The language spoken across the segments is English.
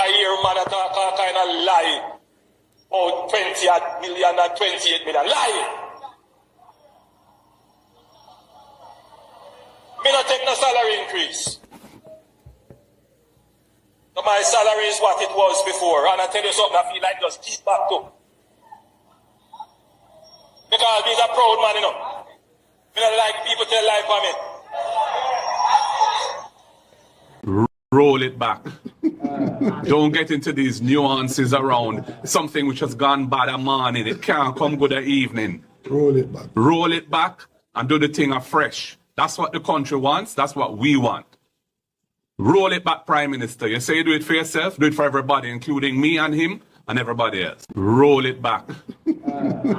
I hear man talk all kind of lie. Oh, 20 million and 28 million. Lie! Me not take no salary increase. So my salary is what it was before. And I tell you something, I feel like just keep back to. Because he's a proud man, you know. Me not like people tell lie for me. Roll it back. Don't get into these nuances around something which has gone bad a morning. It can't come good a evening. Roll it back. Roll it back and do the thing afresh. That's what the country wants. That's what we want. Roll it back, Prime Minister. You say you do it for yourself, do it for everybody, including me and him and everybody else. Roll it back.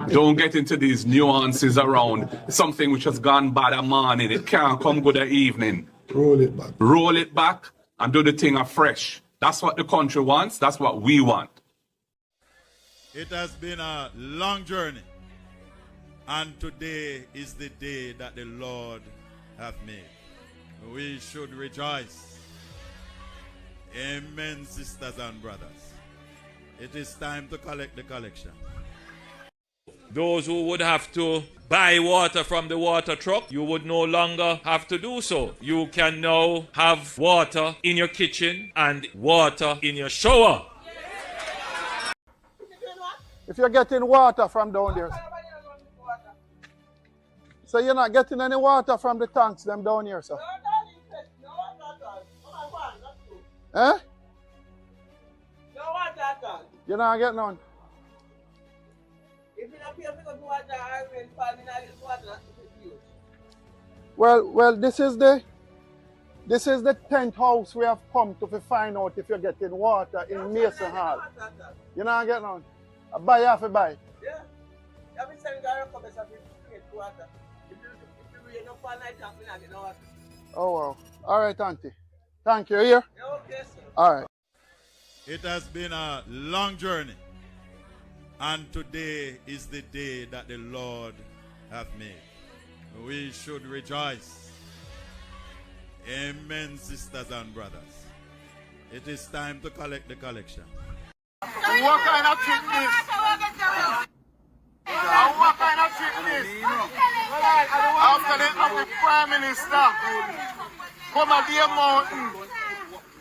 Don't get into these nuances around something which has gone bad a morning. It can't come good a evening. Roll it back. Roll it back and do the thing afresh. That's what the country wants. That's what we want. It has been a long journey, and today is the day that the Lord hath made. We should rejoice. Amen, sisters and brothers. It is time to collect the collection. Those who would have to buy water from the water truck, you would no longer have to do so. You can now have water in your kitchen and water in your shower. If you're getting water from down there, so you're not getting any water from the tanks them down here, sir? Eh? You're not getting none? Well, this is the 10th house we have come to find out if you're getting water in Mason Hall. You're not getting none? I buy half a buy. Yeah. I've been saying that for water. If you rain up all night, I'm not getting water. Oh wow. All right, Auntie. Thank you. Here? Yeah, okay, sir. All right. It has been a long journey, and today is the day that the Lord hath made. We should rejoice. Amen, sisters and brothers. It is time to collect the collection. What kind of trick this? What kind of trick this? After the Prime Minister come at the mountain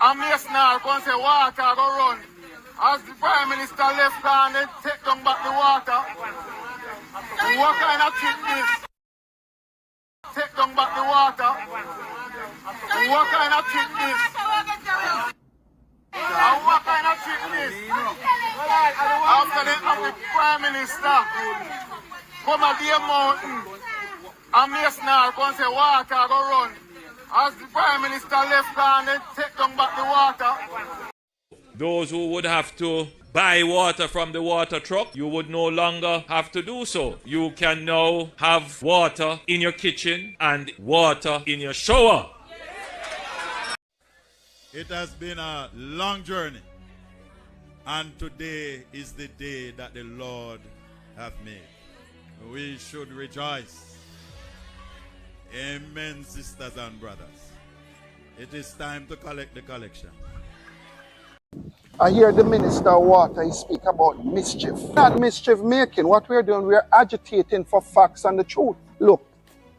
and Mason come say water go run. As the Prime Minister left and then take down back the water. What kind of trick this? Take down back the water. What kind of trick this? What kind of trick this? After the Prime Minister come at the mountain and Mason come say water go run. As the Prime Minister left and then take down back the water. Those who would have to buy water from the water truck, you would no longer have to do so. You can now have water in your kitchen and water in your shower. It has been a long journey, and today is the day that the Lord hath made. We should rejoice. Amen, sisters and brothers. It is time to collect the collection. I hear the Minister of Water, he speak about mischief. Not mischief making. What we're doing, we're agitating for facts and the truth. Look,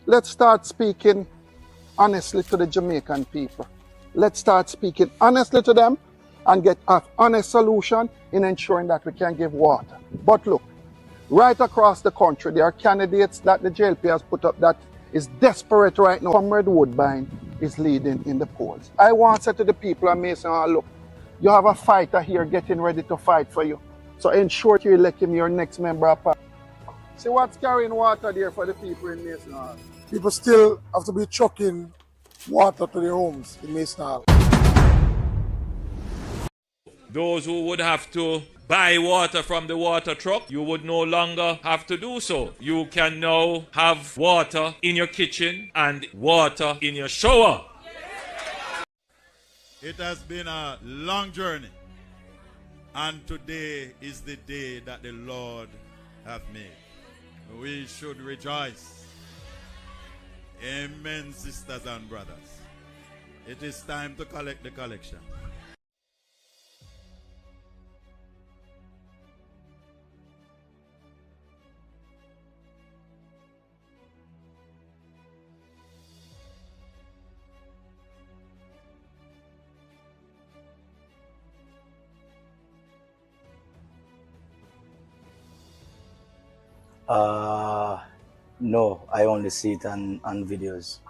let's start speaking honestly to the Jamaican people. Let's start speaking honestly to them and get an honest solution in ensuring that we can give water. But look, right across the country, there are candidates that the JLP has put up that is desperate right now. Comrade Woodbine is leading in the polls. I want to say to the people of Mason Hall, look, you have a fighter here getting ready to fight for you. So ensure you elect him your next member of parliament. See what's carrying water there for the people in Mason Hall. People still have to be trucking water to their homes in Mason Hall. Those who would have to buy water from the water truck, you would no longer have to do so. You can now have water in your kitchen and water in your shower. It has been a long journey, and today is the day that the Lord hath made. We should rejoice. Amen, sisters and brothers. It is time to collect the collection. No, I only see it on videos.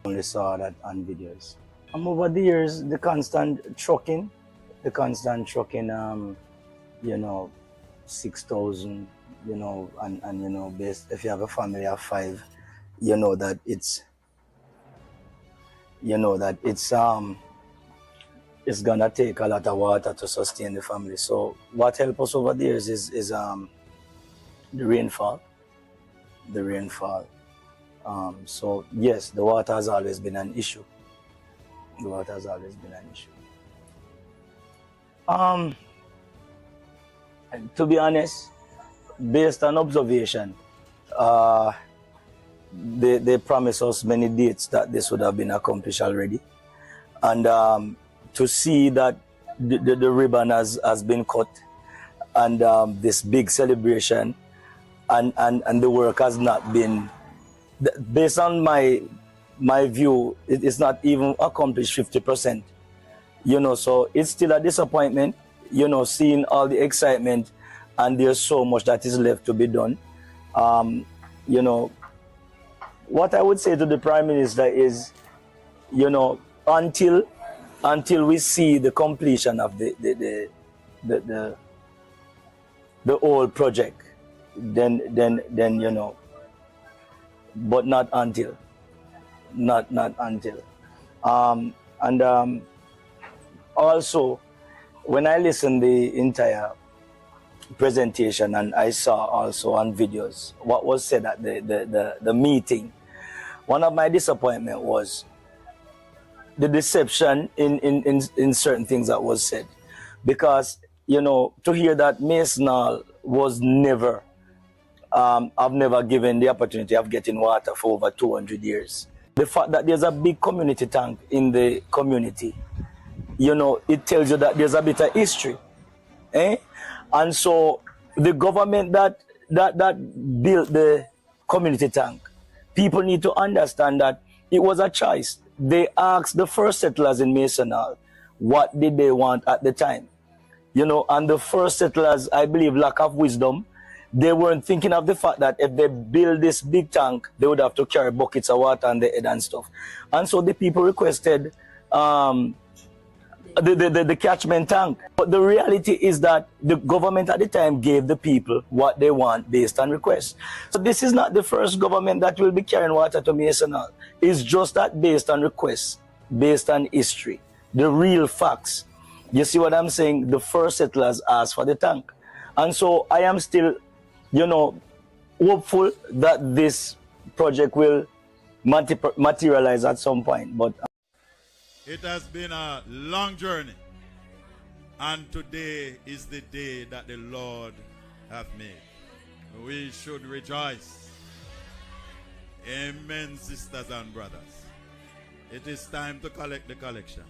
Only saw that on videos. Over the years, the constant trucking, you know, 6,000, you know, and you know, based, if you have a family of 5, you know that it's gonna take a lot of water to sustain the family. So what helps us over the years is the rainfall. So yes, the water has always been an issue. To be honest, based on observation, they promised us many dates that this would have been accomplished already, and to see that the ribbon has been cut, and this big celebration, and the work has not been, based on my view, it's not even accomplished 50%. You know, so it's still a disappointment, you know, seeing all the excitement, and there's so much that is left to be done. You know, what I would say to the Prime Minister is, you know, until we see the completion of the whole project, then you know, but not until. Also, when I listened the entire presentation, and I saw also on videos what was said at the meeting, one of my disappointment was the deception in certain things that was said, because you know, to hear that Mason Hall was never I've never given the opportunity of getting water for over 200 years. The fact that there's a big community tank in the community, you know, it tells you that there's a bit of history, and so the government that built the community tank, people need to understand that it was a choice. They asked the first settlers in Mason Hall what did they want at the time, you know, and the first settlers, I believe, lack of wisdom, they weren't thinking of the fact that if they build this big tank, they would have to carry buckets of water on the head and stuff. And so the people requested the catchment tank. But the reality is that the government at the time gave the people what they want based on request. So this is not the first government that will be carrying water to Mason Hall. It's just that based on request, based on history, the real facts. You see what I'm saying? The first settlers asked for the tank. And so I am still, you know, hopeful that this project will materialize at some point. But it has been a long journey, and today is the day that the Lord hath made. We should rejoice. Amen, sisters and brothers. It is time to collect the collection.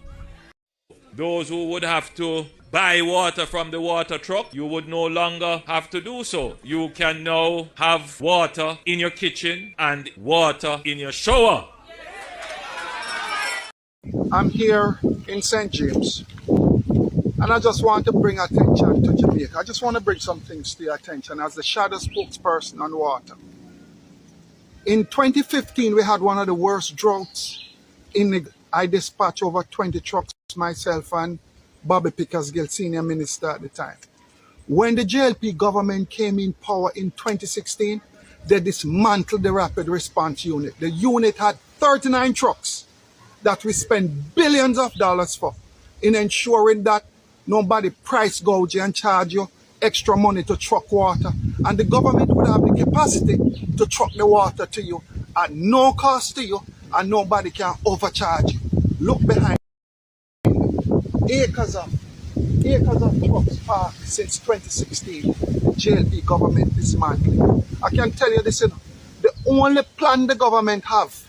Those who would have to buy water from the water truck, you would no longer have to do so. You can now have water in your kitchen and water in your shower. I'm here in St. James, and I just want to bring attention to Jamaica. I just want to bring some things to your attention as the shadow spokesperson on water. In 2015, we had one of the worst droughts I dispatched over 20 trucks, myself and Bobby Pickersgill, senior minister at the time. When the JLP government came in power in 2016, they dismantled the Rapid Response Unit. The unit had 39 trucks that we spent billions of dollars for, in ensuring that nobody price gouge you and charge you extra money to truck water. And the government would have the capacity to truck the water to you at no cost to you, and nobody can overcharge you. Look behind me. Acres of trucks parked since 2016. JLP government dismantling. I can tell you this, the only plan the government have,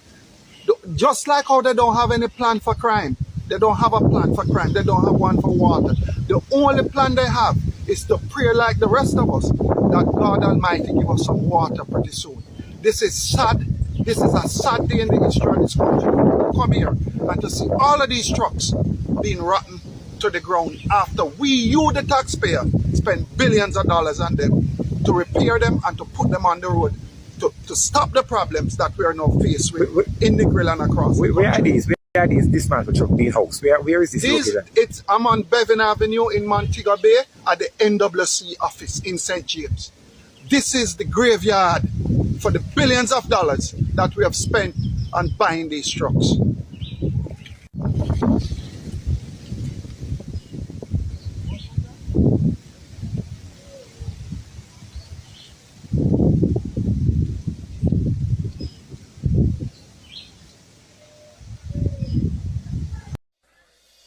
just like how they don't have any plan for crime, they don't have a plan for crime, they don't have one for water. The only plan they have is to pray like the rest of us that God Almighty give us some water pretty soon. This is sad. This is a sad day in the history of this country. To come here and to see all of these trucks being rotten to the ground after we, you the taxpayer, spend billions of dollars on them. to repair them and to put them on the road to stop the problems that we are now faced with in the grill and across. Where are these? Where are these dismantled truck being housed? Where is this located? I'm on Bevan Avenue in Montego Bay at the NWC office in St. James. This is the graveyard for the billions of dollars that we have spent on buying these trucks.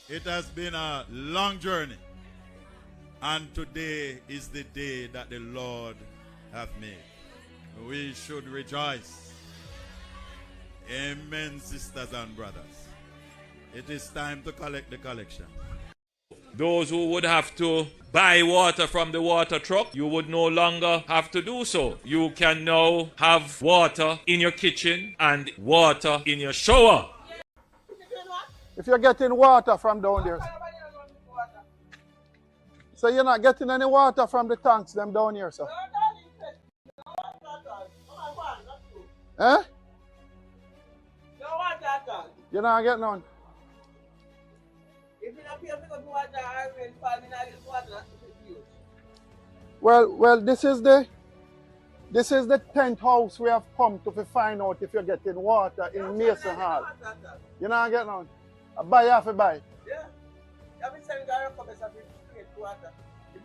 It has been a long journey, and today is the day that the Lord hath made. We should rejoice. Amen, sisters and brothers. It is time to collect the collection. Those who would have to buy water from the water truck, you would no longer have to do so. You can now have water in your kitchen and water in your shower. If you're getting water from down there, so you're not getting any water from the tanks them down here, sir? Eh? You're not getting none? Well, this is the 10th house we have come to find out if you're getting water in Mason Hall. You're not getting none? I buy half a buy. Yeah. I've been saying that I water. If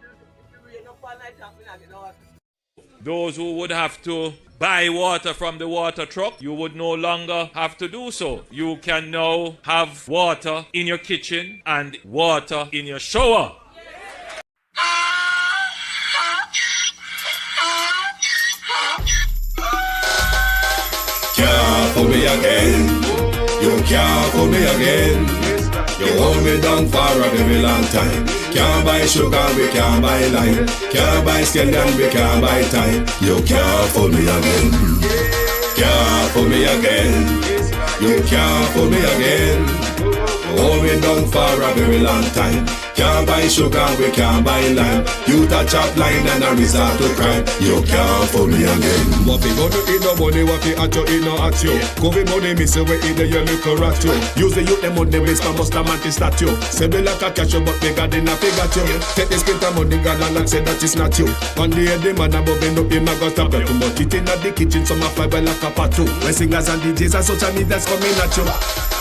you rain up all night, I'm not getting water. Those who would have to buy water from the water truck, you would no longer have to do so. You can now have water in your kitchen and water in your shower. Can't fool me again. You can't fool me again. You hold me down for a very long time. Can't buy sugar, we can't buy lime. Can't buy scallion, we can't buy time. You can't fool me again. Can't fool me again. You can't fool me again. You hold me down for a very long time. Can't buy sugar, we can't buy lime. You touch up line and a resort to crime. You can't fool me again. What we gonna eat no money, what we at you, eat no at you. Covid money, me say we eat the yellow rat you. Use the youth, them money, waste my must a man to statue. Say we like a cash, but they got in a figure you. Take the spit of money, God and say that is not you. On the head, the man above end up in my gut, tap too much. It in the kitchen, some of five like a part two. When singers and DJs and social media's coming at you.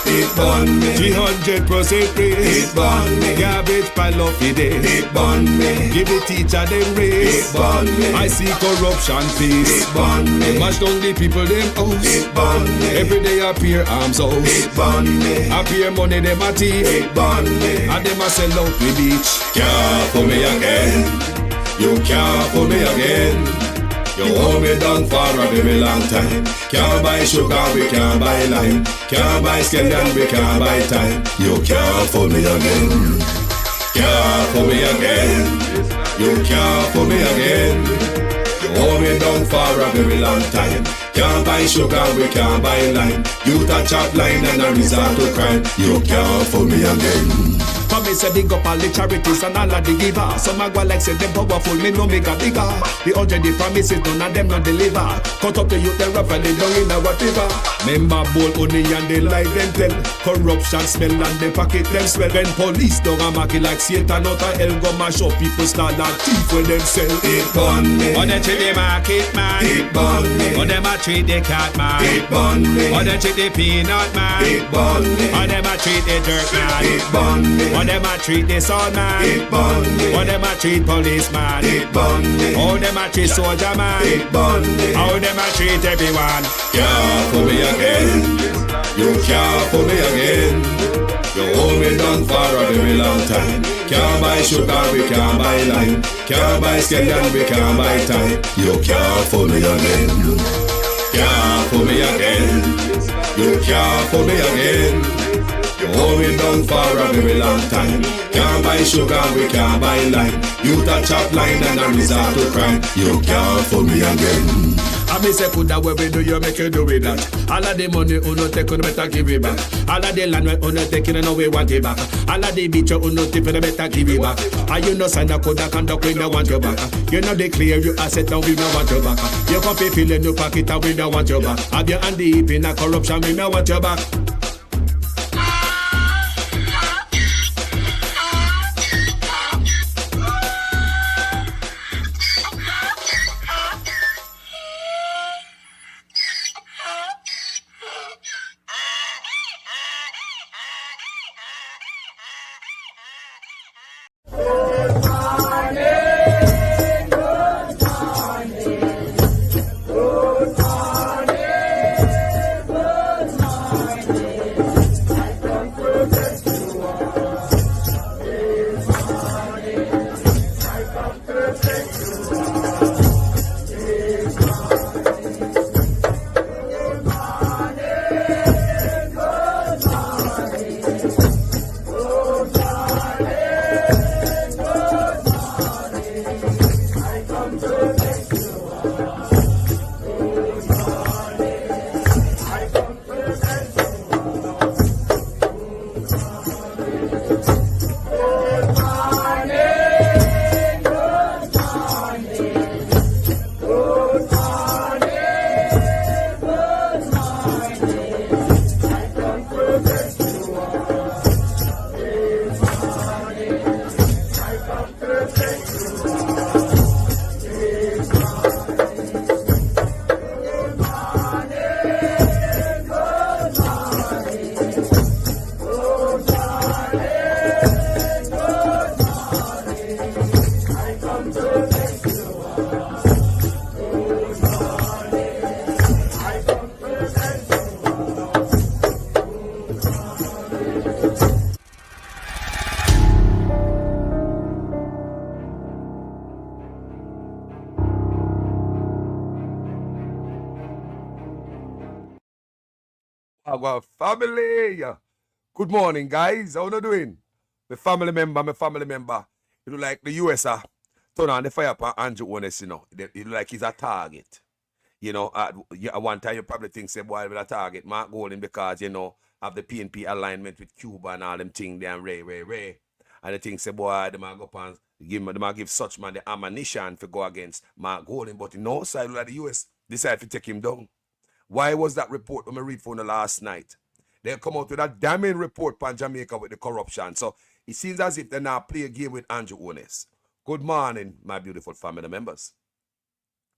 It burn me. 300% praise. It burn me. Garbage pile of the day. It burn me. Give the teacher them raise. It burn me. I see corruption face. It burn me. Mash down the people them house. It burn me. Every day appear arms out. It burn me. Appear money them a thief. It burn me. And them a sell out with beach. Can't fool me again. You can't fool me again. You hold me down for a very long time. Can't buy sugar, we can't buy lime. Can't buy scallion, we can't buy time. You can't fool me again. Can't fool me again. You can't fool me again. You hold me down for a very long time. Can't buy sugar, we can't buy lime. You touch up line and a resort to crime. You can't fool me again. Come me say big up all the charities and all of the givers. Some a go like say them powerful, me no make a bigger. The 100 the promises, none of them not deliver. Cut up the youth, they rough and they down in a whatever. Member bowl honey and they lie them tell. Corruption smell and they pocket them swell. When police don't a market like Satan out of hell, go mash up people start that thief when them sell. It burn me. Or they treat the market man. It burn me. Or them a treat the cat man. It burn me. Or they treat the peanut man. It burn me. Or them a treat the dirt man. It burn me. Or them a treat the son man. It burn me. Or them a treat policeman. It burn me. How them a treat soldier man. It burn me. How them a treat everyone. Can't fool me again. You can't fool me again. You hold me down for a very long time. Can't buy sugar, we can't buy lime. Can't buy scallion, we can't buy time. You can't fool me again. Can't fool me again. You can't fool me again. You hold me down for a very long time. Can't buy sugar, we can't buy lime. You touch up line and a resort to crime. You can't fool me again. I me say coulda where we do you make you do with that. All of the money uno take you better give it back. All of the land we uno take you know we want it back. All of the beach you uno tip you better give it back. And you know sign a coulda conduct we don't want you back. You know they clear you asset now we don't want you back. You can pay fill in your pocket and we don't want you back. Have your hand deep in a corruption we don't want you back. Our family. Good morning, guys. How you doing? My family member. You look like the US turn on the fire upon Andrew Ones, you know. You look like he's a target. You know, at one time you probably think, say, boy, with a target, Mark Golding, because, you know, have the PNP alignment with Cuba and all them things, them Ray. And the thing say, boy, they might go up and give such man the ammunition to go against Mark Golding. But no side like the US decide to take him down. Why was that report when I read for the last night? They come out with a damning report on Jamaica with the corruption. So it seems as if they now play a game with Andrew Ones. Good morning, my beautiful family members.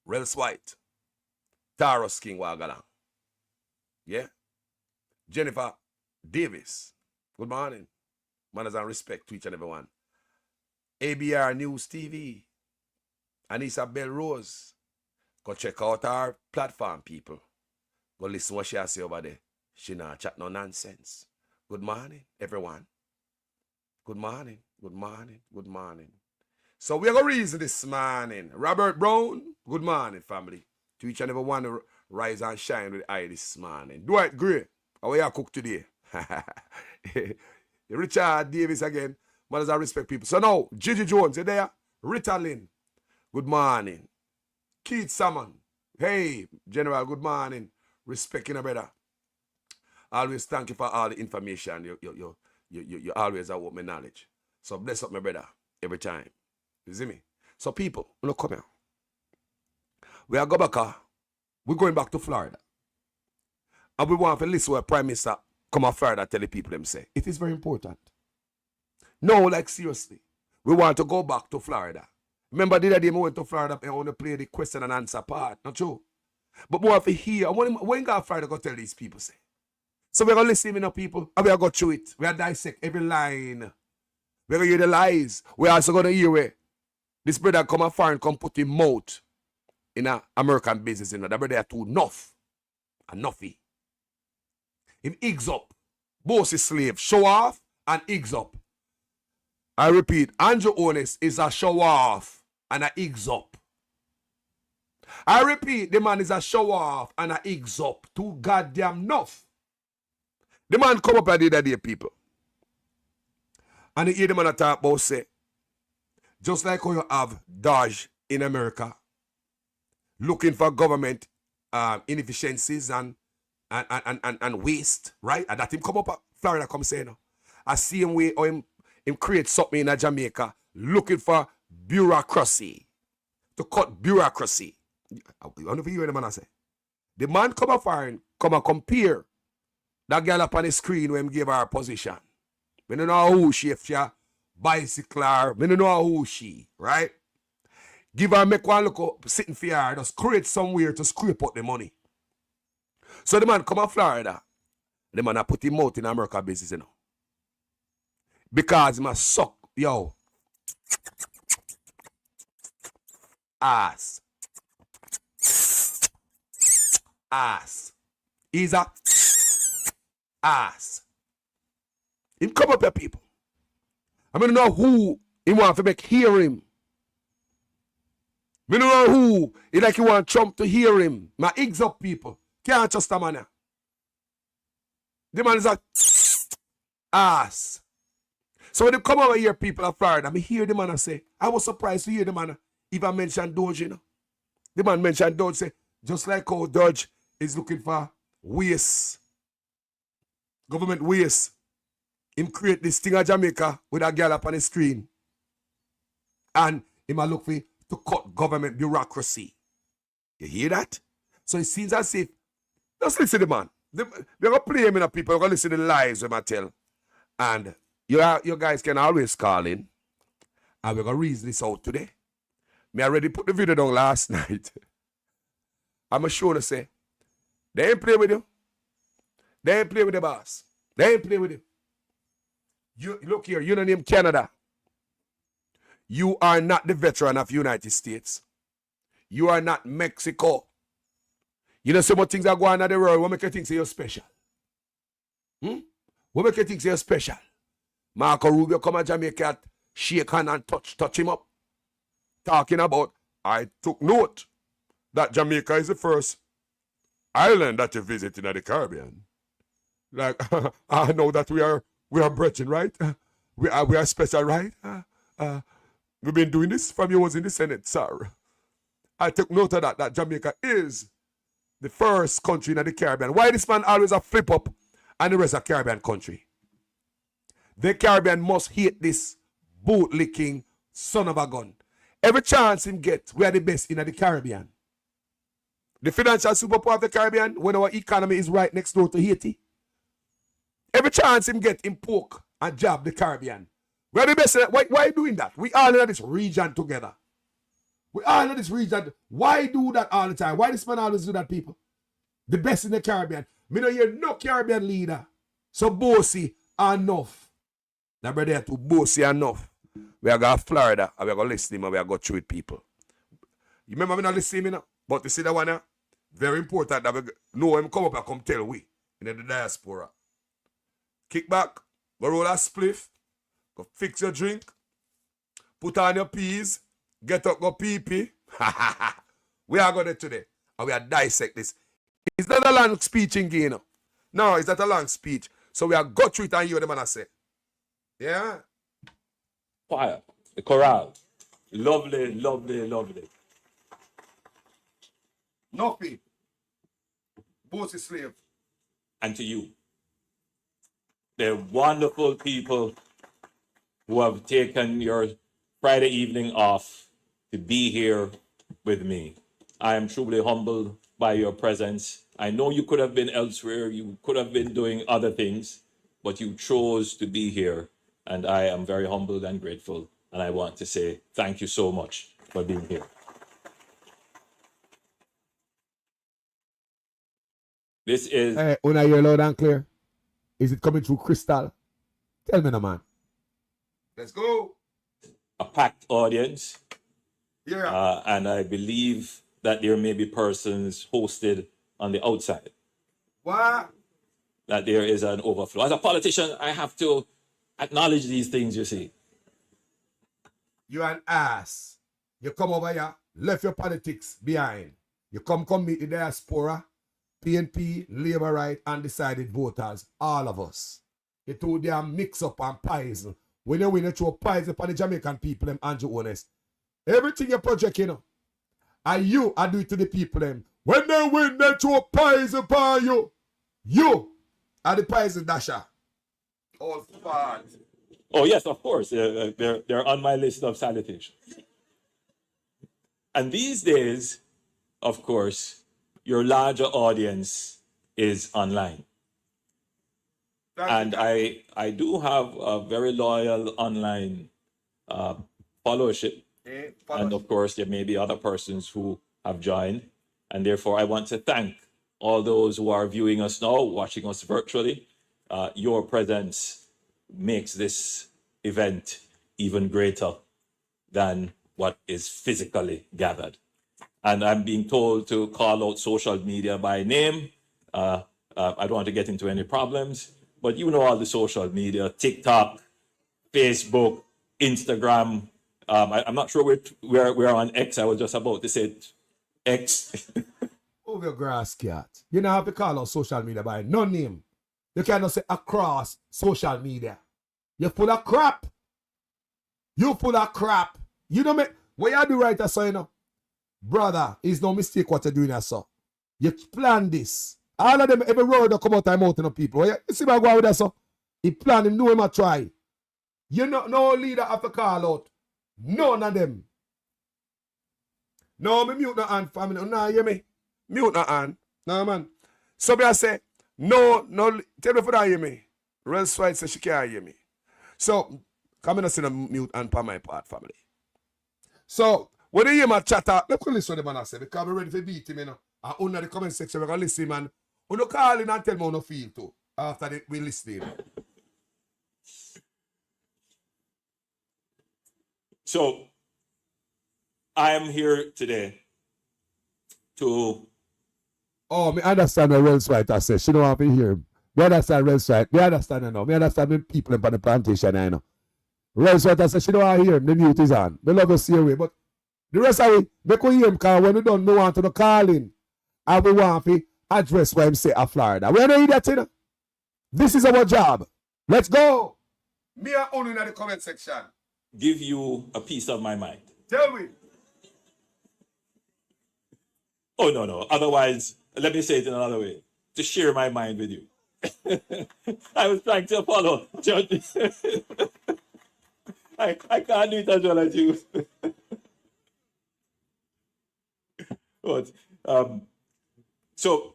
Rels White, Taros King Wagalang. Yeah? Jennifer Davis. Good morning. Manners and respect to each and every one. ABR News TV. Anissa Bell Rose. Go check out our platform, people. Go listen what she has to say over there. She not chat no nonsense. Good morning, everyone. Good morning. So we're going to reason this morning. Robert Brown, good morning, family. To each and every one to rise and shine with eye this morning. Dwight Gray, how are you cook today? Richard Davis again. Mothers I respect people. So now, Gigi Jones, you there? Rita Lynn, good morning. Keith Salmon, hey, General, good morning. Respecting a brother. Always thank you for all the information. You always have my knowledge. So bless up my brother every time. You see me? So people, look come here. We are go back. We're going back to Florida. And we want to listen what Prime Minister come out Florida tell the people them say. It is very important. No, like seriously. We want to go back to Florida. Remember the other day we went to Florida and I want to play the question and answer part. Not true? But more of here, when God Friday go tell these people say. So we're gonna listen to people and we're gonna go through it. We're gonna dissect every line. We're gonna hear the lies. We're also gonna hear where this brother come afar and come put him mouth in a American business. You know, that brother too enough. Enoughy. Him eggs up. Both his slave. Show off and eggs up. I repeat, Andrew Ones is a show off and a eggs up. I repeat, the man is a show off and a eggs up. Too goddamn enough. The man come up at the other day, people. And you hear the man talk about say, just like how you have Dodge in America, looking for government inefficiencies and waste, right? And that him come up at Florida come say no. I see him way or him create something in Jamaica looking for bureaucracy. To cut bureaucracy. I don't know if you hear the man I say. The man come up and come and compare that girl up on the screen when him give her a position. We don't know who she, if she a bicycler, we don't know who she, right? Give her make one look up, sitting for her, just create somewhere to scrape out the money. So the man come to Florida, the man a put him out in America business, you know. Because he must suck, yo. Ass. He's a ass. Him come up here, people. I don't know who he want to make hear him. I don't know who he like he want Trump to hear him. My eggs up, people. Can't trust a man. The man is a ass. So when they come over here, people of Florida, I hear the man and say, I was surprised to hear the man even mention Doge, you know. The man mentioned Doge, say, just like how Doge is looking for waste. Government waste. Him create this thing of Jamaica with a girl up on the screen. And him a look for to cut government bureaucracy. You hear that? So it seems as if, just listen to the man. They're going to play him in a people, they're going to listen to the lies when I tell. And you guys can always call in. And we're going to reason this out today. Me already put the video down last night. I'm sure to say, they ain't play with you. They ain't play with the boss. They ain't play with him. You look here, you know name Canada. You are not the veteran of United States. You are not Mexico. You know so much things that go on in the world. What make you think say you're special? What make you think say you're special? Marco Rubio come to Jamaica, shake hand and touch him up. Talking about, I took note that Jamaica is the first island that you visit in the Caribbean. Like, I know that we are brethren, right? We are special, right? We've been doing this from you was in the Senate, sir. I took note of that Jamaica is the first country in the Caribbean. Why this man always a flip up and the rest of Caribbean country? The Caribbean must hate this boot-licking son of a gun. Every chance him get, we are the best in the Caribbean. The financial superpower of the Caribbean, when our economy is right next door to Haiti. Every chance him get, him poke and jab the Caribbean. We are the best. Why doing that? We all in this region together. We all in this region. Why do that all the time? Why this man always do that, people? The best in the Caribbean. Me know you're no Caribbean leader. So bossy enough. Now brother, too bossy enough. We are going to Florida and we are going to listen to him and we are going to treat people. You remember me not listening to him, but you see that one, very important that we know him come up and come tell we in the diaspora. Kick back, go roll a spliff, go fix your drink, put on your peas, get up, go pee-pee. We are going to today and we are dissect this. It's not a long speech in Guinea. No, it's not a long speech. So we are go through it and hear the man say. Yeah. Choir, the chorale. Lovely, lovely, lovely. Nothing. Bossy slave. And to you. They're wonderful people who have taken your Friday evening off to be here with me. I am truly humbled by your presence. I know you could have been elsewhere. You could have been doing other things, but you chose to be here. And I am very humbled and grateful. And I want to say thank you so much for being here. This is... Hey, when I hear loud and clear, is it coming through crystal? Tell me, no man. Let's go. A packed audience. Yeah. And I believe that there may be persons hosted on the outside. What? That there is an overflow. As a politician, I have to acknowledge these things, you see. You're an ass. You come over here, left your politics behind. You come meet the diaspora, PNP, Labour Right, undecided voters, all of us. You two damn mix up and poison. When you win, you throw poison upon the Jamaican people, them Andrew Honest. Everything you project, you know. And you, I do it to the people, them. When they win, they throw poison upon you. You are the poison dasher. All fat. Oh, yes, of course. They're on my list of salutations. And these days, of course, your larger audience is online. And I do have a very loyal online followership. And of course, there may be other persons who have joined. And therefore, I want to thank all those who are viewing us now, watching us virtually. Your presence makes this event even greater than what is physically gathered. And I'm being told to call out social media by name. I don't want to get into any problems, but you know all the social media, TikTok, Facebook, Instagram. I'm not sure we're on X. I was just about to say X. Over your grass, cat. You don't have to call out social media by no name. You cannot say across social media. You're full of crap. You full of crap. You don't make what you do right, so you know. Brother, it's no mistake what you're doing, so. You plan this. All of them, every word that come out of mouth of people. You see my go with that, so. He plan him, know him a try. You know, no leader have to call out. None of them. No, me mute no hand, family. No, hear me? Mute no hand. No, man. So I say, no, tell me if you don't hear me. Rels White says she can't hear me. So, come in and say mute hand for my part, family. So, when you hear my chatter, let's listen to the man I say, because we're ready to beat him, you know. And under the comment section, we're going to listen, man. You don't call in and tell me how you feel too, after we listen. So, I am here today to... Oh, me understand what Rels White I say. She don't have to hear him. Me understand Rels White. Me understand now. Me understand the people on the plantation, I know. Rels White I say, she don't want to hear him. The mute is on. Me love to see away. But the rest of it, make we hear him, because when we don't know want to call in, and we want to address what him say at Florida. We don't hear that, you know. This is our job. Let's go. Me and only in the comment section. Give you a piece of my mind. Tell me. Oh, no. Otherwise, let me say it in another way. To share my mind with you. I was trying to follow. I can't do it as well as you. But, so,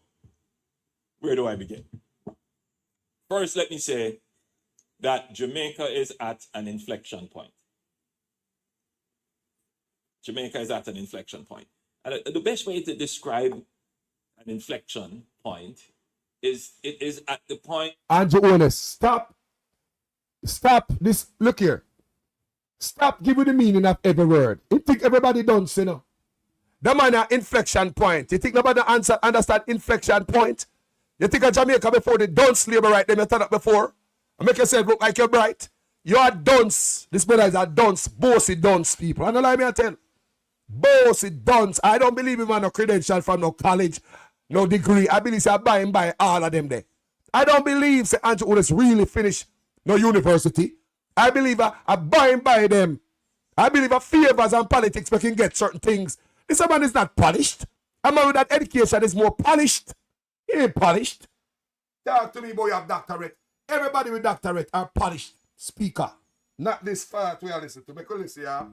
where do I begin? First, let me say that Jamaica is at an inflection point. Jamaica is at an inflection point. And the best way to describe an inflection point is it is at the point... Andrew Ones, stop. Stop this. Look here. Stop giving the meaning of every word. You think everybody done, you know? The man at inflection point. You think nobody understand inflection point? You think of Jamaica before the dunce labor right them you turn up before? And make yourself look like you're bright. You are dunce. This brother is a dunce. Bossy dunce people. I don't like me I tell. Bossy dunce. I don't believe him on no credential from no college, no degree. I believe I buy him by all of them there. I don't believe say Andrew Ones really finished no university. I believe I buy him by them. I believe a favors and politics we can get certain things. This man is not polished. A man with that education is more polished. He ain't polished. Talk to me, boy, you have doctorate. Everybody with doctorate are polished speaker. Not this far to listen to. Make listen, yeah.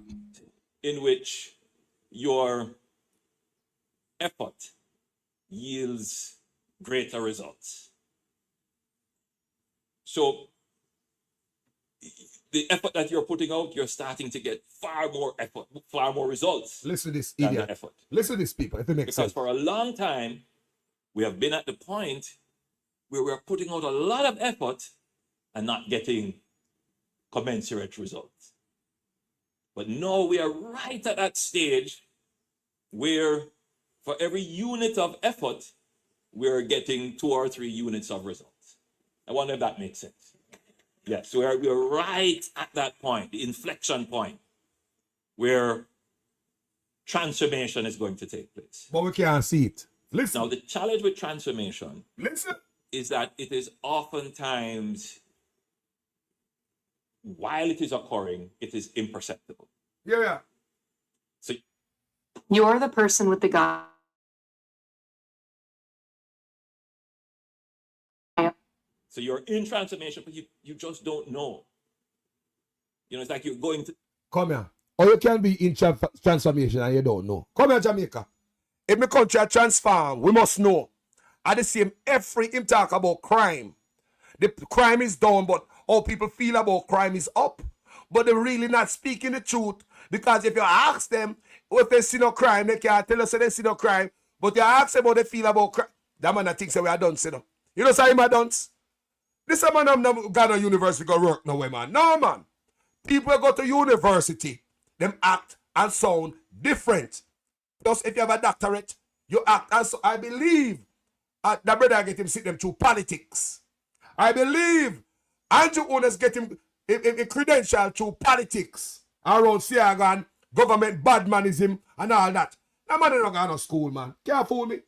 In which your effort yields greater results. So, the effort that you're putting out, you're starting to get far more effort, far more results. Listen to this, than idiot. the effort. Listen to this, people, if it makes sense. Because for a long time, we have been at the point where we're putting out a lot of effort and not getting commensurate results. But now we are right at that stage where for every unit of effort, we're getting 2 or 3 units of results. I wonder if that makes sense. Yes, we're right at that point, the inflection point, where transformation is going to take place. But we can't see it. Listen. Now, the challenge with transformation Listen. is that it is oftentimes, while it is occurring, it is imperceptible. Yeah. So You're the person with the gun. So you're in transformation, but you just don't know. You know, it's like you're going to... Come here. Or you can be in transformation and you don't know. Come here, Jamaica. If my country are transformed, we must know. At the same, every him talk about crime. The crime is down, but how people feel about crime is up. But they're really not speaking the truth. Because if you ask them if they see no crime, they can't tell us that they see no crime. But you ask them how they feel about crime. That man thinks that we are done, you know. You know say him are done? This man have not got to university go work no way, man. No, man. People go to university, them act and sound different. Plus, if you have a doctorate, you act as I believe that brother get him sit them through politics. I believe Andrew Owners get him a credential through politics around Siagan, government badmanism and all that. That man don't go to school, man. Can't fool me.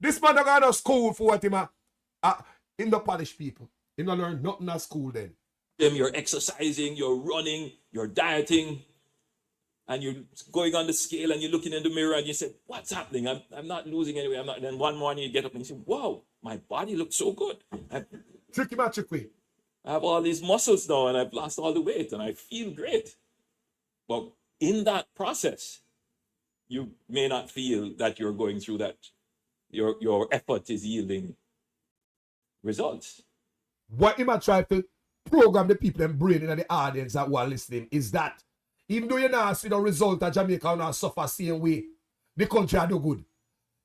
This man don't go to school for what him in the Polish people. He don't learn nothing at school then. You're exercising, you're running, you're dieting, and you're going on the scale and you're looking in the mirror and you say, what's happening? I'm not losing anyway. I'm not. And then one morning you get up and you say, wow, my body looks so good. Tricky. I have all these muscles now and I've lost all the weight and I feel great. But in that process, you may not feel that you're going through that. Your effort is yielding results. What him I try to program the people and brain in the audience that were listening is that even though you not see the result of Jamaica not suffer same way, the country do good.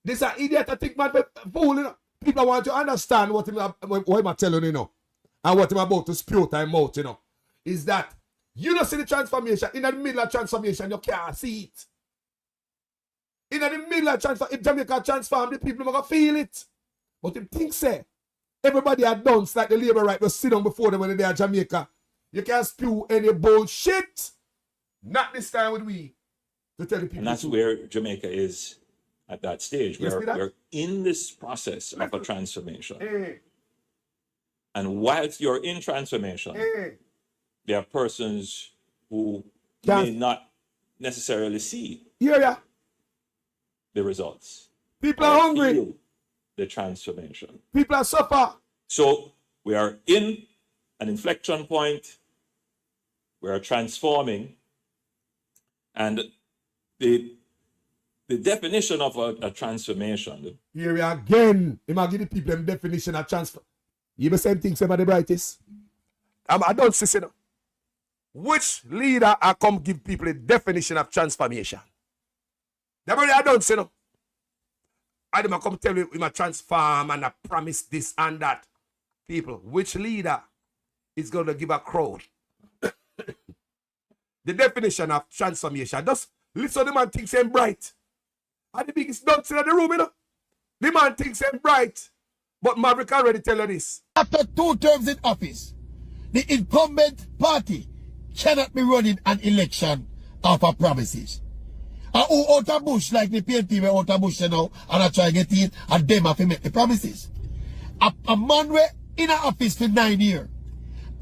This is an idiot I think man fool, you know. People want to understand what I'm telling you know, and what I'm about to spew time out, you know, is that you don't see the transformation. In the middle of transformation, you can't see it. In the middle of transformation, if Jamaica transform, the people are going to feel it. But if things say, everybody are done like the labor right will sit down before them when they're in Jamaica. You can't spew any bullshit. Not this time with we. To tell the people. And that's where Jamaica is at that stage. We're in this process of a transformation. Hey. And whilst you're in transformation, there are persons who may not necessarily see the results. People are hungry. Feel the transformation. People are suffer. So we are in an inflection point. We are transforming. And the definition of a transformation. Here we are again. You might give the people a definition of transfer. You the same thing, somebody brightest. I don't see it. Which leader I come give people a definition of transformation? I don't see no. I don't come tell you we must transform and I promise this and that. People, which leader is going to give a crowd the definition of transformation? Just listen, the man thinks him bright. And the biggest dunce in the room, you know. The man thinks him bright. But Maverick already tell you this. After 2 terms in office, the incumbent party cannot be running an election off of promises. And who out of bush, like the PNP were out of bush now, and I try to get in, and them have to make the promises. A man were in an office for 9 years,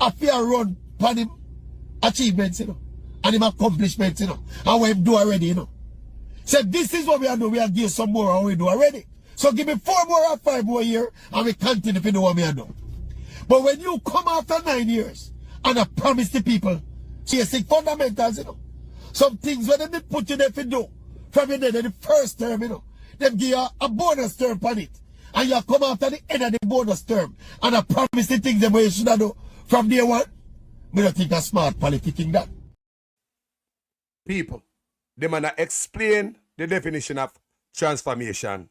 a fair run for him achievements, you know, and him accomplishments, you know, and what him do already, you know. So this is what we are doing, we are give some more and we do already. So give me 4 more or 5 more years, and we continue to do what we are doing. But when you come after 9 years, and I promise the people, basic fundamentals, you know, some things when they put you there to do, from your day, the first term, you know, them give you a bonus term on it. And you come after the end of the bonus term, and I promise the things that you should have do from day one. We don't think that's smart politicking that. People, they might explain the definition of transformation.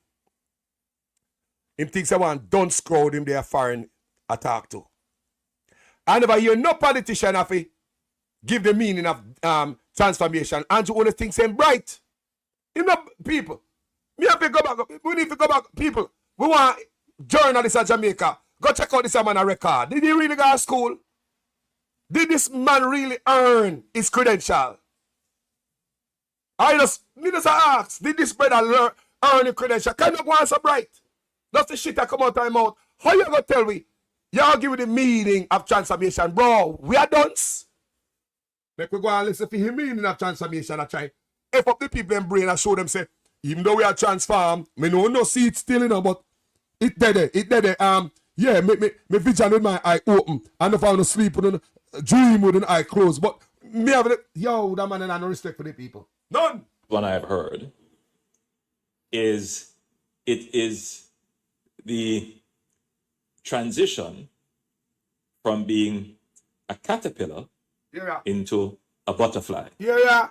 Him thinks I want don't scroll him there foreign attack to. I never hear no politician have to give the meaning of transformation. Andrew only thinks him bright. You know, people. Me have to go back. We need to go back. People, we want journalists at Jamaica. Go check out this man a record. Did he really go to school? Did this man really earn his credential? I just ask, did this brother earn his credential? Can you go on so bright? That's the shit that come out of my mouth. How you gonna tell me? Y'all give me the meaning of transformation, bro. We are dunce. Make we go and listen for the meaning of transformation. I try F up the people in brain and show them say, even though we are transformed, me no see it still, you know, but it dead. Yeah, me vision with my eye open. And if I want to sleep with a dream with an eye closed. But me have yo, that man and I no respect for the people. None. One I've heard is it is the transition from being a caterpillar into a butterfly. Yeah.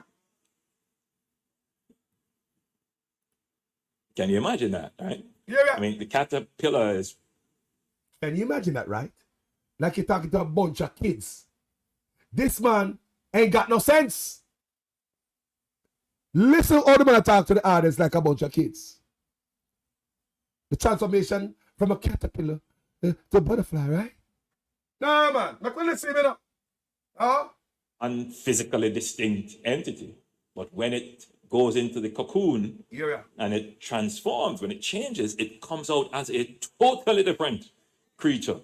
Can you imagine that, right? Yeah. I mean, the caterpillar is... Can you imagine that, right? Like you're talking to a bunch of kids. This man ain't got no sense. Listen how the man talk to the audience like a bunch of kids. The transformation from a caterpillar to a butterfly, right? No, man. Look, listen to me now. Unphysically distinct entity. But when it goes into the cocoon and it transforms, when it changes, it comes out as a totally different creature.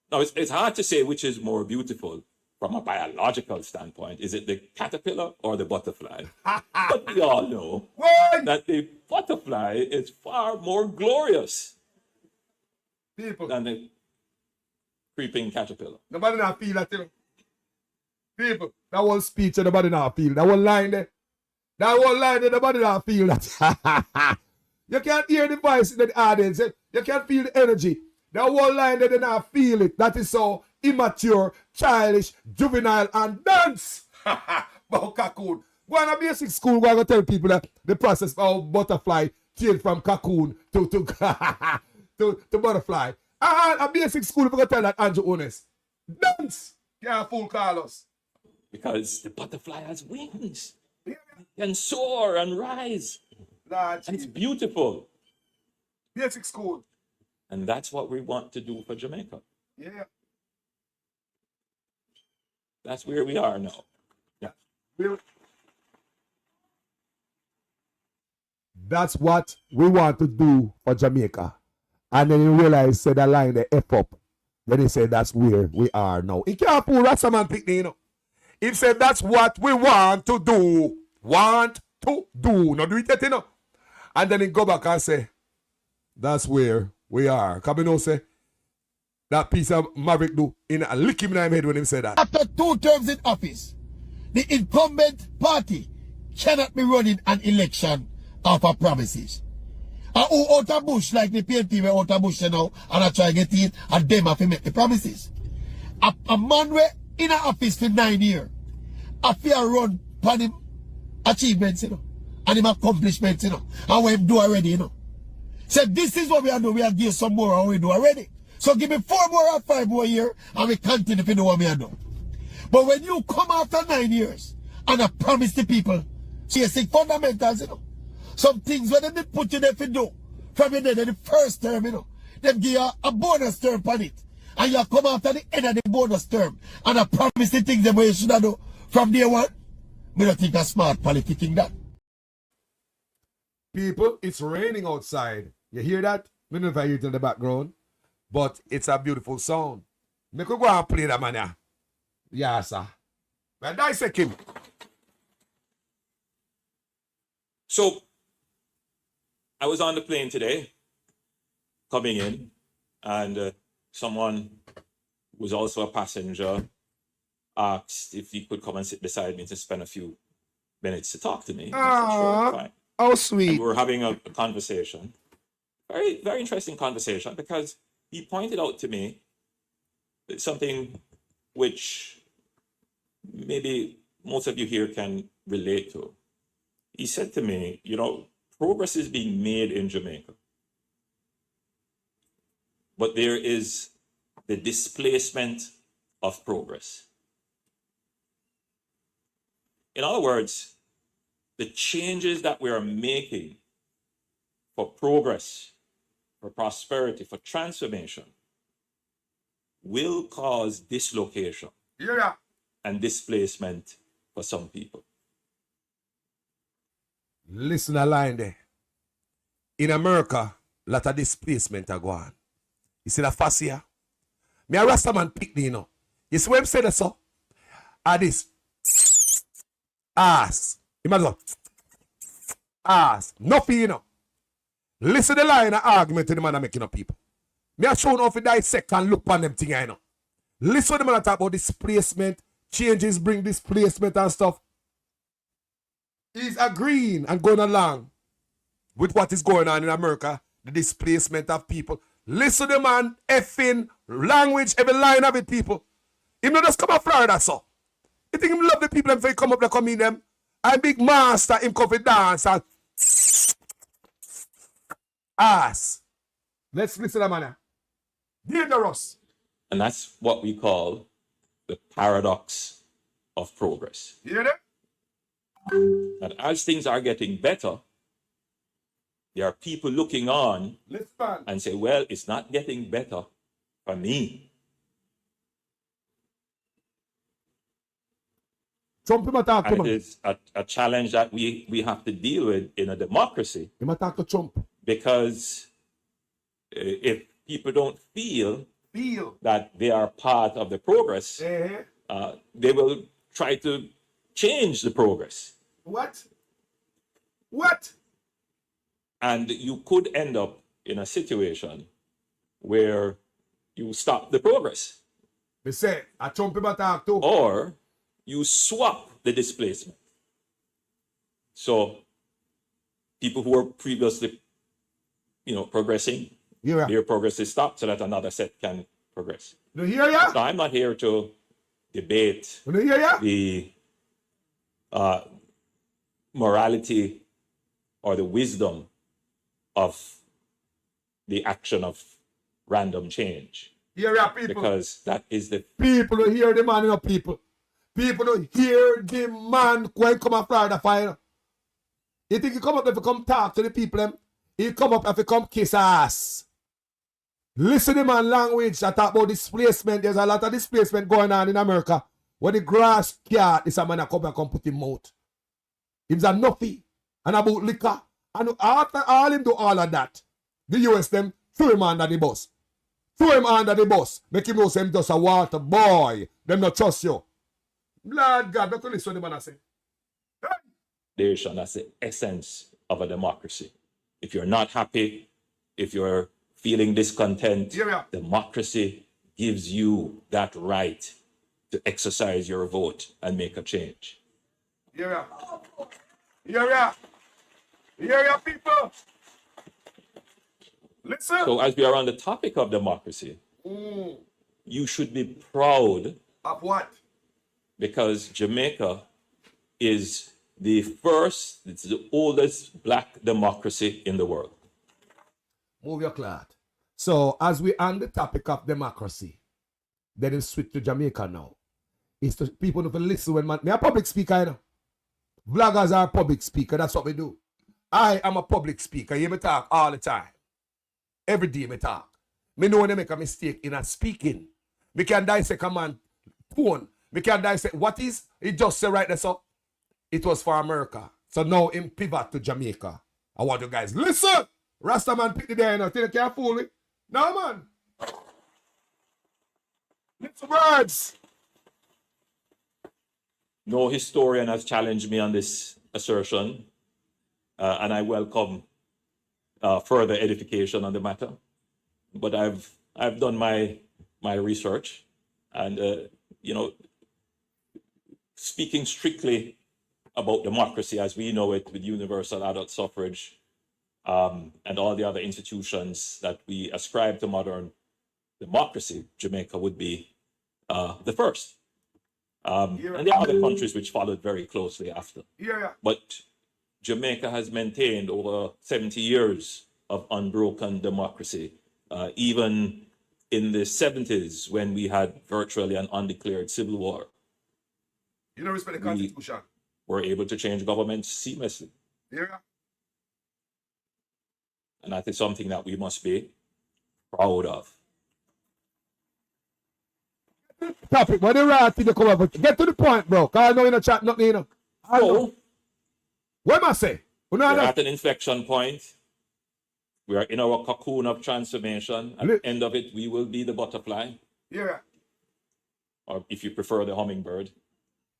Now, it's hard to say which is more beautiful from a biological standpoint. Is it the caterpillar or the butterfly? But we all know that the butterfly is far more glorious than the creeping caterpillar. Nobody not feel that, you know. People, that one speech, nobody not feel. That one line there. That one line there, nobody not feel that. You can't hear the voice in the audience. You can't feel the energy. That one line there, they not feel it. That is so immature, childish, juvenile, and dance. But cocoon. Go on a basic school, go and tell people that the process of butterfly changed from cocoon to butterfly. A basic school, if you tell that, Andrew Honest. Dance. Can't fool Carlos. Because the butterfly has wings. It can soar and rise. And it's beautiful. Basic school. And that's what we want to do for Jamaica. Yeah. That's where we are now. Yeah. That's what we want to do for Jamaica. And then you realize, said that line, the F up. Then he said, that's where we are now. He can't pull Rastaman Picnic, you know. He said, that's what we want to do. Want to do. Now do it yet, you know. And then he go back and say, that's where we are. Come you say, that piece of Maverick do in a lick him in the head when he said that. After 2 terms in office, the incumbent party cannot be running an election off of promises. And who out of bush like the PNP where out of bush now and I try to get in and them have to make the promises. A man where in an office for 9 years, a fair run upon him achievements, you know, and him accomplishments, you know, and what him do already, you know. So this is what we are doing. We are give some more and we do already. So give me 4 more or 5 more years and we continue to do what we are doing. But when you come after 9 years and I promise the people basic fundamentals, you know, some things when they put you there to do from your day, the first term, you know, them give you a bonus term on it. And you come after the end of the bonus term and I promise the things that you should have do from day one. We don't think a smart politicking that. People, it's raining outside. You hear that? We don't know if I hear it in the background. But it's a beautiful sound. Me could go and play that man here. Yeah, sir. Well, dissect him. So, I was on the plane today, coming in, and someone who was also a passenger asked if he could come and sit beside me to spend a few minutes to talk to me. Aww, fine. how sweet. And we were having a conversation. Very, very interesting conversation because he pointed out to me something which maybe most of you here can relate to. He said to me, you know, progress is being made in Jamaica, but there is the displacement of progress. In other words, the changes that we are making for progress, for prosperity, for transformation, will cause dislocation and displacement for some people. Listen a line there. In America, a lot of displacement are going. You see the fuss here? Me a Rastaman Picnic, you know. You see what I'm saying so? This. Ass. Imagine. Ass. Nothing, you know. Listen the line of argument to the man that making up people. Me a show off to dissect and look on them thing, I know. Listen to them and talk about displacement, changes bring displacement and stuff. He's agreeing and going along with what is going on in America, the displacement of people. Listen to the man, effing language, every line of it, people. Him not just come from Florida, so. You think him love the people and he come up there, come in them. And big master, him come for dance and ass. Let's listen to the man. Dangerous. And that's what we call the paradox of progress. You hear that? And as things are getting better, there are people looking on and say, well, it's not getting better for me. Trump talk to and it is a challenge that we have to deal with in a democracy. Him talk to Trump. Because if people don't feel that they are part of the progress, they will try to change the progress. What? What? And you could end up in a situation where you stop the progress. They say, I Trump him talk to. Or you swap the displacement. So people who were previously, progressing, their progress is stopped so that another set can progress. You hear ya? So I'm not here to debate You hear ya? the morality or the wisdom of the action of random change. Hear ya, people? Because that is the People don't hear the man, people. People don't hear the man when come up Florida fire. You think he come up if he come talk to the people, them? He come up if he come kiss ass. Listen to the man language that talk about displacement. There's a lot of displacement going on in America. When the grass cat is a man that come and come put him out. He's a nuffy and about liquor. And after all him do all of that, the US them throw him under the bus. Throw him under the bus. Make him know him just a water boy. Them not trust you. Blood God, don't listen to the man I say. That's the essence of a democracy. If you're not happy, if you're feeling discontent, democracy gives you that right to exercise your vote and make a change. Hear ya, people. Listen. So as we are on the topic of democracy, you should be proud of what? Because Jamaica is it's the oldest black democracy in the world. Move your cloth. So, as we on the topic of democracy, then we switch to Jamaica now. It's to people who listen when me a public speaker, you know. Vloggers are public speaker, that's what we do. I am a public speaker. You hear me talk all the time. Every day me talk. Me know when I make a mistake in a speaking. Me can dissect a man tone. Me can dissect what is it just say right there, so it was for America. So now in pivot to Jamaica. I want you guys listen. Rasta man pick the day, you know. Think you can't fool me? No, man. Little words. No historian has challenged me on this assertion, and I welcome further edification on the matter. But I've done my research, and speaking strictly about democracy as we know it with universal adult suffrage and all the other institutions that we ascribe to modern democracy, Jamaica would be the first. And there are other countries which followed very closely after. But Jamaica has maintained over 70 years of unbroken democracy. Even in the 70s, when we had virtually an undeclared civil war, you don't respect the Constitution. We were able to change government seamlessly. And that is something that we must be proud of. Topic, what the right thing to come up with? Get to the point, bro. Cause I know in the chat nothing, you know. So, what am I say? We're at an inflection point. We are in our cocoon of transformation. At the end of it, we will be the butterfly. Or if you prefer, the hummingbird.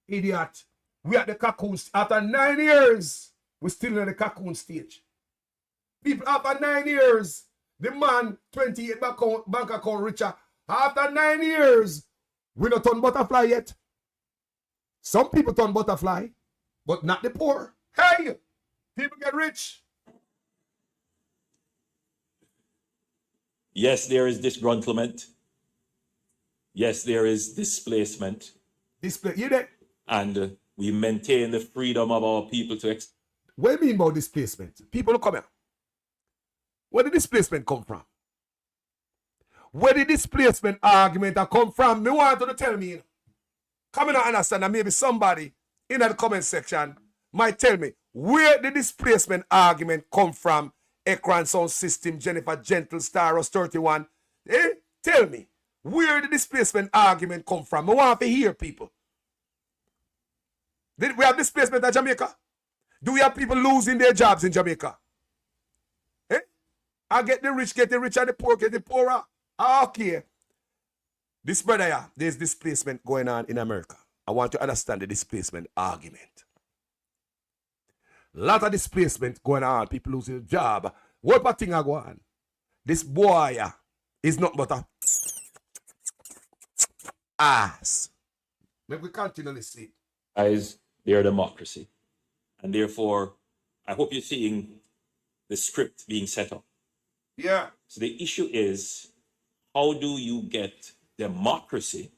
Idiot. We at the cocoon. After 9 years, we're still in the cocoon stage. People, after 9 years, The man, 28 bank account richer. After 9 years, we not turn butterfly yet. Some people turn butterfly, but not the poor. Hey, people get rich. Yes, there is disgruntlement. Yes, there is displacement. You there? And we maintain the freedom of our people to What do you mean about displacement? People don't come here. Where did displacement come from? Where did displacement argument come from? Me want you to tell me. Come in and understand that maybe somebody in the comment section might tell me where the displacement argument come from. Ekran Sound System, Jennifer Gentle, Staros 31. Tell me where the displacement argument come from. I want to hear people. Did we have displacement in Jamaica? Do we have people losing their jobs in Jamaica? I get the rich and the poor get the poorer. Okay. This brother here, there's displacement going on in America. I want to understand the displacement argument. A lot of displacement going on, people losing their job. What part thing I go on? This boy is not but a ass. Maybe we continue to see. Their democracy. And therefore, I hope you're seeing the script being set up. Yeah. So the issue is, how do you get democracy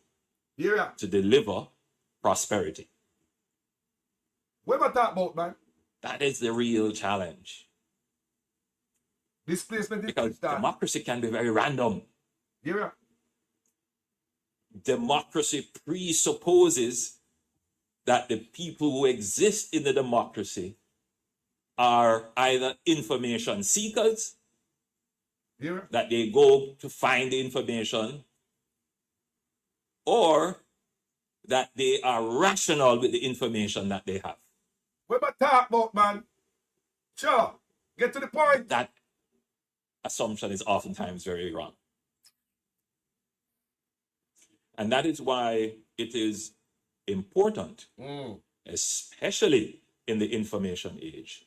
to deliver prosperity? What am I talking about, man? That is the real challenge. Displacement because democracy can be very random. Yeah. Democracy presupposes that the people who exist in the democracy are either information seekers, that they go to find the information, or that they are rational with the information that they have. What am I talking about, man? Sure. Get to the point. That assumption is oftentimes very wrong. And that is why it is important, especially in the information age,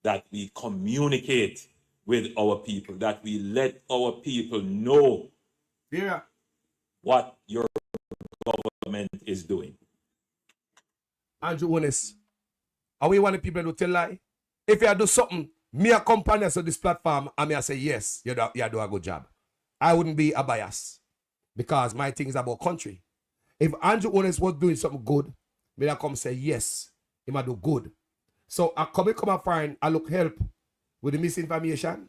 that we communicate with our people, that we let our people know what your government is doing. Andrew Honest, are we want people to tell lie? If you do something, me a company on this platform, and me I say yes, you do a good job. I wouldn't be a bias because my thing is about country. If Andrew Honest was doing something good, me I come say yes, he might do good. So I come and find I look help with the misinformation.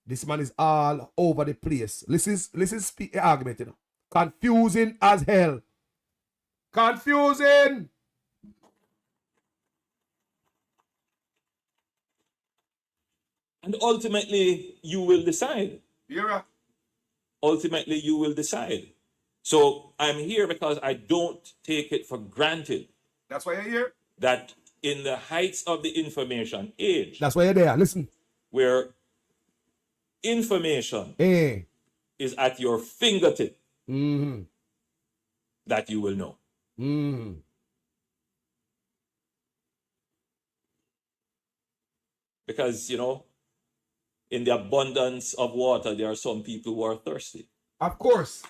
This man is all over the place. Listen, speak argument, you know. Confusing as hell. Confusing. And ultimately, you will decide. Yeah. Ultimately, you will decide. So I'm here because I don't take it for granted. That's why you're here. That in the heights of the information age. That's why you're there. Listen. Where information is at your fingertip. That you will know. Because, you know, in the abundance of water, there are some people who are thirsty. Of course.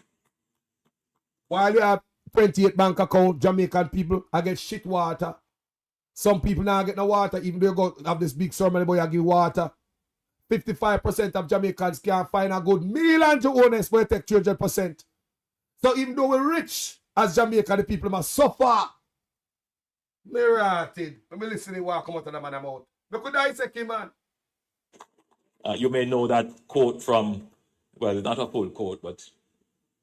While you have 28 bank account, Jamaican people, I get shit water. Some people now get no water, even though you go have this big ceremony, boy, I give water. 55% of Jamaicans can't find a good meal and to honest, but take 300%. So even though we're rich, as Jamaica, the people must suffer. Me rotted. Let me listen to what come out of the man mouth. Look what I say, man. You may know that quote from, well, not a full quote, but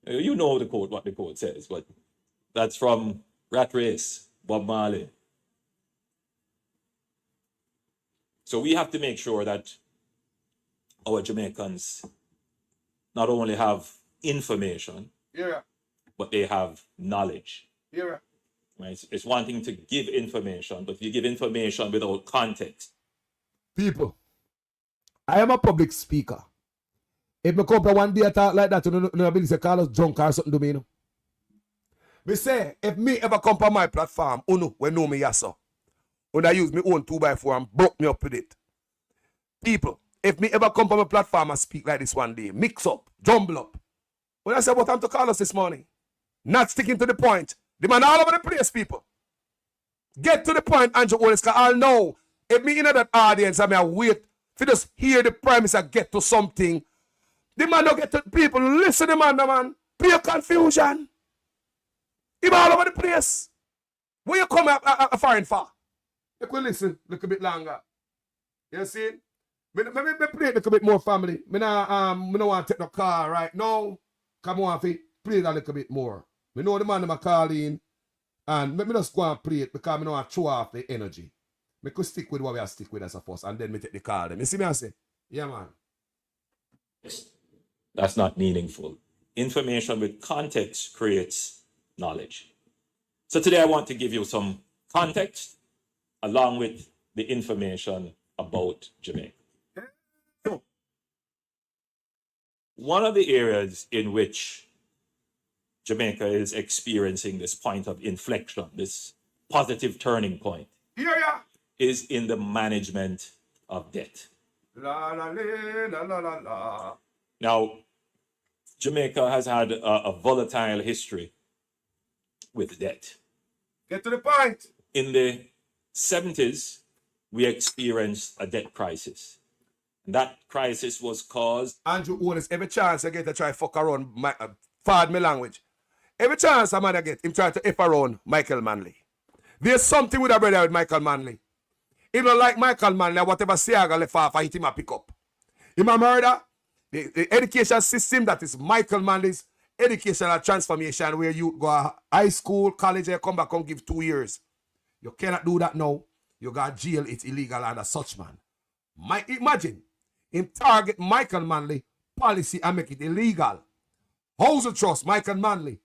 you know the quote, what the quote says, but that's from Rat Race, Bob Marley. So we have to make sure that our Jamaicans not only have information, but they have knowledge. Right? It's one thing to give information, but if you give information without context. People, I am a public speaker. If me come one day talk like that, you know, say call us drunk or something to me, you know. Me say, if me ever come on my platform, when know me yes, sir. When I use me own 2x4 and broke me up with it. People, if me ever come from a platform and speak like this one day, mix up, jumble up. When I say what time to call us this morning, not sticking to the point. The man all over the place, people. Get to the point, Andrew Wallace, because I'll know if me in that audience, I mean, wait for just hear the premise and get to something. The man don't get to people. Listen to the man. Pure confusion. Him all over the place. Where you come a foreign for? You could listen a little bit longer. You see? Me play a little bit more family. Me no want to take no car right now. Come on, play it a little bit more. Me know the man I'm calling. And me just go and play it because I know I throw off the energy. Me could stick with what we are stick with as a first and then me take the call them. You see me I say? Yeah, man. That's not meaningful. Information with context creates knowledge. So today I want to give you some context along with the information about Jamaica. So, one of the areas in which Jamaica is experiencing this point of inflection, this positive turning point, is in the management of debt. La, la, la, la, la, la. Now, Jamaica has had a volatile history with debt. Get to the point. In the 70s, we experienced a debt crisis. That crisis was caused... Andrew Wallace, every chance I get to try fuck around, pardon my language. Every chance a man I get, him try to F around Michael Manley. There's something with a brother with Michael Manley. He don't like Michael Manley, whatever Siaga left off, I hit him a pick up. Him a murder. The education system that is Michael Manley's educational transformation where you go high school, college, and come back and give 2 years. You cannot do that now. You got jail, it's illegal under such man. Imagine him target Michael Manley policy and make it illegal. Housing trust, Michael Manley.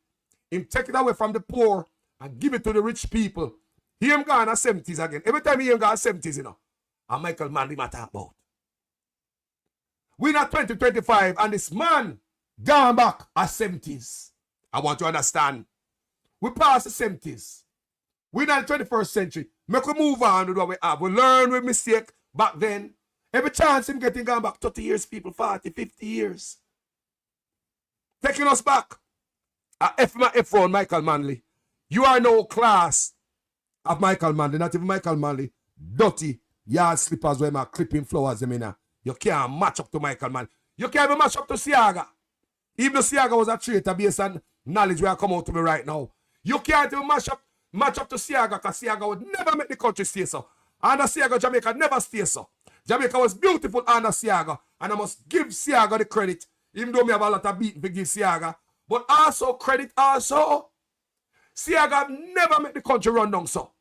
Him take it away from the poor and give it to the rich people. He him gone at 70s again. Every time he him gone at 70s, you know. And Michael Manley matter about. We're not 2025 and this man gone back at 70s. I want you to understand. We passed the 70s. We're not in the 21st century. Make we move on with what we have. We learn with mistake back then. Every chance him getting gone back 30 years, people, 40, 50 years. Taking us back. F on Michael Manley. You are no class of Michael Manley, not even Michael Manley. Dirty yard slippers where my clipping flowers them in. You can't match up to Michael Manley. You can't even match up to Siaga. Even though Siaga was a traitor based on knowledge where I come out to me right now. You can't even match up to Siaga because Siaga would never make the country stay so. Under Siaga, Jamaica never stay so. Jamaica was beautiful under Siaga. And I must give Siaga the credit. Even though me have a lot of beating to give Siaga. But also credit also. Siaga never make the country run down so.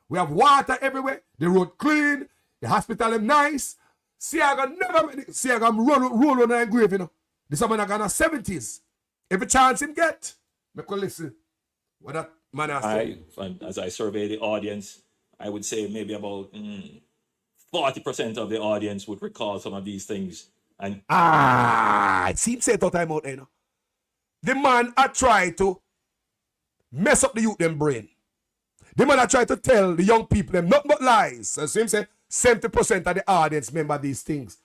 We have water everywhere. The road clean. The hospital is nice. Siaga never make the... Siaga roll on the grave, you know. This man are gonna 70s. Every chance him get. Make you listen. What that man has said. As I survey the audience, I would say maybe about 40% of the audience would recall some of these things. And it seems set out time out there, you know. The man I try to mess up the youth them brain. The man I try to tell the young people them nothing but lies. So him say 70% of the audience remember these things.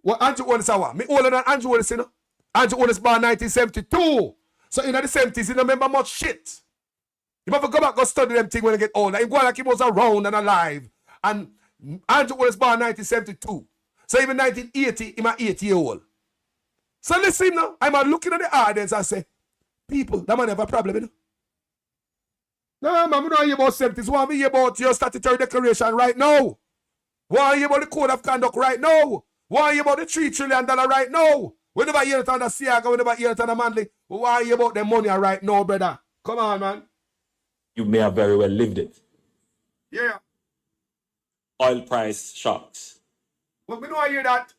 What Andrew Wallace are what? Me older than Andrew Wallace, you know. Andrew Wallace born 1972. So in the 70s, he don't remember much shit. You have to go back and study them things when you get older. He go like he was around and alive. And Andrew Wallace born 1972. So even 1980, he's an 80-year-old. So listen now, I'm looking at the audience and say, people, that man have a problem, you know? No, man, we don't hear about 70s. What we hear about your statutory declaration right now? What we hear about the code of conduct right now? What we hear about the $3 trillion right now? We never hear it on the Siaga, we never hear it on the Manley. But what we hear about the money right now, brother? Come on, man. you may have very well lived it. Yeah. Oil price shocks. Well, we don't hear that.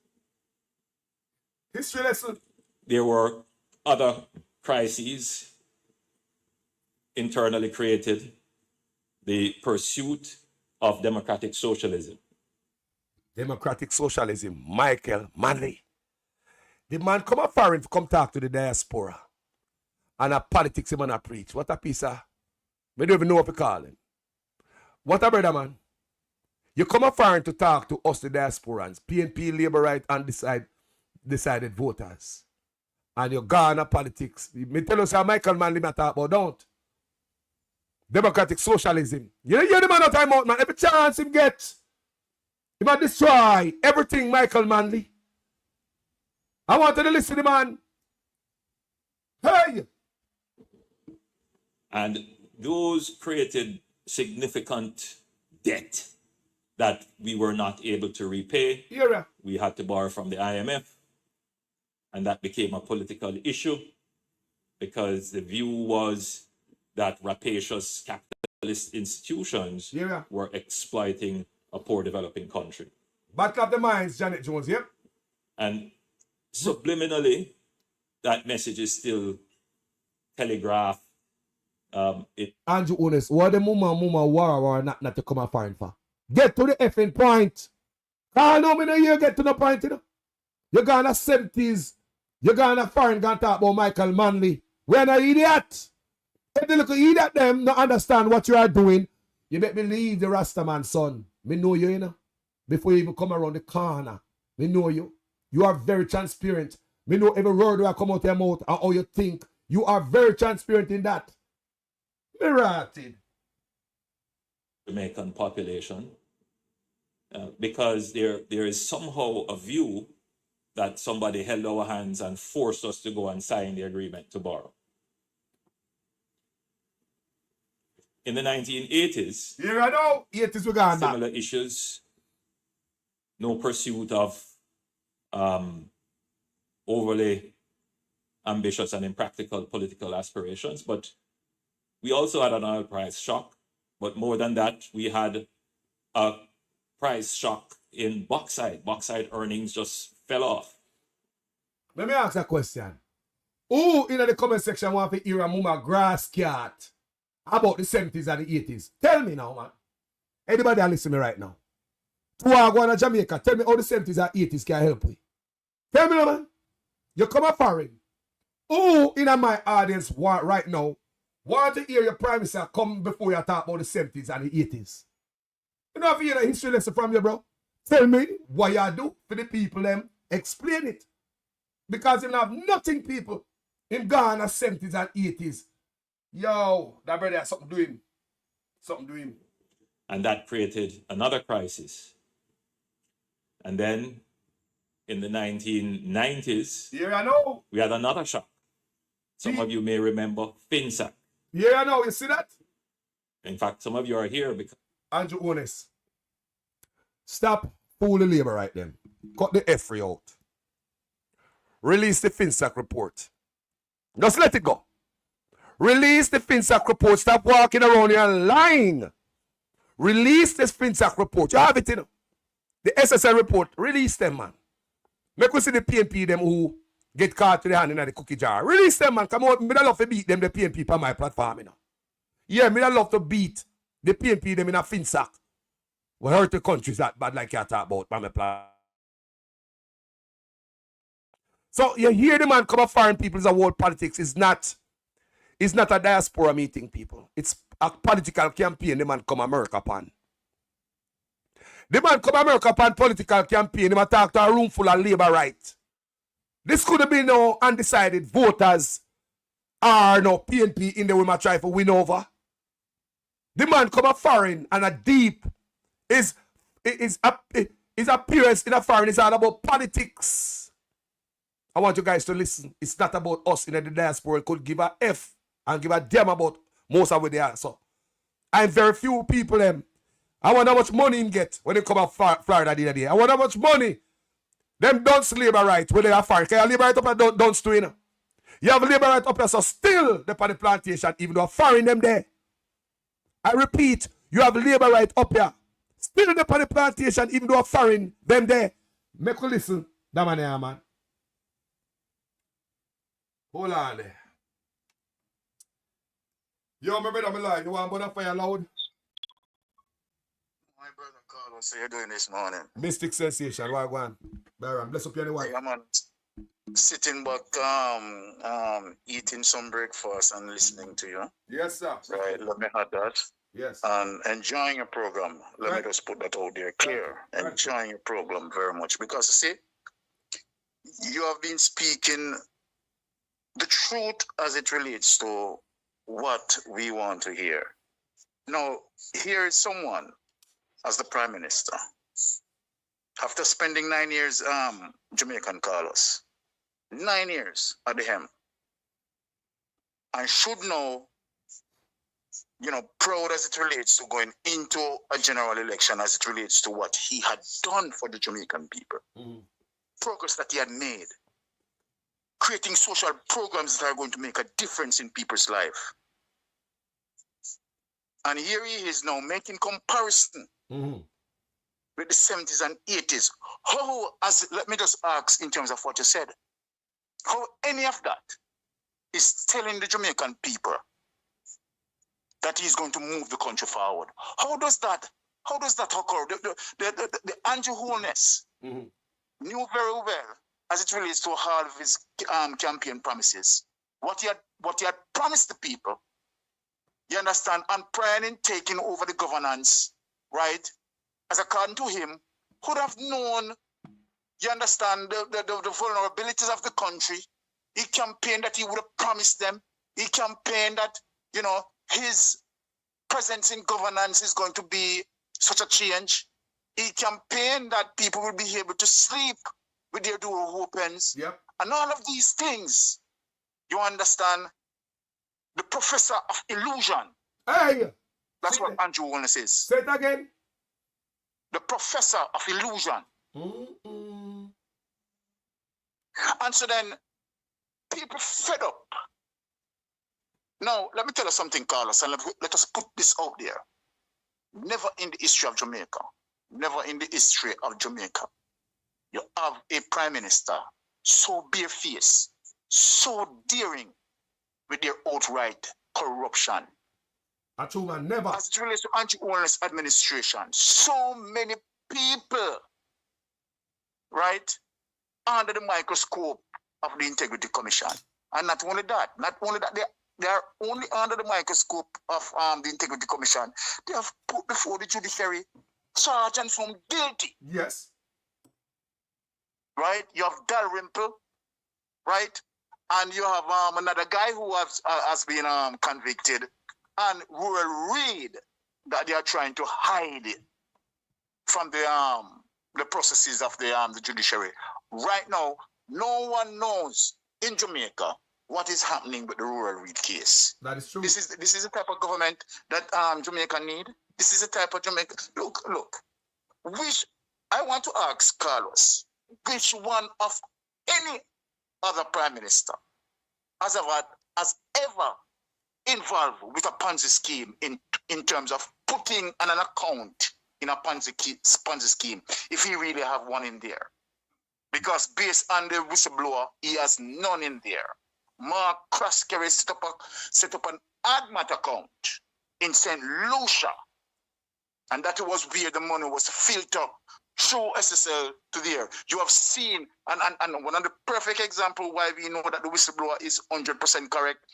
History lesson. There were other crises internally created. The pursuit of democratic socialism. Democratic socialism. Michael Manley. The man come up foreign to come talk to the diaspora. And a politics him and a preach. What a piece of... We don't even know what we call him. What a brother, man. You come a foreign to talk to us, the diasporans, PNP, Labour Right, and decided voters. And you're gone to politics. Me tell us how Michael Manley me talk about, don't. Democratic socialism. You hear the man out time out, man. Every chance him get, he might destroy everything, Michael Manley. I want to listen to the man. Hey! And those created significant debt that we were not able to repay. Yeah. We had to borrow from the IMF. And that became a political issue because the view was that rapacious capitalist institutions were exploiting a poor developing country. Battle of the minds, Janet Jones, yep. And subliminally, that message is still telegraphed. Andrew Honest, what the mama war not to come a foreign for? Get to the effing point. I know me no you get to the point, you know. You're gonna 70s. You're gonna foreign gonna talk about Michael Manley. We're an idiot. If they look at idiot them, not understand what you are doing, you make me leave the Rastaman, son. Me know you, you know. Before you even come around the corner. Me know you. You are very transparent. Me know every word that come out of your mouth and how you think. You are very transparent in that. Me ratted. Jamaican population. Because there is somehow a view that somebody held our hands and forced us to go and sign the agreement to borrow. In the 1980s, here I know, 80s we got similar issues, no pursuit of overly ambitious and impractical political aspirations, but we also had an oil price shock. But more than that, we had a price shock in bauxite. Bauxite earnings just fell off. Let me ask a question. Who in the comment section want to hear a mama grass cat about the 70s and the 80s? Tell me now, man. Anybody that listen to me right now. Who are going to Jamaica, tell me how the 70s and 80s can help me. Tell me now, man. You come a foreign. Who in my audience want right now want to hear your prime minister come before you talk about the 70s and the 80s? You know if you hear a history lesson from you, bro? Tell me what you do for the people them. Explain it. Because you have nothing, people, in Ghana 70s and 80s. Yo, that brother has something to him. Something to him. And that created another crisis. And then in the 1990s, I know. We had another shock. Some of you may remember FinSac. I know. You see that? In fact, some of you are here because Andrew Honest. Stop fooling Labour right then. Cut the F out. Release the FinSac report. Just let it go. Release the FinSac report. Stop walking around here lying. Release this FinSac report. You have it, you know. The SSL report. Release them, man. Make we see the PNP them who get caught to the hand in the cookie jar. Release them, man. Come on. Me love to beat them, the PNP, on my platform, you know. Yeah, me love to beat the PNP them in a FinSac. We hurt the countries that bad like you talk about, my platform. So you hear the man come up foreign people's world politics is not a diaspora meeting, people. It's a political campaign the man come America upon. The man come America upon political campaign, he might talk to a room full of Labour Right. This could have been no undecided voters or no PNP in the way might try to win over. The man come up foreign and a deep his appearance in a foreign is all about politics. I want you guys to listen. It's not about us in the diaspora. Could give a F and give a damn about most of what they are. So, I'm very few people them. I wonder how much money him get when they come out Florida the other day. I wonder how much money them don't Labour Right when they are foreign. Can you Labour Right up and don't do it? You have Labour Right up here, so still the on the plantation, even though foreign them there. I repeat, you have Labour Right up here. Still the on the plantation, even though foreign them there. Make you listen, that man there, man. Hold on there. Yo, my brother, I'm alive. You want to burn fire loud? My brother Carlos, how you doing this morning? Mystic Sensation, what go on? Byron, bless up your wife. I'm sitting back, eating some breakfast and listening to you. Yes, sir. Right, let me have that. Yes. and enjoying your program. Let me just put that out there clear. Right. Enjoying your program very much because, you see, you have been speaking the truth as it relates to what we want to hear. Now, here is someone as the Prime Minister, after spending 9 years, Jamaican Carlos, 9 years at the helm, and should know, proud as it relates to going into a general election, as it relates to what he had done for the Jamaican people, progress that he had made, creating social programs that are going to make a difference in people's life. And here he is now making comparison with the 70s and 80s. Let me just ask in terms of what you said, how any of that is telling the Jamaican people that he's going to move the country forward? How does that occur? The Andrew Holness knew very well, as it relates to all of his campaign promises, what he had promised the people. You understand? And prior in taking over the governance, right? As according to him, could have known, you understand, the vulnerabilities of the country. He campaigned that he would have promised them. He campaigned that, his presence in governance is going to be such a change. He campaigned that people will be able to sleep with their door opens. Yep. And all of these things, you understand, the professor of illusion. Hey! That's what Andrew Holness says. Say it again. The professor of illusion. And so then, people fed up. Now, let me tell you something, Carlos, and let us put this out there. Never in the history of Jamaica, you have a prime minister so barefaced, so daring with their outright corruption. A true man, never. As it relates to Andrew Holness administration, so many people, right, under the microscope of the Integrity Commission. And not only that, they are only under the microscope of the Integrity Commission. They have put before the judiciary, charged and found guilty. Yes. Right? You have Dalrymple, right? And you have another guy who has been convicted, and Rural Reid, that they are trying to hide it from the processes of the judiciary. Right now, no one knows in Jamaica what is happening with the Rural Reid case. That is true. This is the type of government that Jamaica need. This is the type of Jamaica. Look. I want to ask Carlos, which one of any other prime minister has ever involved with a Ponzi scheme in terms of putting an account in a Ponzi scheme, if he really have one in there? Because based on the whistleblower, he has none in there. Mark Croskery set up an ADMAT account in St. Lucia, and that was where the money was filtered through SSL to there. You have seen, and one of the perfect example why we know that the whistleblower is 100% correct.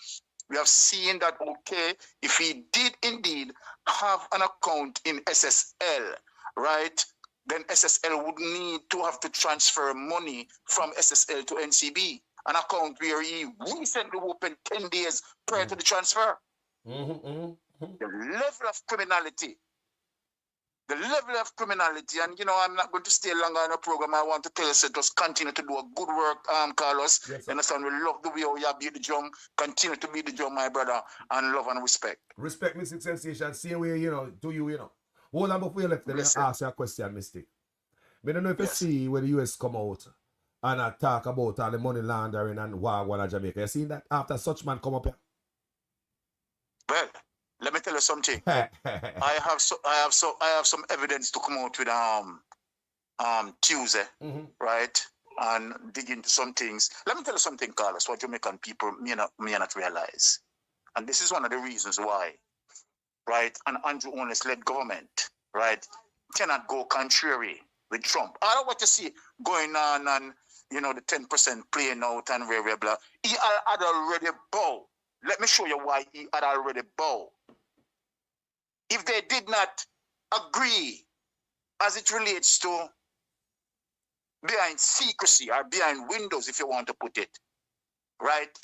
We have seen that, okay, if he did indeed have an account in SSL, right, then SSL would need to have to transfer money from SSL to NCB, an account where he recently opened 10 days prior to the transfer. The level of criminality, and I'm not going to stay longer on the program. I want to tell you, so just continue to do a good work, Carlos. Yes, understand? We love the way you beat the drum. Continue to beat the drum, my brother, and love and respect. Respect, Mystic Sensation. Same way, to you, Hold on before you left, let me ask you a question, Mystic. I don't know if you see when the US come out and talk about all the money laundering and Wagwan Jamaica. You seen that after such man come up here? Well, let me tell you something. I have some evidence to come out with Tuesday, right? And dig into some things. Let me tell you something, Carlos, what Jamaican people may not realize. And this is one of the reasons why, right, an Andrew Holness-led government, right, cannot go contrary with Trump. I don't want to see going on and, the 10% playing out and blah, blah. He had already bowed. Let me show you why he had already bowed. if they did not agree as it relates to behind secrecy or behind windows, if you want to put it, right?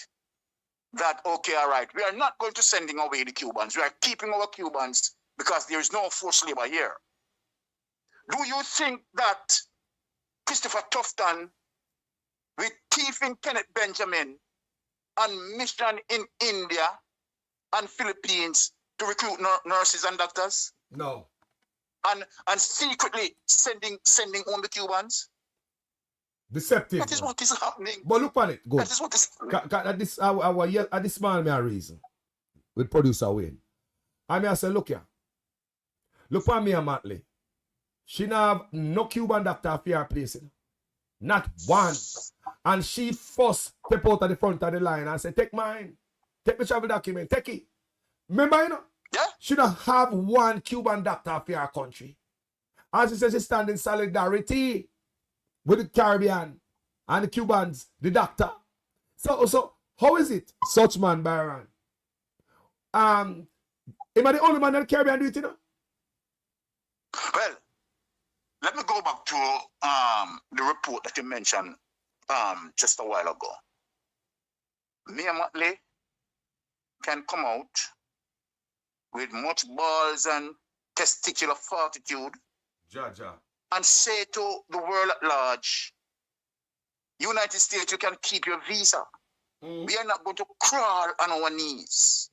That, okay, all right, we are not going to sending away the Cubans. We are keeping our Cubans because there is no forced labor here. Do you think that Christopher Tufton, with thieving Kenneth Benjamin on mission in India and Philippines to recruit nurses and doctors? No. And secretly sending home the Cubans? Deceptive. That is what is happening. But look on it. Good. That is what is happening. This man me a reason with producer Wayne. I mean I say, look here. Look for me and Matley. She not have no Cuban doctor for her place. You know? Not one. And she first step out at the front of the line and say, take mine. Take the travel document. Take it. Remember, you know? Yeah. She don't have one Cuban doctor for her country. As she says, she stand in solidarity with the Caribbean and the Cubans, the doctor. So how is it? Such man, Byron. Am I the only man that the Caribbean do it, you know? Well, let me go back to the report that you mentioned just a while ago. Mia Matley can come out with much balls and testicular fortitude and say to the world at large, United States, you can keep your visa. We are not going to crawl on our knees.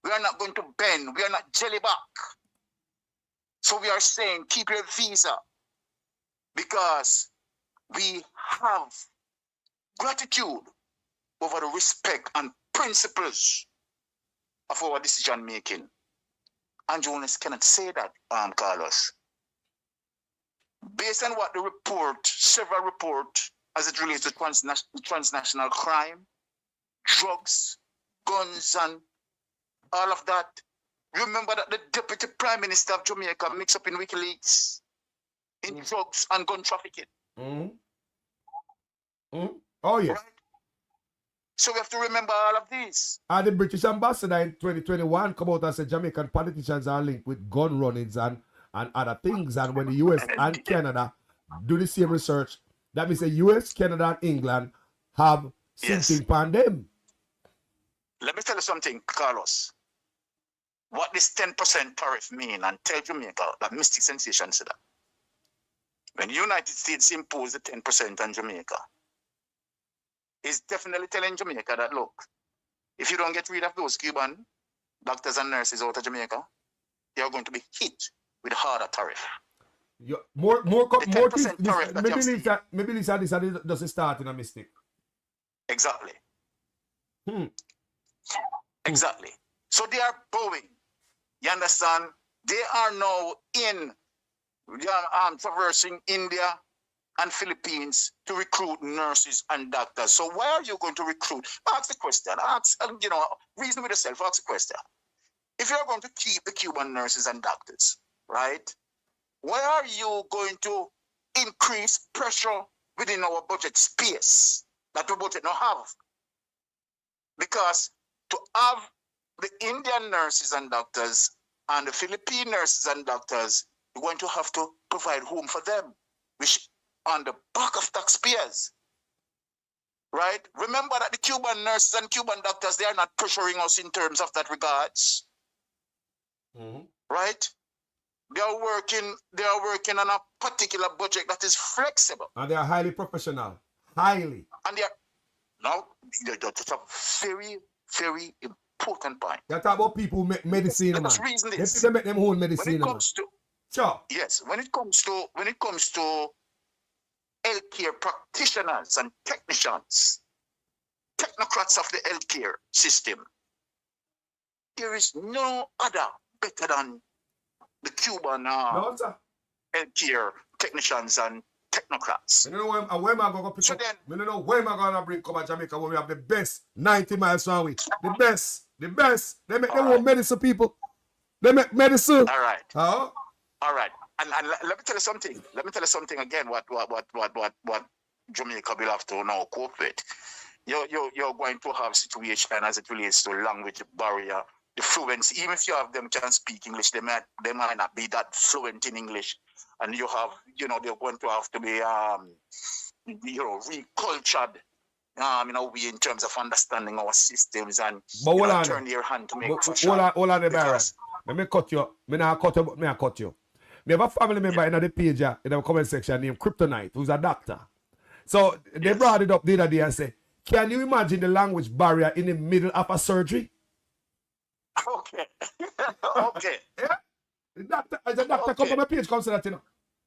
We are not going to bend. We are not jelly back. So we are saying, keep your visa, because we have gratitude over the respect and principles of our decision making. And Jonas cannot say that, Carlos. Based on what the report, several reports, as it relates to transnational crime, drugs, guns, and all of that. Remember that the Deputy Prime Minister of Jamaica mixed up in WikiLeaks in drugs and gun trafficking. Oh, yes. Right? So we have to remember all of these. And the British ambassador in 2021 come out and said Jamaican politicians are linked with gun runnings and other things. And when the US and Canada do the same research, that means the US, Canada, and England have something upon them. Let me tell you something, Carlos. What this 10% tariff mean, and tell Jamaica that Mystic Sensation said that. When the United States imposed the 10% on Jamaica, it's definitely telling Jamaica that, look, if you don't get rid of those Cuban doctors and nurses out of Jamaica, you're going to be hit with a harder tariff. More things. Maybe this doesn't start in a mistake. Exactly. Exactly. So they are bowing. You understand? They are now traversing India and Philippines to recruit nurses and doctors. So why are you going to recruit? Ask the question. Reason with yourself. Ask the question. If you're going to keep the Cuban nurses and doctors, right? Why are you going to increase pressure within our budget space that we budget not have? Because to have the Indian nurses and doctors and the Philippine nurses and doctors, you're going to have to provide home for them, which on the back of taxpayers, right? Remember that the Cuban nurses and Cuban doctors, they are not pressuring us in terms of that regards, right? They are working on a particular budget that is flexible. And they are highly professional. Highly. And that's a very, very important point. You talk about people who make medicine. Let us reason this. They make them own medicine. When it comes to healthcare practitioners and technicians, technocrats of the healthcare system, there is no other better than the Cuban healthcare technicians and technocrats. I don't know where am I going to pick up? I don't know where am I going to bring come to Jamaica where we have the best 90 miles from we. The best. They make their own medicine, people. They make medicine. All right. Huh? All right. And let me tell you something. Let me tell you something again. What Jamaica will have to now cope with. You're going to have situation as it relates to language barrier, the fluency. Even if you have them can speak English, they might not be that fluent in English. And you have, they're going to have to be, recultured, in a way in terms of understanding our systems and turn their hand to make fashion. Hold on, Baron. Let me cut you. Me not cut you, but me I cut you. Me have a family member in the page in the comment section named Kryptonite, who's a doctor. So they brought it up the other day and say, can you imagine the language barrier in the middle of a surgery? Okay. Okay. Yeah? The doctor come from my page, come say that,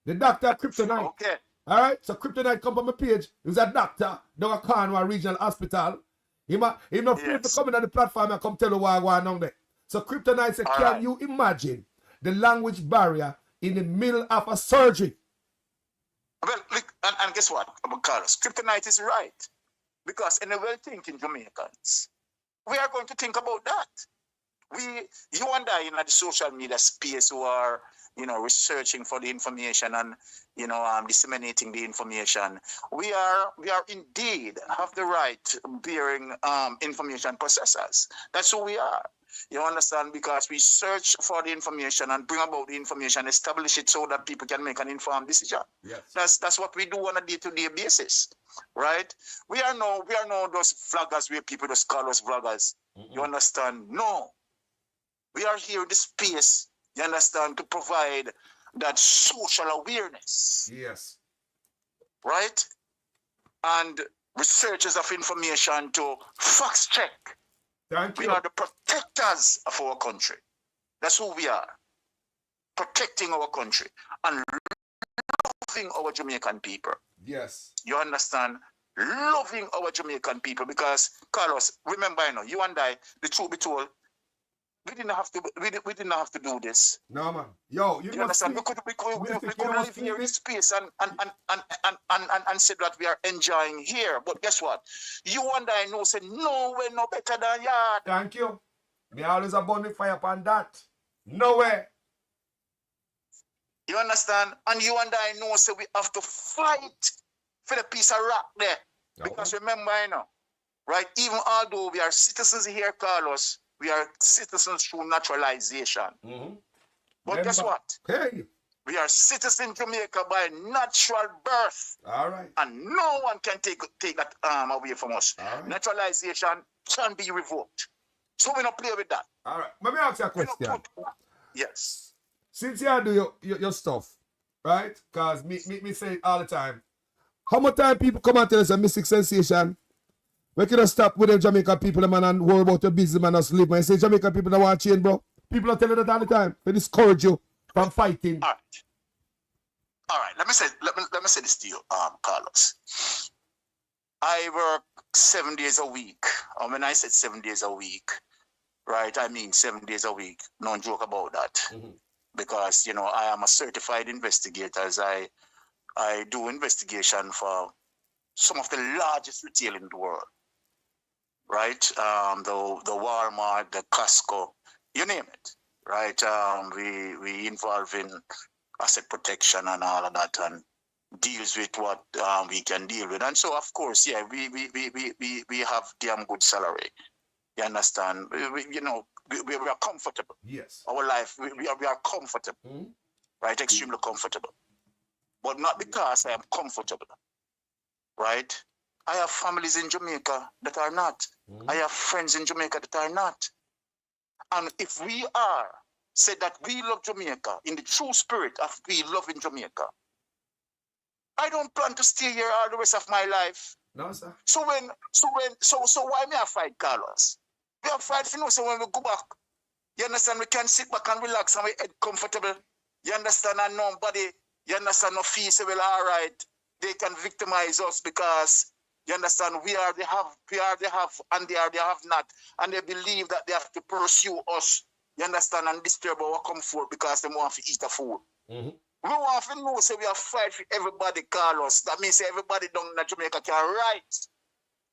The doctor Kryptonite. Okay. All right? So Kryptonite come from my page. He's a doctor down at Cornwall Regional Hospital. He not free to come in on the platform and come tell you why I go on there. So Kryptonite said, can you imagine the language barrier in the middle of a surgery? Well, look, and guess what, Carlos? Kryptonite is right. Because in the well-thinking Jamaicans, we are going to think about that. You and I in the social media space who are, researching for the information and, disseminating the information. We are indeed have the right bearing information processors. That's who we are. You understand? Because we search for the information and bring about the information, establish it so that people can make an informed decision. Yes. That's what we do on a day-to-day basis, right? We are no those vloggers where people just call us vloggers. You understand? No. We are here in this space, you understand, to provide that social awareness. Yes. Right? And researchers of information to fact check. Thank you. We are the protectors of our country. That's who we are. Protecting our country and loving our Jamaican people. Yes. You understand? Loving our Jamaican people because, Carlos, remember, you and I, the truth be told, we didn't have to do this. No, man. Yo, you understand? We could live here in space and say that we are enjoying here. But guess what? You and I know say no, we're no better than yard. Thank you. Me always a bonfire upon that. Nowhere. You understand? And you and I know say we have to fight for the piece of rock there. Because remember, right? Even although we are citizens here, Carlos, we are citizens through naturalization. But guess what? Hey. We are citizens Jamaica by natural birth. All right. And no one can take that away from us. Right. Naturalization can be revoked. So we don't play with that. All right. Let me ask you a question. Yes. Since you do your stuff, right? Because me say it all the time. How much time people come and tell us a Mystic Sensation? We could stop with the Jamaican people, man, and worry about your business, man, and sleep. Man, say Jamaican people don't want change, bro. People are telling that all the time. They discourage you from fighting. All right. Let me say this to you, Carlos. I work 7 days a week. When I said 7 days a week, right, I mean 7 days a week. No joke about that. Because, I am a certified investigator. As I do investigation for some of the largest retail in the world. Right? The Walmart, the Costco, you name it. Right? We involve in asset protection and all of that and deals with what we can deal with. And so of course, yeah, we have damn good salary. You understand? We are comfortable. Yes. Our life, we are comfortable. Right? Extremely comfortable. But not because I am comfortable. Right? I have families in Jamaica that are not. I have friends in Jamaica that are not. And if we are said that we love Jamaica in the true spirit of we love in Jamaica, I don't plan to stay here all the rest of my life. No, sir. So why me I fight, Carlos? We have fight for so when we go back, you understand, we can sit back and relax and we head comfortable. You understand, and nobody, you understand, no feel say, well, all right, they can victimize us because you understand we are the have, and they are the have not, and they believe that they have to pursue us. You understand, and disturb our comfort because they want to eat the food. We want to know, say we are fight for everybody, Carlos. That means everybody down in Jamaica can write.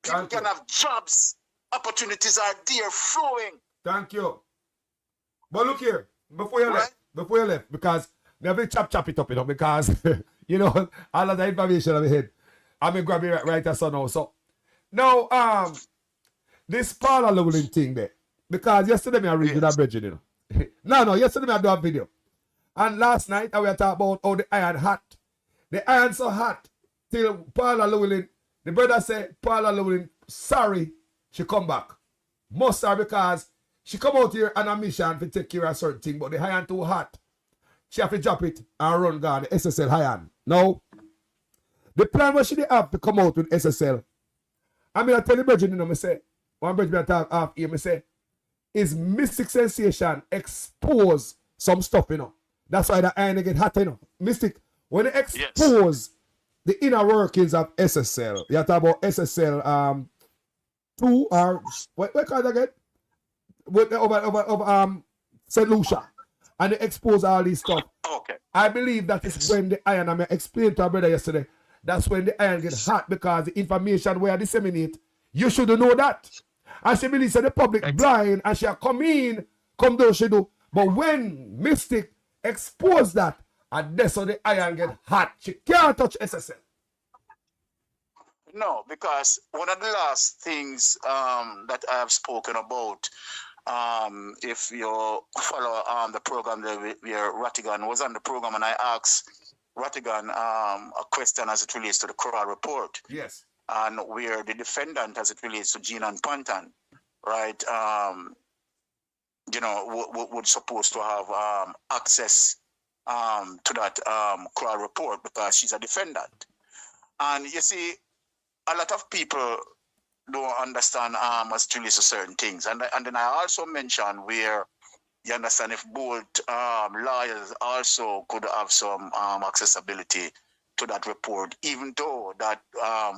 People can have jobs. Opportunities are there flowing. Thank you. But look here, before you left, because me have to chop it up, because all of the information on my head. I'm going to grab it right as now. So now, this Paula Llewellyn thing there, Because yesterday I read you that bridge, you know. no, yesterday I do a video. And last night I was talking about how the iron hot. The iron so hot till Paula Llewellyn, the brother said Paula Llewellyn, sorry, she come back. Most sorry because she come out here on a mission to take care of certain thing, but the iron too hot. She have to drop it and run down the SSL iron. Now, the plan what she have to come out with SSL. I mean, I tell the brethren, you know, I say, one brethren I talk off here, I say, is Mystic Sensation expose some stuff, you know. That's why the iron get hot, you know. Mystic, when they expose the inner workings of SSL, you talk about SSL 2 or what call it again? With over St. Lucia. And they expose all these stuff. Okay. I believe that is when the iron, I explained to our brother yesterday, that's when the iron gets hot because the information where I disseminate, you should know that. And she believes that the public blind and she come do she do. But when Mystic expose that, and that's how the iron get hot. She can't touch SSL. No, because one of the last things that I have spoken about, if you follow the program where Rattigan was on the program, and I asked Rattigan a question as it relates to the Crowell report. Yes. And where the defendant, as it relates to Gina and Pantan, right, you know, would supposed to have access to that Crowell report because she's a defendant. And you see, a lot of people don't understand as it relates to certain things. And then I also mentioned where you understand if both lawyers also could have some accessibility to that report, even though that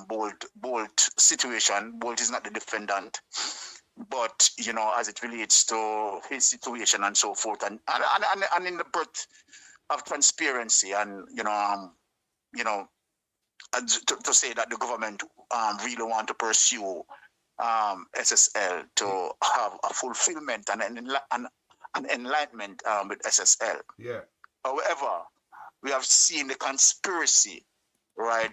Bolt situation, Bolt is not the defendant, but you know, as it relates to his situation and so forth, and in the birth of transparency, and you know, to say that the government really want to pursue SSL to have a fulfillment and an enlightenment with SSL. Yeah. However, we have seen the conspiracy, right,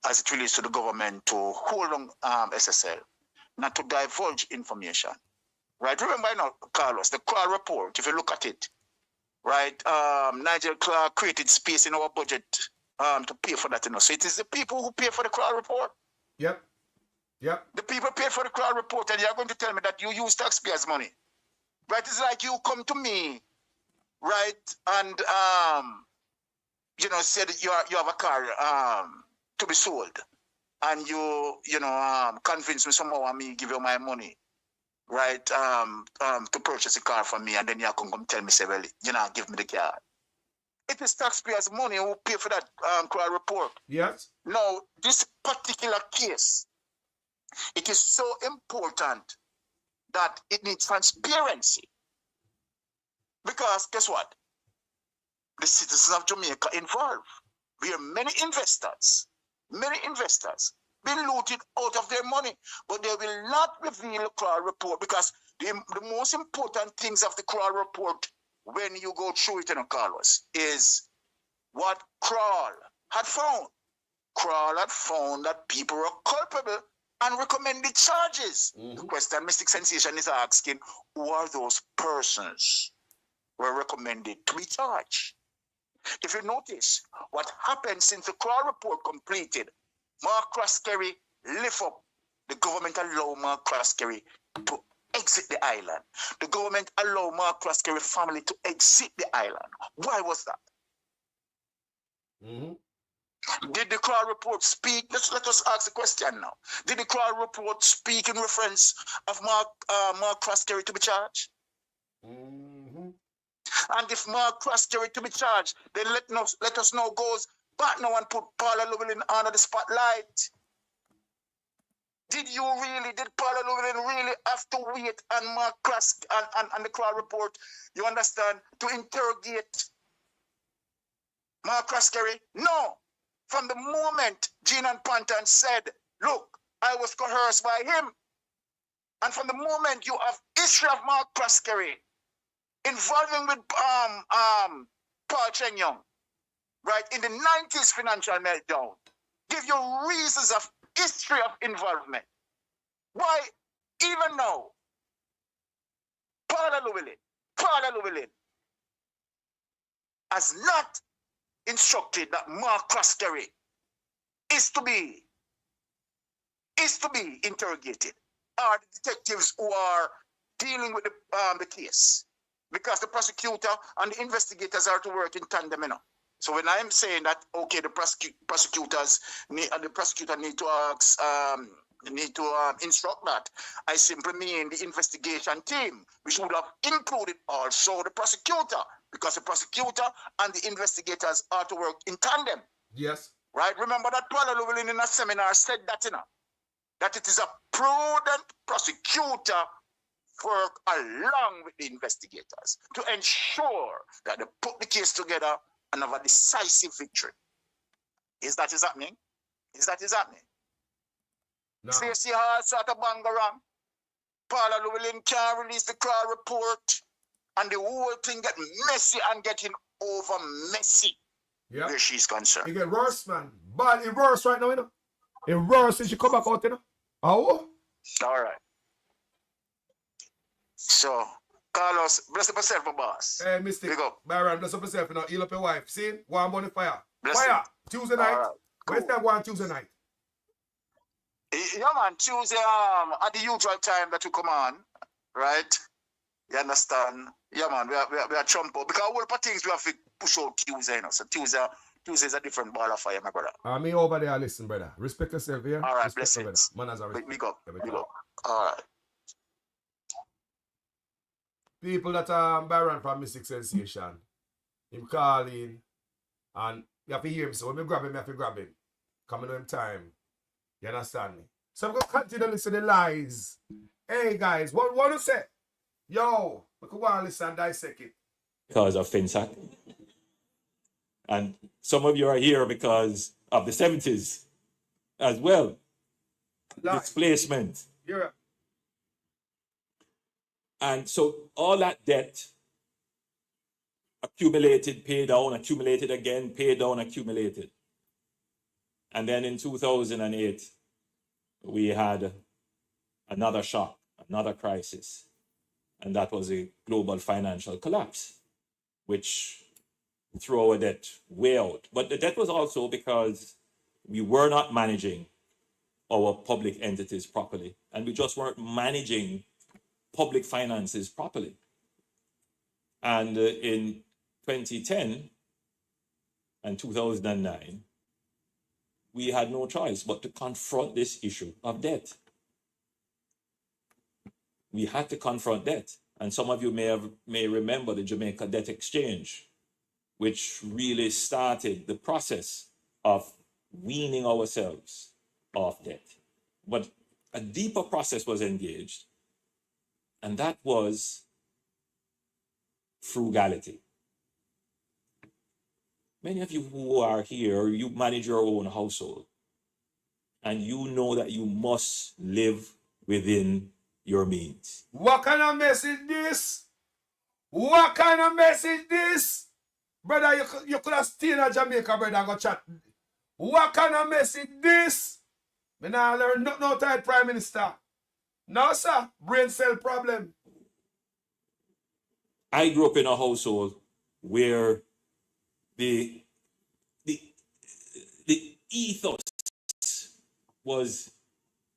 as it relates to the government to hold on SSL, not to divulge information, right? Remember, you know, Carlos, the Crowell report, if you look at it, right, Nigel Clark created space in our budget to pay for that, you know. So it is the people who pay for the Crowell report. Yep. Yep. The people paid for the Crowell report, and you're going to tell me that you use taxpayers' money, right? It's like you come to me, right, and you know, say that you have a car to be sold, and you convince me somehow and me give you my money, right, to purchase a car from me, and then you come tell me, say, well, you know, give me the car. It is taxpayers' money who pay for that Crowell report. Yes. Now, this particular case, it is so important that it needs transparency. Because guess what? The citizens of Jamaica involved. We have many investors been looted out of their money, but they will not reveal the Crowell report because the most important things of the Crowell report, when you go through it, Carlos, is what Crowell had found. Crowell had found that people were culpable and recommended charges. The question Mystic Sensation is asking, who are those persons who were recommended to be charged? If you notice, what happened since the Crowell report completed, Mark Croskery lift up. The government allowed Mark Croskery to exit the island. The government allowed Mark Croskery family to exit the island. Why was that? Did the Crowell report speak? Let us ask the question now. Did the Crowell report speak in reference of Mark Croskery to be charged? And if Mark Croskery to be charged, then let us know goes back now and put Paula Llewellyn under the spotlight. Did Paula Llewellyn really have to wait on Mark Croskery and the Crowell report, you understand, to interrogate Mark Croskery? No. From the moment Gina and Pantan said, look, I was coerced by him. And from the moment you have history of Mark Croskery involving with Paul Cheng Young, right, in the 90s financial meltdown, give you reasons of history of involvement. Why, even now, Paula Llewellyn has not instructed that Mark Croskery is to be interrogated, or the detectives who are dealing with the case, because the prosecutor and the investigators are to work in tandem, you know. So when I'm saying that, okay, the prosecutor need to ask, instruct that, I simply mean the investigation team, which would have included also the prosecutor, because the prosecutor and the investigators are to work in tandem. Yes. Right? Remember that Paula Llewellyn in a seminar said that, you know, that it is a prudent prosecutor work along with the investigators to ensure that they put the case together and have a decisive victory. Is that happening? No. Stacey Hall sort of bangarang. Paula Llewellyn can't release the crowd report, and the whole thing get messy and getting over messy. Yeah. Where she's concerned. It get worse, man. But it worse right now, you know. It worse since you come back out, you know. Oh. All right. So, Carlos, bless up yourself, my boss. Hey, Mr. Big up. Byron, bless up yourself, you know. Heal up your wife. See? Go on the fire. Bless fire. you. Tuesday night. Right. Where's that go on Tuesday night? Yeah, man. Tuesday, at the usual time that you come on, right? You understand? Yeah, man. We are trump out. Because all the things we have to push out Tuesday, you know. So Tuesday is a different ball of fire, my brother. Me over there, listen, brother. Respect yourself, yeah? All right, respect blessings. Man has a respect. Big up. Yeah, Big up. All right. People that are Byron from Mystic Sensation, him calling, and you have to hear him. So when I grab him, you have to grab him. Coming on time. You understand me? So I'm going to continue to listen to the lies. Hey, guys, what do you say? Yo, we could want to listen and dissect it. Because of FinSac. And some of you are here because of the 70s as well. Displacement. Yeah. And so all that debt accumulated, paid down, accumulated again, paid down, accumulated. And then in 2008, we had another shock, another crisis. And that was a global financial collapse, which threw our debt way out. But the debt was also because we were not managing our public entities properly. And we just weren't managing public finances properly. And in 2010 and 2009, we had no choice but to confront this issue of debt. We had to confront debt. And some of you may remember the Jamaica Debt Exchange, which really started the process of weaning ourselves off debt. But a deeper process was engaged, and that was frugality. Many of you who are here, you manage your own household, and you know that you must live within your means. What kind of mess is this? What kind of mess is this? Brother, you could have stayed in Jamaica, brother, and go chat. What kind of mess is this? Me nah learn nothing outside Prime Minister. No, sir. Brain cell problem. I grew up in a household where the ethos was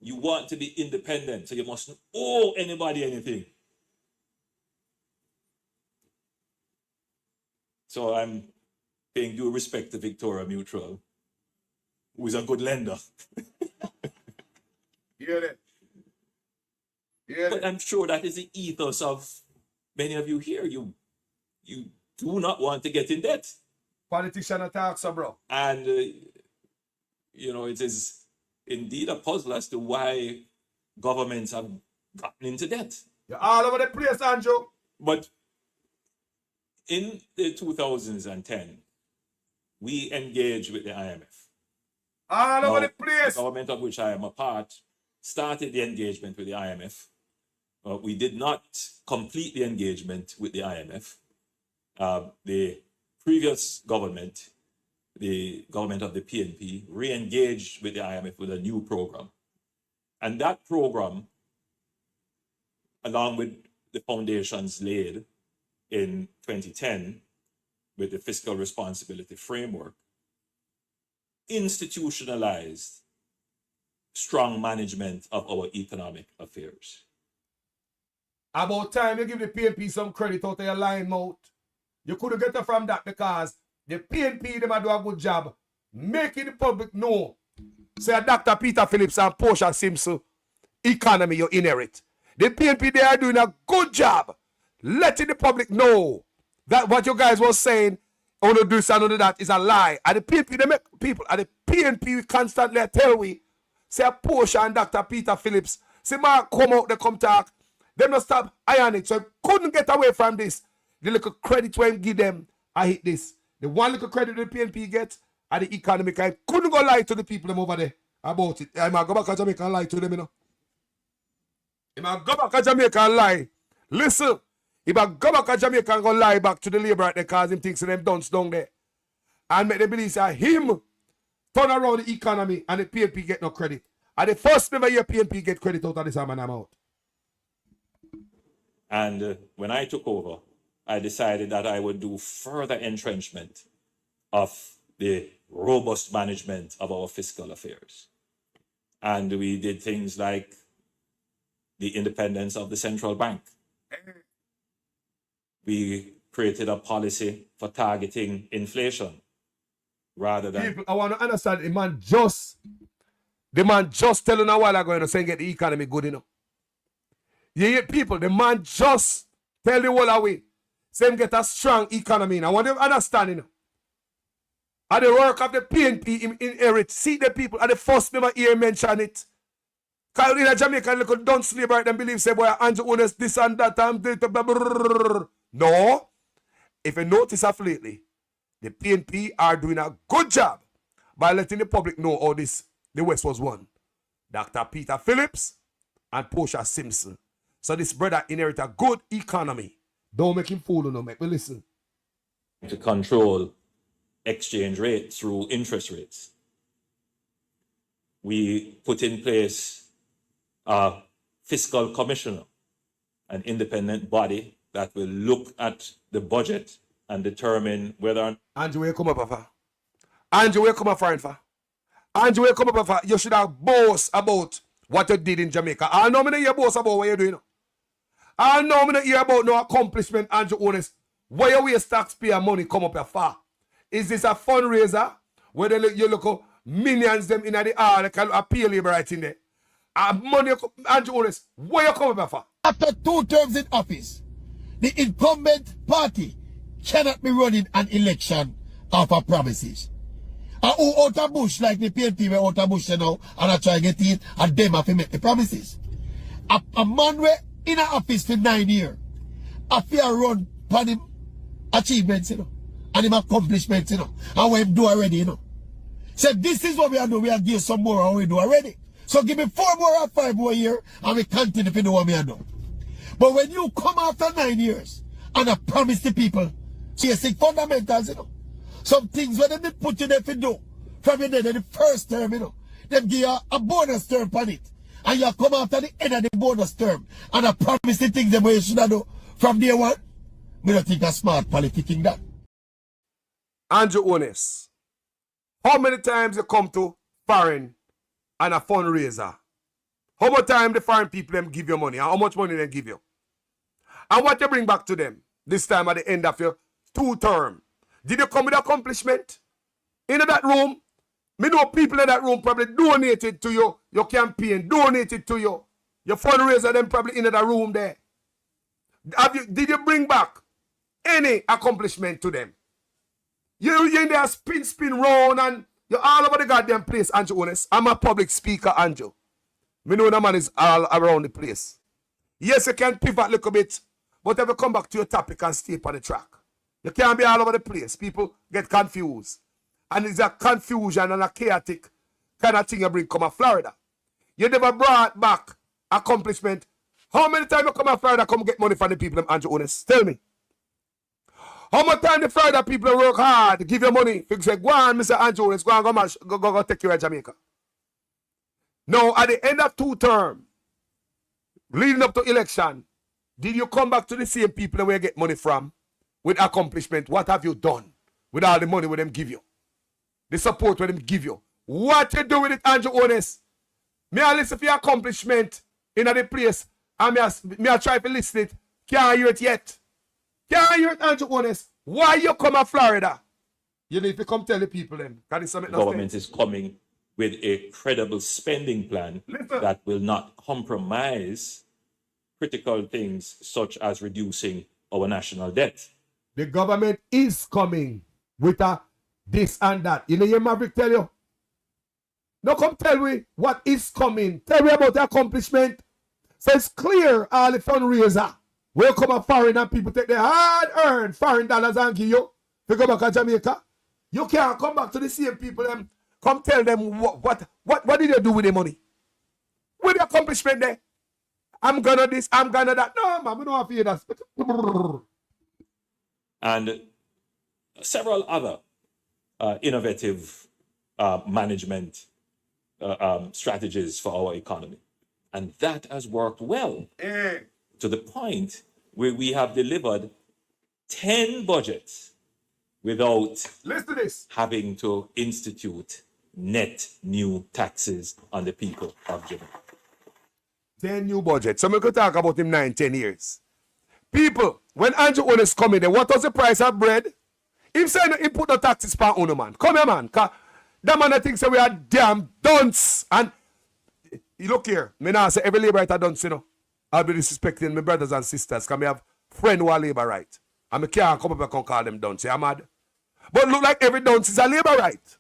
you want to be independent, so you mustn't owe anybody anything. So I'm paying due respect to Victoria Mutual, who is a good lender. Hear that? Hear But I'm sure that is the ethos of many of you here. You do not want to get in debt. Politician attack, so bro. And, it is indeed a puzzle as to why governments have gotten into debt. You're all over the place, Andrew. But in the 2010, we engaged with the IMF. All over the place. The government of which I am a part started the engagement with the IMF. We did not complete the engagement with the IMF. The previous government, the government of the PNP, re-engaged with the IMF with a new program. And that program, along with the foundations laid in 2010 with the fiscal responsibility framework institutionalized strong management of our economic affairs. About time you give the PNP some credit out of your lying mouth. You couldn't get it from that because the PNP them a do a good job making the public know. Say Dr. Peter Phillips and Portia Simpson economy you inherit. The PNP they are doing a good job letting the public know that what you guys was saying on the this and on that is a lie. And the PNP they make people and the PNP constantly tell we say Portia and Dr. Peter Phillips say Mark come out they come talk. Them not stop iron it. So I couldn't get away from this. The little credit when give them, I hit this. The one little credit the PNP gets at the economic, I couldn't go lie to the people them over there about it. I might go back to Jamaica and lie to them, you know. If I go back to Jamaica and lie, listen, if I go back to Jamaica and go lie back to the labor right there because him thinks them dunce down there and make them believe that him turn around the economy and the PNP get no credit. And the first never year PNP get credit out of this man I'm out. And when I took over, I decided that I would do further entrenchment of the robust management of our fiscal affairs. And we did things like the independence of the central bank. We created a policy for targeting inflation rather than... People, I want to understand, the man just telling a while ago, saying get the economy good enough. You hear people, the man just tell the whole away. Say get a strong economy. I want them understanding. At the work of the PNP inherit. See the people at the first never hear mention it. Because in Jamaica, look at don't sleep right and believe say boy Andrew Honest this and that no. If you notice of lately, the PNP are doing a good job by letting the public know all this. The West was won. Dr. Peter Phillips and Portia Simpson. So this brother inherit a good economy. Don't make him fool, no, make me listen. To control exchange rate through interest rates. We put in place a fiscal commissioner, an independent body that will look at the budget and determine whether... Andrew, where you come up for? Andrew, where you come up for? Andrew, where you come up for? You should have boast about what you did in Jamaica. I know me you boast about what you're doing. I know me hear about no accomplishment, Andrew Honest. Where you waste taxpayer money come up here for? Is this a fundraiser where they you look at millions them in the hour they can appeal labor right in there? Money, Andrew Honest, where you come up here for? After 2 terms in office, the incumbent party cannot be running an election off of promises. And who out of bush like the PNP were out of bush now and I try to get in and them have to make the promises. A man where in an office for 9 years, a fear run for him achievements, you know, and him accomplishments, you know, and what him do already, you know. So this is what we are doing. We are give some more and we do already. So give me 4 more or 5 more years and we continue to do what we are doing. But when you come after 9 years and I promise the people basic fundamentals, you know, some things when they put you there to do from the first term, you know, them give you a bonus term on it. And you come after the end of the bonus term and I promise the things the way you should do from day one. We don't think a smart politicking that. Andrew Honest, how many times you come to foreign and a fundraiser? How much time the foreign people them give you money and how much money they give you? And what you bring back to them this time at the end of your 2 term? Did you come with accomplishment? In that room, me know people in that room probably donated to you, your campaign, donated to you. Your fundraiser them probably in that room there. Did you bring back any accomplishment to them? You in there spin round and you're all over the goddamn place, Andrew Honest. I'm a public speaker, Andrew. Me know the man is all around the place. Yes, you can pivot a little bit, but if you come back to your topic and stay on the track. You can't be all over the place. People get confused. And it's a confusion and a chaotic kind of thing you bring come to Florida. You never brought back accomplishment. How many times you come to Florida come get money from the people, Andrew Honest? Tell me. How much time the Florida people work hard, give you money? You say, go on, Mr. Andrew Honest, go on, go take care of Jamaica. Now, at the end of 2 terms, leading up to election, Did you come back to the same people where you get money from? With accomplishment, what have you done with all the money where them give you? The support where them give you? What you do with it, Andrew Honest? Me I listen for your accomplishment in the place, and me I try to listen it. Can't hear it yet. Can't hear it, Andrew Honest. Why you come to Florida? You need to come tell the people them. The government is coming with a credible spending plan that will not compromise critical things such as reducing our national debt. The government is coming with a this and that. You know your Maverick tell you? No, come tell me what is coming. Tell me about the accomplishment. So it's clear all the fundraiser will come a foreign and people take their hard-earned foreign dollars and give you to go back to Jamaica. You can't come back to the same people and come tell them what did you do with the money? With the accomplishment there? I'm gonna this, I'm gonna that. No, man, we don't have to hear that. And several other innovative management strategies for our economy. And that has worked well to the point where we have delivered 10 budgets without having to institute net new taxes on the people of Jamaica. 10 new budgets. So we could talk about him 9-10 years. People, when Andrew Honest come in there, what was the price of bread? Him saying he put the taxes per owner, man. Come here, man. Cause that man I think say we are damn dunce. And you look here, me now say every labor right are dunce, you know. I'll be disrespecting my brothers and sisters because I have friends who are labor right. And I can't come up and call them dunce. I'm mad. But look like every dunce is a labor right.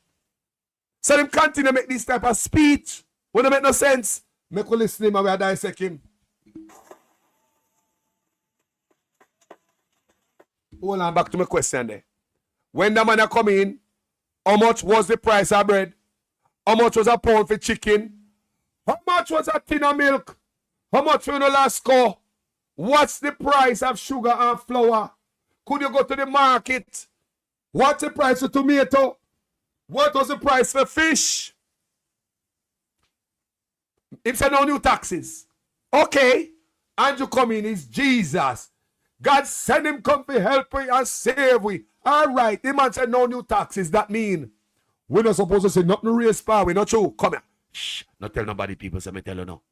So them continue to make this type of speech. When it make no sense, make we listen to him and we dissect him. Hold on, back to my question there. When the man come in, how much was the price of bread? How much was a pound for chicken? How much was a tin of milk? How much for the last score? What's the price of sugar and flour? Could you go to the market? What's the price of tomato? What was the price for fish? It said no new taxes. Okay. And you come in is Jesus. God send him come to help we and save we. All right. The man said no new taxes. That mean we're not supposed to say nothing raise power. We're not true. Come here. Shh. Not tell nobody people. So me tell you no.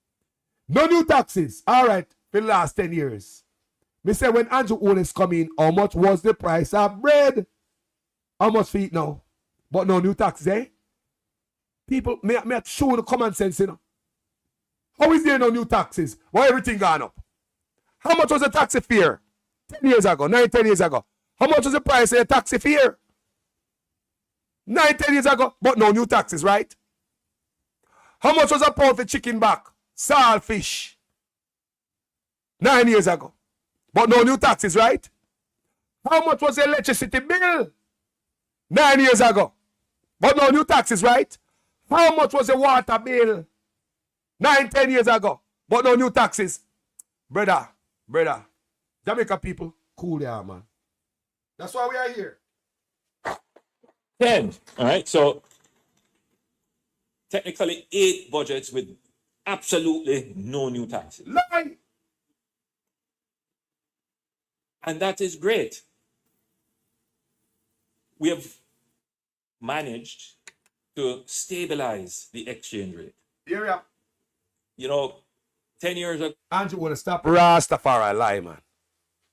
No new taxes. All right. For the last 10 years. Me say when Andrew Honest come in, how much was the price of bread? How much for it now? But no new taxes, eh? People, me show the common sense, you know. How is there no new taxes? Why everything gone up? How much was the taxi fare 10 years ago, 9-10 years ago? How much was the price of the taxi fare 9-10 years ago? But no new taxes, right? How much was a pound for chicken back? Salt fish 9 years ago. But no new taxes, right? How much was the electricity bill 9 years ago? But no new taxes, right? How much was the water bill 9-10 years ago? But no new taxes. Brother, Jamaica people, cool ya, man. That's why we are here. 10. All right. So technically 8 budgets with absolutely no new taxes. Lie. And that is great. We have managed to stabilize the exchange rate. Here we are. You know, 10 years ago. Andrew want to stop Rastafari lie, man.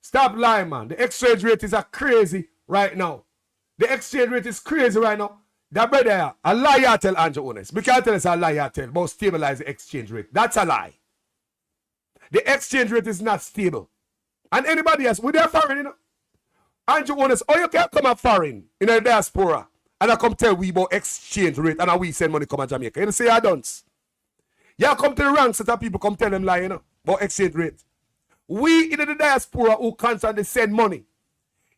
Stop lying, man. The exchange rate is crazy right now. The exchange rate is crazy right now. That brother, a lie you tell Andrew Honest. We can't tell us a lie you tell about stabilize the exchange rate. That's a lie. The exchange rate is not stable. And anybody else, with their foreign, you know. Andrew Honest, oh, you can't come a foreign in a diaspora and I come tell we about exchange rate and we send money come to Jamaica. You know, say I don't. You come to the wrong set of people, come tell them lie, you know, about exchange rate. We in the diaspora who constantly send money.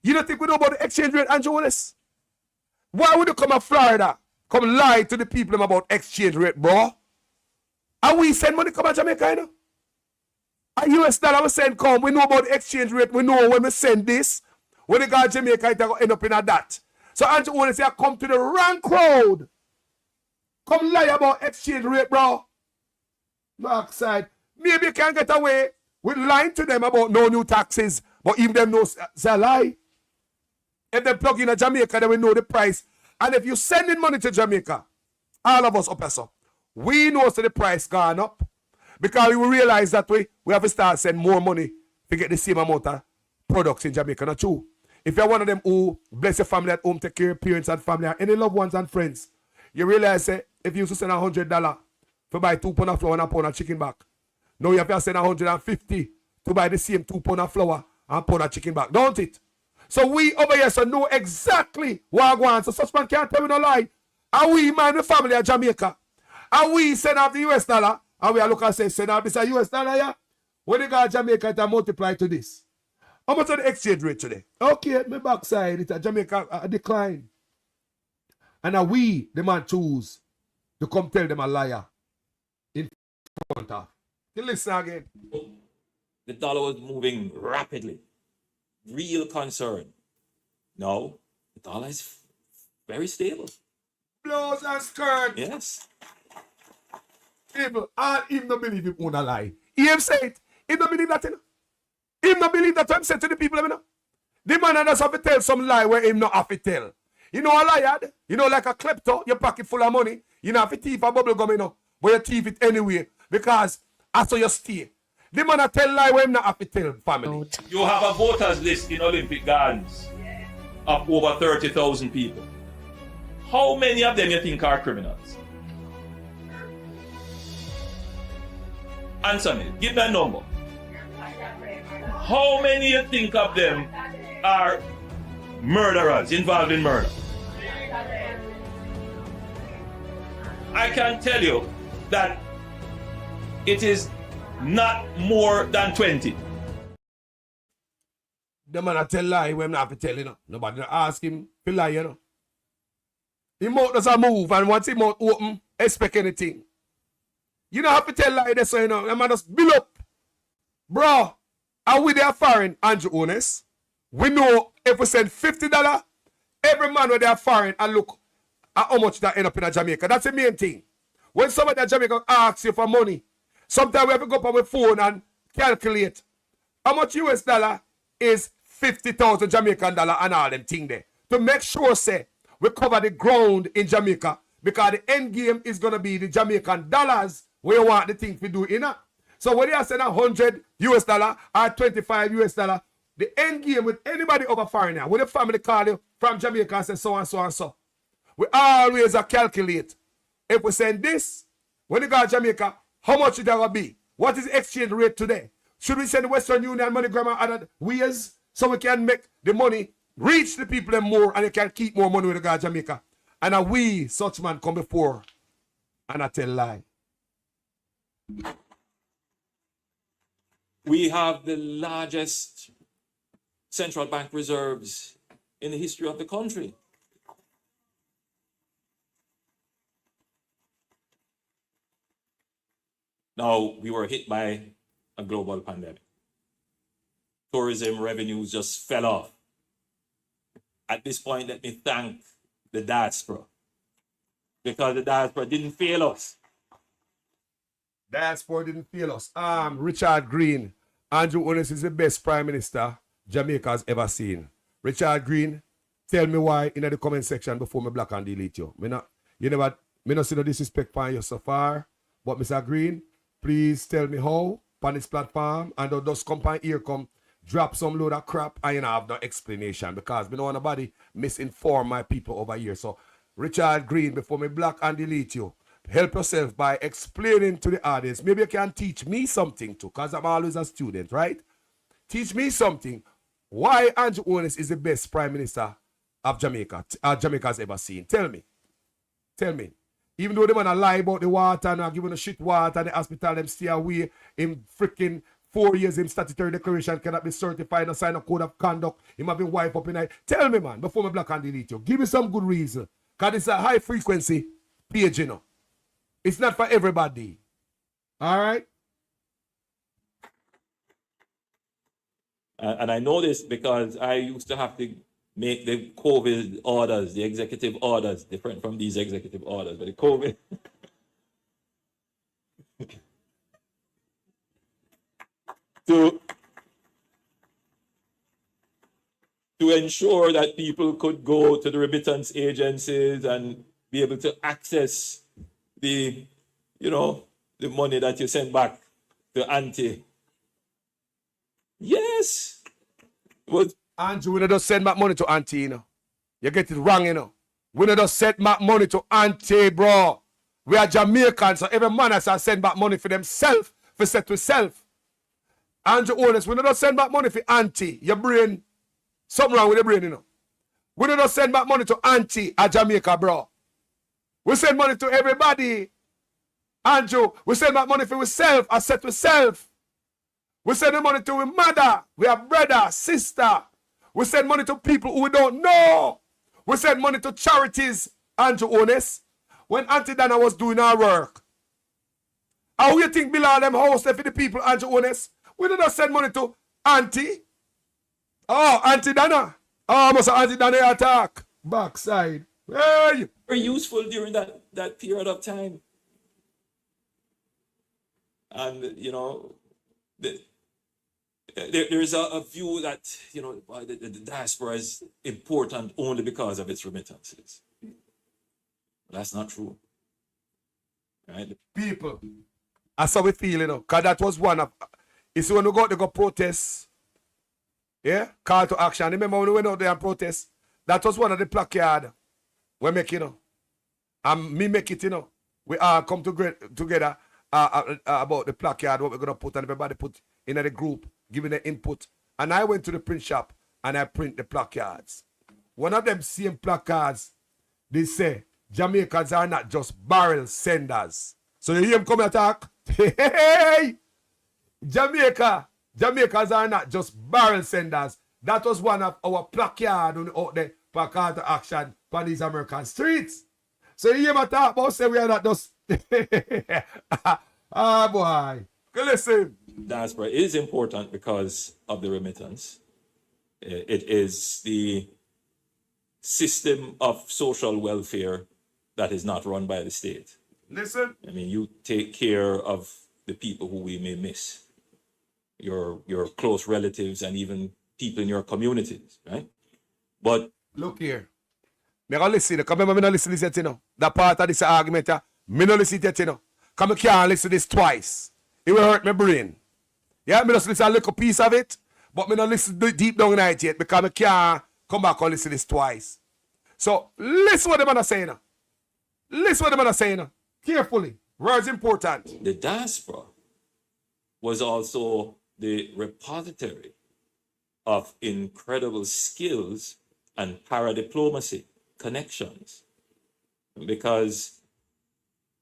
You don't think we know about the exchange rate, Andrew Honest? Why would you come to Florida, come lie to the people about exchange rate, bro? And we send money come to Jamaica, you know? A US dollar we send come, we know about the exchange rate, we know when we send this, when they go to Jamaica, it will end up in a that. So Andrew Honest say, come to the wrong crowd. Come lie about exchange rate, bro. Dark side. Maybe you can get away We lying to them about no new taxes, but even them know it's a lie. If they plug in a Jamaica, they will know the price. And if you sending money to Jamaica, all of us up here, so we know so the price gone up. Because we will realize that we have to start sending more money to get the same amount of products in Jamaica. Not true. If you're one of them who bless your family at home, take care of your parents and family, and any loved ones and friends, you realize that if you used to send $100 to buy 2 pounds of flour and a pound of chicken back, now you have to send $150 to buy the same 2 pounds of flour and a pound of chicken back, don't it? So we over here so know exactly what I want. So such man can't tell me no lie. And we, man, the family of Jamaica, and we send out the US dollar, and we look and say, send out this a US dollar, yeah? When you got Jamaica, it multiply to this. How much is the exchange rate today? Okay, my backside, it's a Jamaica a decline. And now we, the man, choose to come tell them a liar in front of. You listen again. The dollar was moving rapidly. Real concern. No, the dollar is very stable. Blows and skirts. Yes. People, all him don't believe him own a lie. He him say it. He don't believe that, you know. He don't believe that what I'm saying to the people, you know. The man just have to tell some lie where him not have to tell. You know a liar, you know, like a klepto, your pocket full of money. You know, have to thief a bubble gum, you know. But you thief it anyway. Because that's how you stay. The man a tell lie where him not have to tell family. You have a voters list in Olympic Gardens of over 30,000 people. How many of them you think are criminals? Answer me. Give me a number. How many you think of them are murderers involved in murder? I can tell you that it is not more than 20. The man a tell lie when not have to tell, you know. Nobody ask him to lie, you know. His mouth does a move, and once his mouth open, expect anything. You don't have to tell lie this, so you know. The man just build up. Bro, are we there foreign, Andrew Honest? We know if we send $50, every man where they are foreign and look at how much that end up in Jamaica. That's the main thing. When somebody in Jamaica asks you for money, sometimes we have to go up on the phone and calculate how much US dollar is 50,000 Jamaican dollar and all them thing there. To make sure, say, we cover the ground in Jamaica because the end game is going to be the Jamaican dollars where you want the thing to do in it. So when you are saying $100 US or $25 US, the end game with anybody over foreigner, when the family call you from Jamaica and say so and so and so, we always calculate. If we send this, when you go to Jamaica, how much is that going to be? What is the exchange rate today? Should we send Western Union, MoneyGram, and other ways so we can make the money reach the people more and they can keep more money with the guy Jamaica? And we, such man, come before and I tell lie. We have the largest central bank reserves in the history of the country. Now, we were hit by a global pandemic. Tourism revenues just fell off. At this point, let me thank the diaspora, because the diaspora didn't fail us. Diaspora didn't fail us. Richard Green, Andrew Honest is the best prime minister Jamaica has ever seen. Richard Green, tell me why in the comment section before me block and delete you. Me not see no disrespect for you so far, but Mr. Green, please tell me how on this platform and don't just come and here come drop some load of crap and you know have no explanation because me don't want nobody misinform my people over here. So Richard Green, before me block and delete you, help yourself by explaining to the audience. Maybe you can teach me something too, because I'm always a student, right? Teach me something. Why Andrew Honest is the best prime minister of Jamaica, Jamaica's ever seen. Tell me. Tell me. Even though they want to lie about the water and giving the shit water and the hospital, them stay away. In freaking 4 years, in statutory declaration cannot be certified or sign a code of conduct. Him have been wipe up in night. Tell me, man, before me block and delete you. Give me some good reason. Because it's a high frequency page, you know. It's not for everybody. All right? And I know this because I used to have to make the COVID orders, the executive orders, different from these executive orders. But the COVID... to ensure that people could go to the remittance agencies and be able to access the, the money that you send back to Auntie. Yes. But Andrew, we don't just send back money to Auntie, you know. You get it wrong, you know. We don't just send back money to Auntie, bro. We are Jamaicans, so every man has to send back money for themselves, for set to self. Andrew Honest, we don't just send back money for Auntie. Your brain, something wrong with your brain, you know. We don't just send back money to Auntie at Jamaica, bro. We send money to everybody. Andrew, we send back money for ourselves, I set to self. We send the money to our mother, we have brother, sister. We send money to people who we don't know. We send money to charities, Andrew Honest. When Auntie Dana was doing her work. How you think below them house for the people, Andrew Honest? We did not send money to Auntie. Oh, Auntie Dana. Oh, must have Auntie Dana attack. Backside. Hey! very useful during that period of time. And, there's a view that, the diaspora is important only because of its remittances. That's not true. Right? People, that's how we feel, because that was one of, you see when we go protest, yeah, call to action. Remember when we went out there and protest? That was one of the placard we make, and me make it, we all come together about the placard, what we're going to put, and everybody put in the group, giving the input. And I went to the print shop, and I print the placards. One of them same placards, they say, Jamaicans are not just barrel senders. So you hear him come attack? Hey! Jamaicans are not just barrel senders. That was one of our placard out there for call to action for these American streets. So you hear him attack about say we are not just ah boy. Go listen. Diaspora is important because of the remittance. It is the system of social welfare that is not run by the state. Listen. I mean, you take care of the people who we may miss, your close relatives and even people in your communities, right? But look here. Me go listen. Come remember me no listen to this, That part of this argument, me no listen to it, Come, I can't listen to this twice. It will hurt my brain. Yeah, me just listen a little piece of it, but me not listen deep down in it yet because I can't come back and listen to this twice. So listen what the man are saying. Listen what the man are saying. Carefully. Words important. The diaspora was also the repository of incredible skills and paradiplomacy connections. Because,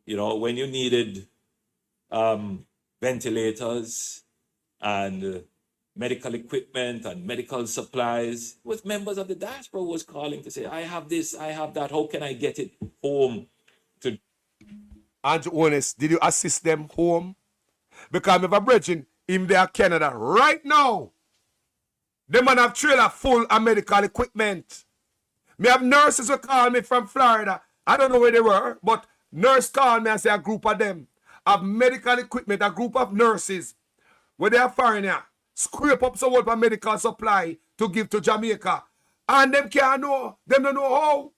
when you needed ventilators and medical equipment and medical supplies, it was members of the diaspora who was calling to say, I have this, I have that, how can I get it home? Andrew Honest, did you assist them home? Because if I'm bridging him there Canada right now, the man have trailer full of medical equipment. Me have nurses who call me from Florida. I don't know where they were, but nurse called me and say a group of them have medical equipment, a group of nurses, where they are foreigner, scrape up some of medical supply to give to Jamaica. And them can't know, them don't know how.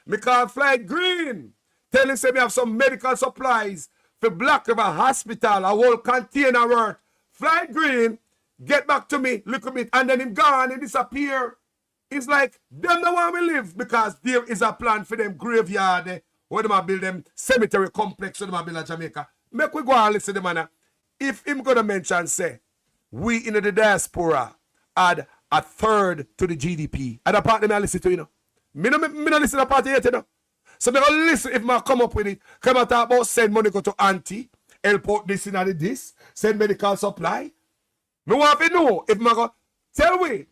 Me call Flight Green. Tell him say me have some medical supplies for Black River Hospital, a whole container worth. Flight Green, get back to me, look a bit, and then him gone and disappear. It's like, them don't want me live because there is a plan for them graveyard where they build them cemetery complex where they build in Jamaica. Make we go and listen to the man. If him gonna mention, say, we in the diaspora add a third to the GDP. And the part me I listen to, Me no listen to the party yet, So me gonna listen if I come up with it. Come and talk about send money go to Auntie, help out this and this, send medical supply. Me want to know if I go tell we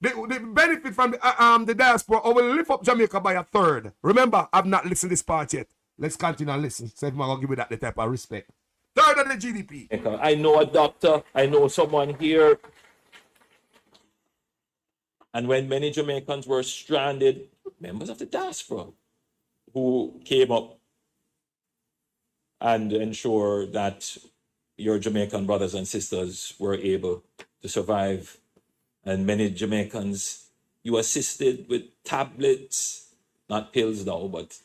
the benefit from the diaspora or will lift up Jamaica by a third. Remember, I've not listened to this part yet. Let's continue and listen. So if I'm gonna give you that the type of respect. Third of the GDP. I know a doctor, I know someone here. And when many Jamaicans were stranded, members of the diaspora who came up and ensure that your Jamaican brothers and sisters were able to survive. And many Jamaicans, you assisted with tablets, not pills now, but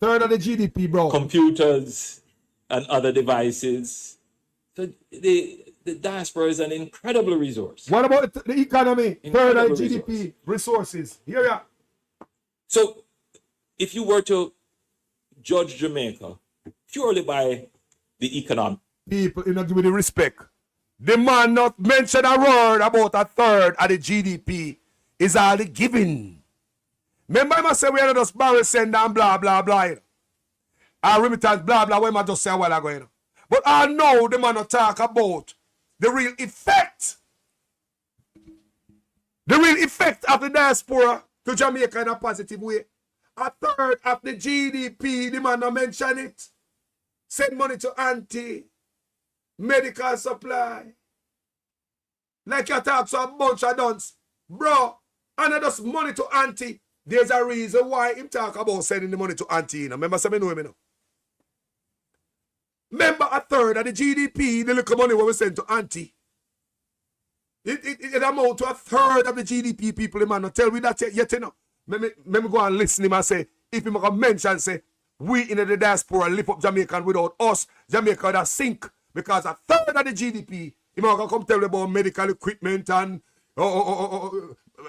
third of the GDP, bro. Computers and other devices. So the diaspora is an incredible resource. What about the economy? Third of the Incredible GDP, resources. Here we are. So if you were to judge Jamaica purely by the economic, people, you know, give me the respect. The man not mention a word about a third of the GDP is all the giving. Remember, I must say we are not just barrel send and blah, blah, blah. You know. Our remittance, blah, blah, what I just say a while ago. You know. But I know the man not talk about the real effect. The real effect of the diaspora to Jamaica in a positive way. A third of the GDP, the man not mention it. Send money to auntie. Medical supply. Like you talk to a bunch of dunce. Bro, and not just money to auntie. There's a reason why him talk about sending the money to auntie. You know? Remember, some know him, you know? Remember, a third of the GDP, the little money we send to auntie. It amount to a third of the GDP, people, the man not tell me that yet, you know. Let me go and listen to him and say, if him can mention, say, we in the diaspora lift up Jamaica, and without us, Jamaica would sink. Because a third of the GDP, him can come tell me about medical equipment and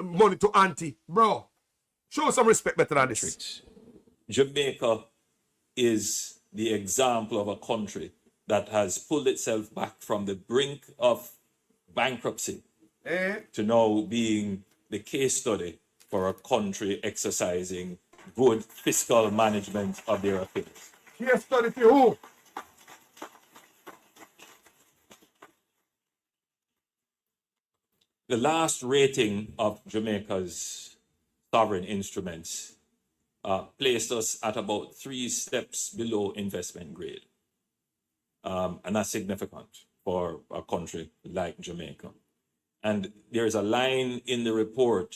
money to auntie. Bro, show some respect better than this. Jamaica is the example of a country that has pulled itself back from the brink of bankruptcy to now being the case study for a country exercising good fiscal management of their affairs. Case study for who? The last rating of Jamaica's sovereign instruments placed us at about 3 steps below investment grade. And that's significant for a country like Jamaica. And there's a line in the report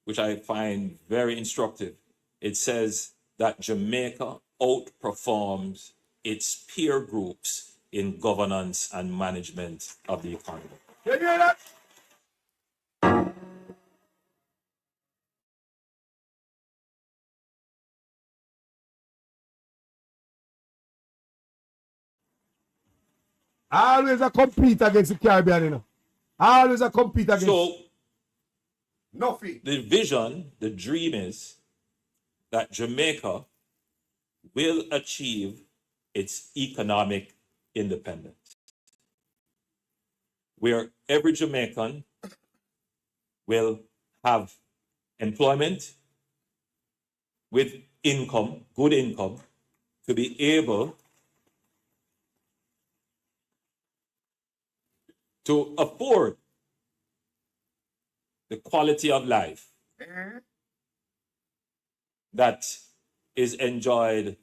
which I find very instructive. It says that Jamaica outperforms its peer groups in governance and management of the economy. You hear that? Always a compete against the Caribbean, you know. Always a compete against. So, nothing. The vision, the dream is that Jamaica will achieve its economic independence, where every Jamaican will have employment with income, good income, to be able to afford the quality of life that is enjoyed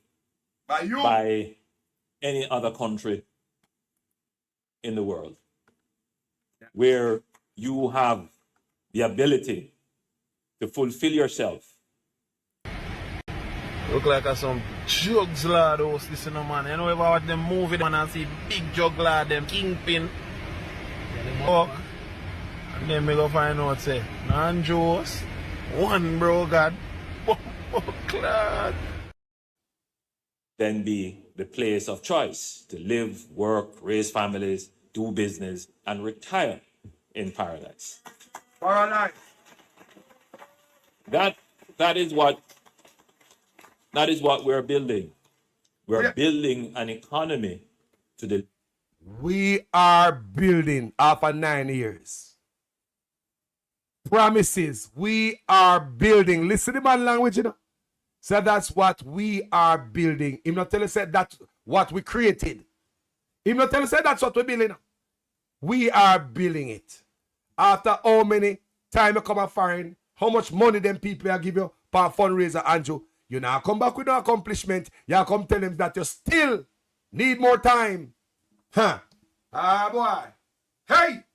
by any other country in the world, where you have the ability to fulfill yourself. Look like some jugs lad house, listen to man. You know if I watch them movie man and see big jug lad, them kingpin. Walk. And then me go find out say, non-Jews, one bro God, clad. Then be the place of choice to live, work, raise families, do business, and retire in paradise. Paradise. That is what we're building. We're building an economy to the. We are building after 9 years. Promises. We are building. Listen to my language, you know. So that's what we are building. Him not tell us that that's what we created. Him not tell us that that's what we're building. We are building it. After how many time you come and foreign, how much money them people are give you per fundraiser, Andrew. You now come back with no accomplishment. You come tell them that you still need more time. Huh. Ah, boy. Hey!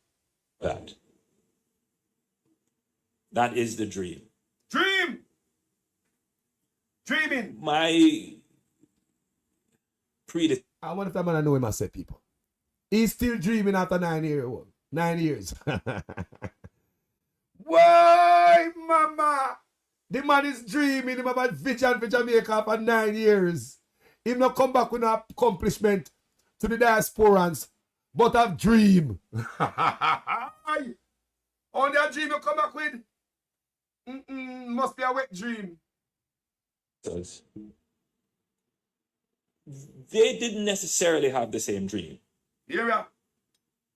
That is the dream. Dream! Dreaming! My I wonder if that man I know him, I said, people. He's still dreaming after 9 years. Why, mama? The man is dreaming him about vision for Jamaica for 9 years. He not come back with an accomplishment to the diasporans, but a dream. Only a dream you come back with? Must be a wet dream. They didn't necessarily have the same dream. Yeah.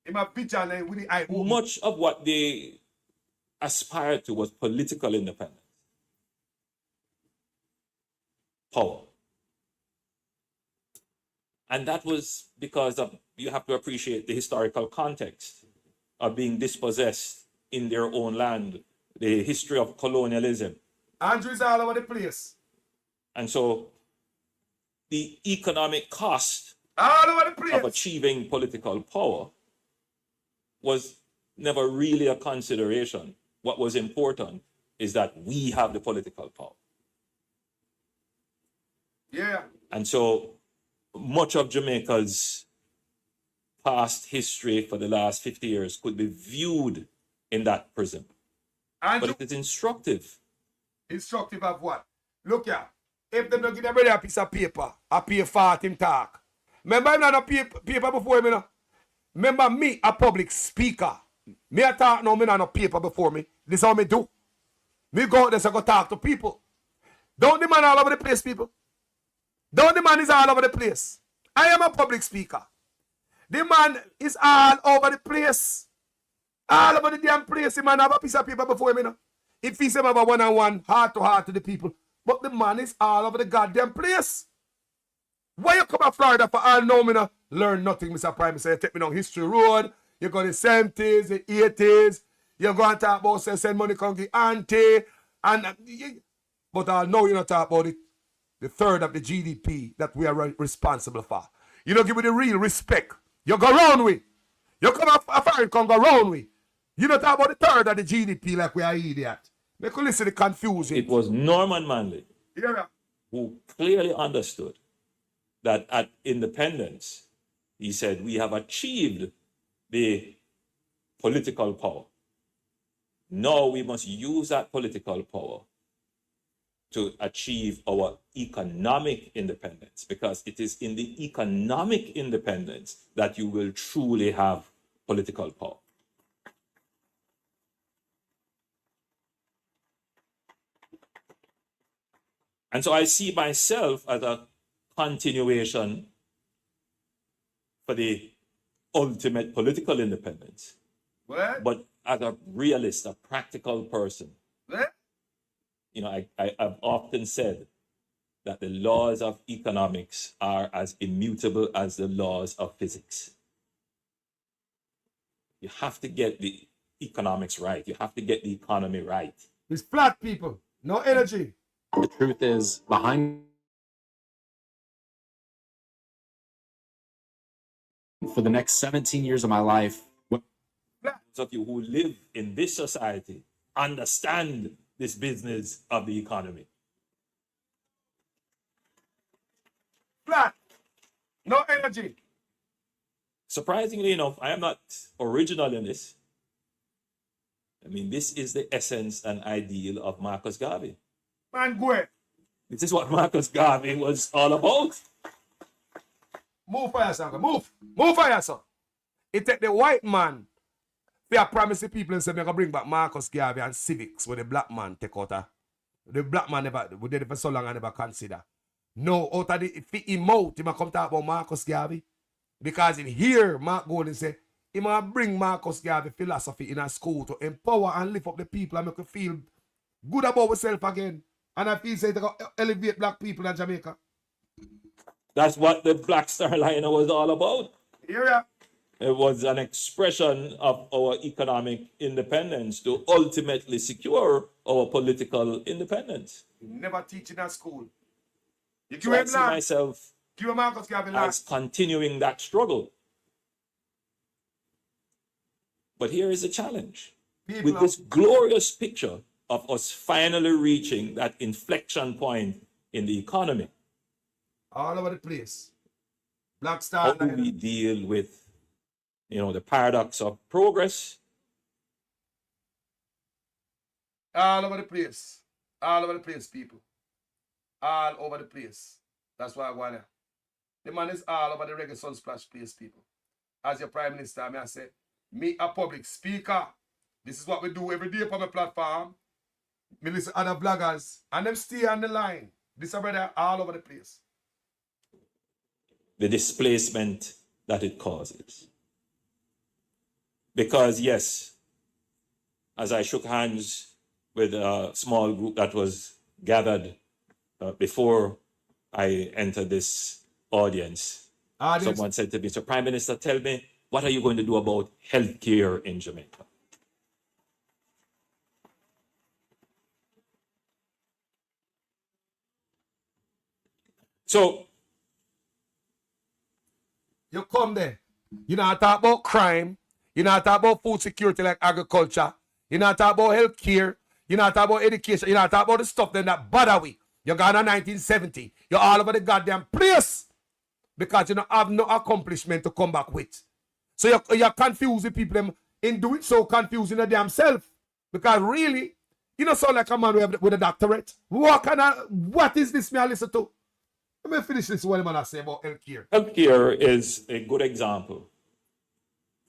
In my picture, with the eye open. Much of what they aspired to was political independence. Power. And that was because of, you have to appreciate the historical context of being dispossessed in their own land, the history of colonialism. Andrew is all over the place. And so the economic cost all over the place of achieving political power was never really a consideration. What was important is that we have the political power. Yeah. And so much of Jamaica's past history for the last 50 years could be viewed in that prism. But it is instructive. Instructive of what? Look here. If them don't give them a piece of paper, I pay for him talk. Remember him not a paper before me, no? Remember me, a public speaker. Me a talk now, me not a paper before me. This is how me do. Me go out there so go talk to people. Don't the man all over the place, people. Don't the man is all over the place. I am a public speaker. The man is all over the place. All over the damn place. The man have a piece of paper before me, no? If he say have a one-on-one, heart to the people. But the man is all over the goddamn place. Why you come to Florida for all know me no? Learn nothing, Mr. Prime Minister. You take me down History Road. You go the 70s, the 80s. You go and talk about send money come to auntie. But I know you not talk about it. The third of the GDP that we are responsible for. You don't give me the real respect. You go round with. You come up a come go round with. You don't talk about the third of the GDP like we are idiot. Make you listen to the confusion. It was Norman Manley who clearly understood that at independence, he said, we have achieved the political power. Now we must use that political power to achieve our economic independence, because it is in the economic independence that you will truly have political power. And so I see myself as a continuation for the ultimate political independence. What? But as a realist, a practical person. What? You know, I've often said that the laws of economics are as immutable as the laws of physics. You have to get the economics right. You have to get the economy right. It's flat, people. No energy. The truth is, behind for the next 17 years of my life, those of you who live in this society understand this business of the economy. Flat. No energy. Surprisingly enough, I am not original in this. I mean, this is the essence and ideal of Marcus Garvey. Man, go ahead. This is what Marcus Garvey was all about. Move fire, son. Move. Move fire, son. It take the white man. They are promising people and say, they're going to bring back Marcus Garvey and civics where the black man take out. The black man never, we did it for so long and never consider. No, out of the, if he emote, he might come talk about Marcus Garvey. Because in here, Mark Golden say, he might bring Marcus Garvey philosophy in a school to empower and lift up the people and make you feel good about yourself again. And I feel say to elevate black people in Jamaica. That's what the Black Star Liner was all about. Yeah. It was an expression of our economic independence to ultimately secure our political independence. Never teach in a school. You So I see myself Marcus Garvey as continuing that struggle. But here is the challenge. With this glorious picture of us finally reaching that inflection point in the economy. All over the place. Black How Star do we deal with, the paradox of progress? All over the place. All over the place, people. All over the place. That's why I want to. The man is all over the Reggae Sunsplash place, people. As your Prime Minister, I say, me a public speaker. This is what we do every day on my platform. Me listen to other bloggers, and them stay on the line. This is brother all over the place. The displacement that it causes. Because yes, as I shook hands with a small group that was gathered before I entered this audience, someone said to me, "So Prime Minister, tell me, what are you going to do about healthcare in Jamaica?" So, you come there. You not talk about crime. You not talk about food security like agriculture. You not talk about health care. You not talk about education. You not talk about the stuff then that bother we. You're gone in 1970. You're all over the goddamn place. Because you don't have no accomplishment to come back with. So you're confusing people in doing so, confusing themselves. Because really, you don't sound like a man with a doctorate. What is this me I listen to? Let me finish this one I say about healthcare. Healthcare is a good example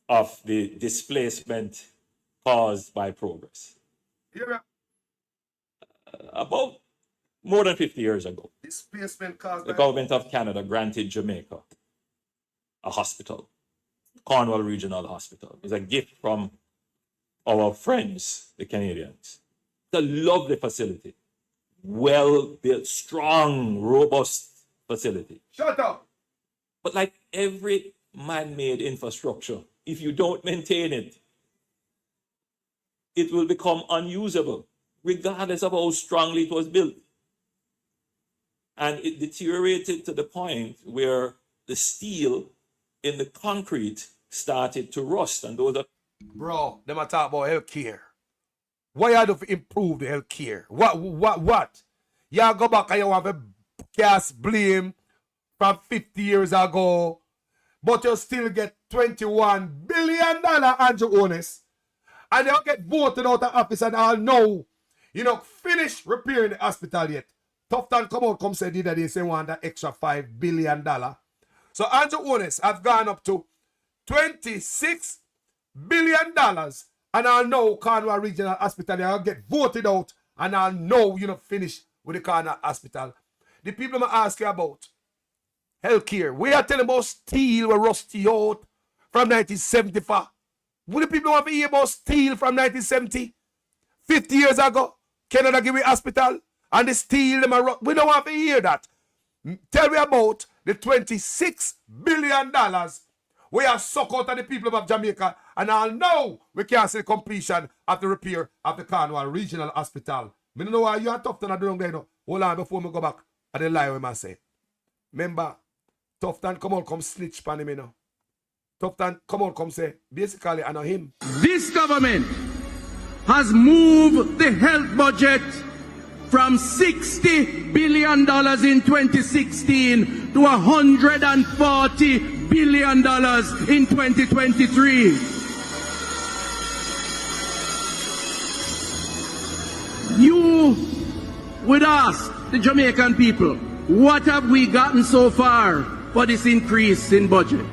of the displacement caused by progress. Yeah. About more than 50 years ago, Displacement caused the by government of Canada granted Jamaica a hospital, Cornwall Regional Hospital. It's a gift from our friends, the Canadians. It's a lovely facility, well-built, strong, robust facility. Shut up. But like every man-made infrastructure, if you don't maintain it, it will become unusable, regardless of how strongly it was built. And it deteriorated to the point where the steel in the concrete started to rust. And those are... Bro, them a talk about healthcare. What you do to improve the healthcare? What? Y'all go back and you have a cast blame from 50 years ago, but you still get $21 billion, Andrew Honest, and they'll get voted out of office and all know, finish repairing the hospital yet. Tufton come say that they say want that extra $5 billion. So Andrew Honest have gone up to $26 billion, and I'll know Cornwall Regional Hospital, they'll get voted out, and I'll know finish with the Cornwall Hospital. The people I'm asking about healthcare. We are telling about steel were rusty out from 1975. Would the people want to hear about steel from 1970? 50 years ago, Canada give me hospital and the steel them are we don't want to hear that. Tell me about the $26 billion we are sucked out of the people of Jamaica, and I'll know we can't see the completion of the repair of the Cornwall Regional Hospital. I don't know why you are tough to do wrong there. Hold on before me go back. I didn't lie when I say. Remember, Tufton come snitch pan him, Tufton come say, basically, I know him. This government has moved the health budget from $60 billion in 2016 to $140 billion in 2023. You would ask the Jamaican people, what have we gotten so far for this increase in budget?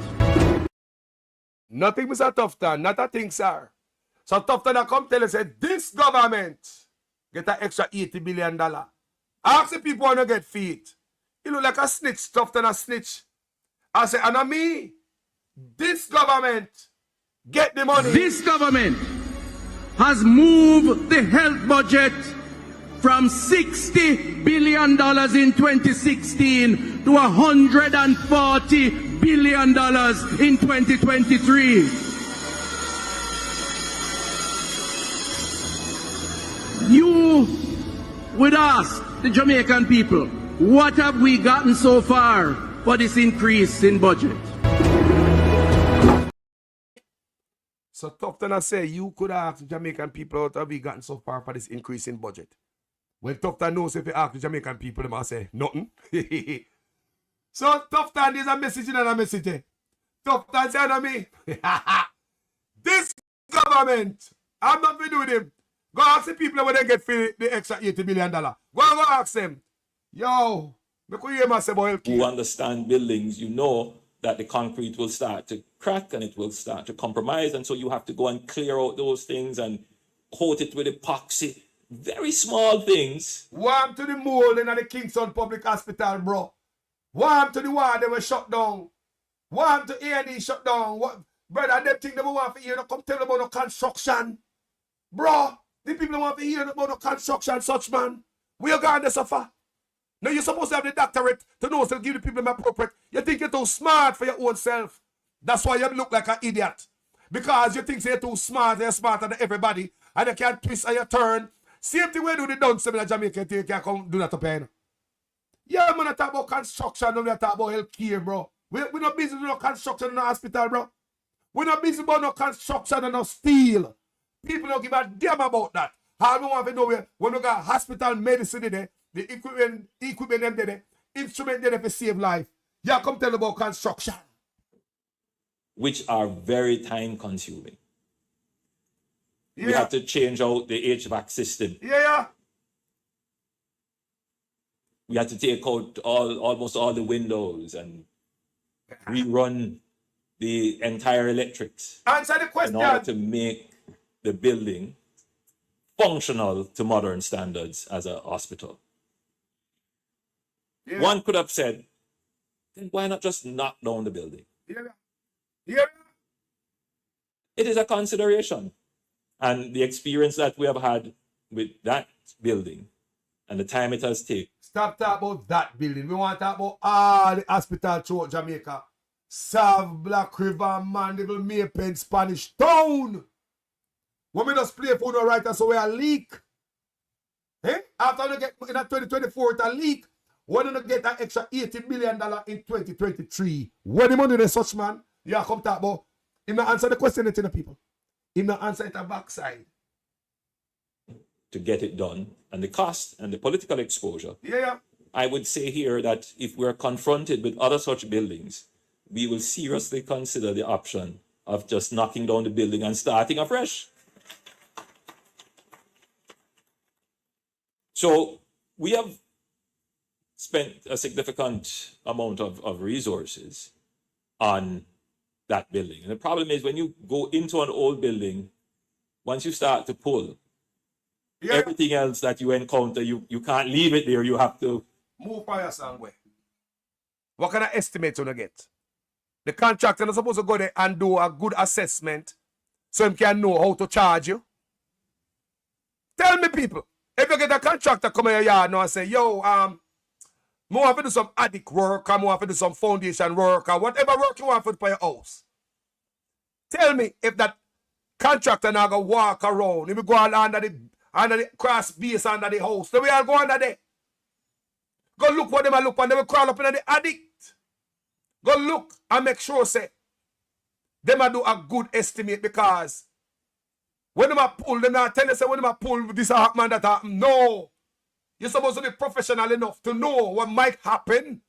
Nothing, Mr. Tufton, not a thing, sir. So Tufton come tell us, say, this government get an extra $80 billion. Ask the people want to get feet. You look like a snitch, Tufton a snitch. I say, and me, this government get the money. This government has moved the health budget from $60 billion in 2016 to $140 billion in 2023. You would ask the Jamaican people, what have we gotten so far for this increase in budget? So Tufton I say, you could ask the Jamaican people what have we gotten so far for this increase in budget. When Tufton knows if you ask the Jamaican people, they might say, nothing. So tough time is a message in a message. Eh? Tough time say to me. This government, I'm not going to do with him. Go ask the people when they get the extra $80 billion. Go ask them. Yo, who understand buildings, you know that the concrete will start to crack and it will start to compromise. And so you have to go and clear out those things and coat it with epoxy. Very small things. Warm to the mold in the Kingston Public Hospital, bro. Warm to the one they were shut down. Warm to A&E shut down. What, brother, them think they want to hear, come tell them about no construction. Bro, the people want to hear about no construction, such man. We are going to suffer. Now you're supposed to have the doctorate to know to give the people appropriate. You think you're too smart for your own self. That's why you look like an idiot. Because you think you're too smart, you're smarter than everybody, and you can't twist and you turn. Same thing we do the dance in Jamaica, you can't come do that to pain. Yeah, man, I talk about construction, we talk about health care, bro. We're not busy with no construction in the hospital, bro. We're not busy about no construction and no steel. People don't give a damn about that. How we want to know when we got hospital medicine in there, the equipment them there, instrument there to save life. Yeah, come tell about construction. Which are very time consuming. Yeah. We have to change out the HVAC system. Yeah. We had to take out almost all the windows and rerun the entire electrics. Answer the question. In order to make the building functional to modern standards as a hospital. Yeah. One could have said, then why not just knock down the building? Yeah. It is a consideration. And the experience that we have had with that building and the time it has taken. Stop talking about that building. We want to talk about all the hospital throughout Jamaica. Sav, Black River, Mandeville, Maypen, Spanish Town. When we just play for no writer, so we a leak. Eh? After we get in 2024, it's a leak. When we get an extra $80 million in 2023. When the money is such, man, yeah, come talk about. Him not answer the question to the people. Him not answer it at backside. To get it done, and the cost and the political exposure. Yeah. I would say here that if we're confronted with other such buildings, we will seriously consider the option of just knocking down the building and starting afresh. So we have spent a significant amount of resources on that building. And the problem is when you go into an old building, once you start to pull, everything else that you encounter, you can't leave it there. You have to move fire somewhere. What kind of estimate you get? The contractor is supposed to go there and do a good assessment so he can know how to charge you. Tell me, people, if you get a contractor come in your yard now and say, yo, I want to do some attic work, I want to do some foundation work, or whatever work you want to do for your house. Tell me if that contractor now go walk around, if you go under the cross base under the house, then we all go under there. Go look what them a look and they will crawl up in the attic. Go look and make sure say them a do a good estimate, because when them a pull, them not tell you say when them a pull this happen that happen. No. You're supposed to be professional enough to know what might happen.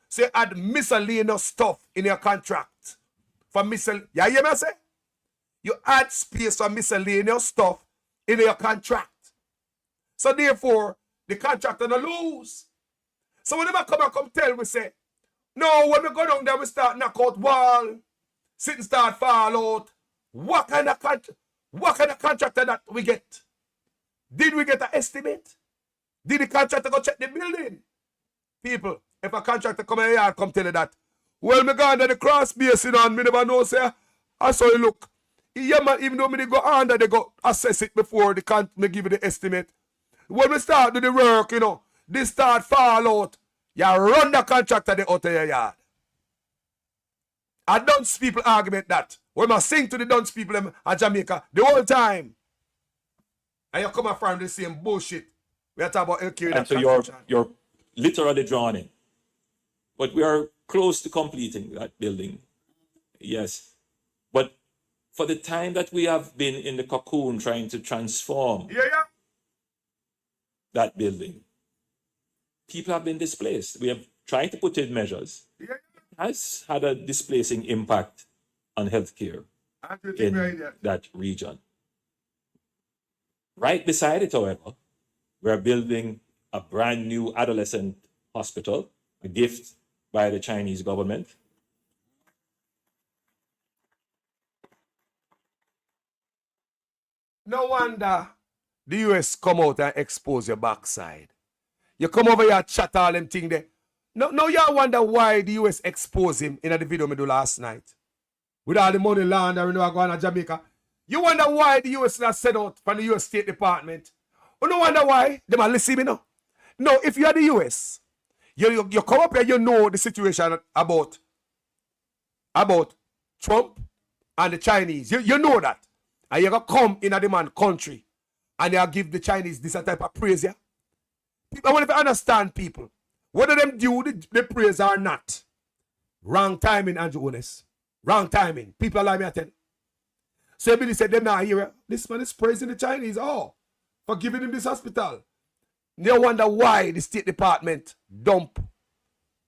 Say add miscellaneous stuff in your contract. For you hear me say? You add space for miscellaneous stuff in your contract. So therefore, the contractor no lose. So when they come tell me say, no, when we go down there, we start knock out wall, sit and start fall out. What kind of contractor that we get? Did we get an estimate? Did the contractor go check the building? People, if a contractor come in here, come tell you that. Well, me go under the cross basin on, me never know, say, I saw you look. Yeah, man, even though me they go under, they go assess it before they can't give you the estimate. When we start do the work, you know, they start fall out. You run the contractor they out of your yard. I dunce people argument that. When I sing to the dunce people in Jamaica the whole time. And you come from the same bullshit. We are talking about LQ. And so you're literally drawn in. But we are close to completing that building. Yes. But for the time that we have been in the cocoon trying to transform that building, people have been displaced. We have trying to put in measures, has had a displacing impact on healthcare in that region. Right beside it, however, we're building a brand new adolescent hospital, a gift by the Chinese government. No wonder the US come out and expose your backside. You come over here chat all them thing there. No, y'all wonder why the US expose him in the video me do last night. With all the money laundering going to Jamaica. You wonder why the US not sent out from the US State Department. You no wonder why? They might listen me now. No, if you are the US, you come up here, you know the situation about Trump and the Chinese. You know that. And you're going to come in a demand country and you give the Chinese this type of praise, yeah? People, I want to understand people. Whether them do the praise or not. Wrong timing, Andrew Honest. Wrong timing. People allow me to tell. So Billy said, them not here. This man is praising the Chinese. Oh, for giving him this hospital. They wonder why the State Department dump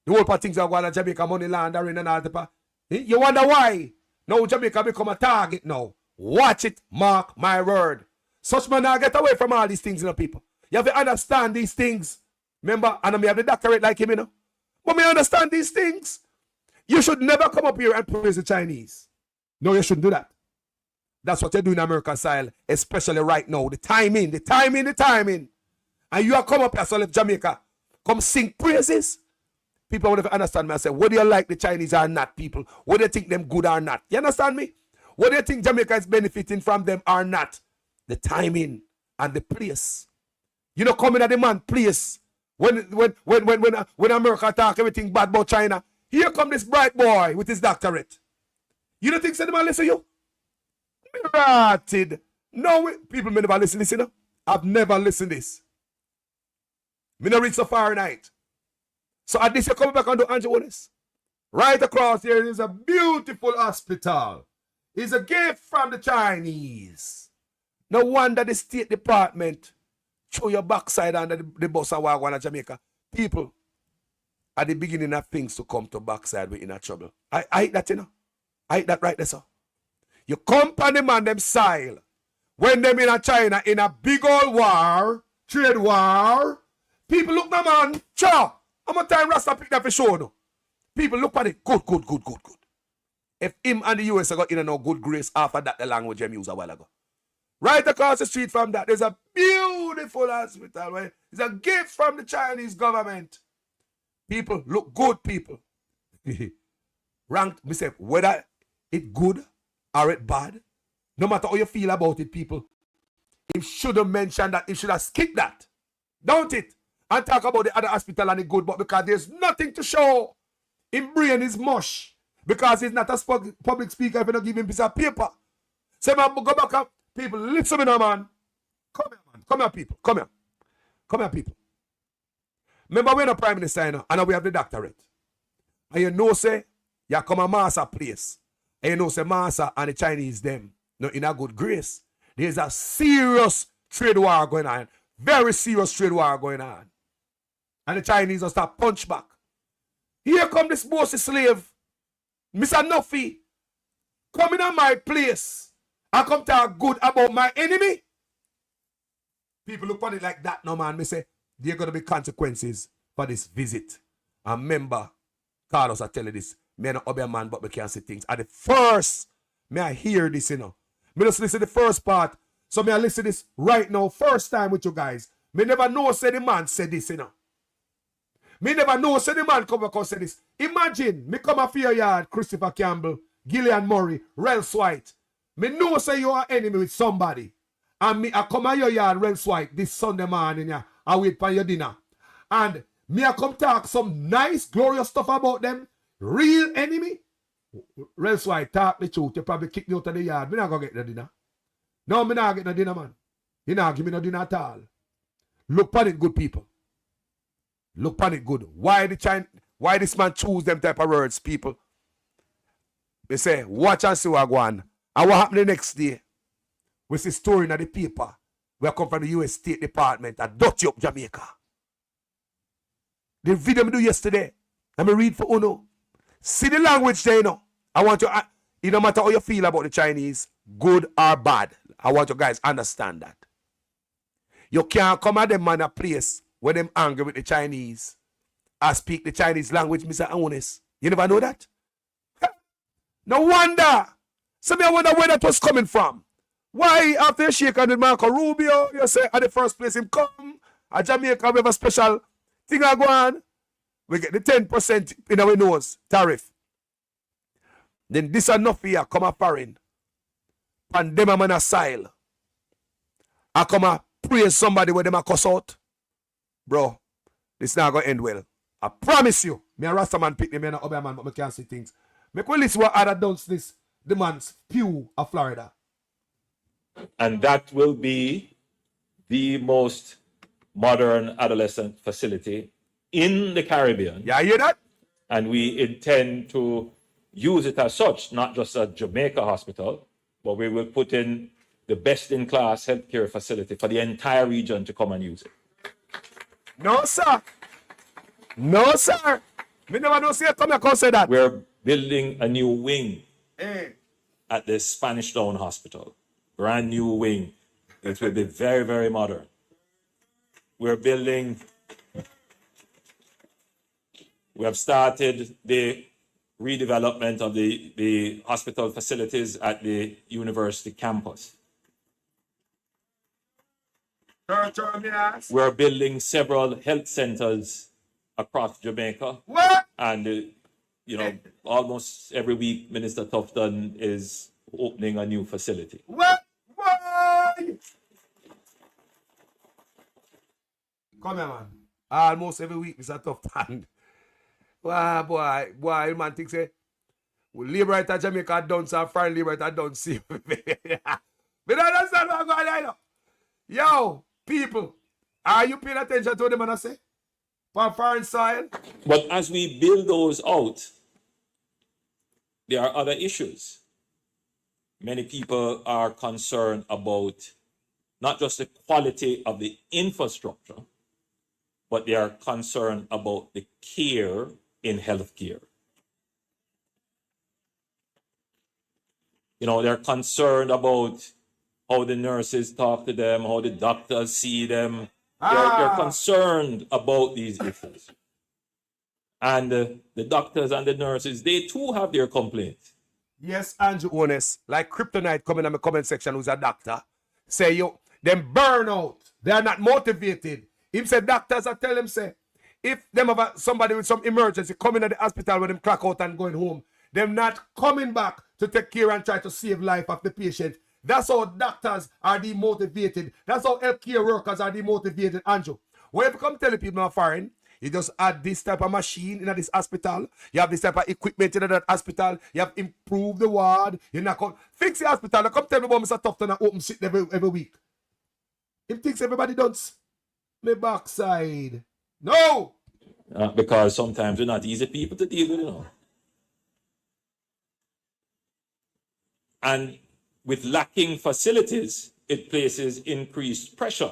the whole part of things are going to Jamaica, money laundering and all the. You wonder why? Now Jamaica become a target now. Watch it, mark my word. Such man now get away from all these things, you know, people. You have to understand these things. Remember, and I may have the doctorate like him, you know. But me understand these things. You should never come up here and praise the Chinese. No, you shouldn't do that. That's what you do in American style, especially right now. The timing. And you are come up here, so left Jamaica, come sing praises. People want to understand me and say, whether you like the Chinese or not, people, whether you think them good or not. You understand me? Whether you think Jamaica is benefiting from them or not. The timing and the place. You know, coming at the man place. When America talk everything bad about China, here come this bright boy with his doctorate. You don't think so the man listen to you? Rotted. No, people may never listen, you know? I've never listened to this. Me not reach so far night. So at this you come back and do Andrew Honest. Right across here is a beautiful hospital. It's a gift from the Chinese. No wonder the State Department throw your backside under the bus and wagon at Jamaica. People, at the beginning of things to come to backside, we're in a trouble. I hate that, you know. I hate that right there, sir. You come on them and them style. When them in a China in a big old war, trade war, people look na man, chow. How much time Rasta pick that for show no? People look at it, good. If him and the US got in a no good grace after that the language them use a while ago. Right across the street from that, there's a beautiful hospital where it's a gift from the Chinese government. People look good, people. Ranked, me say, whether it good or it bad, no matter how you feel about it, people, he should have mentioned that, he should have skipped that. Don't it? And talk about the other hospital and the good, but because there's nothing to show. His brain is mush. Because he's not a public speaker if you don't give him a piece of paper. Say, man, go back up. People, listen to me now, man. Come here, man. Come here, people. Come here, people. Remember, we're the Prime Minister, you know, and now we have the doctorate. And you know, say, you come a master place. And you know, say, master and the Chinese, them, no, in a good grace. There's a serious trade war going on. Very serious trade war going on. And the Chinese will start punch back. Here come this bossy slave, Mr. Nuffy, coming on my place. I come talk good about my enemy. People look at it like that no man. Me say, there are going to be consequences for this visit. And remember, Carlos, I tell you this. Me not obey a man, but we can't see things. At the first, may I hear this, you know. Me just listen to the first part. So may I listen to this right now, first time with you guys. Me never know say the man said this, you know. Me never know say the man come back and say this. Imagine, me come off your yard, Christopher Campbell, Gillian Murray, Rels White. Me know say you are enemy with somebody. And me I come at your yard, Rels White, this Sunday morning, yeah. I wait for your dinner. And me I come talk some nice, glorious stuff about them. Real enemy. Rels White, talk the truth. You probably kick me out of the yard. Me not gonna get the dinner. No, me not get no dinner, man. You not give me no dinner at all. Look at it, good people. Look at it good. Why this man choose them type of words, people? They say, watch and see what go on. And what happened the next day? We see story in the paper. We come from the US State Department at dirty up Jamaica. The video we do yesterday, Let me read for Uno. See the language there, you know. I want to, it no matter how you feel about the Chinese, good or bad, I want you guys understand that. You can't come at them in a place where them angry with the Chinese or speak the Chinese language, Mr. Honest. You never know that? No wonder. So me I wonder where that was coming from. Why after you shake on with Marco Rubio, you say at the first place him come, at Jamaica we have a special thing I go on. We get the 10% in our nose tariff. Then this enough here come a foreign. And them a man asile. I come a praise somebody where them a cuss out. Bro, this not gonna end well. I promise you. Me a Rasta man pick me and a other man, but me can't see things. Me can listen what other done this. The man's Pew of Florida. And that will be the most modern adolescent facility in the Caribbean. Yeah, you hear that? And we intend to use it as such, not just a Jamaica hospital, but we will put in the best-in-class healthcare facility for the entire region to come and use it. No, sir. No, sir. Me never know say come here, say that. We're building a new wing Hey. at the Spanish Town Hospital. Brand new wing. It will be very, very modern. We're building, we have started the redevelopment of the hospital facilities at the university campus. We're building several health centers across Jamaica. What? And, you know, almost every week, Minister Tufton is opening a new facility. What? Why? Come here, man. Almost every week, Mr. Tufton. Wow, boy, man thinks say, well, Liberator Jamaica done, so foreign Liberator done, see. But I understand what I'm going on. Yo, people, are you paying attention to what the man say? For foreign soil? But as we build those out, there are other issues. Many people are concerned about not just the quality of the infrastructure, but they are concerned about the care in healthcare. You know, they're concerned about how the nurses talk to them, how the doctors see them. They're concerned about these issues. And the doctors and the nurses, they too have their complaints. Yes, Andrew Honest, like Kryptonite coming in my comment section who's a doctor, say, yo, them burn out. They are not motivated. Him say doctors are tell him, say, if them have somebody with some emergency coming at the hospital with them clock out and going home, them not coming back to take care and try to save life of the patient. That's how doctors are demotivated. That's how healthcare workers are demotivated, Andrew. When you come telling people are foreign, you just add this type of machine in this hospital. You have this type of equipment in that hospital. You have improved the ward. You're not come fix the hospital. Come tell me about Mr. Tufton and open shit every week. He thinks everybody does. Me backside. No! Because sometimes we're not easy people to deal with, you know. And with lacking facilities, it places increased pressure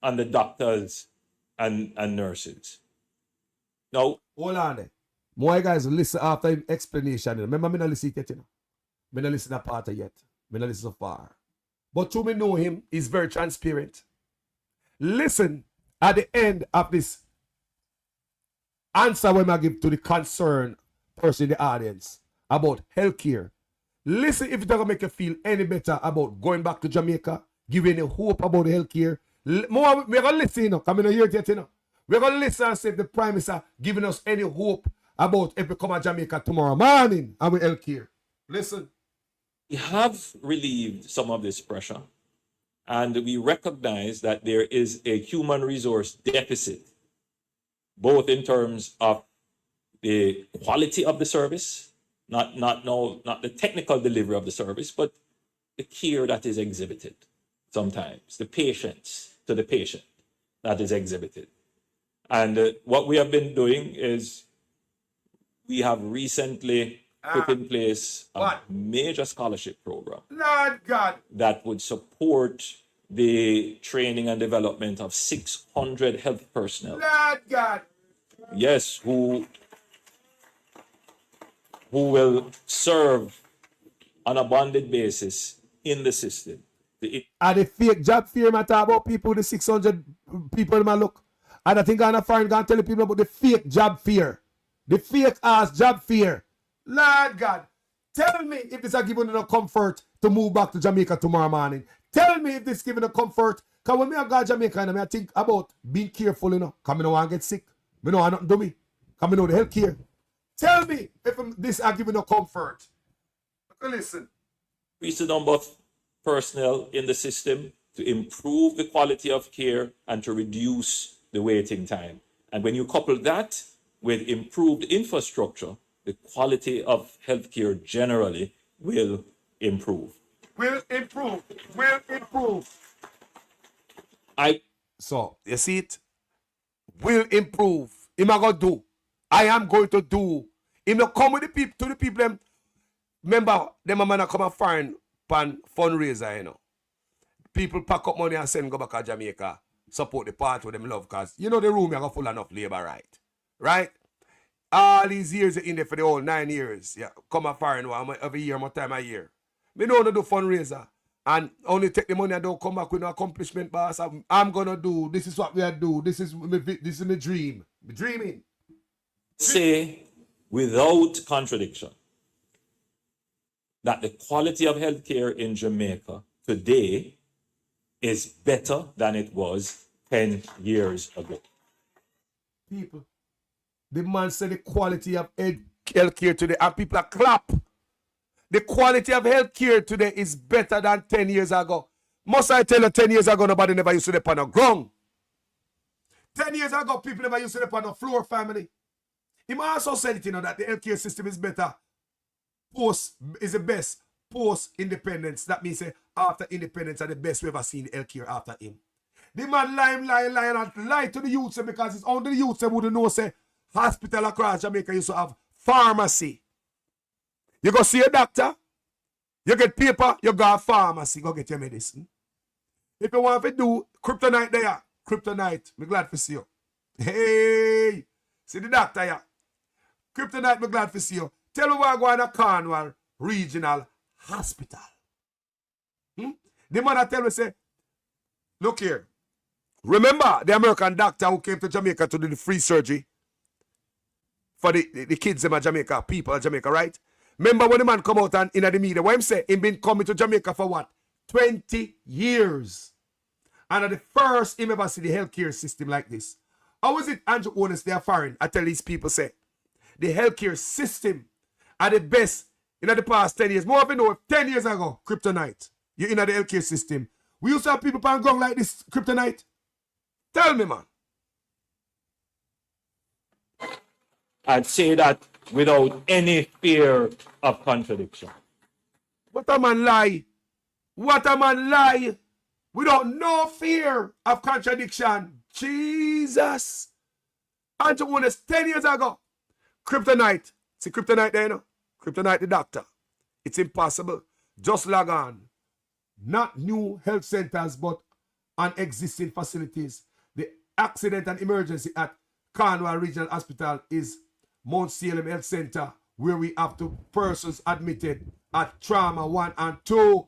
on the doctors and nurses. Now, hold on there. More guys listen after him explanation. Remember, me not listen yet, you know. Me not listen that part yet. Me not listen so far. But to me know him, he's very transparent. Listen at the end of this answer when I give to the concerned person in the audience about healthcare. Listen if it's going to make you feel any better about going back to Jamaica, giving you hope about healthcare. We're going to listen, you know, because I don't hear it yet, you know. We're going to listen and see if the Prime Minister giving us any hope about if we come to Jamaica tomorrow morning and with healthcare. Listen. We have relieved some of this pressure, and we recognize that there is a human resource deficit, both in terms of the quality of the service, not the technical delivery of the service, but the care that is exhibited sometimes, the patience to the patient that is exhibited. And what we have been doing is we have recently put in place a major scholarship program Lord God. that would support the training and development of 600 health personnel. Lord God. Yes, who who will serve on a bonded basis in the system. And the fake job fear, I talk about people, the 600 people in my look. And I think I'm going to find and tell the people about the fake job fear. The fake ass job fear. Lord God, tell me if this is giving you comfort to move back to Jamaica tomorrow morning. Tell me if this is giving you comfort. Because when I go to Jamaica, I think about being careful, because I don't want to get sick. I know I'm not doing it. Because I know the health care. Tell me if this is giving you comfort. Listen. Increase the number of personnel in the system to improve the quality of care and to reduce the waiting time. And when you couple that with improved infrastructure, the quality of healthcare generally will improve. Will improve. Will improve. So, you see it? Will improve. Him I going to do. I am going to do. Him not come with the people, to the people them. Remember, them a man come and find pan fundraiser, People pack up money and send go back to Jamaica. Support the party with them love, because the room you got full enough labor, right? Right? All these years you're in there for the whole 9 years. Yeah, come and find one every year, more time a year. Me don't do fundraiser. And only take the money and don't come back with no accomplishment, boss. I'm gonna do. This is what we are do. This is my dream. Me dreaming. Say without contradiction that the quality of healthcare in Jamaica today is better than it was 10 years ago. People, the man said the quality of healthcare today, and people are clap. The quality of healthcare today is better than 10 years ago. Must I tell you, 10 years ago, nobody never used to depend on ground. 10 years ago, people never used to depend on floor, family. He also said it, that the healthcare system is better. Post is the best. Post-independence. That means after independence are the best we ever seen healthcare after him. The man lie to the youths because it's only the youths that wouldn't know, say, hospital across Jamaica used to have pharmacy. You go see a doctor, you get paper, you go to pharmacy, go get your medicine. If you want to do kryptonite there, kryptonite, I'm glad to see you. Hey, see the doctor here. Kryptonite, I'm glad to see you. Tell me why I go to Cornwall Regional Hospital. The man tell me, say, look here. Remember the American doctor who came to Jamaica to do the free surgery for the kids in Jamaica, people in Jamaica, right? Remember when the man come out and in the media, what him say? Him been coming to Jamaica for what? 20 years. And at the first him ever see the healthcare system like this. How is it, Andrew Onis, they are foreign? I tell these people, say, the healthcare system are the best in the past 10 years. More of you know, 10 years ago, kryptonite, you're in the healthcare system. We used to have people on ground like this, kryptonite. Tell me, man. I'd say that without any fear of contradiction. What a man lie. What a man lie. Without no fear of contradiction. Jesus. Andrew Onis 10 years ago. Kryptonite. See kryptonite there, Kryptonite the doctor. It's impossible. Just log on. Not new health centers, but on existing facilities. The accident and emergency at Cornwall Regional Hospital is Mount Salem Health Center, where we have two persons admitted at trauma 1 and 2.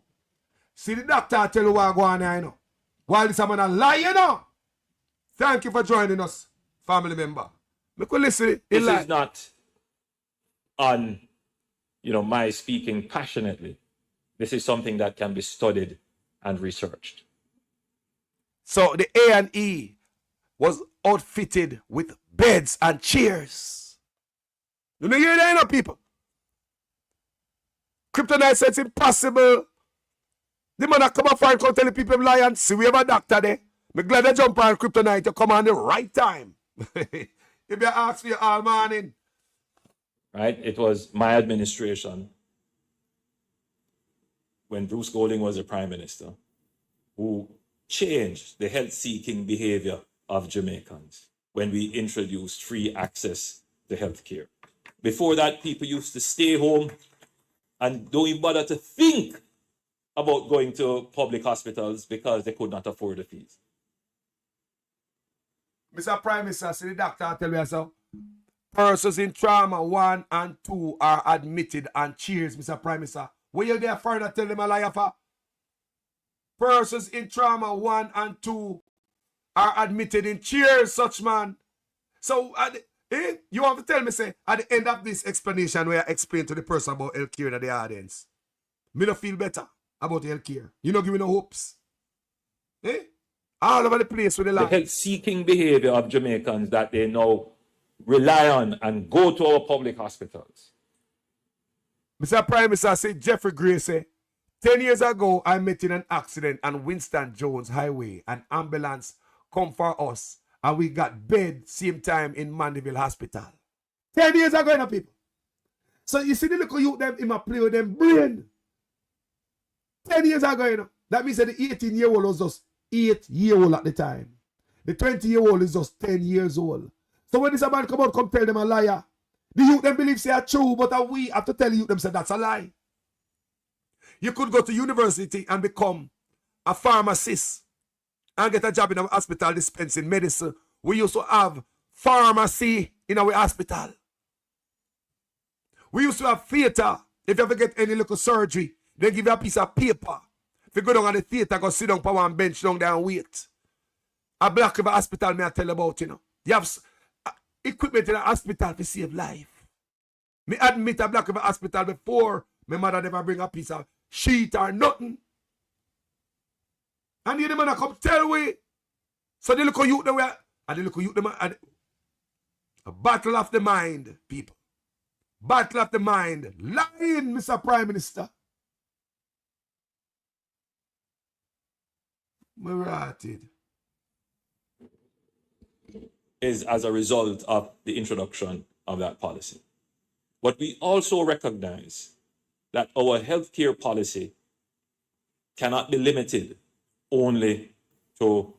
See the doctor tell you what going on, While this man a lie, Thank you for joining us, family member. Make we listen. This is not on, my speaking passionately. This is something that can be studied and researched. So the A&E was outfitted with beds and chairs. You know, hear that, people? Kryptonite says it's impossible. The man that come up and come tell the people lie and see we have a doctor there. I'm glad they jump on kryptonite to come on the right time. If you ask me all morning. Right? It was my administration, when Bruce Golding was the Prime Minister, who changed the health-seeking behavior of Jamaicans when we introduced free access to health care. Before that, people used to stay home and don't even bother to think about going to public hospitals because they could not afford the fees. Mr. Prime Minister, see the doctor tell me so. Persons in trauma 1 and 2 are admitted and cheers, Mr. Prime Minister. Will you there further tell them a liar for? Persons in trauma 1 and 2 are admitted in cheers, such man. So, you have to tell me, say, at the end of this explanation where I explain to the person about healthcare in the audience, me don't feel better about healthcare. You don't give me no hopes. All over the place with the land. The health-seeking behavior of Jamaicans that they now rely on and go to our public hospitals. Mr. Prime Minister said Jeffrey Gray say, 10 years ago, I met in an accident on Winston Jones Highway. An ambulance come for us and we got bed same time in Mandeville Hospital. 10 years ago, you know, people. So you see the little youth them in my play with them brain. 10 years ago, you know. That means that the 18-year-old was just 8-year-old at the time. The 20-year-old is just 10 years old. So when this man come out, come tell them a liar. The youth them believe say are true, but we have to tell you them say that's a lie. You could go to university and become a pharmacist and get a job in a hospital dispensing medicine. We used to have pharmacy in our hospital. We used to have theater. If you ever get any little surgery, they give you a piece of paper. If you go down on the theater, go sit down for one bench down there and wait. A Black River Hospital, may I tell you about, you know. You have equipment in a hospital to save life. Me admit a Black River Hospital before my mother never bring a piece of sheet or nothing. And the man come tell we. So they look at you the way, and they look at you the man. A battle of the mind, people. Battle of the mind. Lying, Mr. Prime Minister. Marated. Is as a result of the introduction of that policy. But we also recognize that our healthcare policy cannot be limited only to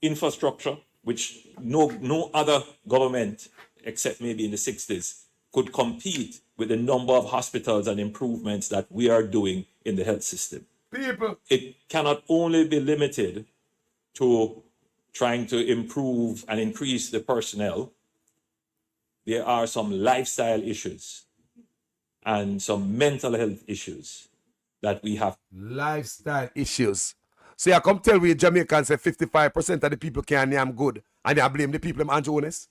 infrastructure, which no other government, except maybe in the 60s, could compete with the number of hospitals and improvements that we are doing in the health system. People. It cannot only be limited to trying to improve and increase the personnel. There are some lifestyle issues and some mental health issues that we have. Lifestyle issues. So you come tell we Jamaicans say 55% of the people can't name good and they blame the people of Andrew Honest.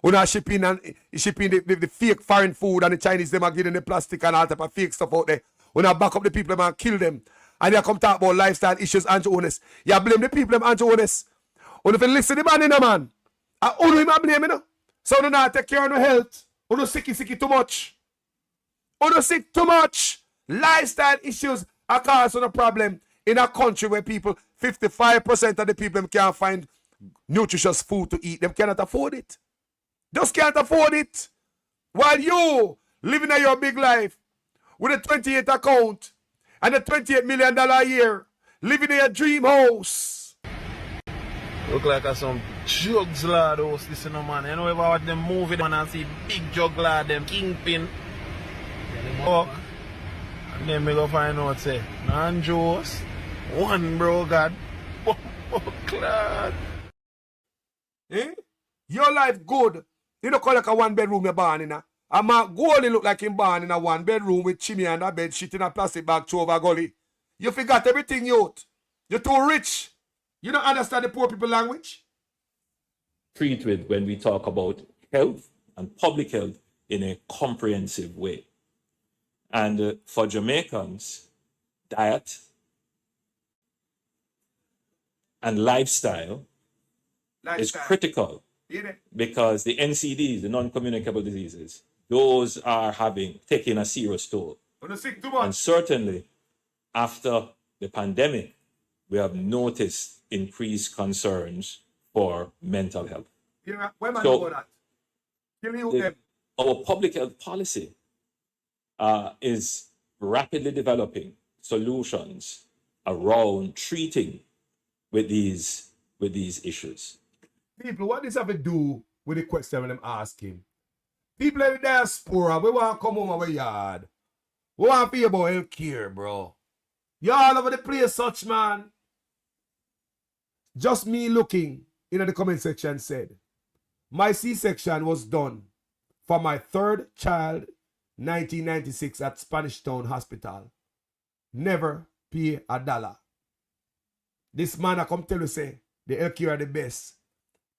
When are shipping the fake foreign food and the Chinese them are getting the plastic and all type of fake stuff out there. When I back up the people and kill them. And you come talk about lifestyle issues, Andrew Honest. You blame the people of Andrew Honest. When if you listen to the man in a man, I only him blame, you know. So do not take care of your health. You don't sick too much. You don't sick too much. Lifestyle issues are causing a problem in a country where people, 55% of the people can't find nutritious food to eat. They cannot afford it. Just can't afford it. While you living in your big life with a 28 account and a $28 million a year, living in a dream house. Look like some jugs lad house this in a man. You know if I watch them movie man and see big jug lad them kingpin. Walk. And then me go find out say, Nanjos, one bro God. Clad. Your life good. You don't call like a 1-bedroom you're born in a. And my goalie look like him born in a 1-bedroom with chimney and a bed sheet in a plastic bag through over gully. You forgot everything, youth. You're too rich. You don't understand the poor people language? Treat with when we talk about health and public health in a comprehensive way. And for Jamaicans, diet and lifestyle is critical because the NCDs, the non-communicable diseases, those are taking a serious toll. And certainly after the pandemic, we have noticed increased concerns for mental health. Our public health policy is rapidly developing solutions around treating with these issues. People, what does have to do with the question when I'm asking? People in the diaspora, we want to come home our yard. We want to be about health care, bro. You all over the place, such man. Just me looking in the comment section said, my C-section was done for my third child, 1996 at Spanish Town Hospital. Never pay $1. This man I come tell you say, the healthcare are the best.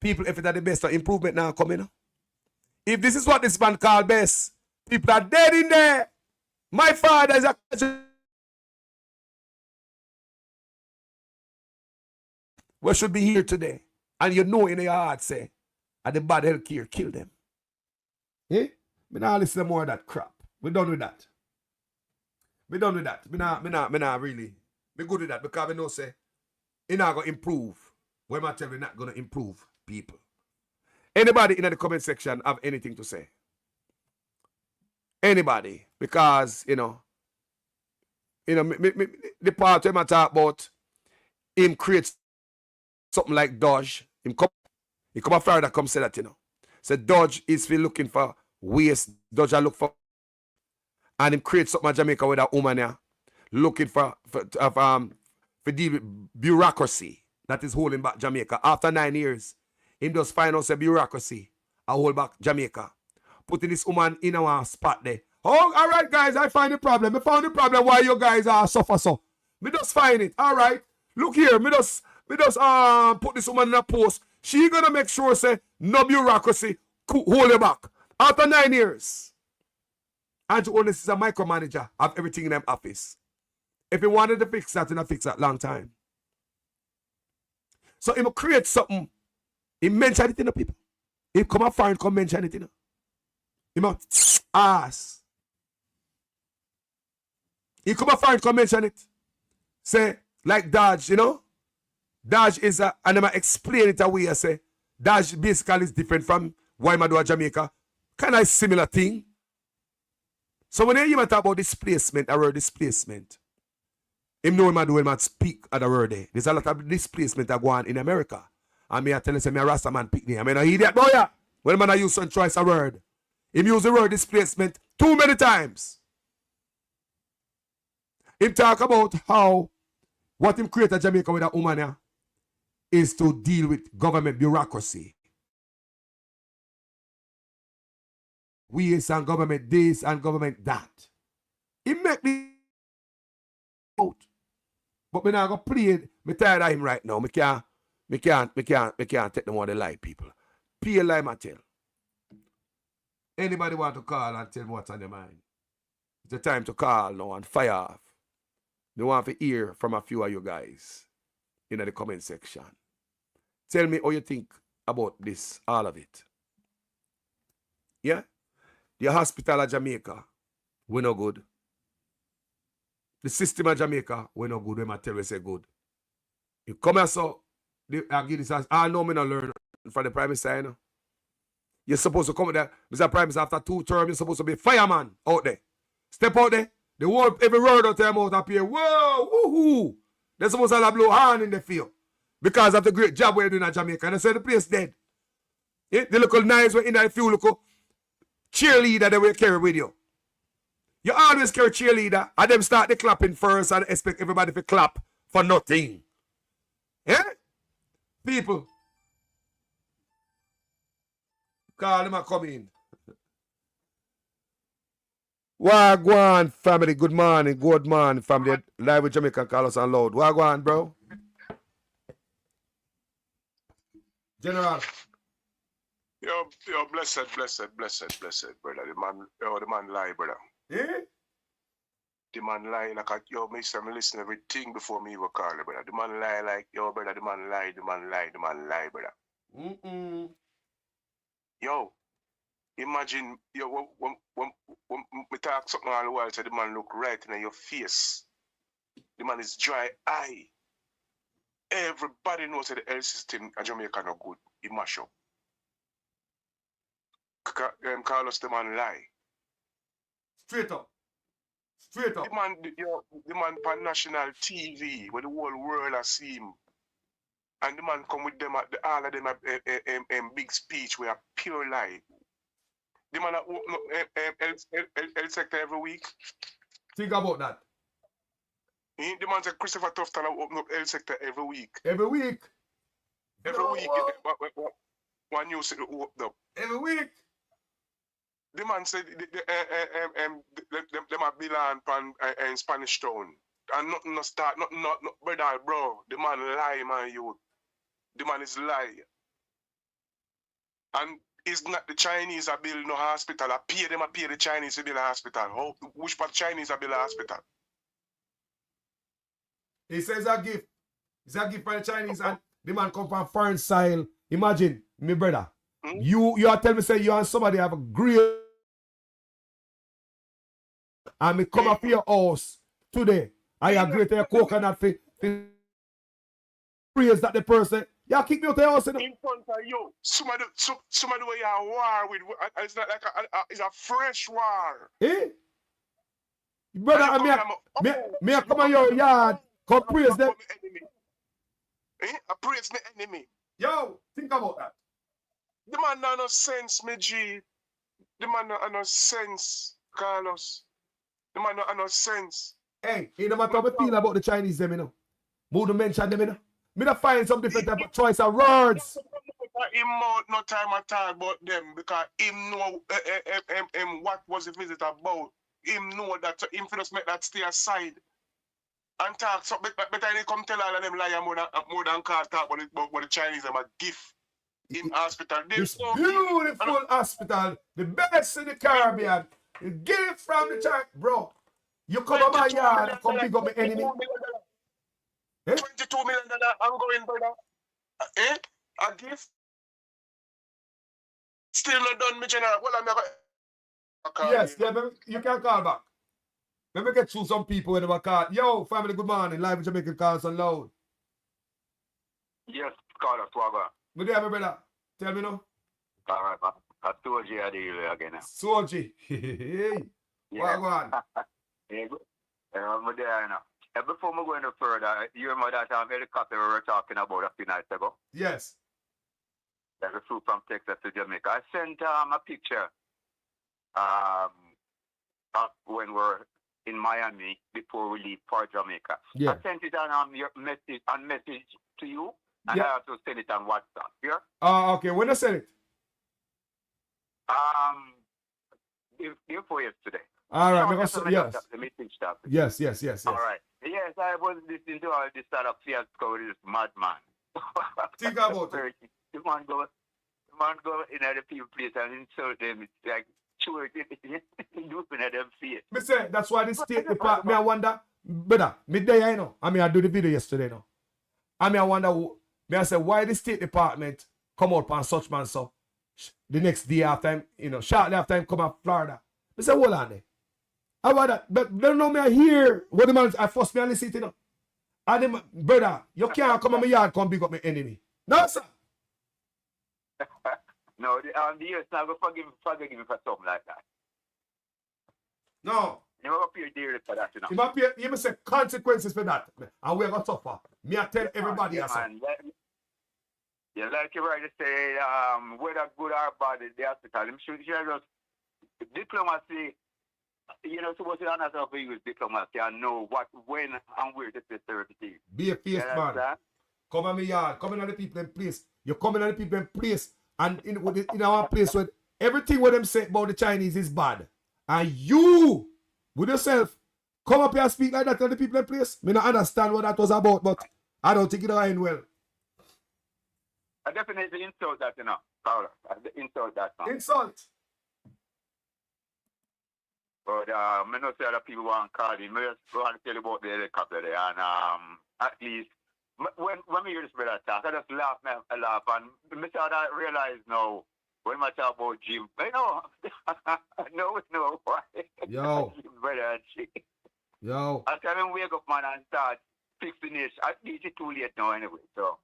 People, if it are the best, improvement now coming. If this is what this man called best, people are dead in there. My father is a... We should be here today. And you know in your heart say, and the bad healthcare kill them. Eh? Me not listen to more of that crap. We done with that. We done with that. Me not really. Me good with that because we know say, it not going to improve. When I tell you not going to improve people. Anybody in the comment section have anything to say? Anybody? Because, the part when I talk about him creates something like Dodge. He come a Florida come say that, So Dodge is still looking for waste. Dodge I look for. And him create something in Jamaica with a woman here. Looking for deal with bureaucracy that is holding back Jamaica. After 9 years, he does find out a bureaucracy I hold back Jamaica. Putting this woman in our spot there. Oh, all right, guys, I find the problem. I found the problem why you guys are suffer so. Me just find it. All right. Look here. Me just put this woman in a post. She gonna make sure say no bureaucracy hold you back. After 9 years. Andrew Holness is a micromanager of everything in them office. If he wanted to fix that, he'll fix that long time. So he will create something. He mention it in the people. He come up and come mention it in. He must ask. He come up and come mention it. Say, like Dodge, Dodge is and I explain it away. I say, Dodge basically is different from why I do a Jamaica. Kind of similar thing. So when you talk about displacement, I word displacement. Him know him do him speak at the word there. There's a lot of displacement that go on in America. And me I tell you, say me a Rasta man pick me. I mean, I idiot boy. Yeah. When man I use some choice a word. Him use the word displacement too many times. Him talk about how what him create a Jamaica with a woman here is to deal with government bureaucracy. We is and government this and government that. He make me out. But me not gonna play it. Me tired of him right now. Me can't take them on the lie, people. Pay a lie, I tell. Anybody want to call and tell me what's on their mind? It's the time to call now and fire off. Me want to hear from a few of you guys in the comment section. Tell me how you think about this, all of it. Yeah? The hospital of Jamaica, we no good. The system of Jamaica, we no good when I tell you say good. You come here so, I give this as, I know me not learn from the Prime Minister, You're supposed to come there, Mr. Prime Minister, after 2 terms, you're supposed to be a fireman out there. Step out there. The whole, every word out there out up here, whoa, woohoo. They're supposed to blow hand in the field. Because of the great job we're doing in Jamaica. And they say the place dead. Yeah? The little knives were in there, few little cheerleader they will carry with you. You always carry cheerleader, and them start the clapping first and expect everybody to clap for nothing. Yeah? People. Call them and come in. Wagwan family, good morning, family. Live with Jamaica, Carlos and Loud. Wagwan, bro. General. Yo, blessed, brother. The man lie, brother. Eh? The man lie like me listen everything before me even call it, brother. The man lie like, brother, the man lie, brother. Yo, imagine, when we talk something all the while, so the man look right in your face. The man is dry eye. Everybody knows that the health system in Jamaica not good. He mash up. Carlos, the man lie. Straight up. The man on national TV where the whole world has seen him. And the man come with them all of them big speech where a pure lie. The man open up health sector every week. Think about that. The man said Christopher Tufton open up health sector every week. Every week. Every week. One news open up. Every week. The man said them a belong in Spanish Town. And nothing no start, nothing, not, brother, bro. The man lie, man, you. The man is lie. And it's not the Chinese that build no hospital. I pay the Chinese to build a hospital. How, which part Chinese that build a hospital? He says a gift. It's a gift for the Chinese and the man come from foreign soil. Imagine, me brother. You are telling me say you and somebody have a great and me come up to your house today. I agree to your coconut for praise that the person. You kick me out of the house. In front of you. Somebody where you are war with. It's not like it's a fresh war. Eh? Brother, I come on your yard. Come praise them. Eh? I praise the enemy. Yo, think about that. The man not no sense, me G. The man not no sense, Carlos. The man not no sense. Hey, it no matter how I feel about the Chinese them, you know. Move to mention them, you know. Me to find some different type of choice of words. Him no time at all about them because him know what was the visit about. Him know that him just make that stay aside. And talk so better he come tell all of them lie more than talk about the Chinese them a gift. In hospital. This beautiful hospital, the best in the Caribbean. You get it from the church, bro. You come on my yard and come pick up my enemy. Eh? $22 million ongoing, brother. Eh? A gift? Still not done, me general. Well, I'm never. Yes, yeah, you can call back. Let me get through some people in the call. Yo, family, good morning. Live in Jamaican Cars on load. Yes, call us, Swagger. Good day, my brother. Tell me now. All right, man. I told you I did again. Soji. Hey. Yeah. Go on. Yeah, good. I'm there now. Before we go any further, you remember that helicopter we were talking about a few nights ago? Yes. That flew from Texas to Jamaica. I sent a picture when we're in Miami before we leave for Jamaica. Yeah. I sent it on your message to you, and I also sent it on WhatsApp. Yeah. Okay. When I send it? Before yesterday. All right. Yes. The meeting started. Yes. All right. Yes, I was listening to all this sort of fiasco with this madman. Think about it. The man go in other people's place and insult them. It's like, sure, looking at them face. Me say, that's why the State Department, I wonder, brother, me there, you know. I do the video yesterday, now. I wonder, I say, why the State Department come out on such man so the next day after him, you know, shortly after him come out Florida. I say, hold on there. How about that? But they don't know me here. What the man, I first me and listen, you know. And them, brother, you can't come on my yard, come big up my enemy. No, sir. No, the US not going to forgive me for something like that. No. You never pay dearly for that, you know. You must say consequences for that. And we're going to suffer. Me, I tell everybody. Yeah, like you already say, whether good or bad, the hospital, I'm sure just diplomacy, you know, supposed to understand how to use diplomacy and know what, when, and where to say certain things. Be a fierce man. Come on my yard. Come in the people in place. You come in the people in place. And in our place where everything what them say about the Chinese is bad. And you, with yourself, come up here and speak like that to the people in place. Me not understand what that was about, but I don't think it'll end well. I definitely insult that, you know, Paula. I insult that. No? Insult. But I know say other people want to call in. I just want to tell you about the helicopter there. And at least, when we hear this brother talk, I just laugh and I start to realize now, when I talk about Jim, I know why. Yo. Brother and chick. Yo. I tell him wake up, man, and start fixing this. At least it's too late now anyway, so.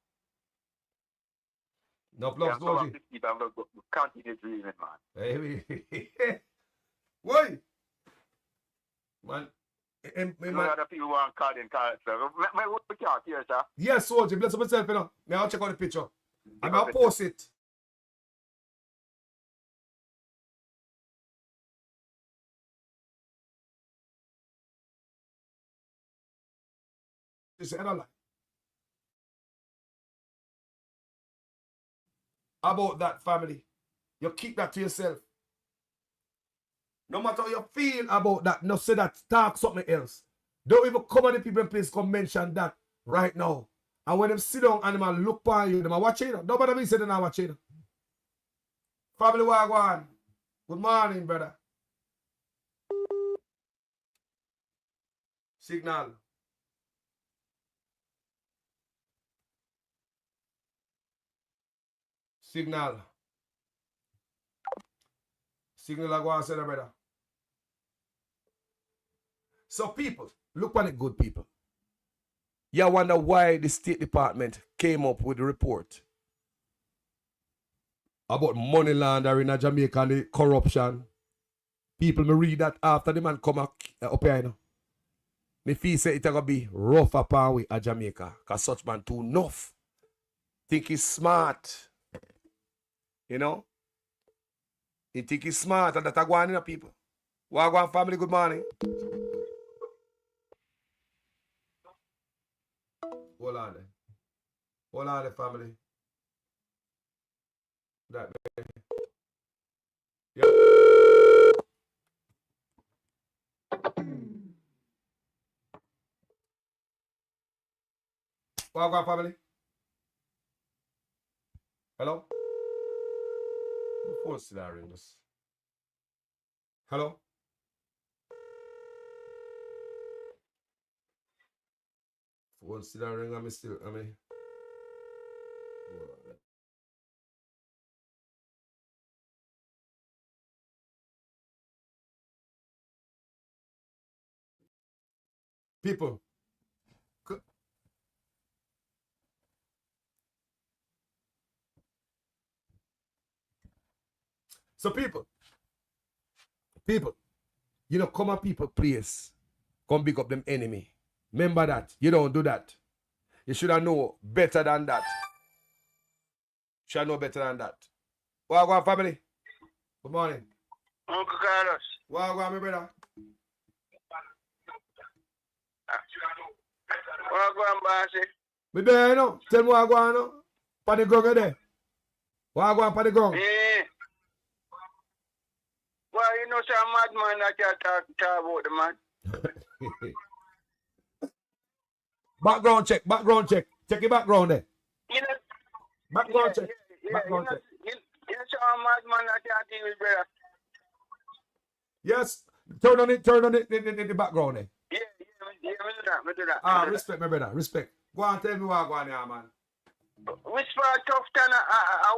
No plus, Doji. I'm going to continue dreaming, man. Hey, why? Man. Other people want to call in, so. May we talk here, sir? Yes, Soldier. Bless myself, you know. Now I'll check out the picture. I'm going to post it. This is another lie. About that family. You keep that to yourself. No matter how you feel about that, no say that, talk something else. Don't even come at the people in place, come mention that right now. And when them sit down and them look upon you, them are watching. Nobody me say they're not watching. Family Wagwan. Good morning, brother. Signal. Signal. Signal I go and say that, brother. So people, look at it, good people. You wonder why the State Department came up with the report about money laundering in Jamaica and the corruption. People may read that after the man come up here, you know. Me feel say it's going to be rough upon we at Jamaica. Because such man too enough. Think he's smart. You know? He think he's smart and that are going in people. Wagwan family, good morning. Hold on there. Hold on there, family. That man. Yeah. Wagwan family. Hello? What's that ring this? Hello? What's that ring? I'm still, people. So people, you know, come at people place, come pick up them enemy. Remember that. You don't do that. You should have know better than that. Should know better than that. Wagwan family. Good morning. Uncle Carlos. Wagwan, my brother. Wagwan, bossy. Me there, you know. Tell me Wagwan, no. Paddy Gong there. Wagwan, Paddy Gong. Yeah. Well, you know, some madman that you talk about the man. Background check. Check your background there. You know, background check. Background check. You know, some madman that you deal with, brother. Yes. Turn on it in the background there. Yeah, me do that. Ah, respect, my brother. Respect. Go on, tell me what go on here, man. Which part tough town a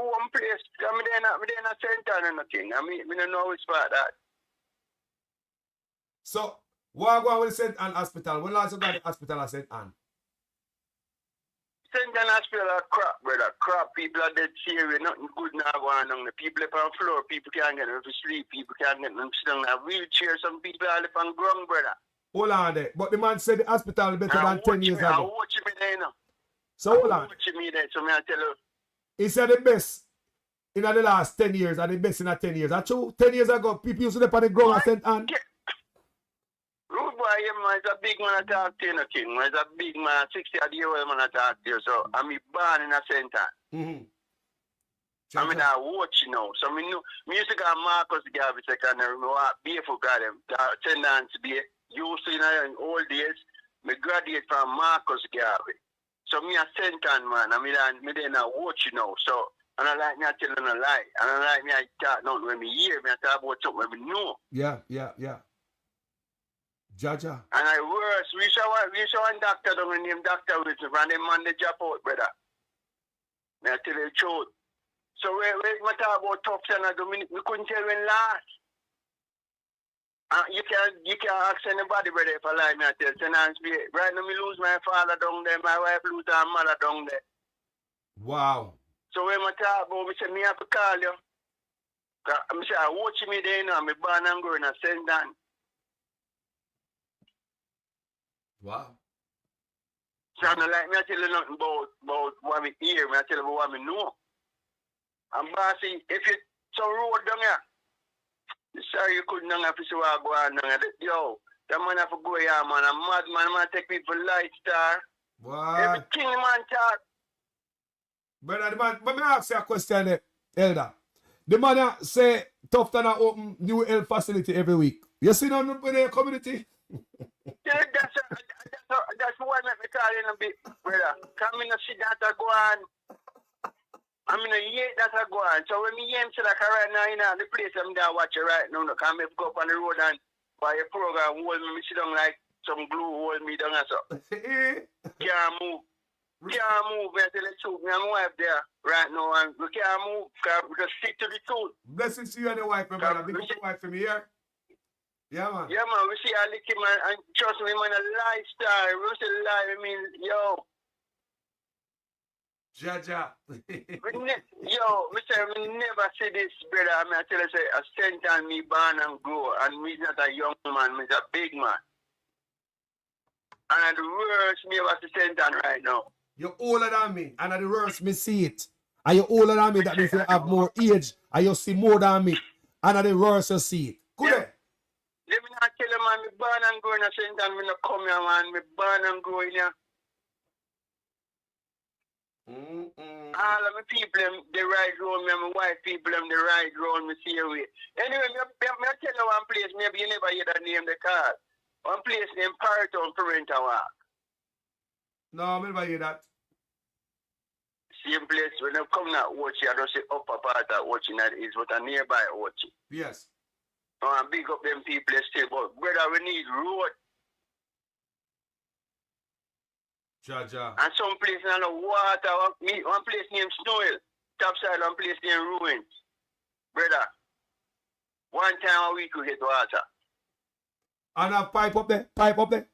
one place? Me there not center or nothing. I mean, me don't know which part that. So, what go on with St. Anne Hospital? When last you got the hospital at St. Anne? St. Anne Hospital are crap, brother. Crap. People are dead serious. Nothing good now going on. The people up on the floor. People can't get them to sleep. People can't get them sit down in a wheelchair. Some people are up on ground, brother. Hold on there. But the man said the hospital is better than 10 years ago. I watch me there now. So hold on. Watch me there. So me I tell you. He said the best in the last 10 years and the best in the 10 years. That's true. 10 years ago, people used to live on the ground at St. Anne. Rude boy, man, is a big man I talk to you, no king. Man, is a big man, 60-year-old man I talk to you. So I'm born in a St. Anne. I mean, I watch, you know. So me used to go Marcus Garvey secondary. Me walk barefoot got them. Attendance be used to in old days. Me graduate from Marcus Garvey. So me a St. Anne man. I mean, me then I watch, you know. So, and I like me I tell them a lie. And I like me I talk nothing when me hear me I talk about something when me know. Yeah. Jaja. And I worse, we saw one doctor down named Dr. Wilson, and them man they drop out, brother. Me I tell you the truth. So we talk about tough and we couldn't tell when last. You can't ask anybody, brother, if I lie, me I tell you. Right now me lose my father down there, my wife lose her mother down there. Wow. So when I talk about, me say me have to call you. I say I watch me there now, me born and growing and St. Anne. Wow. So I'm not like me I tell you nothing about what me hear, me I tell you about what me know. And bossy, if you so road down here, sorry you couldn't have to see what go on down here. Yo, that man have to go here, man. A mad man take people light star. Wow. Everything man talk. Brother, the man, let me ask you a question there, Elder. The man say Tufton open new health facility every week. You see them in the community? Yeah, that's why I make me call in a bit, brother. Come in and see that go on. I mean, that go on. So when me hear him say like right now, you know, the place I'm there watching right now, no, come go up on the road and buy a program, hold me sit down like some glue, hold me down and so. Can't move. Can't move. I tell the truth. Me and my wife there right now, and we can't move. We just stick to the truth. Blessings to you and the wife, my brother. Big up the wife for me here. Yeah, man. Yeah, man. We see a little man, and trust me, man, a lifestyle. We say life, I mean, yo. Jaja. Yo, Mr. We never see this, brother. I mean, I tell you, say, a cent on me born and grow, and me's not a young man, me's a big man. And the worst me ever see cent on right now. You're older than me, and at the worst me see it. And you're older than me, that means you have more age, and you see more than me. And at the worst you see it. Good. Yeah. Let me not tell you, man, me born and grow in a cent, and me not come here, man. Me born and grow in here. All of my people, they ride round me, my wife people, they ride round me, see away. Anyway, me tell you one place, maybe you never hear that name, the car. One place named Parton Parental Walk. No, I never hear that. Same place, when I come now, watch I don't say upper part of watching that is what a nearby watch. Yes. And big up them people still, but brother, we need road. Jaja. And some place in the water, one place named Snowhill, topside, one place named Ruins. Brother, one time a week we get water. And a pipe up there, pipe up there.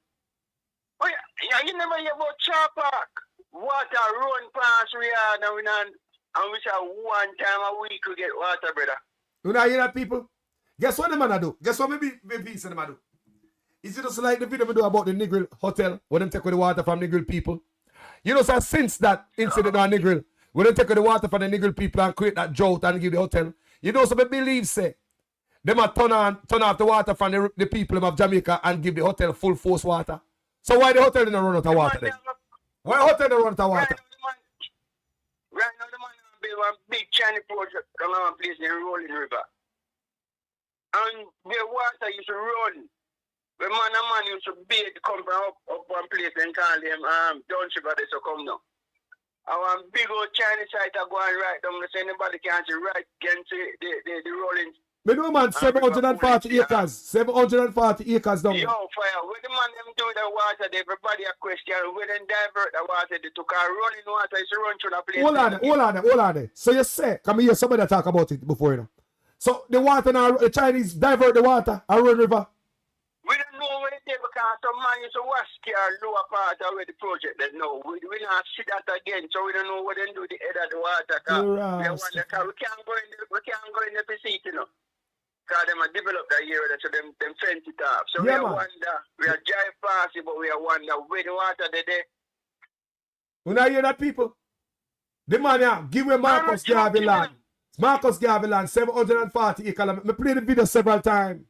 Oh yeah, you never hear about Char Park. Water run past we are now and we say one time a week we get water, brother. You know hear that, people? Guess what the man do? Guess what maybe the man do? Is it just like the video we do about the Negril Hotel, when them take away the water from Negril people? You know, so since that incident on Negril, when they take away the water from the Negril people and create that drought and give the hotel, you know, so they believe, say, they might turn off the water from the people of Jamaica and give the hotel full force water. So why the hotel didn't run out of water then? Why the hotel didn't run out of water? Right now the man build one big Chinese project on one place in Rolling River. And the water used to run. The man used to bathe the company up one place and call them Don't River, they so come now. And one big old Chinese site are going right down, so anybody can't see right against the rolling. Me know, man, 740 acres. 740 acres down. Yo, fire. When the man them do the water, everybody a question. When they divert the water, they took a rolling water, it's run through the place. Hold on. So you say, come here, somebody talk about it before, you know. So the water now, the Chinese divert the water, and run river. We don't know where it is because some man used to wash care lower part of where the project they know. We not see that again, so we don't know what they do the head of the water. We can't go in the facility, you know. Because them are develop that area, so them fence it off. So we are wonder, we are drive past it, but we are wonder where the water they there. You not hear that, people? The man here, give me Marcus Garvey land. Marcus Garvey land, 740 acres. I play the video several times.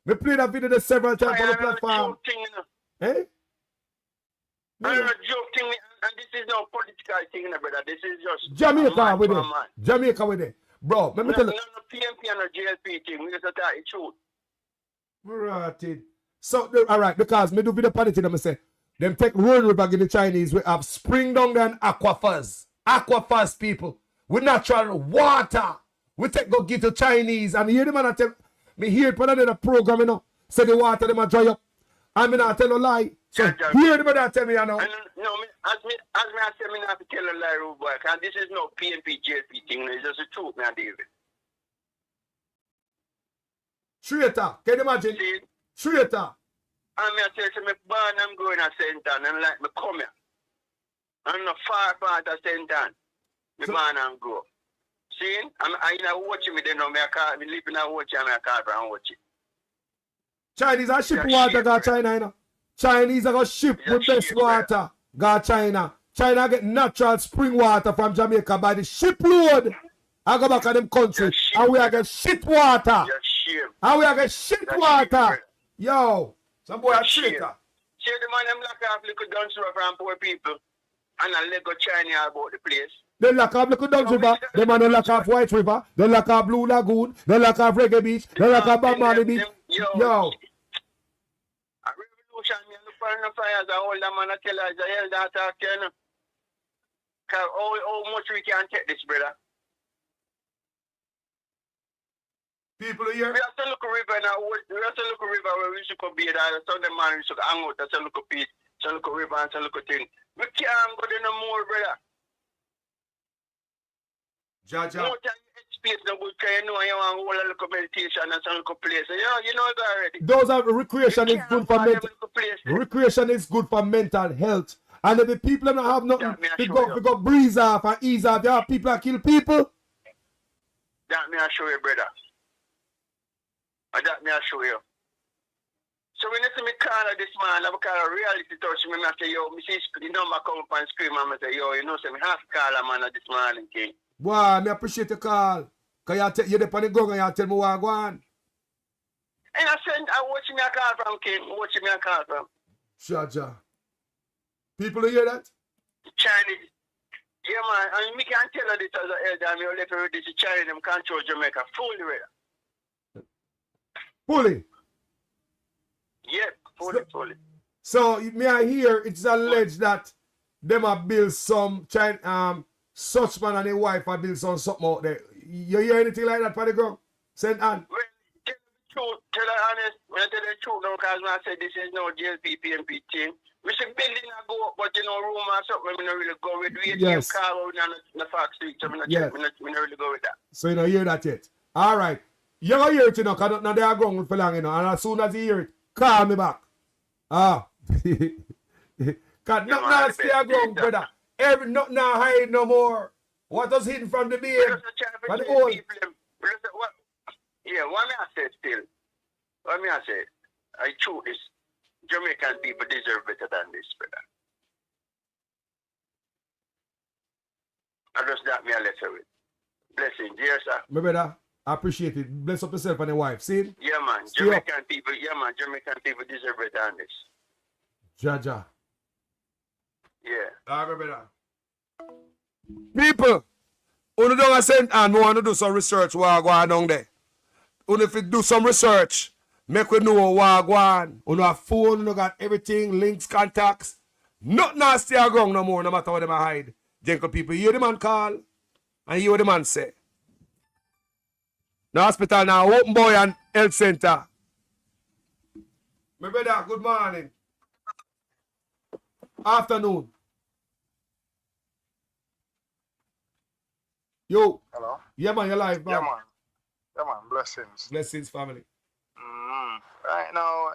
We played that video several times on the platform. Eh? I'm not joking, and this is no political thing, brother. This is just Jamaica with it. Jamaica with it. Bro, let me tell you. No PMP and no GLP thing. We just talk the truth. Right. So, alright, because me do video politics, I'm say, them take Rolling River in the Chinese, we have spring down there and aquifers. Aquifers, people. With natural water. We take go give to Chinese, and hear the man tell me hear it on the program, you know. Say the water them a dry up. I mean I tell a lie. So hear the man tell me, you know. No, as me I say me not to tell a lie, rude boy, because this is no PNP JP thing, it's just the truth, man, David. Traitor, can you imagine? Traitor. I mean I tell you, me born I'm going to St. Ann, and like me come here. I'm not far part of St. Ann. Me born and go. See, I watching me, they know me, I live in a watch, and I can't watch it. Chinese are ship water go China, you know. Chinese are going to ship with best water go China. China get natural spring water from Jamaica by the shipload. I go back to them country, and we are get shit water. And we are get shit water. Yo, some boy a traitor. See, the man them lock off little guns from poor people, and I let go China about the place. They lock off Little Downs River. They man don't lock off White River. They lock off Blue Lagoon. They lock off Reggae Beach. They lock off Bob Marley Beach. Yo. A revolution, me look for the fires. I hold them and I tell us, I held that talk to you. How much we can take this, brother? People here. We have to look a river now. We have to look a river where we should go be there. So the man we should hang out. That's a look a piece. So look a river and so look a thing. We can't go there no more, brother. Jaja. No time space no good because you know you want to hold a look meditation and some look place. You know it already. Those are recreation is good for mental. Recreation is good for mental health. And if the people don't have nothing, they go breeze off and ease off. There are people that kill people. That me I show you, brother. And that me I show you. So when you see me call this man, I call a reality touch me. I say, yo, me see the number come up and scream and I say, yo, you know, say me have to call a man this morning, king. Boy, me appreciate the call. Because you're the on the gun and you tell me what I want. And I watch me a call from king. Watch me a call from. Jaja. People hear that? Chinese. Yeah, man. And me can't tell you this as an elder. I'm your letter with this Chinese. Them control Jamaica. Fully, brother. Fully? Yeah, fully. So, me I hear it's alleged that them have built some such man and his wife have built something out there. You hear anything like that for the ground? St. Anne? Well, tell her honest. When I tell the truth now, because when I say this is no JLP, PMP thing. We should building a go up, but you know, room or something, we don't really go with it. Yes. Car out in the Fox Street, so we don't really go with that. So you don't hear that yet? Alright. You don't hear it, you know, because now they are going for long, you know, and as soon as you hear it, call me back. Because nothing else stay ground, brother. Nothing now hide no more. What was hidden from the beard? From the old. Yeah, what me I say still? What me I say? I truth is, Jamaican people deserve better than this, brother. I just that me a letter with. Blessings, yes, sir. My brother, I appreciate it. Bless up yourself and your wife. See? Yeah, man. Jamaican people deserve better than this. Jaja. Yeah. All right, my brother. People, you don't send and want to do some research while going down there. You if you do some research, make we know what go on. You have phone, you got everything, links, contacts. Nothing else stay ground no more, no matter what them hide. Gentle people, you hear the man call, and you hear what the man say. The hospital now, Open Boy and Health Center. My brother, good morning. Afternoon. Yo. Hello. Yeah, man, you're live, man. Yeah, man. Blessings. Blessings, family. Right now,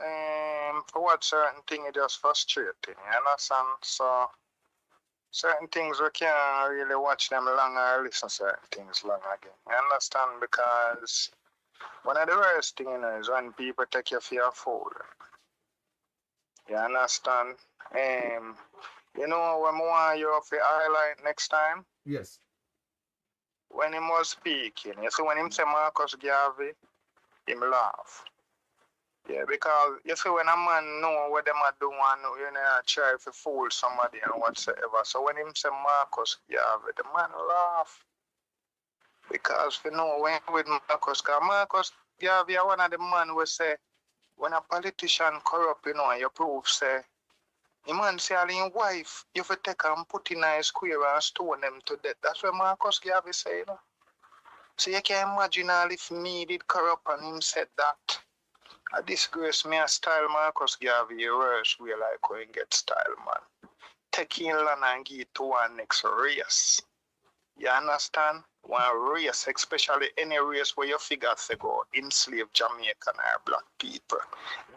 for what certain things it just frustrating, you understand? So, certain things we can't really watch them long or listen to certain things long again. You understand? Because one of the worst things, you know, is when people take you for a fool. You understand? You know when I want you to highlight next time? Yes. When he was speaking, you see when him say Marcus Garvey, him laugh. Yeah, because you see when a man know what them are doing, you know, try to fool somebody and whatsoever. So when him say Marcus Garvey, the man laugh. Because you know when with Marcus Garvey are one of the man who say when a politician corrupt, you know, and you prove say the man say all in wife, you have to take and put in a square and stone them to death. That's what Marcus Garvey say, you know. So you can imagine all if me did corrupt and him said that. I disgrace me a style Marcus Garvey a worse way like how he get style, man. Taking land and give it to one next race. You understand? One race, especially any race where your figures they go enslave Jamaican or black people.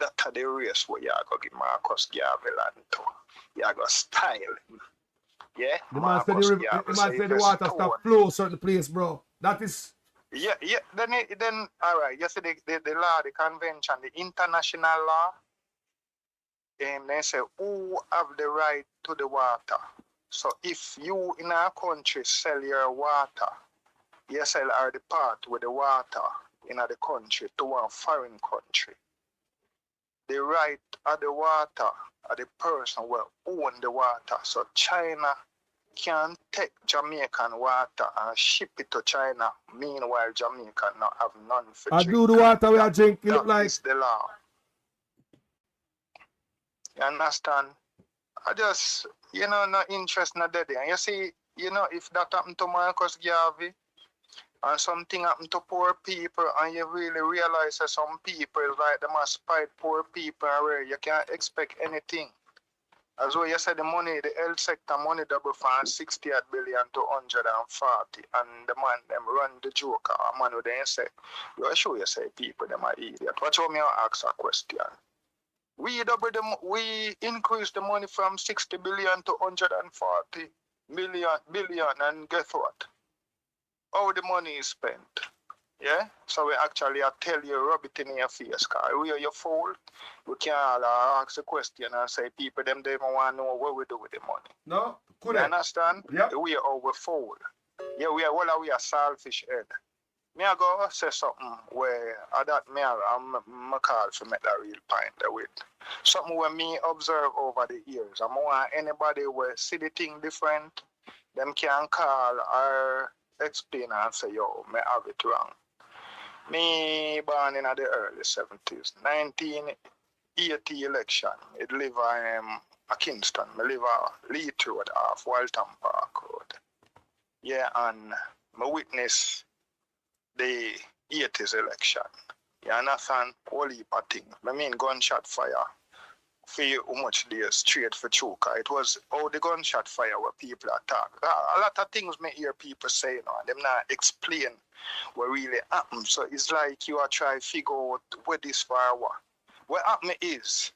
That are the race where you go give Marcus Garvey land to. You go style. Yeah? The man said the water stop flow certain place, bro. That is... Yeah. Then all right. You see the law, the convention, the international law. They say who have the right to the water. So if you in our country sell your water, you sell or the part with the water in the country to a foreign country. The right of the water of the person will own the water. So China can't take Jamaican water and ship it to China. Meanwhile, Jamaica not have none for I do the water we are drinking look That like. is the law. You understand? I just, no interest in that. And you see, if that happened to Marcus Garvey and something happened to poor people and you really realize that some people like them must spite poor people where you can't expect anything. As well, you said the money, the health sector money double from 68 billion to 140 and the man them run the joke man who they say, you sure you say people them are idiot. Watch how me ask a question. We increase the money from 60 billion to 140 billion, and guess what? How the money is spent. Yeah? So we actually tell you, rub it in your face, because we are your fool. We can't ask the question and say people them they don't want to know what we do with the money. No? Could you understand? Yeah. We are over fool. Yeah, we are selfish head. Me I go say something where that I'm call for make that real point with. Something where me observe over the years. I want anybody where see the thing different, them can call or explain and say, yo, me have it wrong. Me born in the early 70s, 1980 election. It live a Kingston. Me live a Leith Road off Walton Park Road. Yeah, and me witness the 80s election. You understand? Whole heap of things. I mean gunshot fire. For how much days straight for Chuka. It was all the gunshot fire where people attack. A lot of things me hear people say and them not explain what really happened. So it's like you are trying to figure out where this fire was. What happened is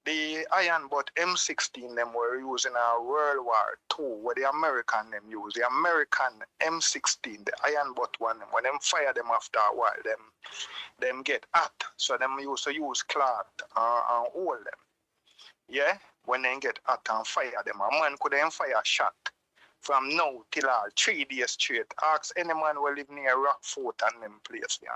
the iron butt M16 them were using in World War II, where the American them use. The American M16, the iron butt one, when them fire them after a while, them get hot. So them used to use cloth and hold them. Yeah? When they get hot and fire them, a man could then fire a shot from now till 3 days straight. Ask any man who live near Rockfort and them place there.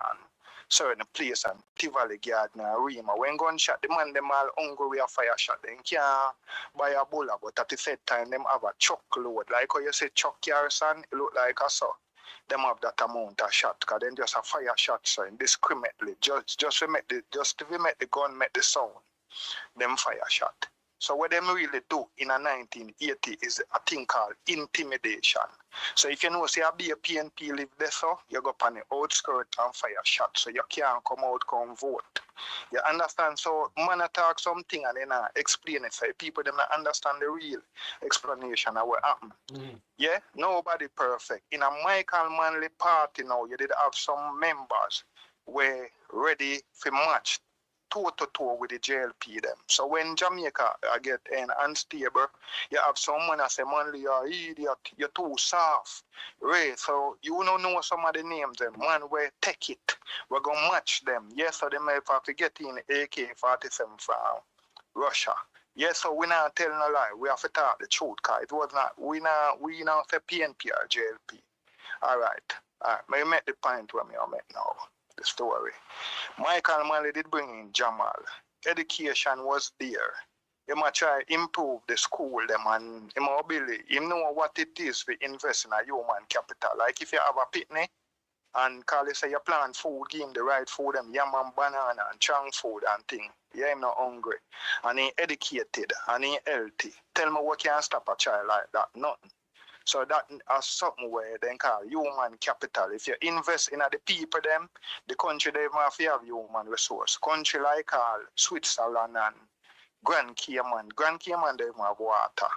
Certain place and Tivoli Garden and Rima. When gunshot, the man them all hungry with a fire shot. They can't buy a bullet, but at the same time, them have a chuck load. Like how you say Chuck Garrison, it look like a so. Them have that amount of shot, because then just a fire shot, so indiscriminately. Just to make the gun make the sound, them fire shot. So what them really do in a 1980 is a thing called intimidation. So if you know, say, a PNP live there, so you go up on the outskirt and fire shot, so you can't come out, come vote. You understand? So man talk something and then explain it, so people them not understand the real explanation of what happened. Yeah? Nobody perfect. In a Michael Manley party now, you did have some members were ready for match toe-to-toe with the JLP them. So when Jamaica get unstable, you have someone that say, Manley, you're idiot, you're too soft. Right? So you don't know some of the names them. Man, we take it. We're going to match them. Yes, so they may have to get in AK-47 from Russia. Yes, so we're not telling a lie. We have to talk the truth, because it was not, we now say PNP or JLP. All right. May make the point where I make now. The story. Michael Manley did bring in Jamal. Education was there. He might try improve the school them and he know what it is to invest in a human capital. Like if you have a picnic and call it say you plant food, give him the right food, them yam and banana and chunk food and thing. Yeah, him not hungry. And he educated and he healthy. Tell me what can stop a child like that? Nothing. So that is something where they call human capital. If you invest in the people them, the country they have human resource. Country like Switzerland and Grand Cayman. Grand Cayman they have water.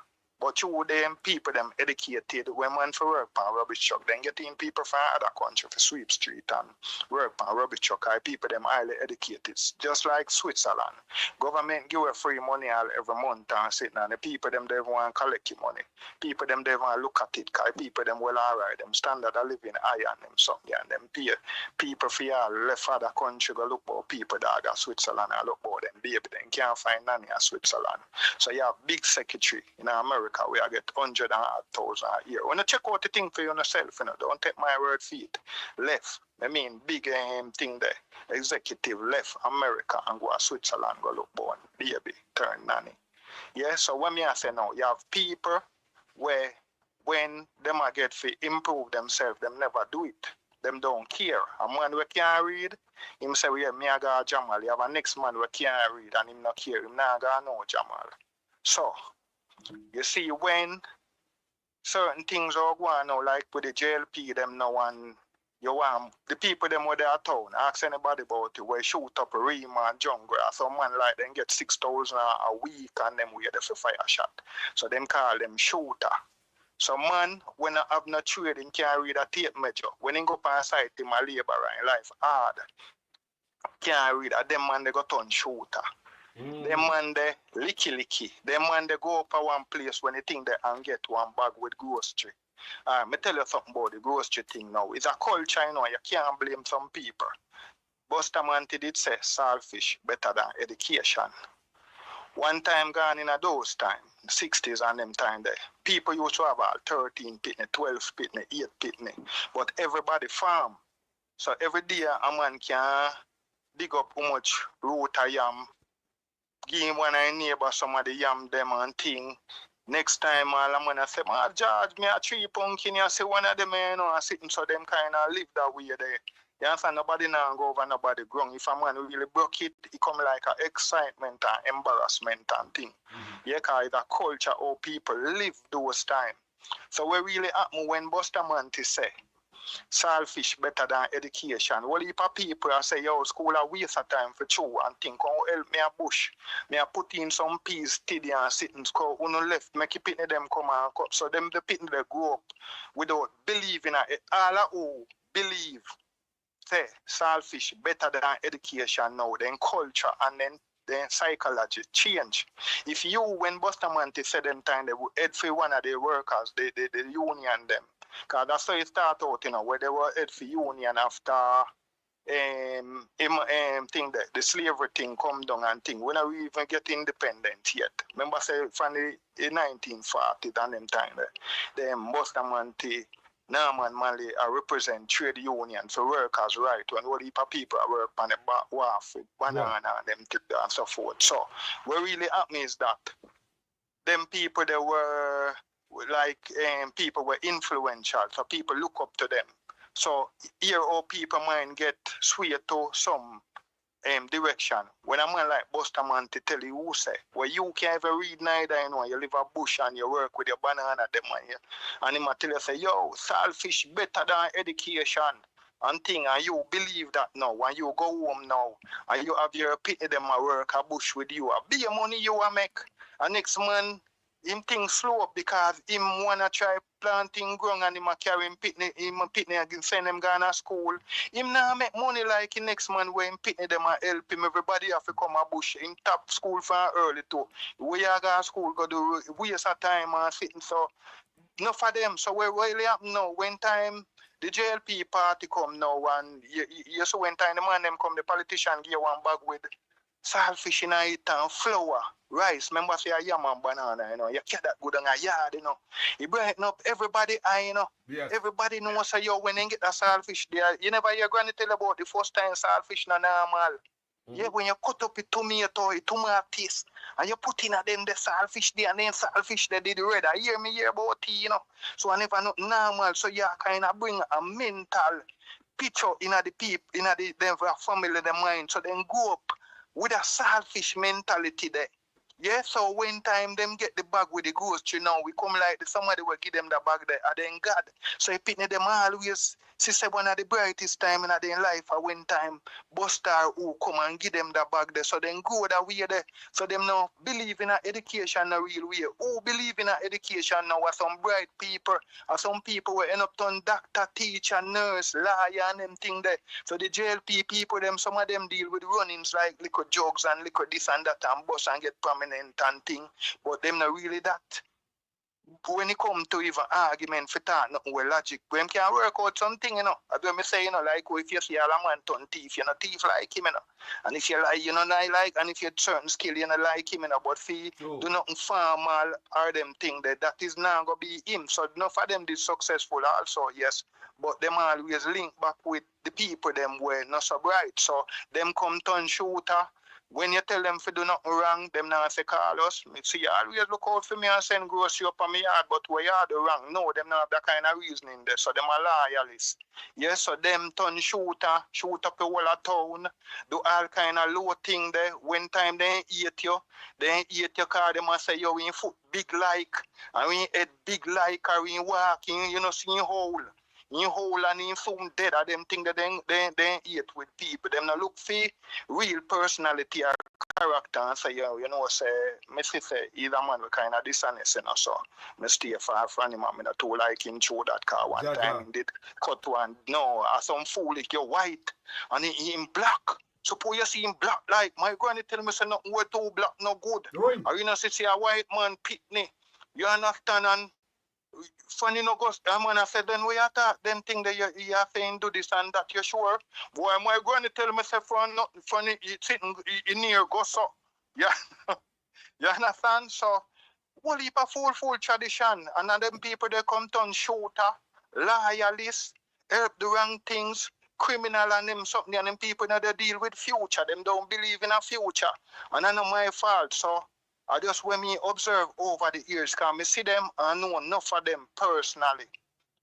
But you them people them educated when man for work on rubbish truck, then getting people from other country for sweep street and work on rubbish truck. People them highly educated. Just like Switzerland. Government give a free money all every month and sitting and the people them they want to collect your money. People them they want to look at it, because people them well alright, them standard of living high and them something and them pay people for all left other country go look for people that are Switzerland and look for them baby. They can't find none in Switzerland. So you have big secretary in America. We get 100,000 a year. When you check out the thing for yourself, don't take my word for it. Left, big thing there. Executive left America and go to Switzerland, go look born, baby, turn nanny. Yeah, so when I say now, you have people where when them a get to improve themselves, them never do it. Them don't care. A man we can't read, him say, yeah, me I got Jamal. You have a next man we can't read and him not care. Him not got no Jamal. So, you see, when certain things are going on, like with the JLP, them now, and you want the people them where they are town, ask anybody about it, where shoot up a Rima and jungle, some man like them get 6,000 a week and them where they for fire shot. So them call them shooter. So man, when I have no trading, can't read a tape measure. When he go on site, him a labor in life hard. Can't read a them man they go turn shooter. Them man they licky. Them man they go up to one place when they think they and get one bag with grocery. Me tell you something about the grocery thing now. It's a culture, you know, you can't blame some people. Bustamante did say saltfish better than education. One time gone in a those time, 60s and them time there, people used to have about 13 pitney, 12 pitney, 8 pitney, but everybody farm. So every day a man can dig up how much root of yam, give him one of neighbor some of the yam them and thing. Next time all a man say, man, George, me a 3 pumpkin, you say one of them, you know, and sitting so them kind of live that way there. You understand? Nobody now go over nobody ground. If a man really broke it, it come like a excitement and embarrassment and thing. Yeah, because it's a culture how people live those times. So what really happen when Bustamante say, saltfish better than education? Well, if people say, yo, school a waste of time for chew and think, oh, help me a bush. Me a put in some peas, steady and sitting, go on left, make it pitney them come and cut. So them the pitney they grow up without believing it. All who believe say saltfish better than education now, then culture and then psychology change. If you, when Bustamante said them time, they would head for one of the workers, the union them. Because that's how it started out, you know, where they were head for union after thing that the slavery thing come down and thing. When we even get independent yet. Remember say from the 1940s and them time there, them Bustamante, Norman Manley represent trade union for workers' right when all the people work on the wharf with banana and them and so forth. So what really happened is that them people they were like people were influential, so people look up to them. So here all people mind get swayed to some direction. When a man like Bustamante tell you who say, well, you can't even read neither, you know, you live a bush and you work with your banana them man here. And he might tell you say, yo, saltfish better than education and thing, and you believe that now, when you go home now, and you have your pity them a work a bush with you, a big money you a make, and next man, him things slow up because him wanna try planting ground and him a carry him pitney and send him gone to school. Him now make money like the next man where him pitney them a help him. Everybody have to come a bush. Him top school from early too. We are go to school go do waste of time and sitting so enough for them. So what really happen now when time the JLP party come now and you see when time the man them come, the politician give one bag with saltfish in it and flour, rice. Remember say a yam and banana, you know. You get that good on a yard, you know. You brighten up everybody eye, you know. Yes. Everybody knows say yo when they get that saltfish there. You never hear granny tell about the first time saltfish not normal. Yeah, when you cut up a tomato taste, and you put in them the saltfish there, and then saltfish they did red. I hear about it, you know. So I never know normal. So you kind of bring a mental picture in the people, in the family, the mind. So then go up with a saltfish mentality there. Yeah, so when time them get the bag with the grocery now, we come like somebody will give them the bag there, and then God. So it them always see say one of the brightest time in their life when time Buster who come and give them the bag there. So then go that way there. So them now believe in a education a real way. Who believe in a education now are some bright people, or some people will end up turn doctor, teacher, nurse, lawyer and them thing there. So the JLP people, them some of them deal with runnings like liquor drugs and liquor this and that and bus and get prominent and thing, but them not really that. When it come to even argument for that, nothing with logic, when can work out something, you know. That's what I say, you know, like if you see a man turn thief, you're not thief like him, you know. And if you like, you know, not like, and if you have certain skill, you're not like him, you know. But if you do nothing formal or them thing that is not going to be him. So enough of them did successful also, yes. But them always link back with the people them were not so bright. So them come turn shooter, When you tell them to do nothing wrong, them now say call us. Me see, you always look out for me and send grocery up on me yard, but where you do wrong? No, them not have that kind of reasoning there. So them are loyalists. Yes, so them turn shooter, shoot up the whole of town, do all kind of low thing there. When time they ain't eat you cause them and say, yo, we ain't foot big like, and we ain't head big like, or we ain't walking, you know, see in hole. In hole and in soon dead, and them think that they eat with people. Them not look for real personality or character and say, yo, you know, say, me say, either man we kind of dishonest, you know, so me stay far from him, and me not too like him through that car one time he did cut one, no, some fool like you're white, and he in black. Suppose you see him black like, my granny tell me say nothing we're too black, no good. Right. Or you know, see a white man pitney, you understand, and funny no ghost, man, I said, then we attack them thing that you are saying do this and that, you sure? Boy, my granny tell me, say, funny, sitting near go so. Yeah. You understand? So, whole heap of full tradition. And them people, they come turn shooter, loyalists, help the wrong things, criminal and them something, and them people that they deal with future. Them don't believe in a future. And I know my fault, so I just when me observe over the years, because I see them and know enough of them personally.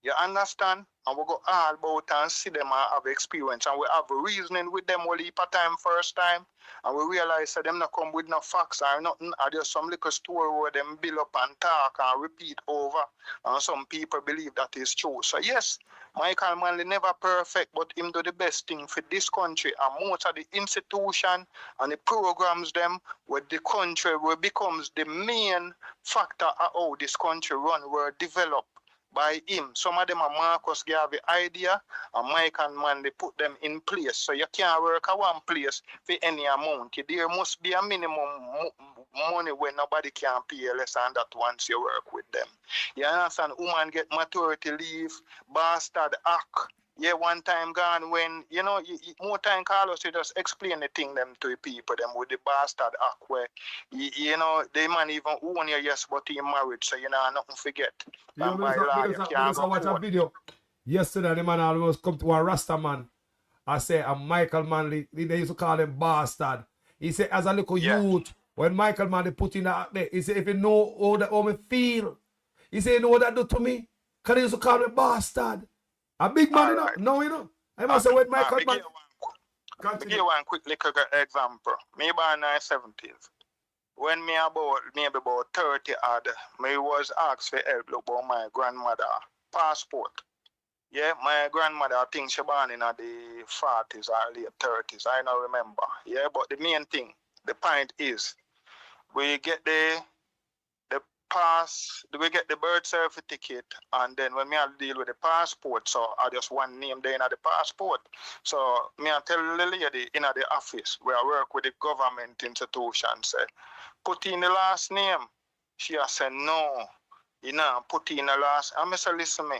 You understand? And we go all about and see them and have experience. And we have reasoning with them all heap of time first time. And we realize that them not come with no facts or nothing. Or just some little story where them build up and talk and repeat over. And some people believe that is true. So yes, Michael Manley never perfect, but him do the best thing for this country. And most of the institution and the programs them where the country where becomes the main factor of how this country run were developed by him. Some of them are Marcus Garvey idea, and Mike and Manley put them in place. So you can't work at one place for any amount. There must be a minimum money where nobody can pay less than that once you work with them. You understand? Woman get maternity leave, bastard act. Yeah, one time gone when, you know, more time Carlos, you just explain the thing them to the people, them with the bastard act where, you know, they man even own you, yes, but he married, so you know, nothing forget. I watch a video yesterday, the man almost come to a Rasta man. I say, Michael Manley, they used to call him bastard. He said, as a little youth, when Michael Manley put in that there, he said, if you know how me feel, he said, you know what that do to me? Because they used to call me bastard. A big man, right. No, you know. I must say, with Michael Manley. I'll give you one quick little example. Me born in the 70s. When me about maybe about 30 odd, me was asked for help about my grandmother passport. Yeah, my grandmother, I think she born in the 40s or late 30s. I don't remember. Yeah, but the main thing, the point is, we get the birth certificate, and then when me I deal with the passport, so I just one name there in the passport. So me I tell the lady in the office where I work with the government institution, say, put in the last name. She has said no, you know, put in the last. I say, listen me.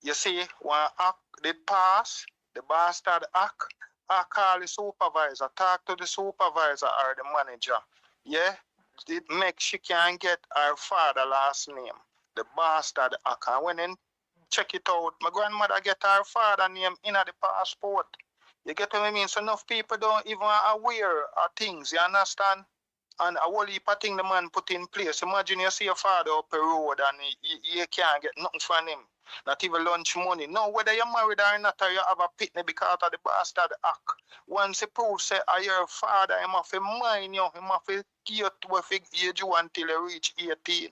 You see, when act did pass, the bastard act, I call the supervisor, talk to the supervisor or the manager. Yeah? It makes she can get her father last name, the bastard act. And when then check it out, my grandmother get her father name in the passport. You get what I mean? So enough people don't even aware of things, you understand? And a whole heap of things the man put in place. Imagine you see your father up the road and you can't get nothing from him. Not even lunch money. No, whether you're married or not, or you have a pitney because of the bastard act. Once he proves say, your father, he have to mind you, he have to care to age you until you reach 18.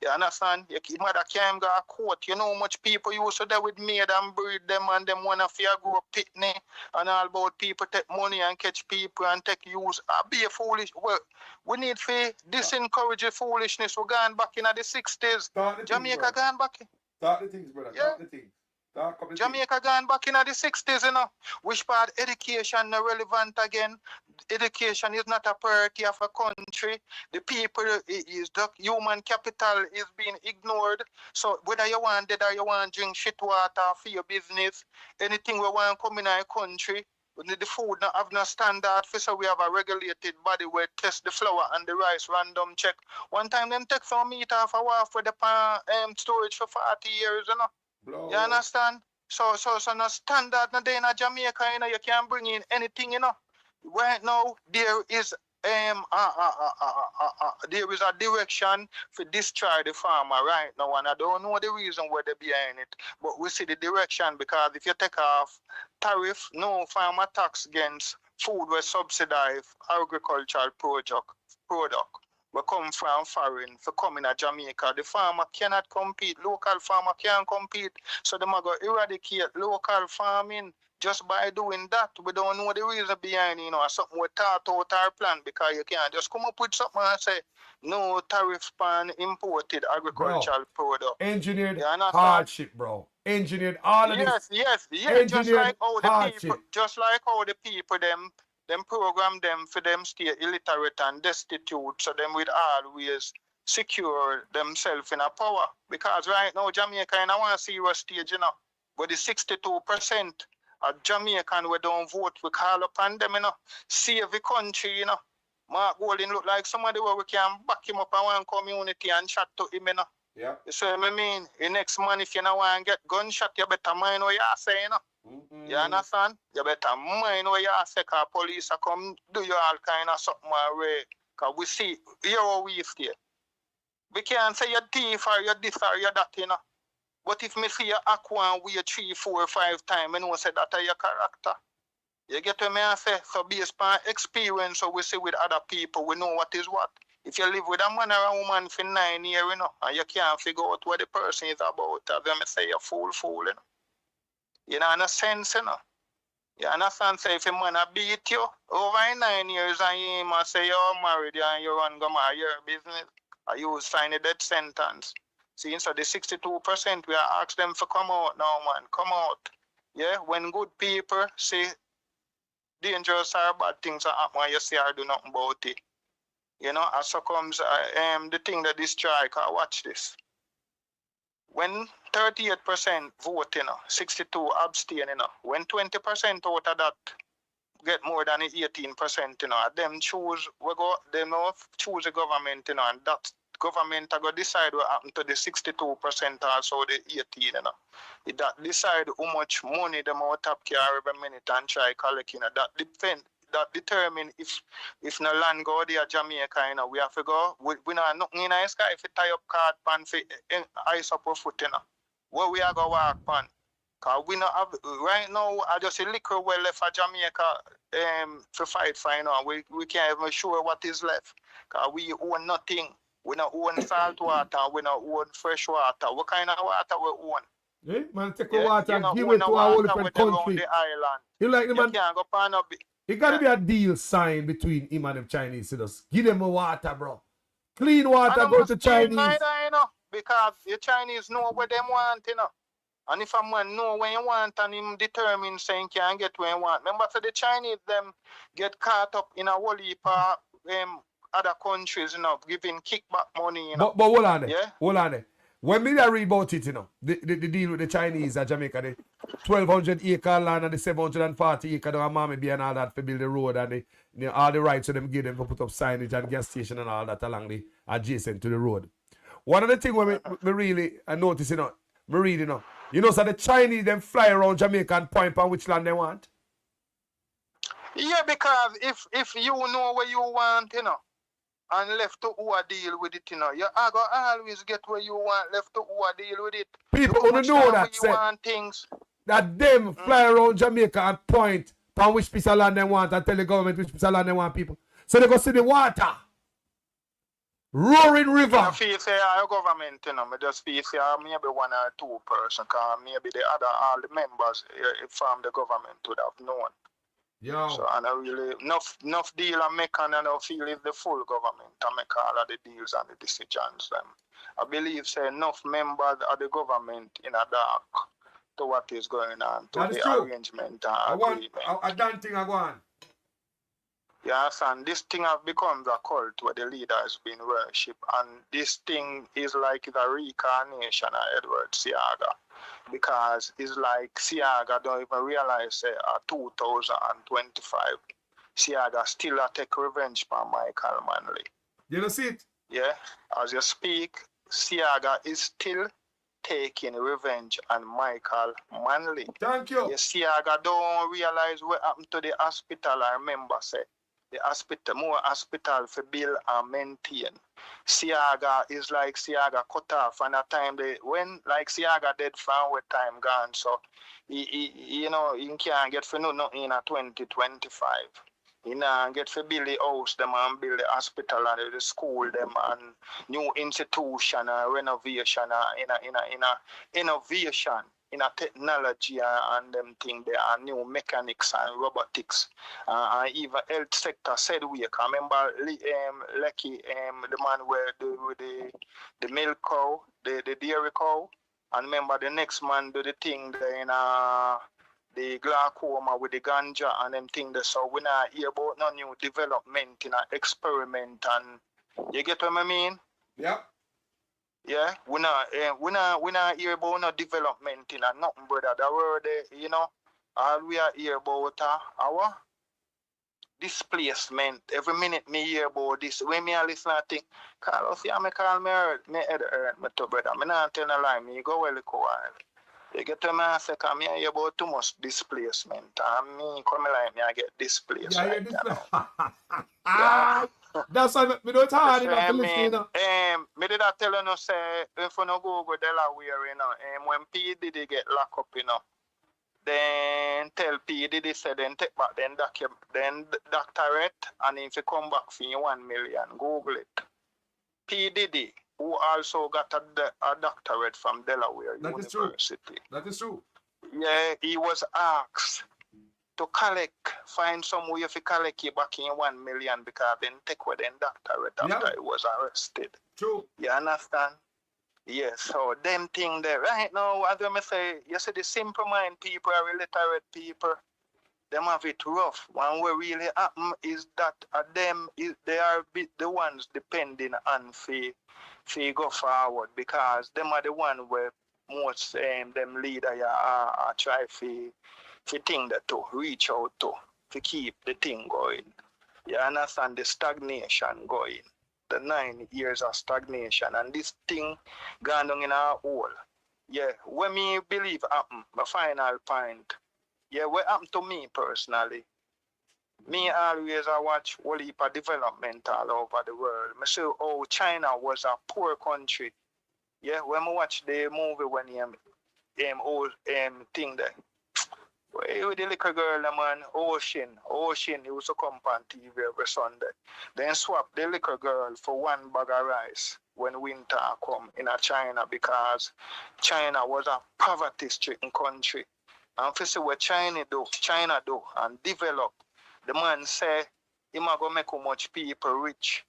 You understand? Your mother can't go to court. You know how much people used to do with maid and breed them and them want to grow pitney and all about people take money and catch people and take use. Be a foolish. Well, we need to disencourage the foolishness. We're going back in the 60s. Jamaica going back in. Talk the things, brother. Yeah. Talk the things. Jamaica gone back in the 60s, you know. Which part education not relevant again? Education is not a priority of a country. The people is the human capital is being ignored. So whether you want dead or you want drink shit water for your business, anything we want come in our country, the food not have no standard. So we have a regulated body where test the flour and the rice random check. One time them take some meat off a wharf with the storage for 40 years, you know. You understand? So no standard no day in Jamaica, you know, you can't bring in anything, you know. right now there is there is a direction for destroy the farmer right now, and I don't know the reason where they're behind it, but we see the direction because if you take off tariff, no farmer tax against food where subsidize agricultural product we come from foreign for coming to Jamaica. The farmer cannot compete, local farmer can't compete, so they might go eradicate local farming. Just by doing that, we don't know the reason behind, something we thought out our plan, because you can't just come up with something and say, no tariff on imported agricultural product. Engineered hardship, bro. Engineered all of this. Yes. Engineered Just like how the hardship. people, them program them for them stay illiterate and destitute, so them will always secure themselves in a power. Because right now, Jamaica in a one serious stage, but the 62% of Jamaican we don't vote, we call upon them, save the country, Mark Golding look like somebody where we can back him up in one community and chat to him, Yeah. You see what I mean? The next man, if you don't want to get gunshot, you better mind what you say, You understand? You better mind what you say, because police are come do you all kind of something away. Because we see, here how we stay. We can't say you're thief or you're this or you're that, But if me see you act one way 3, 4, 5 times, I know say that is your character. You get what I say? So based on experience, so we see with other people, we know what is what. If you live with a man or a woman for 9 years, and you can't figure out what the person is about, then I say you're fool, You know, in a sense, You understand? Say if a man beat you over 9 years and you say you're married and you run go marry your business, and you will sign a death sentence. See, so the 62%, we are asked them to come out now, man. Come out. Yeah, when good people say dangerous or bad things are happening, you say I do nothing about it. And so comes the thing that this strike, watch this. When 38% vote, 62 abstain, when 20% out of that get more than 18%, them choose, them choose a government, and that government are going to decide what happened to the 62% also the 18, That decide how much money them out up care every minute and try collecting, that determine if no land go there Jamaica, we have to go. We not nothing in the sky if you tie up card pan for ice up our foot, Where we are going to walk pan. Because we not have, right now, I just a little well left for Jamaica to fight for, We can't even sure what is left. Because we own nothing. We don't own salt water. We don't own fresh water. What kind of water we own? Yeah, man, take a water and give it to our whole different country. The island. You like the man? Can't go pan up. It got to be a deal signed between him and them Chinese. Just give them a water, bro. Clean water go to Chinese. Because the Chinese know what they want, And if a man know what you want and him determined saying he can get what you want. Remember, so the Chinese, them get caught up in a whole heap of other countries, giving kickback money, But hold on there. Yeah? Hold on there. When me read about it, the deal with the Chinese at Jamaica, the 1,200 acre land and the 740 acre down Mammy Bay and all that to build the road and all the rights to them give them to put up signage and gas station and all that along the adjacent to the road. One of the things when me really notice, me read, so the Chinese them fly around Jamaica and point on which land they want. Yeah, because if you know what you want, and left to who deal with it, you are going to always get what you want, left to who deal with it. People want to know that, that them fly around Jamaica and point on which piece of land they want and tell the government which piece of land they want people. So they go see the water. Roaring river. I feel say our government, I just feel say maybe 1 or 2 person, because maybe the other, all the members from the government would have known. Yo. So and I really enough deal I make, and I don't feel if the full government I make all of the deals and the decisions. I believe say enough members of the government in a dark to what is going on, to the arrangement and agreement. I don't think I go on. Yes, and this thing has become a cult where the leader has been worshipped, and this thing is like the reincarnation of Edward Seaga. Because it's like Seaga don't even realize 2025, Seaga still take revenge from Michael Manley. You don't see it? Yeah, as you speak, Seaga is still taking revenge on Michael Manley. Thank you. You see, I don't realize what happened to the hospital. I remember say the hospital, more hospital for build and maintain. Siaga is like Siaga cut off, and at time when like Siaga dead from where time gone, so he can't get for nothing in a 2025. He now get for build the house them and build the hospital and the school them and new institution and renovation in a innovation in a technology and them thing there are new mechanics and robotics and even health sector said we can remember Lecky the man where the milk cow the dairy cow and remember the next man do the thing there in the glaucoma with the ganja and them thing there, so we not hear about no new development in a experiment and you get what I mean? Yep. Yeah, we not hear about no development in a nothing, brother. The word, all we are hear about our displacement. Every minute me hear about this. When me a listen to think, Carlos, yeah, me call me head hurt, me too, brother. Me not tell no lie, me go well a while. You get to me and say, come here, hear about too much displacement. And me come like me, I get displaced. Yeah, like, yeah. That's why me do it hard enough to listen, you know. Me did I tell you, say, if you no go Delaware, when P. Diddy get locked up, then tell P. Diddy say, then take back, then doctorate, and if you come back for you 1 million, Google it. P. Diddy, who also got a doctorate from Delaware University. That is true. Yeah, he was asked to find some way to collect you back in 1 million because then take away the doctorate after he was arrested. True. You understand? Yes, so them thing there. Right now, as I say, you see the simple mind people are illiterate people. Them have it rough. One way really happen is that they are the ones depending on fee go forward because them are the one where most them leader are try to thing that to reach out to keep the thing going. You understand the stagnation going. The 9 years of stagnation and this thing gone down in our hole. Yeah, when me believe happen, my final point. Yeah, what happened to me personally? Me always I watch whole heap of development all over the world. I see how China was a poor country. Yeah, when I watch the movie when old thing there. With the little girl, man, Ocean, he used to come on TV every Sunday. Then swap the little girl for 1 bag of rice when winter come in China because China was a poverty-stricken country. And for see what China do and develop, the man say he might go make how much people rich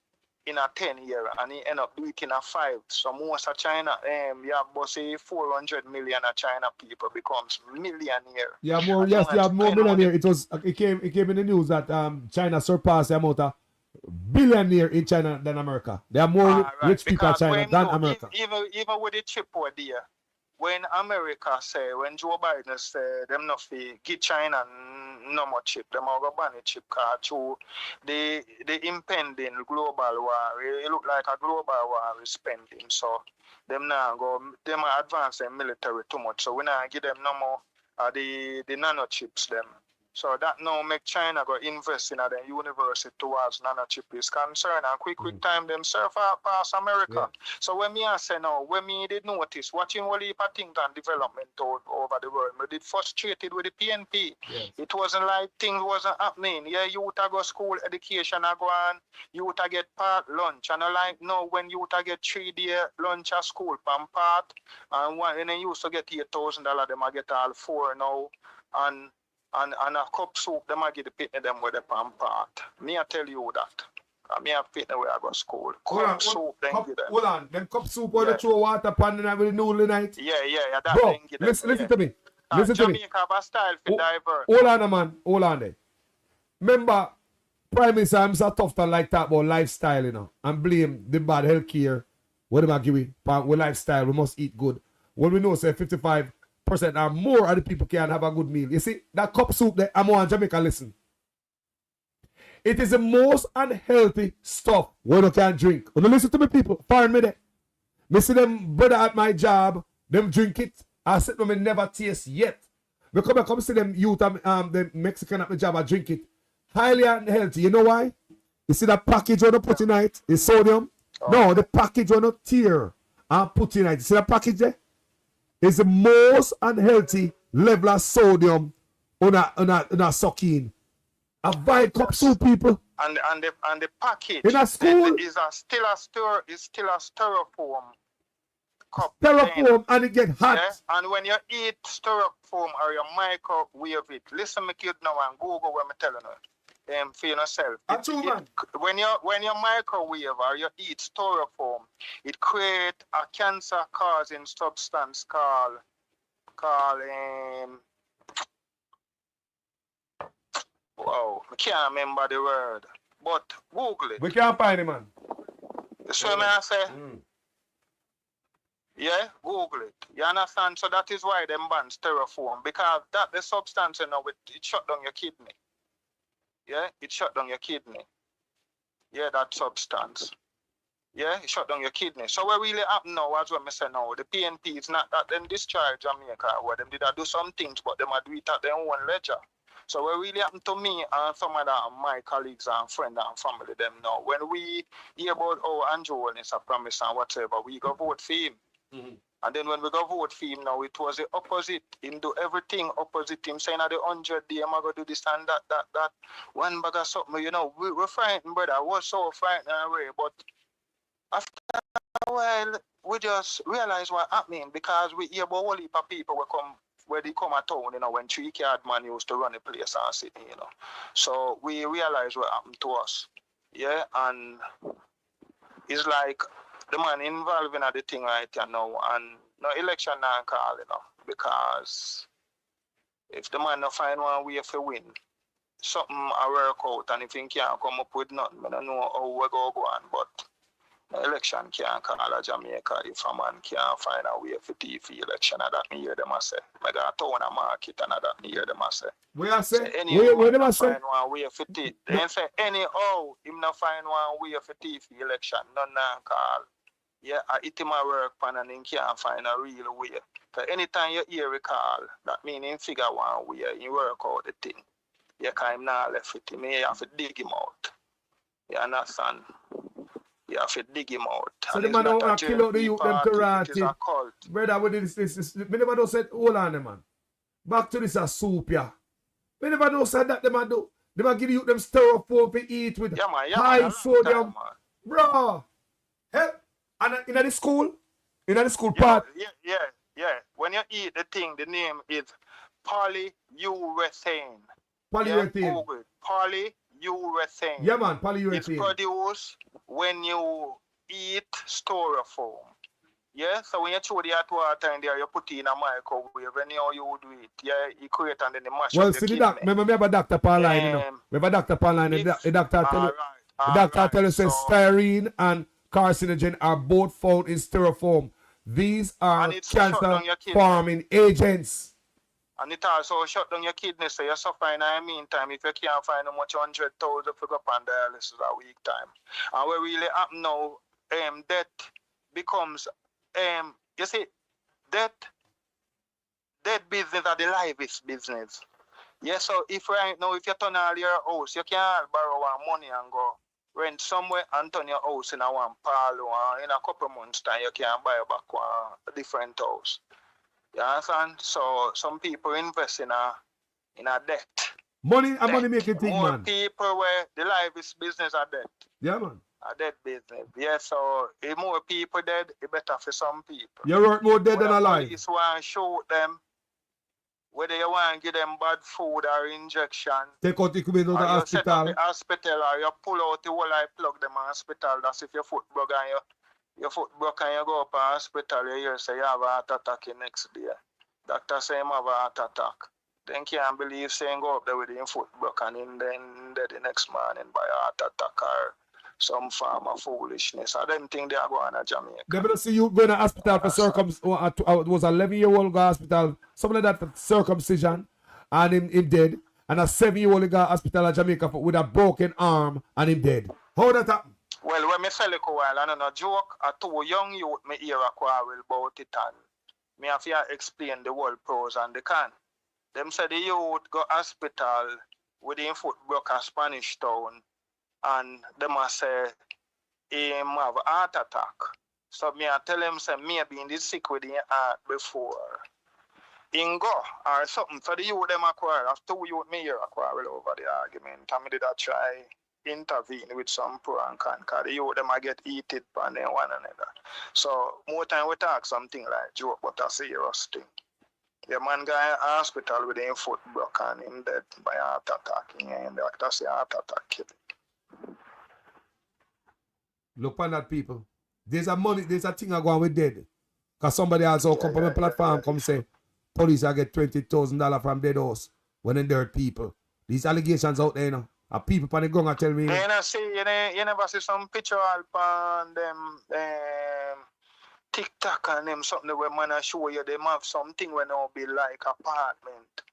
in a 10 year and he end up doing it in a 5. So most of China, you have about say 400 million of China people becomes millionaire. Yeah, more millionaire. It came in the news that China surpassed the amount of billionaire in China than America. There are more rich people in China than America. Even with the chip over there, when America say, when Joe Biden say, them not give China no more chip, them are going to ban the chip card to the impending global war. It look like a global war is spending. So them are advancing military too much. So we not give them no more the nano chips them. So that now make China go invest in the university towards nanochip is concerned and quick time them surf past America. Yeah. So when me say now, when me did notice watching all heap of things and development over the world, me did frustrated with the PNP. Yes. It wasn't like things wasn't happening. Yeah, youth go school education go on, youth get part lunch. And like no when youth get 3-day lunch at school from part and then used to get $8,000, them I get all 4 now and a cup soup, them I get the pitney them with the pan part. Me I tell you that. Me have pitney where I go to school. Cup soup, then give them. Hold on, them cup soup where they throw water pan and with the noodle night. Yeah, that bro, then give them. Listen to me. Listen to me. Jamaica have a style for divert. Hold on, man. Hold on there. Remember, Prime Minister, I'm so tough to like that about lifestyle, and blame the bad health care. What am I giving? With lifestyle, we must eat good. When we know, say 55% or more of the people can have a good meal. You see, that cup soup that I'm on Jamaica, listen. It is the most unhealthy stuff when you can drink. When you listen to me, people, pardon me there. Me see them brother at my job Them drink it. I said them never taste yet. We come see them youth the Mexican at the job, I drink it. Highly unhealthy. You know why? You see that package on the put in it? It's sodium? No, the package on the tear and put in it. You see that package there? It's the most unhealthy level of sodium on a sucking. Avoid cup soup, people. And the package in a school is still a styrofoam cup. Styrofoam and it get hot. Yeah? And when you eat styrofoam or you microwave it, listen me kid now and Google what I'm telling you. For yourself. When you microwave or you eat styrofoam, it creates a cancer-causing substance called wow, I can't remember the word, but Google it. We can't find it, man. So I say, yeah, Google it. You understand? So that is why them ban styrofoam, because that the substance, you know, it shut down your kidney. Yeah, it shut down your kidney. Yeah, that substance. Yeah, it shut down your kidney. So what really happen now, as what I say now, the PNP is not that them discharge Jamaica where them did do some things, but them do it at their own ledger. So what really happened to me and some of my colleagues and friends and family them now, when we hear about Andrew is a promise and whatever, we go vote for him. And then when we go vote for him now, it was the opposite. Him do everything opposite. Him saying at the 100 day, I'm going to do this and that. One bag of something, you know, we were frightened, brother. I was so frightened away. But after a while, we just realized what happening because we hear about a whole heap of people where they come at town, you know, when 3-card man used to run the place and sit, you know. So we realized what happened to us. Yeah, and it's like the man involved in the thing right here now, and no election now call, you know, because if the man not find one way to win, something I work out, and if he can't come up with nothing, I don't know how we go on, but the election can't call a Jamaica if a man can't find a way for TV election, and that me hear them say. I got a town a market, and that me hear them say. Where I say? Where them say? Find one way for TV. They say anyhow, him not find one way for TV election, none call. Yeah, I hit him a work pan and he can't find a real way. So anytime you hear a call, that means he figure one way, he work out the thing. You can't not left with him, you have to dig him out. You understand? You have to dig him out. So the man don't kill out the youth, them karate. Brother, what is this? Me never know said, hold on, the man. Back to this a soup, yeah. Me never know said that the man do. They man give you them styrofoam to eat with high sodium. Bro, help. And in the school part. Yeah. When you eat the thing, the name is polyurethane. Polyurethane. Yeah, polyurethane. Yeah, man, polyurethane. It's produced when you eat styrofoam. Yeah, so when you throw the hot water in there, you put it in a microwave, and you do it. Yeah, you create and then the mash. Well, see the doctor. Remember, we have a doctor Paul line, you know. We have a doctor Paul line. The doctor tell you, says styrene and carcinogen are both found in styrofoam. These are cancer forming agents. And it also shut down your kidney, so you suffer in the meantime if you can't find how much 100,000 to go on dialysis a week time. And what really happen now, death becomes, you see, death business are the livest business. Yeah, so if right now, if you turn all your house, you can't borrow money and go rent somewhere and turn your house in a one parlor, and in a couple months time you can buy back a different house. You understand? So some people invest in a debt. Money making thing, man. More people where the life is business are debt. Yeah, man. A dead business. Yeah, so if more people dead, it better for some people. You work more dead than alive. Police want to shoot them, whether you want to give them bad food or injection. Take out the equipment out of the hospital. Set up the hospital or you pull out the whole I plug them in hospital. That's if your foot broke and your foot broke and you go up in hospital, you hear say you have a heart attack the next day. Doctor say you have a heart attack. Then can't believe saying go up there with your foot broken and then dead the next morning by a heart attack or some form of foolishness. I don't think they are going to Jamaica. They better see you going to hospital for it was an 11-year-old go hospital, something like that for circumcision, and him dead. And a 7-year-old go hospital in Jamaica with a broken arm and him dead. How that happen? Well, when me sell it a while, I don't know joke, I two young youth me hear a quarrel about it and me have to explain the whole pros and the con. Them say the youth go hospital with him foot broke a Spanish town, and them a say him have a heart attack. So me I tell him say maybe in this sick with the heart before. In go or something. So the youth them acquire. After we youth me here acquire over the argument. And me did I try intervene with some pro and con, because the youth them I get heated on them one another. So more time we talk something like joke, but a serious thing. The man guy in hospital with him foot broke and him dead by heart attack. And the doctor say heart attack kill him. Look on that, people. There's a thing I go on with dead. Because somebody also come on the platform come say, police I get $20,000 from dead house when they dirt people. These allegations out there, you know. And people on the ground tell me. You know, see, you never see some picture on them TikTok and them something where man I show you them have something when they'll be like apartment.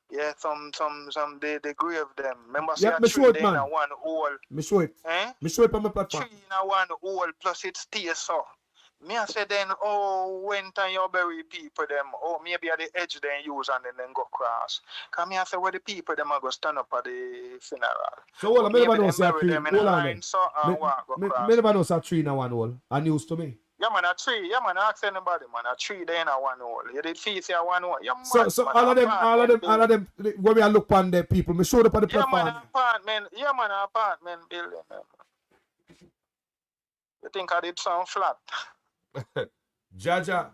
Yeah, some they grave them. Remember see a tree there in a one hole. Me show it. Me show it on my platform. Tree in a one hole plus it stays so. Me I say then, oh, when time you bury people them, oh, maybe at the edge then use and then go cross. Cause me I say where the people them are go stand up at the funeral. So hold on, me never know say a tree. Hold on Me never know say a tree in a one hole. And news to me. Yeah man, a tree. Yeah man, ask anybody man, a tree there in a one hole. You did feel say a one hole. Yeah, so man, all of them when we look on the people, me show up on the platform. Yeah man, apartment building. You think I did some flat? Jaja.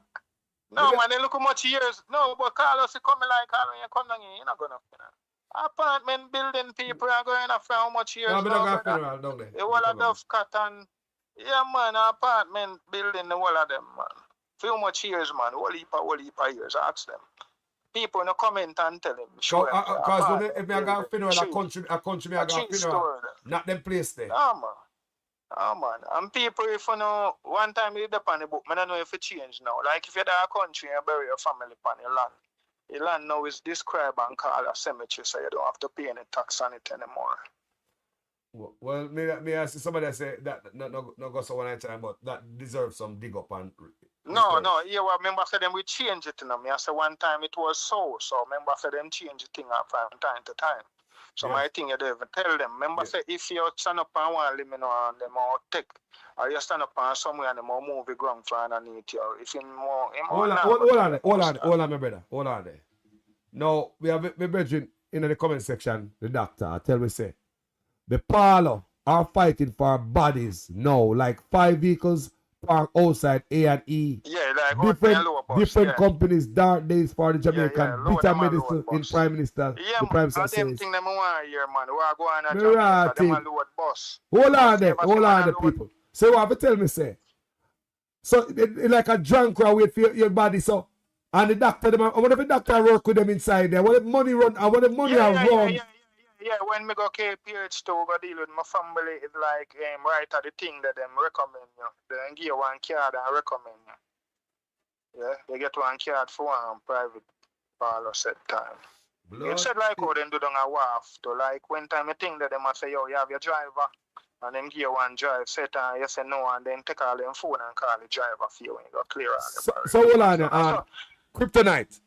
No, man, they look how much years. No, but Carlos, you come like Carlos, you come down here, you're not going to apartment building people are going to how much years. No, I'm not going to down there. The whole of Duff Cut and, yeah, man, apartment building, the whole of them, man. How much years, man? Whole heap of years. Ask them. People in the comment and tell them. Because if I got a funeral, a country, I got a funeral. Not them place there. Ah, man. Oh man, and people if you know one time you did on the book, I don't know if it change now. Like if you're in a country and you bury your family upon your land now is described and called a cemetery, so you don't have to pay any tax on it anymore. Well, may I see somebody say that not go so one time, but that deserves some dig up and. No, yeah, well, remember say them we change it in them. I say one time it was so remember say them change the thing up from time to time. So my thing you don't even tell them. Remember say if you stand up and want to let me know and them all take, or you stand up and somewhere and them all move the ground for underneath you. If you more hold on, my brother. Hold on there. Now we have my brethren in the comment section, the doctor, tell me say the parlor are fighting for bodies now, like 5 vehicles parked outside A&E. Yeah, like different companies, dark days for the Jamaican, bitter medicine in Prime Minister. Yeah, the Prime Minister man, says. them thing them want to hear, man. We are going to Jamaica, them a load bus. Hold on there, people. So what have to tell me, say? So it like a drunk crowd wait for your body, so. And the doctor, I wonder if the doctor work with them inside there. What if money run, I want the money run. Yeah, when me go KPH to go deal with my family, it's like right at the thing that them recommend you. They give you one card and recommend you. Yeah, they get one card for one private parlor set time. It said like how them do down a wharf to like when time you think that they must say, yo, you have your driver and then give you one drive set and you say no and then take all them phone and call the driver for you when you go clear all the So hold on, Kryptonite.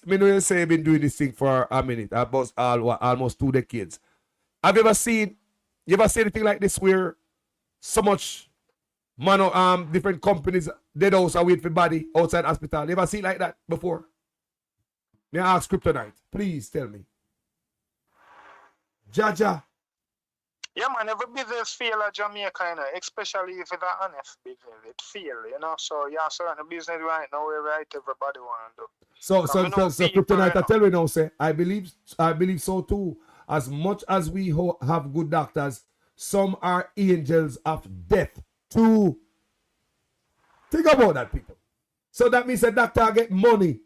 Me know you say you've been doing this thing for a minute, almost 2 decades. Have you ever seen anything like this where so much different companies dead house are waiting for body outside hospital? You ever seen like that before? May I ask Kryptonite? Please tell me. Jaja. Yeah, man, every business feel like Jamaica, you know, especially if it's an honest business. It feel, you know. So, yeah, certain business right now, we right everybody want to do. So Kryptonite, I tell you now, say, I believe so too. As much as we have good doctors, some are angels of death too. Think about that, people. So that means a doctor get money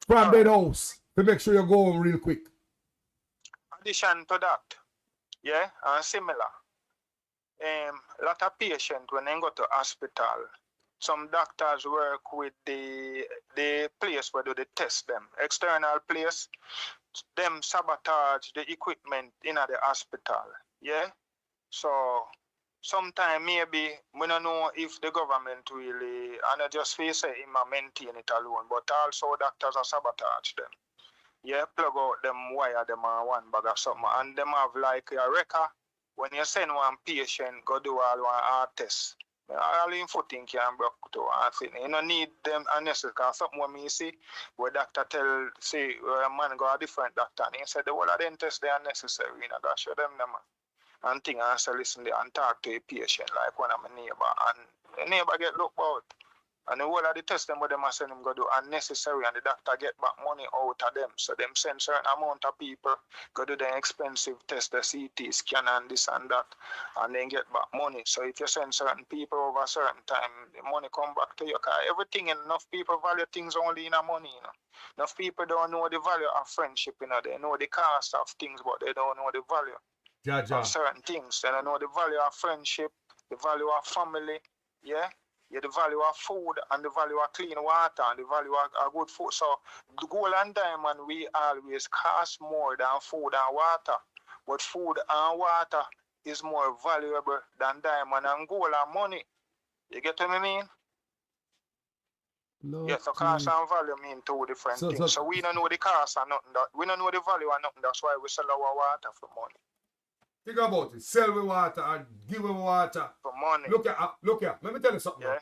from their house to make sure you go home real quick. Addition to that, yeah, and similar. A lot of patients when they go to hospital, some doctors work with the place where they test them. External place, them sabotage the equipment in the hospital. Yeah? So Sometimes maybe we don't know if the government really, and I just feel say him a maintain it alone, but also doctors are sabotage them. Yeah, plug out them wire them on one bag or something, and them have like a record. When you send one patient, go do all one heart test. All in footing can broke to one thing. You don't need them unnecessary, because something when me see, where doctor tell, say, a man go a different doctor, and he said, the whole of them tests they unnecessary, you know, gotta show them the man. And thing and say, listen there and talk to a patient like one of my neighbor, and the neighbor get looked out. And the whole of the test them what them send them go do unnecessary, and the doctor get back money out of them. So them send certain amount of people go do the expensive test, the CT scan and this and that, and then get back money. So if you send certain people over a certain time, the money come back to you. Cause everything, enough people value things only in a money, you know. Enough people don't know the value of friendship, you know. They know the cost of things, but they don't know the value of certain things. They don't know the value of friendship, the value of family, yeah. Yeah, the value of food and the value of clean water and the value of good food. So the gold and diamond, we always cost more than food and water. But food and water is more valuable than diamond and gold and money. You get what I mean? Yes, so cost and value mean two different things. So we don't know the cost and nothing. We don't know the value and nothing. That's why we sell our water for money. Think about it. Sell with water and give with water. For money. Look here. Let me tell you something. Yeah.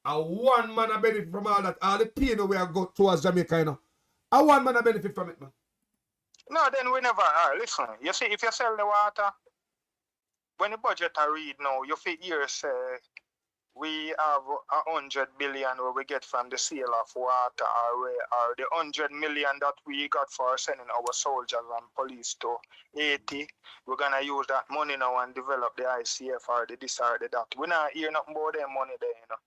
And one man a benefit from all that. All the pain we have got towards Jamaica, you know. And one man a benefit from it, man. No, then we never. Listen, you see, if you sell the water, when the budget I read now, you feel here say we have 100 billion where we get from the sale of water, or the 100 million that we got for sending our soldiers and police to Haiti. We're gonna use that money now and develop the ICF or the this or the that. We not hear nothing about them money there, you know.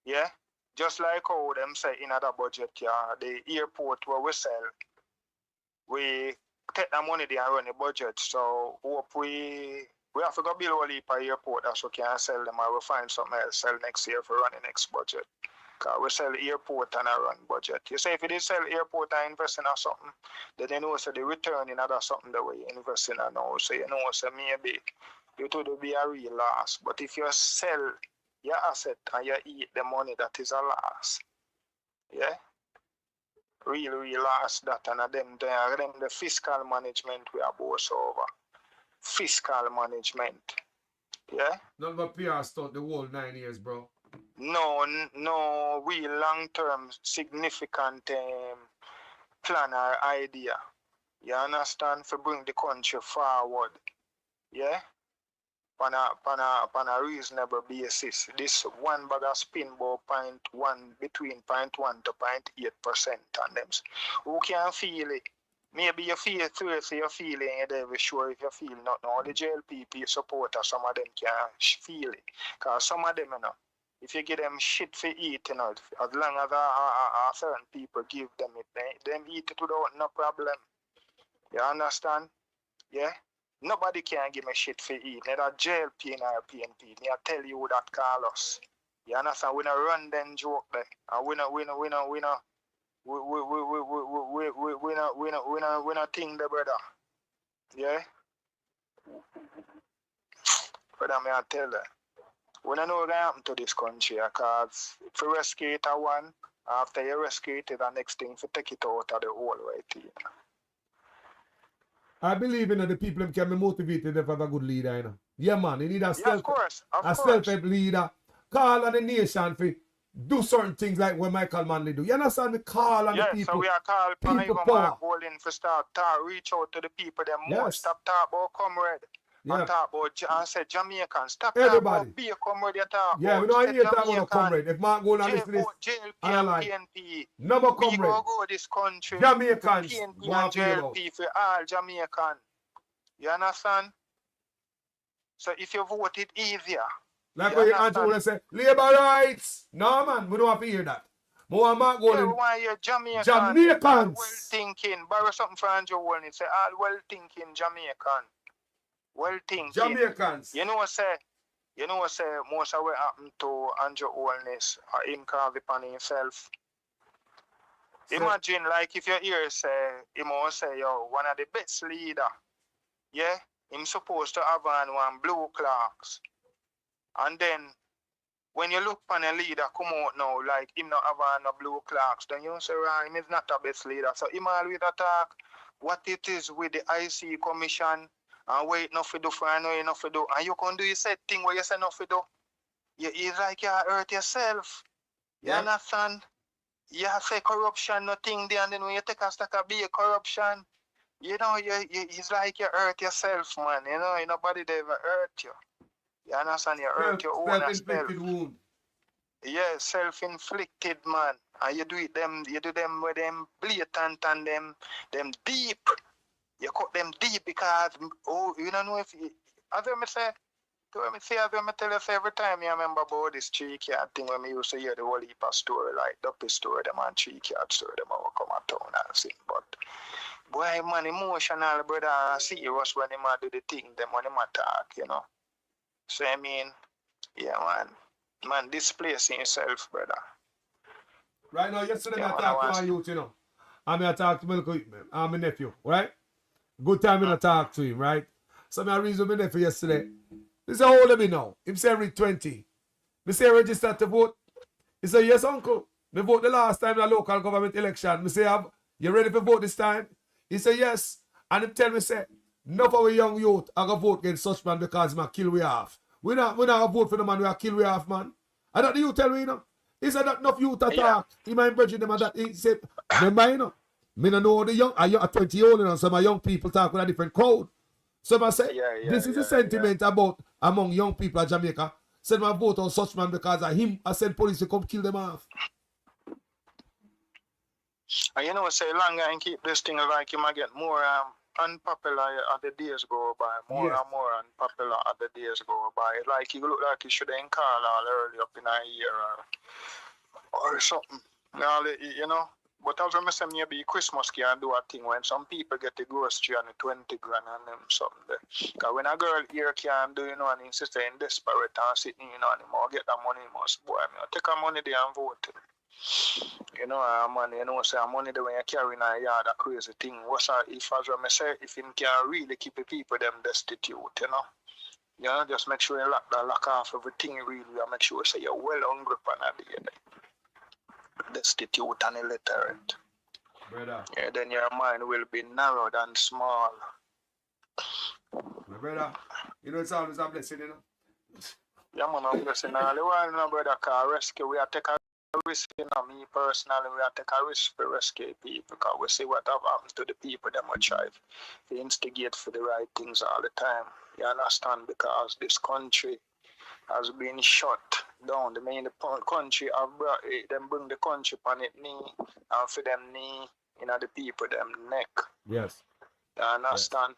Yeah? Just like how them say in other budget, yeah, the airport where we sell, we take the money there and run the budget. So hope we have to go build a leap airport so we can sell them, or we find something else sell next year for running next budget. Because we sell airport and I run budget. You say if you did sell airport and invest in something, then you know so the return in other something that we invest in now. So you know so maybe it would be a real loss. But if you sell your asset and you eat the money, that is a loss. Yeah? Real loss that, and them the fiscal management we are both over. Fiscal management. Yeah? Not but PR stuff the whole 9 years, bro. No real long-term significant plan or idea. You understand? For bring the country forward. Yeah? On a reasonable basis. This one bag of spin ball between 0.1 to 0.8% on them. Who can feel it? Maybe you feel it through, so you feel it, and you're sure if you feel not now. The JLP supporters, some of them can feel it. Because some of them, you know, if you give them shit for eat, you know, as long as certain people give them it, them eat it without no problem. You understand? Yeah? Nobody can give me shit for eat. Neither JLP nor PNP. I tell you that, Carlos. You understand? We don't run them joke there. And we not think the brother. Yeah? Brother, may I tell you. We don't know what happened to this country, because if you rescue it at one, after you rescue it, the next thing to take it out of the whole right here. I believe in the people can be motivated if they have a good leader, you know. Yeah, man, you need a self-help leader. Call on the nation for do certain things like what Michael Manley do. You understand me? Call on the people. So we are called for even Mark Bolin for start reach out to the people them more. Stop talk about comrade. And talk about and say Jamaican. Stop talk about be a comrade you talk. Yeah, we don't hear talk about a comrade. If Mark go and listen to this, JLP, no more comrade. We go this country. Jamaicans. PNP and JLP for all Jamaican. You understand? So if you vote it easier. Like what you answer when I say, Labour rights. No, man, we don't have to hear that. More Mark Golden. We want to hear Jamaicans. Jamaicans. Well thinking. Borrow something from Andrew Wolney. Say, all well thinking Jamaican. Well thinking. Jamaicans. You know what most of what happened to Andrew Wolney, him carve upon himself. Imagine, like, if you hear say, him will say, yo, one of the best leader. Yeah? Him supposed to have on one blue clocks. And then when you look on a leader come out now, like him not have on no blue clocks, then you say, right, him is not a best leader. So him always attack what it is with the IC commission and wait enough to do for I know enough to do. And you can do your said thing where you say enough to do. It's like you hurt yourself. You understand? You say corruption, nothing there, and then when you take a stack of beer corruption, you know, it's like you hurt yourself, man. You know, nobody they ever hurt you. You understand? You hurt your own self. Wound. Yeah, self-inflicted, man. And you do them with them blatant and them deep. You cut them deep because you don't know if as I say, as I tell you every time you remember about this 3 cat thing when we used to hear the whole heap of story, like Duppy story, them and 3 cat story, them will come at town and sing. But boy, man, emotional, brother, serious when him do the thing, them when him attack, you know. So I mean, yeah, man, displacing yourself, brother. Right now, yesterday I talked to my youth, you know. I talked to my nephew, right? Good time I talk to him, right? So I reason with my nephew yesterday. He said, how old am I now? He said, every 20. I say, registered to vote. He said, yes, uncle. I vote the last time in the local government election. I say, you ready for vote this time? He said, yes. And he tell me, say, enough of our young youth are going to vote against such man because he kill we off. We not going to vote for the man who kill we off, man. And that the youth tell me, you know. He said that enough youth attack. He might bridge them and that. He said, remember, you know, me don't know the young, 20-year-old, you know, some young people talk with a different crowd. So I say, this is the sentiment about among young people of Jamaica. Said my vote on such man because of him. I said police to come kill them off. And you know, say longer and keep this thing like you might get more unpopular as the days go by. More and more unpopular as the days go by. Like you look like you should have call all early up in a year or something. You know. But as I say, maybe Christmas can do a thing when some people get the grocery and the 20 grand and them something there. Because when a girl here can do, you know, and his sister in desperate and sitting, you know, and him get that money, must boy, I mean, take a money there and vote. You know, money, you know, say money there when you carry in a yard, a crazy thing. What's if, as I say, if him can really keep the people them destitute, you know. You know, just make sure you lock off everything really and make sure you say you're well hungry for that day. Destitute and illiterate. Brother. Yeah, then your mind will be narrowed and small. My brother, you know it's always a blessing, you know? Yeah, man, I'm blessing all the while, you know, brother, because rescue, we have to take a risk, you know, me personally, we have to take a risk for rescue people, because we see what have happened to the people that much try to instigate for the right things all the time. You understand? Because this country has been shut down. The main country have brought it, them bring the country on its knee and for them knee, you know, the people them neck. Yes. You understand?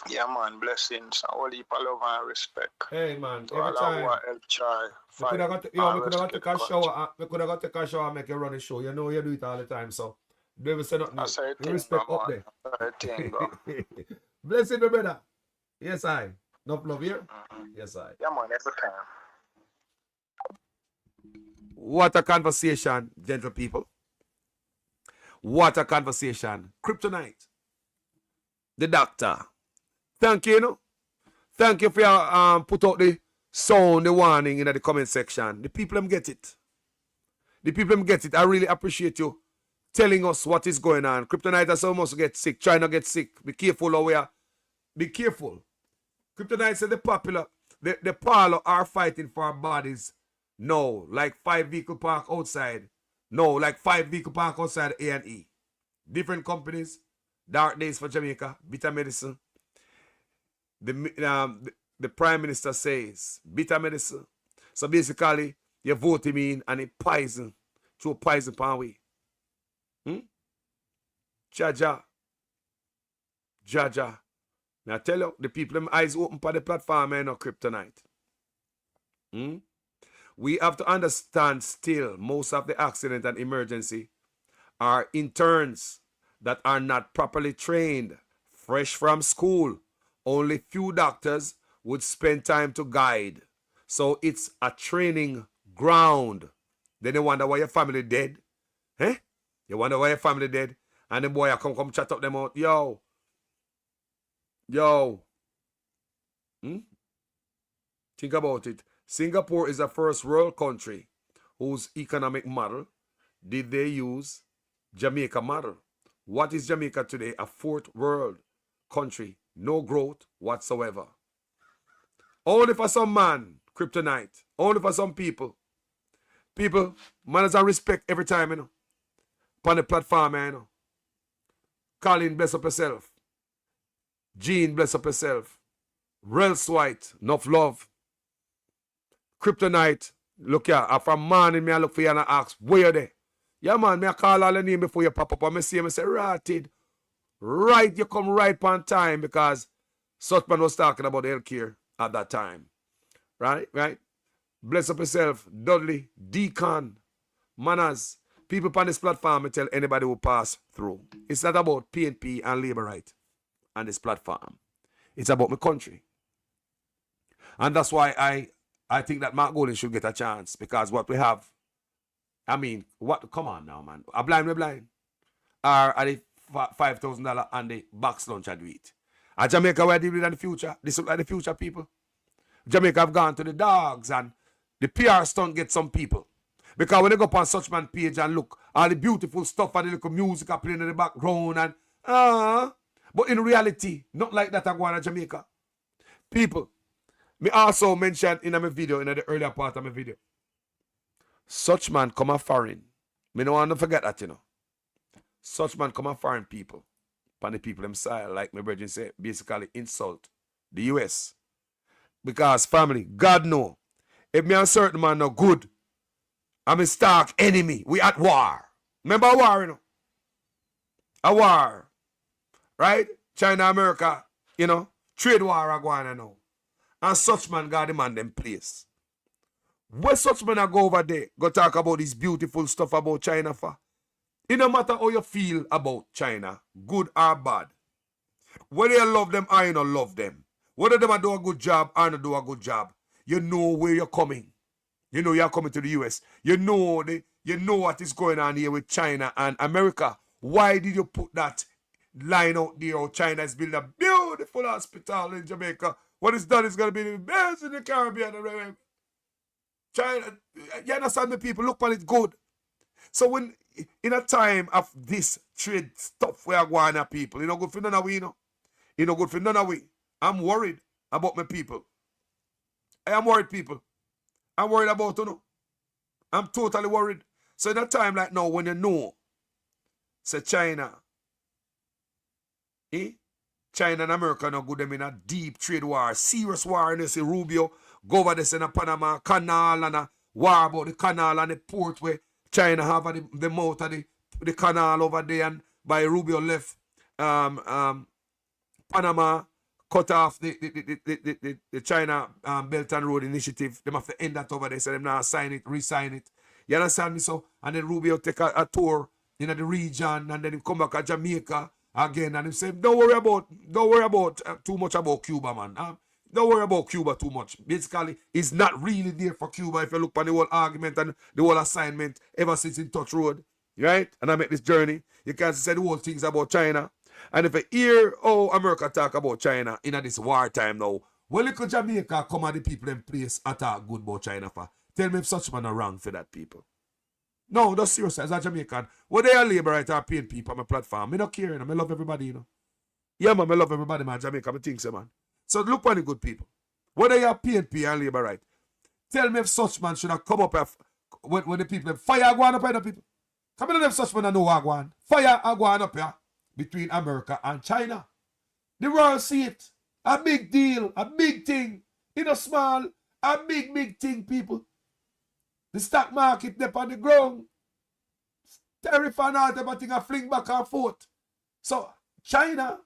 Yes. Yeah, man, blessings. All heap of love and respect. Hey, man, to every time. Help try. We could have got to take a shower. We could have got to take a shower and make you run the show. You know you do it all the time, so don't ever say nothing. You respect up there. Blessing, my brother. Yes, I. No love here? Yes, I. Yeah, man, every time. What a conversation, gentle people. What a conversation. Kryptonite. The doctor. Thank you, you know. Thank you for your put out the sound, the warning in the comment section. The people them get it. The people them get it. I really appreciate you telling us what is going on. Kryptonite is almost get sick. Try not get sick. Be careful how we are. Be careful. Kryptonite said the parlor are fighting for our bodies. No, like 5 vehicle park outside. No, like 5 vehicle park outside A&E. Different companies. Dark days for Jamaica. Bitter medicine. The Prime Minister says bitter medicine. So basically, you vote him in and he poison. Throw poison upon we. Jaja. Now tell you, the people them eyes open for the platform and no Kryptonite. We have to understand still most of the accident and emergency are interns that are not properly trained, fresh from school. Only few doctors would spend time to guide. So it's a training ground. Then you wonder why your family dead. Eh? You wonder why your family dead. And the boy come chat up them out. Yo. Things Think about it. Singapore is a first world country whose economic model did they use Jamaica model. What is Jamaica today? A fourth world country. No growth whatsoever. Only for some man, kryptonite. Only for some people. People, manners and respect every time, you know. On the platform, you know. Colin, bless up yourself. Jean, bless up yourself. Rels White, enough love. Kryptonite, look here. From morning, me I look for you and I ask, where you there? Yeah, man, me I call all the name before you pop up. And me see him and say, Rotted. Right, you come right on time because such man was talking about healthcare at that time. Right? Bless up yourself. Dudley, Deacon, Manners. People on this platform, I tell anybody who pass through. It's not about PNP and labor right on this platform. It's about my country. And that's why I think that Mark Golding should get a chance because what we have, I mean, come on now, man. A blind, we blind. Are the $5,000 and the box lunch I do it. And Jamaica, where they live in the future, this look like the future people. Jamaica have gone to the dogs and the PR stunt get some people. Because when they go up on Suchman page and look, all the beautiful stuff and the little music are playing in the background and but in reality, not like that I go on in Jamaica. People, me also mentioned in my video, in the earlier part of my video, Suchman come a foreign. Me no want to forget that, you know. Suchman come a foreign people. Upon the people themselves, like my brethren say, basically insult the US. Because family, God know, if me and certain man no good, I'm a stark enemy. We at war. Remember a war, you know? A war. Right? China, America, you know? Trade war are going on now. And such man got them on them place. Where such man are go over there, go talk about this beautiful stuff about China for? It no matter how you feel about China, good or bad. Whether you love them or you don't love them. Whether them do a good job or not do a good job. You know where you're coming. You know you're coming to the US. You know what is going on here with China and America. Why did you put that line out there? Oh, China is building a beautiful hospital in Jamaica. What it's done is going to be the best in the Caribbean. China, you understand the people? Look on it good. So when in a time of this trade stuff we are going on people, you know good for none of we, you know. You know good for none of we. I'm worried about my people. I am worried, people. I'm worried about you know. I'm totally worried. So in a time like now, when you know, say China, China and America no good them in a deep trade war, serious war, and you see Rubio go over this in a Panama Canal and a war about the canal and the port where China have the mouth of the canal over there, and by Rubio left Panama cut off the China Belt and Road Initiative. Them have to end that over there, so them now sign it, re-sign it. You understand me? So, and then Rubio take a tour in the region, and then he come back to Jamaica again, and he say, don't worry about too much about Cuba, man. Don't worry about Cuba too much. Basically, it's not really there for Cuba if you look on the whole argument and the whole assignment ever since in Touch Road, right? And I make this journey. You can't say the whole things about China. And if you hear America talk about China in this wartime now, well, look at Jamaica come at the people in place attack good about China for. Tell me if such man are wrong for that, people. No, that's serious. As a Jamaican, whether you're labor right or paying people on my platform, I don't care, you know. I love everybody, you know. Yeah, man, I love everybody, man. Jamaica, I think so, man. So look on the good people. Whether you're PNP and labor right, tell me if such man should have come up when the people fire go on up here, the people. Come in and if such man know what go on. Fire are going up here between America and China. The world see it. A big deal, a big thing. In a small, a big thing, people. The stock market up on the ground. Tariff and all that thing a fling back and forth. So China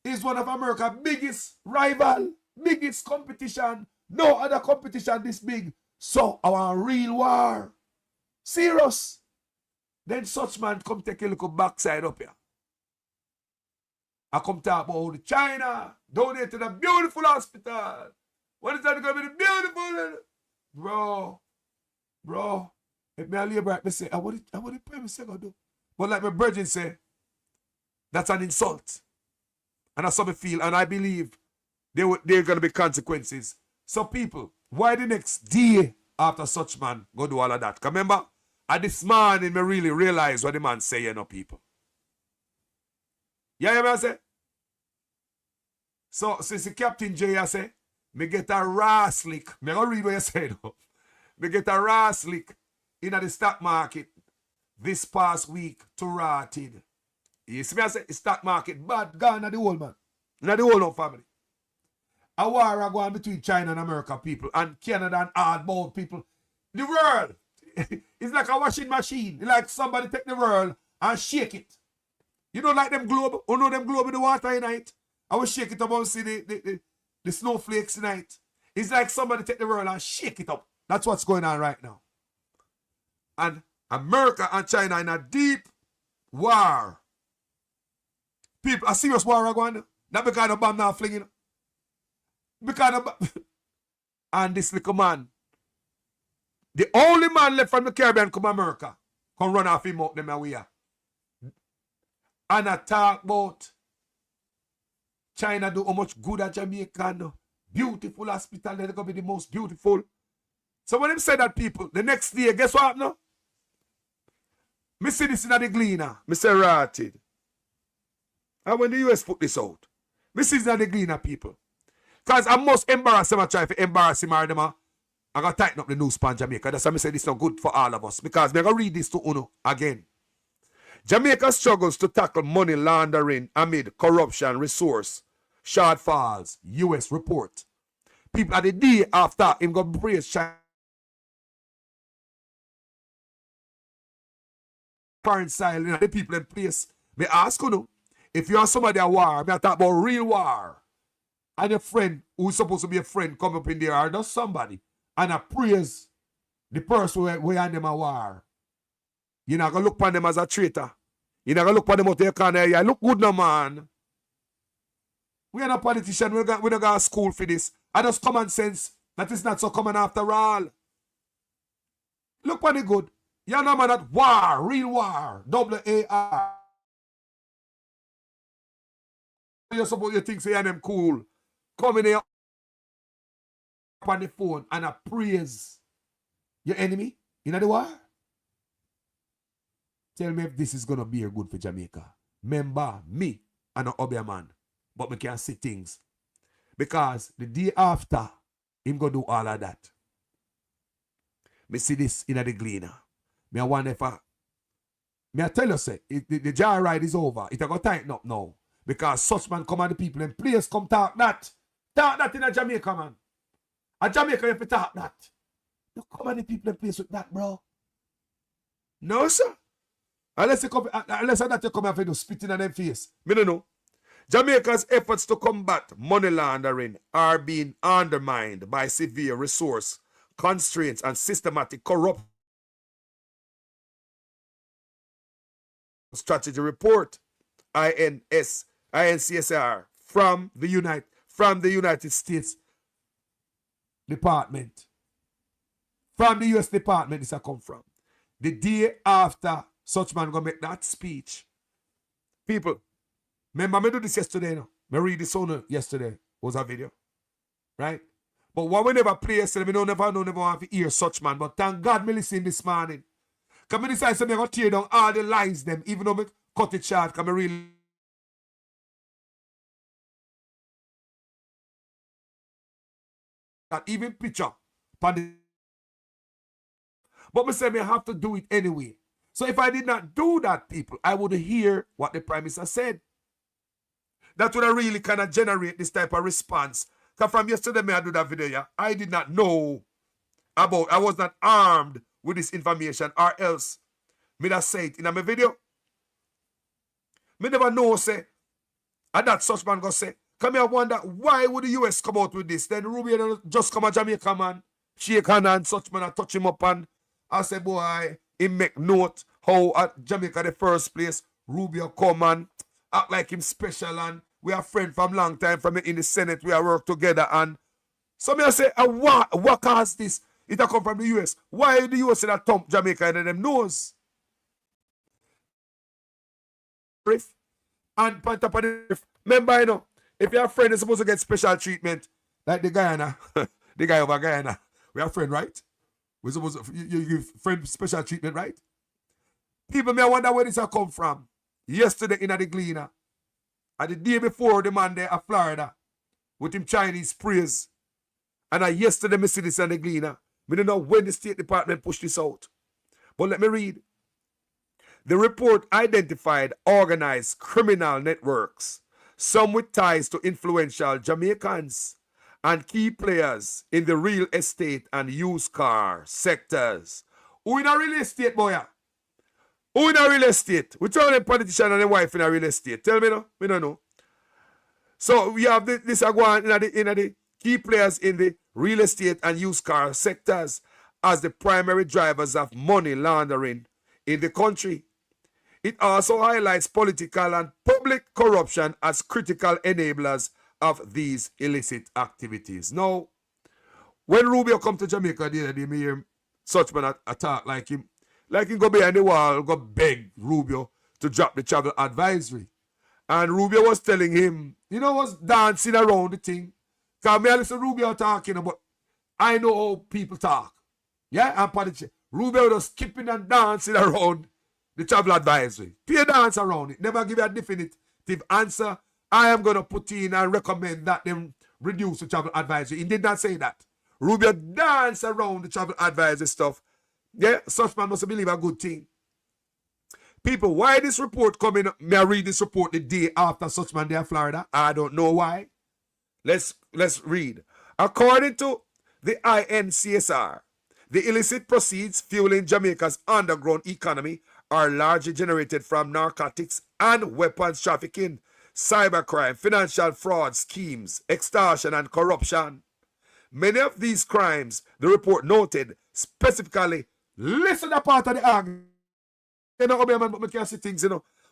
is one of America's biggest rival, biggest competition. No other competition this big. So our real war. Serious. Then such man come take a look backside up here. I come talk about China. Donate to the beautiful hospital. What is that going to be the beautiful? Bro. If me a labor right, me say, I want to pray me say, do. But like my brethren say, that's an insult. And that's how I feel. And I believe there are going to be consequences. So people, Why the next day after such man go do all of that? 'Cause remember, at this morning, me really realize what the man say, you know, people. Yeah, you know what I say? So, since the Captain J, I say, me get a raw slick. Me go read what you say, though. Me get a raw slick in the stock market this past week to rotted. You see me, I say, the stock market bad, gone at the whole man. Not the whole no family. A war going between China and America people and Canada and hardbound people. The world is like a washing machine. It's like somebody take the world and shake it. You don't like them globe? You know them globe in the water tonight? I will shake it up and see the snowflakes tonight. It's like somebody take the world and shake it up. That's what's going on right now. And America and China in a deep war. People, a serious war are going on. Not because the bomb now flinging. Because of and this little man, the only man left from the Caribbean come America, come run off him out them away. And I talk about China do how much good at Jamaica. Beautiful hospital, they're going to be the most beautiful. So when him say that, people, the next day, guess what now? Me see this in the Gleaner. Me say rotted. And when the US put this out, me see this in the Gleaner, people. Because I must embarrass them. I try to embarrass him or them. I got to tighten up the news pan Jamaica. That's why I say this is not good for all of us. Because I'm going to read this to Uno again. Jamaica struggles to tackle money laundering amid corruption resource shortfalls. US report. People at the day after him go praise China. Parent silent. The people in place. Me ask Uno, if you are somebody at war, me talk about real war. And a friend who's supposed to be a friend come up in there or does somebody and I praise the person who hand them a war. You're not going to look upon them as a traitor. You're not going to look upon them out there corner. You look good now, man. We are not politicians. We don't go to school for this. And just common sense. That is not so common after all. Look upon the good. You're not man at war. Real war. WAR. You're supposed to think say them cool. Come in here on the phone and I praise your enemy in the war. Tell me if this is going to be good for Jamaica. Remember, me and an Obia man, but me can see things. Because the day after, him go do all of that. Me see this in the Gleaner. Me I wonder if me I tell you, say, the jar ride is over. It go tighten up now. Because such man come and the people in place come talk that. Talk that in a Jamaica, man. A Jamaica, you have to talk that. You come and the people in place with that, bro. No, sir. Unless you come and do spitting on them face. Me don't know. Jamaica's efforts to combat money laundering are being undermined by severe resource constraints and systematic corruption. Strategy report, INCSR, from the United States Department. From the US Department, this I come from. The day after such man gonna make that speech. People, remember me do this yesterday now. Me read this on yesterday. Was a video. Right? But what we never play yesterday, we don't never have to hear such man. But thank God me listen this morning. Because me decide to go tear down all the lies them, even though me cut it short, because me really that even picture. But me say me have to do it anyway. So if I did not do that, people, I would hear what the Prime Minister said. That would have really kind of generate this type of response. Because from yesterday, me I do that video, yeah, I did not know about, I was not armed with this information, or else me that say it in my video. Me never know, say, and that such man go say, come here, wonder, why would the US come out with this? Then Rubio just come to Jamaica, man, shake hand and such man, and touch him up, and I say, boy, he make note how at Jamaica the first place, Rubio come and act like him special, and we are friends from long time, from in the Senate, we are work together, and some me say, what caused this? It a come from the US. Why the US that thump Jamaica and them knows? And on top of the remember, you know, if your friend is supposed to get special treatment, like the Guyana, The guy over Guyana. We are friend, right? We supposed to, you give friend special treatment, right? People may wonder where this has come from. Yesterday in the Gleaner. And the day before the man there at Florida. With him Chinese sprays. And yesterday me see this in the Gleaner. We don't know when the State Department pushed this out. But let me read. The report identified organized criminal networks, some with ties to influential Jamaicans and key players in the real estate and used car sectors. Who in a real estate, boy? Who in a real estate? We tell them politician and the wife in a real estate. Tell me no? We don't know. So we have this going in the key players in the real estate and used car sectors as the primary drivers of money laundering in the country. It also highlights political and public corruption as critical enablers of these illicit activities. Now, when Rubio come to Jamaica the other day, me hear Suchman attack like him go behind the wall, go beg Rubio to drop the travel advisory. And Rubio was telling him, was dancing around the thing. Because me listen to Rubio talking about, I know how people talk. Yeah, and politician. Rubio was skipping and dancing around the travel advisory. Pay dance around it. Never give a definitive answer. I am going to put in and recommend that them reduce the travel advisory. He did not say that. Rubio danced around the travel advisory stuff. Yeah, such man must believe a good thing. People, why this report coming up? May I read this report the day after Suchman Day in Florida? I don't know why. Let's read. According to the INCSR, the illicit proceeds fueling Jamaica's underground economy are largely generated from narcotics and weapons trafficking, cybercrime, financial fraud schemes, extortion, and corruption. Many of these crimes, the report noted, specifically, listen to part of the argument. But can see things,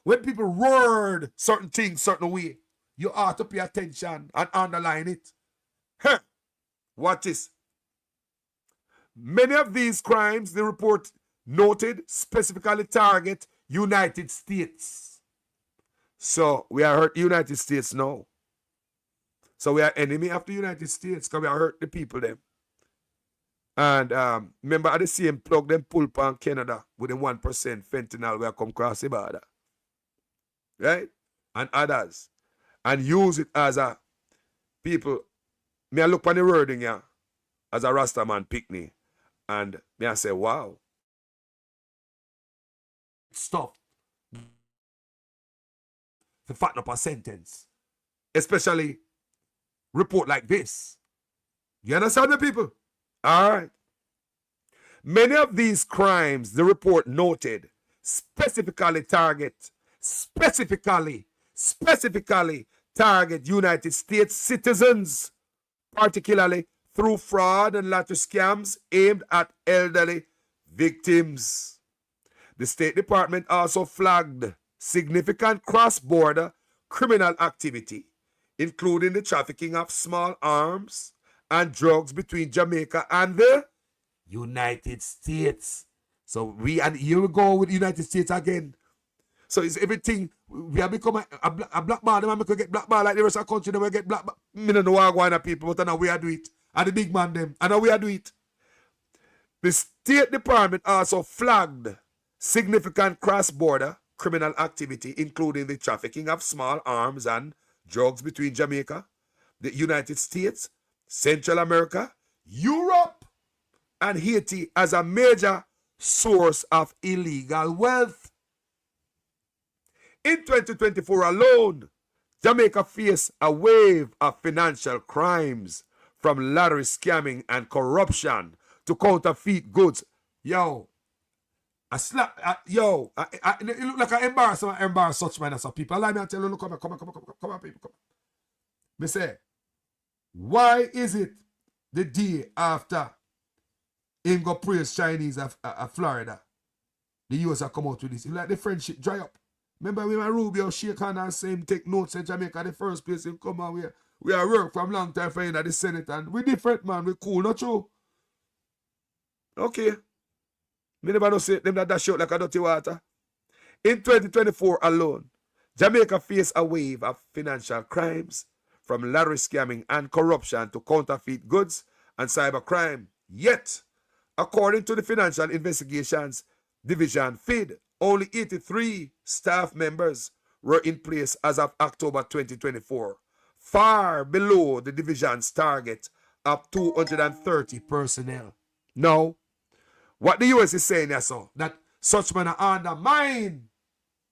when people word certain things certain way, you ought to pay attention and underline it. Huh. What is? Many of these crimes, the report noted, specifically target United States. So we are hurt United States now. So we are enemy of the United States because we are hurt the people them. And remember at the same plug them pull on Canada with the 1% fentanyl where come across the border. Right? And others. And use it as a people. Me I look on the wording here as a Rastaman picnic. And me I say, wow. Stop. To fatten up a sentence. Especially report like this. You understand me, people? All right. Many of these crimes, the report noted, specifically target United States citizens, particularly through fraud and lottery scams aimed at elderly victims. The State Department also flagged significant cross-border criminal activity, including the trafficking of small arms and drugs between Jamaica and the United States. So here we go with the United States again. So it's everything. We have become a black man. Them could get black man like the rest of the country. They will get black man. Me don't know how going on people, but I know we are do it. And the big man them. I know we are do it. The State Department also flagged significant cross-border criminal activity, including the trafficking of small arms and drugs between Jamaica, the United States, Central America, Europe, and Haiti as a major source of illegal wealth. In 2024 alone, Jamaica faced a wave of financial crimes from lottery scamming and corruption to counterfeit goods. Yo, it look like I embarrass such man as people. Allow me to tell you, come on, people, come. Me say, why is it the day after him go praise Chinese of Florida, the US have come out with this? It's like the friendship dry up. Remember when Rubio shake hand and say him take notes in Jamaica the first place him come on, we are work from long time for him at the Senate and we different, man, we cool, not true? Okay. Me never know say them that dash out like a dirty water. In 2024 alone, Jamaica faced a wave of financial crimes from lottery scamming and corruption to counterfeit goods and cybercrime. Yet, according to the Financial Investigations Division, FID, only 83 staff members were in place as of October 2024, far below the division's target of 230 personnel. Now, what the US is saying is so, that such men undermine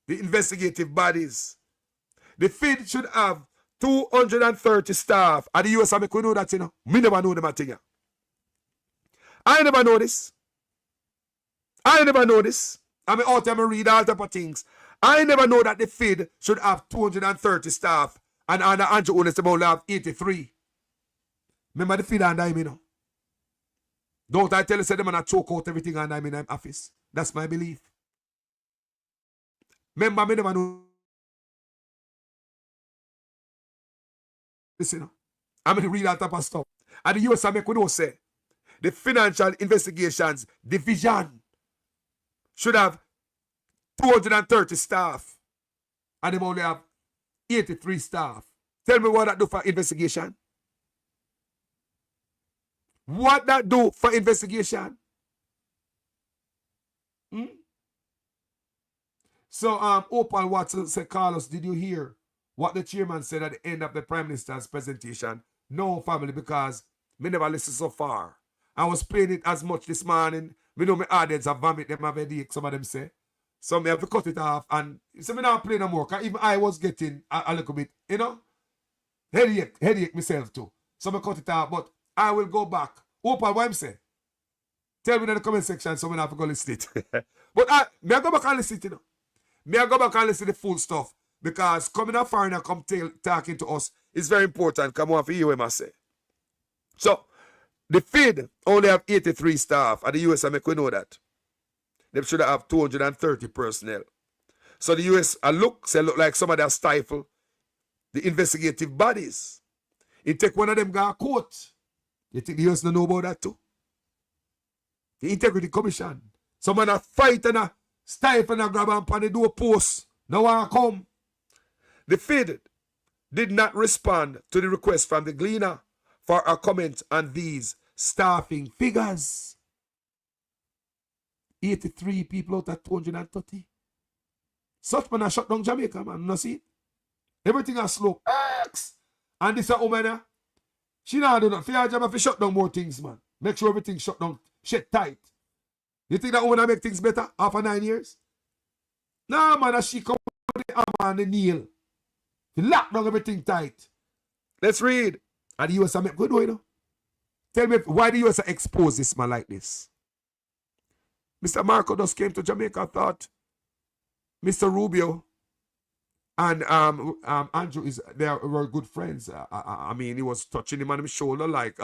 the investigative bodies. The FID should have 230 staff. And the US, I make we know that, you know. Me never know them a thing. I never know this. I never know this. I mean, out there, I read all type of things. I never know that the FID should have 230 staff and under Andrew Honest only have 83. Remember the FID under him, you know. Don't I tell you, say them and I choke out everything under him in the office. That's my belief. Remember, me never know. Listen, you know. I'm going to read all type of stuff. And the US, I make we know say, the Financial Investigations Division should have 230 staff and they only have 83 staff. Tell me what that do for investigation. What that do for investigation? So, Opal Watson said, Carlos, did you hear what the chairman said at the end of the Prime Minister's presentation? No, family, because me never listen so far. I was playing it as much this morning. Me know my audience have vomit, them have headache, some of them say. So me have to cut it off and so me not play no more. Cause even I was getting a little bit, you know, headache myself too. So me cut it off, but I will go back. Opal, what I'm saying? Tell me in the comment section so me not have to go listen it. But me I go back and listen it, you know. Me I go back and listen to the full stuff. Because coming a foreigner come talking to us is very important. Come on for you, I say. So the FID only have 83 staff and the US I make we know that. They should have 230 personnel. So the US look like somebody has stifled the investigative bodies. It take one of them go to court. You think the US don't know about that too? The Integrity Commission. Someone a fight and a stifle and a grab and pan the door post. Now I come. The FID did not respond to the request from the Gleaner for a comment on these staffing figures. 83 people out of 230. Such man a shut down Jamaica, man. You see? Everything has slow. X. And this a woman, she not do nothing. For her job, if you shut down more things, man. Make sure everything shut down. Shit tight. You think that woman make things better after 9 years? Nah, man, as she come with the hammer and the nail. She lock down everything tight. Let's read. And the US make good way, you know. Tell me why the US expose this man like this. Mr. Marco just came to Jamaica. Thought Mr. Rubio and Andrew were good friends. I mean, he was touching him on his shoulder like,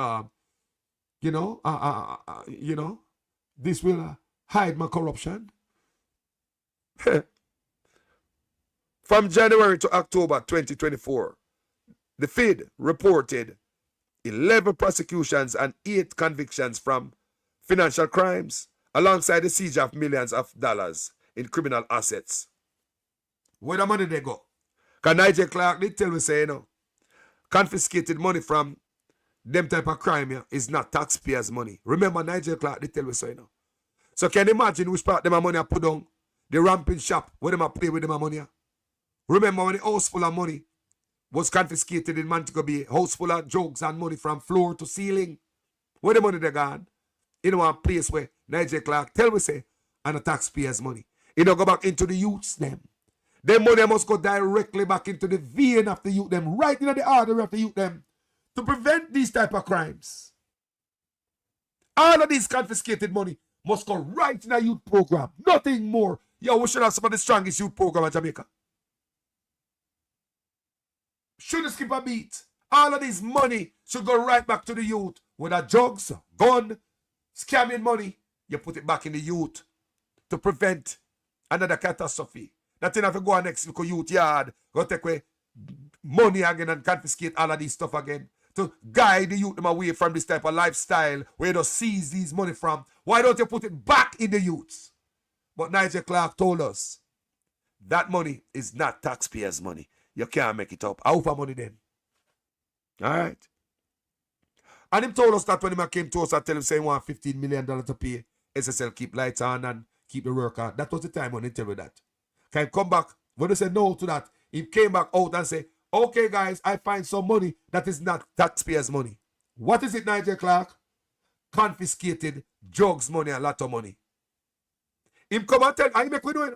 you know, this will hide my corruption. From January to October 2024, the FID reported 11 prosecutions and 8 convictions from financial crimes, alongside the siege of millions of dollars in criminal assets. Where the money they go? Because Nigel Clark did tell me, say, you know, confiscated money from them type of crime here is not taxpayers' money. Remember, Nigel Clark did tell me, so, you know. So can you imagine which part of them money I put on the ramping shop where them play with them money? Remember when the house full of money was confiscated in Montego Bay, house full of drugs and money from floor to ceiling? Where the money they gone? In one place where Nigel Clark tell me say, and the taxpayers' money. You don't go back into the youths them. Them money must go directly back into the vein of the youth them, right into the artery of the youth them, to prevent these type of crimes. All of these confiscated money must go right in a youth program. Nothing more. Yo, we should have some of the strongest youth program in Jamaica. Shouldn't skip a beat. All of this money should go right back to the youth. Whether drugs, gun, scamming money, you put it back in the youth to prevent another catastrophe. That have to go on next local youth yard, go take away money again and confiscate all of this stuff again. To guide the youth them away from this type of lifestyle where you just seize these money from. Why don't you put it back in the youths? But Nigel Clark told us that money is not taxpayers' money. You can't make it up. How for money then? All right. And him told us that when he came to us and tell him say he want $15 million to pay SSL keep lights on and keep the work on. That was the time when he tell me that. Can he come back? When they said no to that, he came back out and say, okay guys, I find some money that is not taxpayers' money. What is it, Nigel Clark? Confiscated drugs money and lot of money. Him come and tell, I make we do it.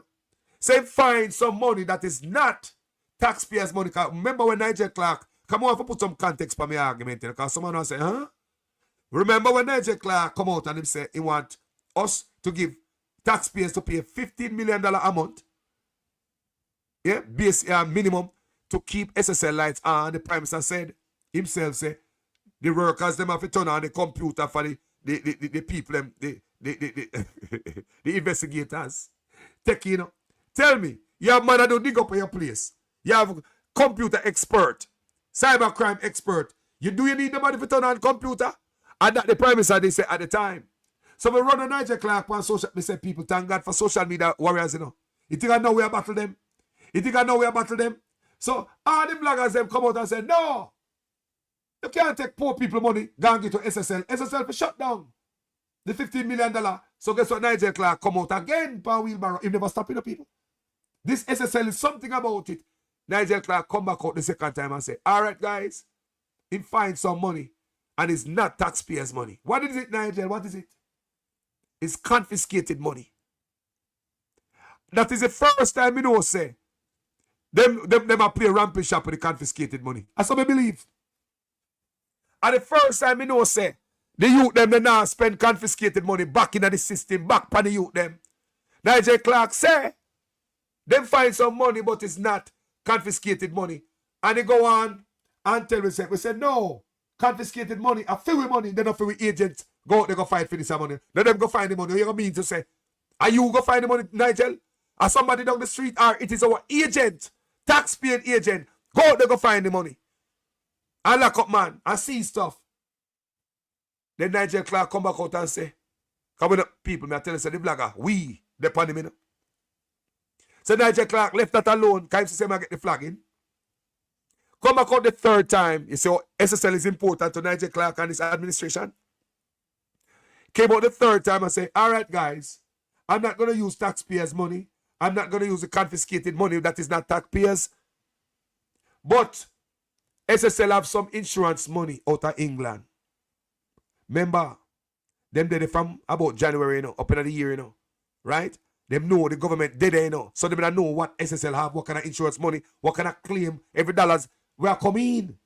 Say find some money that is not taxpayers' money. Remember when Nigel Clark, come on, if I put some context for my argument, because someone will say, huh? Remember when Nigel Clark come out and him say he want us to give taxpayers to pay $15 million a month, yeah, base minimum to keep SSL lights on. The Prime Minister said himself, say the workers them have to turn on the computer for the people, them, the investigators. Take, you know. Tell me, you have man that don't dig up in your place. You have computer expert, cybercrime expert. You need the money to turn on computer? And that the Prime Minister, they say at the time. So we run a Nigel Clark on social, we say people, thank God for social media warriors, you know. You think I know where I battle them? You think I know where I battle them? So all the bloggers them come out and say, no, you can't take poor people money, go and get to SSL. SSL for shut down. The $15 million. So guess what, Nigel Clark come out again, per wheelbarrow. He never stopping the people. This SSL is something about it. Nigel Clark come back out the second time and say, all right, guys, he find some money and it's not taxpayers' money. What is it, Nigel? What is it? It's confiscated money. That is the first time you know, say, them a play ramping shop with the confiscated money. That's what I believe. And the first time you know, say, the youth them they now spend confiscated money back in the system, back on the youth them. Nigel Clark say, them find some money, but it's not confiscated money. And they go on and tell me, we say, no, confiscated money, a free money, they're not free agents. Go out, they go fight for this money. Let them go find the money. What you mean to say? Are you go find the money, Nigel? Or somebody down the street, or it is our agent, taxpayer agent. Go out, they go find the money. And lock up, man, and see stuff. Then Nigel Clark come back out and say, come on, people, me I tell you, say the blogger, we, the pandemic. So Nigel Clark left that alone, can't say I get the flagging. Come back out the third time, you say, oh, SSL is important to Nigel Clark and his administration. Came out the third time and say, all right, guys, I'm not going to use taxpayers' money. I'm not going to use the confiscated money that is not taxpayers. But SSL have some insurance money out of England. Remember, them did it from about January, you know, up in the year, you know, right? Them know the government did it, you know. So they don't know what SSL have, what kind of insurance money, what kind of claim, every dollars we are coming in.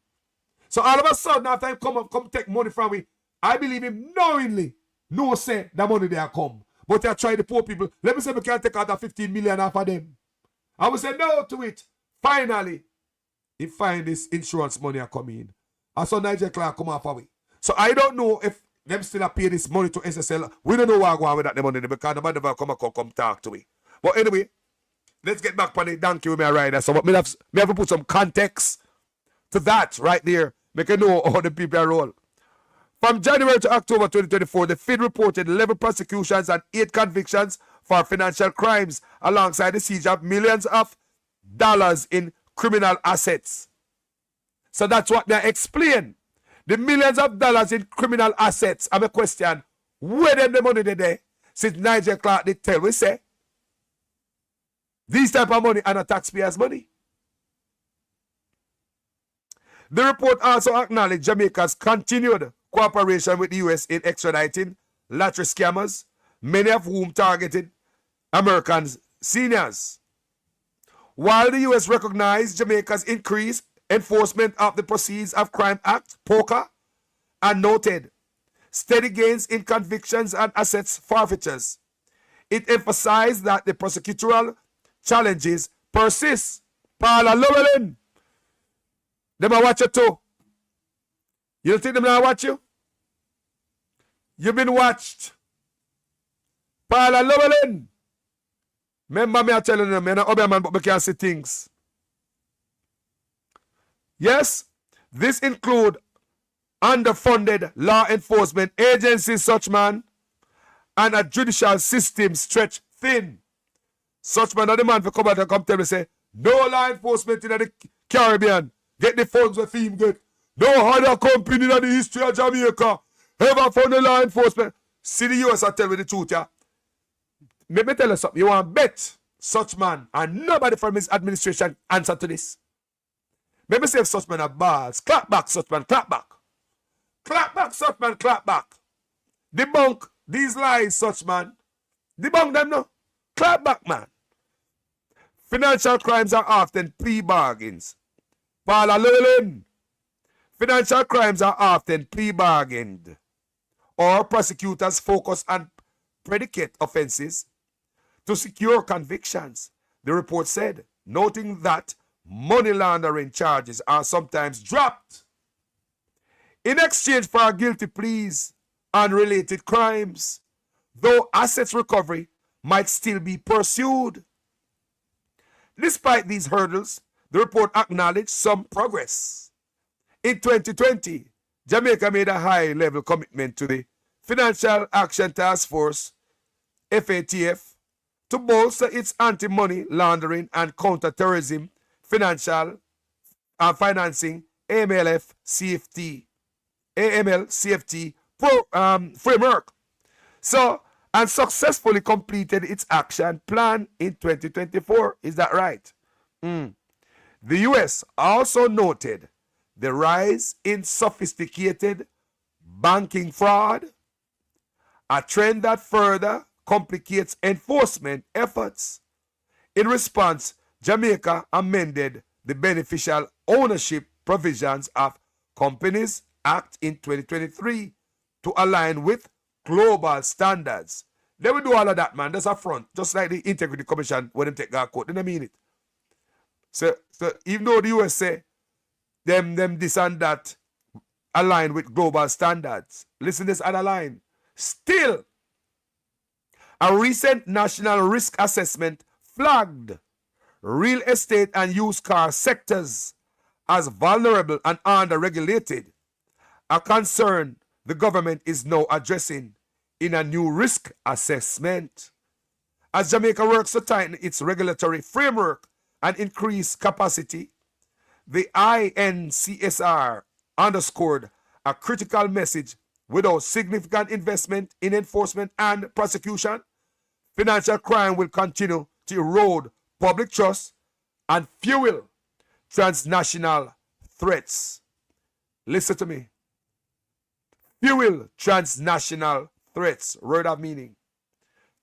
So all of a sudden, after him come take money from me, I believe him knowingly, no say the money they are come. But I try the poor people. Let me say we can't take out the 15 million off of them. I will say no to it. Finally, he find this insurance money are coming in. I saw Nigel Clark come off away. So I don't know if them still pay this money to SSL. We don't know why I go on with that money because nobody never come talk to me. But anyway, let's get back on the donkey with me rider. So me have to put some context to that right there. Make you know how the people are roll. From January to October 2024, the FID reported 11 prosecutions and 8 convictions for financial crimes alongside the siege of millions of dollars in criminal assets. So that's what they explain. The millions of dollars in criminal assets. I have a question. Where them the money there? Since Nigel Clark did tell, we say, these type of money are not taxpayers' money. The report also acknowledged Jamaica's continued cooperation with the U.S. in extraditing lottery scammers, many of whom targeted Americans' seniors. While the U.S. recognized Jamaica's increased enforcement of the Proceeds of Crime Act, POCA, and noted steady gains in convictions and assets forfeitures, it emphasized that the prosecutorial challenges persist. Paula Llewellyn, them I watch you too. You don't think them now watch you? You've been watched. Paula Llewellyn. Remember me I telling them, I'm not a man, but we can see things. Yes, this include underfunded law enforcement agencies, such man, and a judicial system stretched thin. Such man, the man for come out and come tell me, say, no law enforcement in the Caribbean. Get the funds with him good. No other company in the history of Jamaica ever found the law enforcement. See the US, I tell you the truth, yeah. Let me tell you something. You want to bet such man and nobody from his administration answer to this. Let me say if such man have balls. Clap back, such man, clap back. Clap back, such man, clap back. Debunk these lies, such man. Debunk them now. Clap back, man. Financial crimes are often plea bargains. Paula Llewellyn. Financial crimes are often plea bargained. Or prosecutors focus on predicate offenses to secure convictions, the report said, noting that money laundering charges are sometimes dropped in exchange for guilty pleas on related crimes, though assets recovery might still be pursued. Despite these hurdles, the report acknowledged some progress. In 2020, Jamaica made a high-level commitment to the Financial Action Task Force, FATF, to bolster its anti-money laundering and counter-terrorism financial financing AML-CFT framework. And successfully completed its action plan in 2024. Is that right? The US also noted the rise in sophisticated banking fraud, a trend that further complicates enforcement efforts. In response, Jamaica amended the beneficial ownership provisions of Companies Act in 2023 to align with global standards. They will do all of that, man. That's a front. Just like the Integrity Commission when they take that court. They don't mean it. So even though the US say them this and that align with global standards, listen to this other line. Still, a recent national risk assessment flagged real estate and used car sectors as vulnerable and under-regulated, a concern the government is now addressing in a new risk assessment. As Jamaica works to tighten its regulatory framework and increase capacity, the INCSR underscored a critical message: without significant investment in enforcement and prosecution, financial crime will continue to erode public trust and fuel transnational threats. Listen to me. Fuel transnational threats. Word of meaning.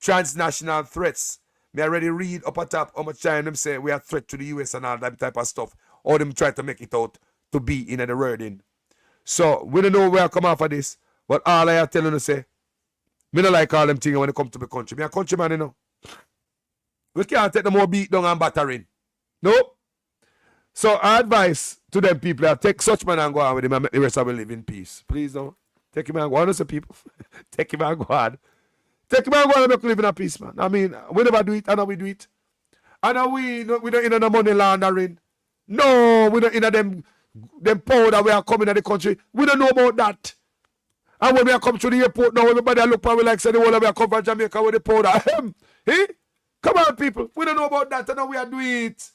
Transnational threats. Me already read up at top how much time them say we are a threat to the US and all that type of stuff. Or them try to make it out to be in the wording. So we don't know where I come off of this. But all I are telling you say, me don't like all them things when it comes to the country. Me a countryman, you know. We can't take no more beat down and battering. Nope. So our advice to them people are take such man and go on with him and make the rest of them live in peace. Please don't. Take him and go on, listen people. Take him and go on. Take him and go on and make live in a peace, man. I mean, we never do it, and now we do it. And now we don't in the money laundering. No, we don't in them powder we are coming to the country. We don't know about that. And when we are come to the airport now, everybody look for me like say the whole of we are come from Jamaica with the powder. Eh? Come on, people. We don't know about that, and now we are doing it.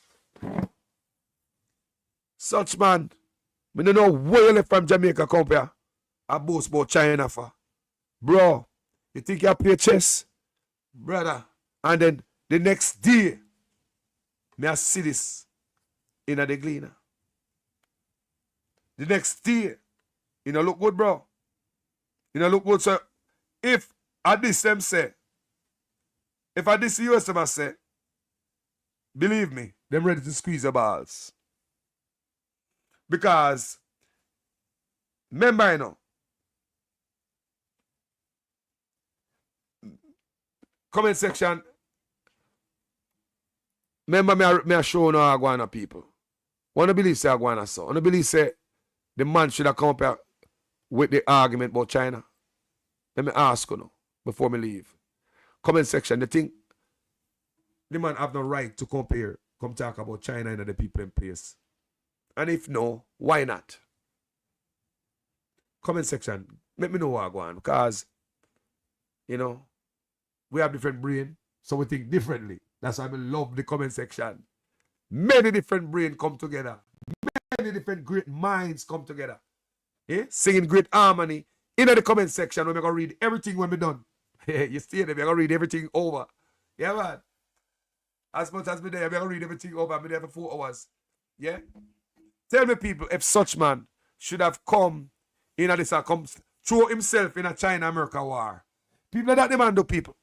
Such man, we don't know where you left from Jamaica come here. I boast about China for. Bro, you think you play chess? Brother. And then the next day, me I see this in the Gleaner. The next day, you know look good, bro. You know look good, so if at this them say, if at this US them say, believe me, them ready to squeeze the balls. Because, remember, you know, comment section, remember me I show no Aguana people. Wanna believe say Aguana so. Wanna believe say the man should have come up here with the argument about China. Let me ask you now, before me leave. Comment section, the thing, the man have no right to come talk about China and the people in place. And if no, why not? Comment section, let me know what I go on. Because, you know, we have different brain, so we think differently. That's why I love the comment section. Many different brain come together. Many many different great minds come together. Singing great harmony. In the comment section, we're going to read everything when we're done. You see it, we're going to read everything over. Yeah, man. As much as we're there, we're going to read everything over. I'm there for 4 hours. Yeah? Tell me, people, if such man should have come in this and come throw himself in a China-America war. People like that demand do, people.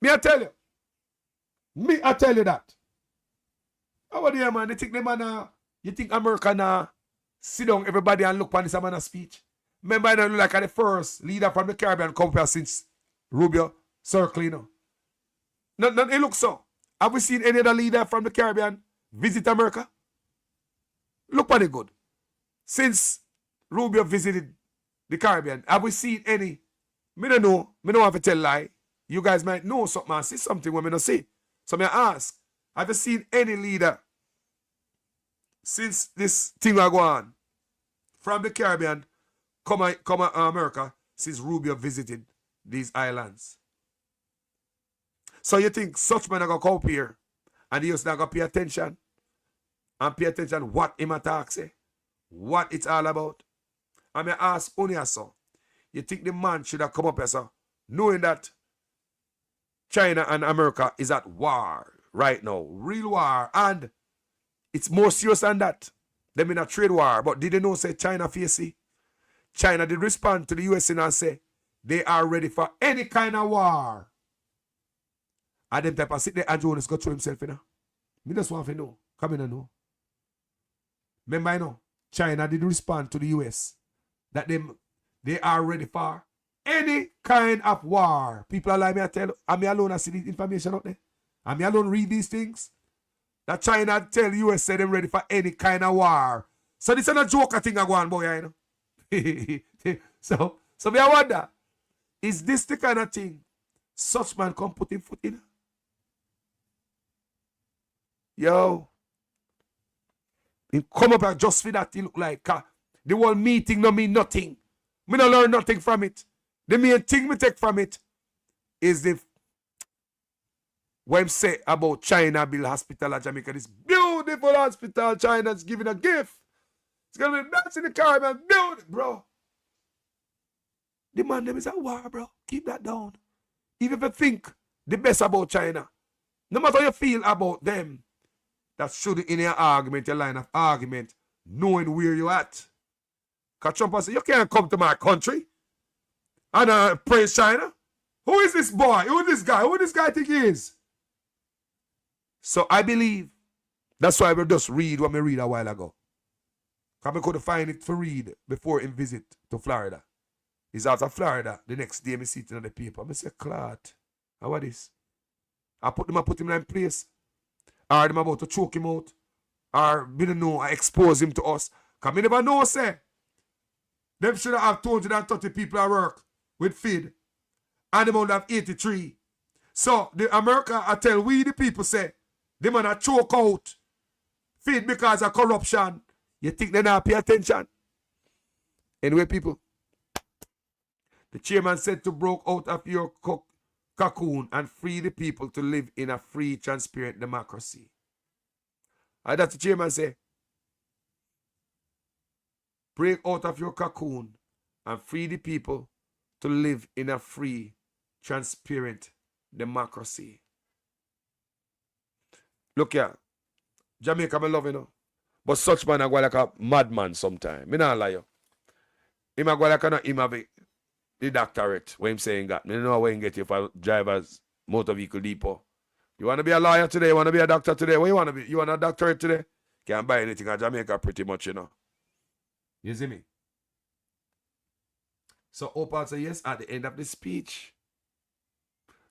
I tell you that. How are you, man? You think the man, you think America now sit down everybody and look on this man speech? Remember, I don't look like the first leader from the Caribbean come here since Rubio circle, you know. None, it looks so. Have we seen any other leader from the Caribbean visit America? Look what it good. Since Rubio visited the Caribbean, have we seen any? Me don't know. Me don't have to tell lie. You guys might know something and see something when me don't see. So me ask, have you seen any leader since this thing will go on from the Caribbean come America since Rubio visited these islands? So you think such men are going to come up here and he's not going to pay attention and pay attention what him attack say, what it's all about? I may ask only so. You think the man should have come up here, so knowing that China and America is at war right now, real war, and it's more serious than that. They mean a trade war, but did they know say China face it? China did respond to the US and say they are ready for any kind of war. And them type of sit there and Jonas go through himself, you know. Me just want to know. Come in and know. Remember, I know, China did respond to the US that they are ready for any kind of war. People are like me, I tell, I'm me alone I see this information out there. I'm me alone read these things. That China tell US say them ready for any kind of war. So this is not a joke thing I go on, boy, you know. so me I wonder, is this the kind of thing such man come put him foot in? Yo. He come up and just for that, he look like the whole meeting no mean nothing. Me no learn nothing from it. The main thing me take from it is the what him say about China build hospital at Jamaica. This beautiful hospital China's giving a gift. It's gonna be best in the Caribbean. Beautiful, bro. The man them is at war, bro. Keep that down. Even if you think the best about China, no matter how you feel about them, that should in your argument, your line of argument, knowing where you at. Because Trump say, you can't come to my country and praise China. Who is this boy? Who is this guy? Who this guy think he is? So I believe that's why we just read what we read a while ago. Because we couldn't find it to read before him visit to Florida. He's out of Florida. The next day, me sitting on the paper. I say, Clark, how are this? I put him in place. Or them about to choke him out. Or we don't know, I expose him to us. Because we never know, say. Them should have 230 people at work with feed. And them only have 83. So the America, I tell we the people say, they man a choke out feed because of corruption. You think they not pay attention? Anyway, people. The chairman said to break out of your cocoon and free the people to live in a free, transparent democracy. And that's the chairman say. Break out of your cocoon and free the people to live in a free, transparent democracy. Look here. Jamaica, I love you know. But such man I go like a madman sometime. Me not lie you. Him I go like him have the doctorate when him saying that. Me don't know where he get you for driver's motor vehicle depot. You want to be a lawyer today? You want to be a doctor today? What you want to be? You want a doctorate today? Can't buy anything in Jamaica pretty much, you know. You see me? So Opal say yes at the end of the speech.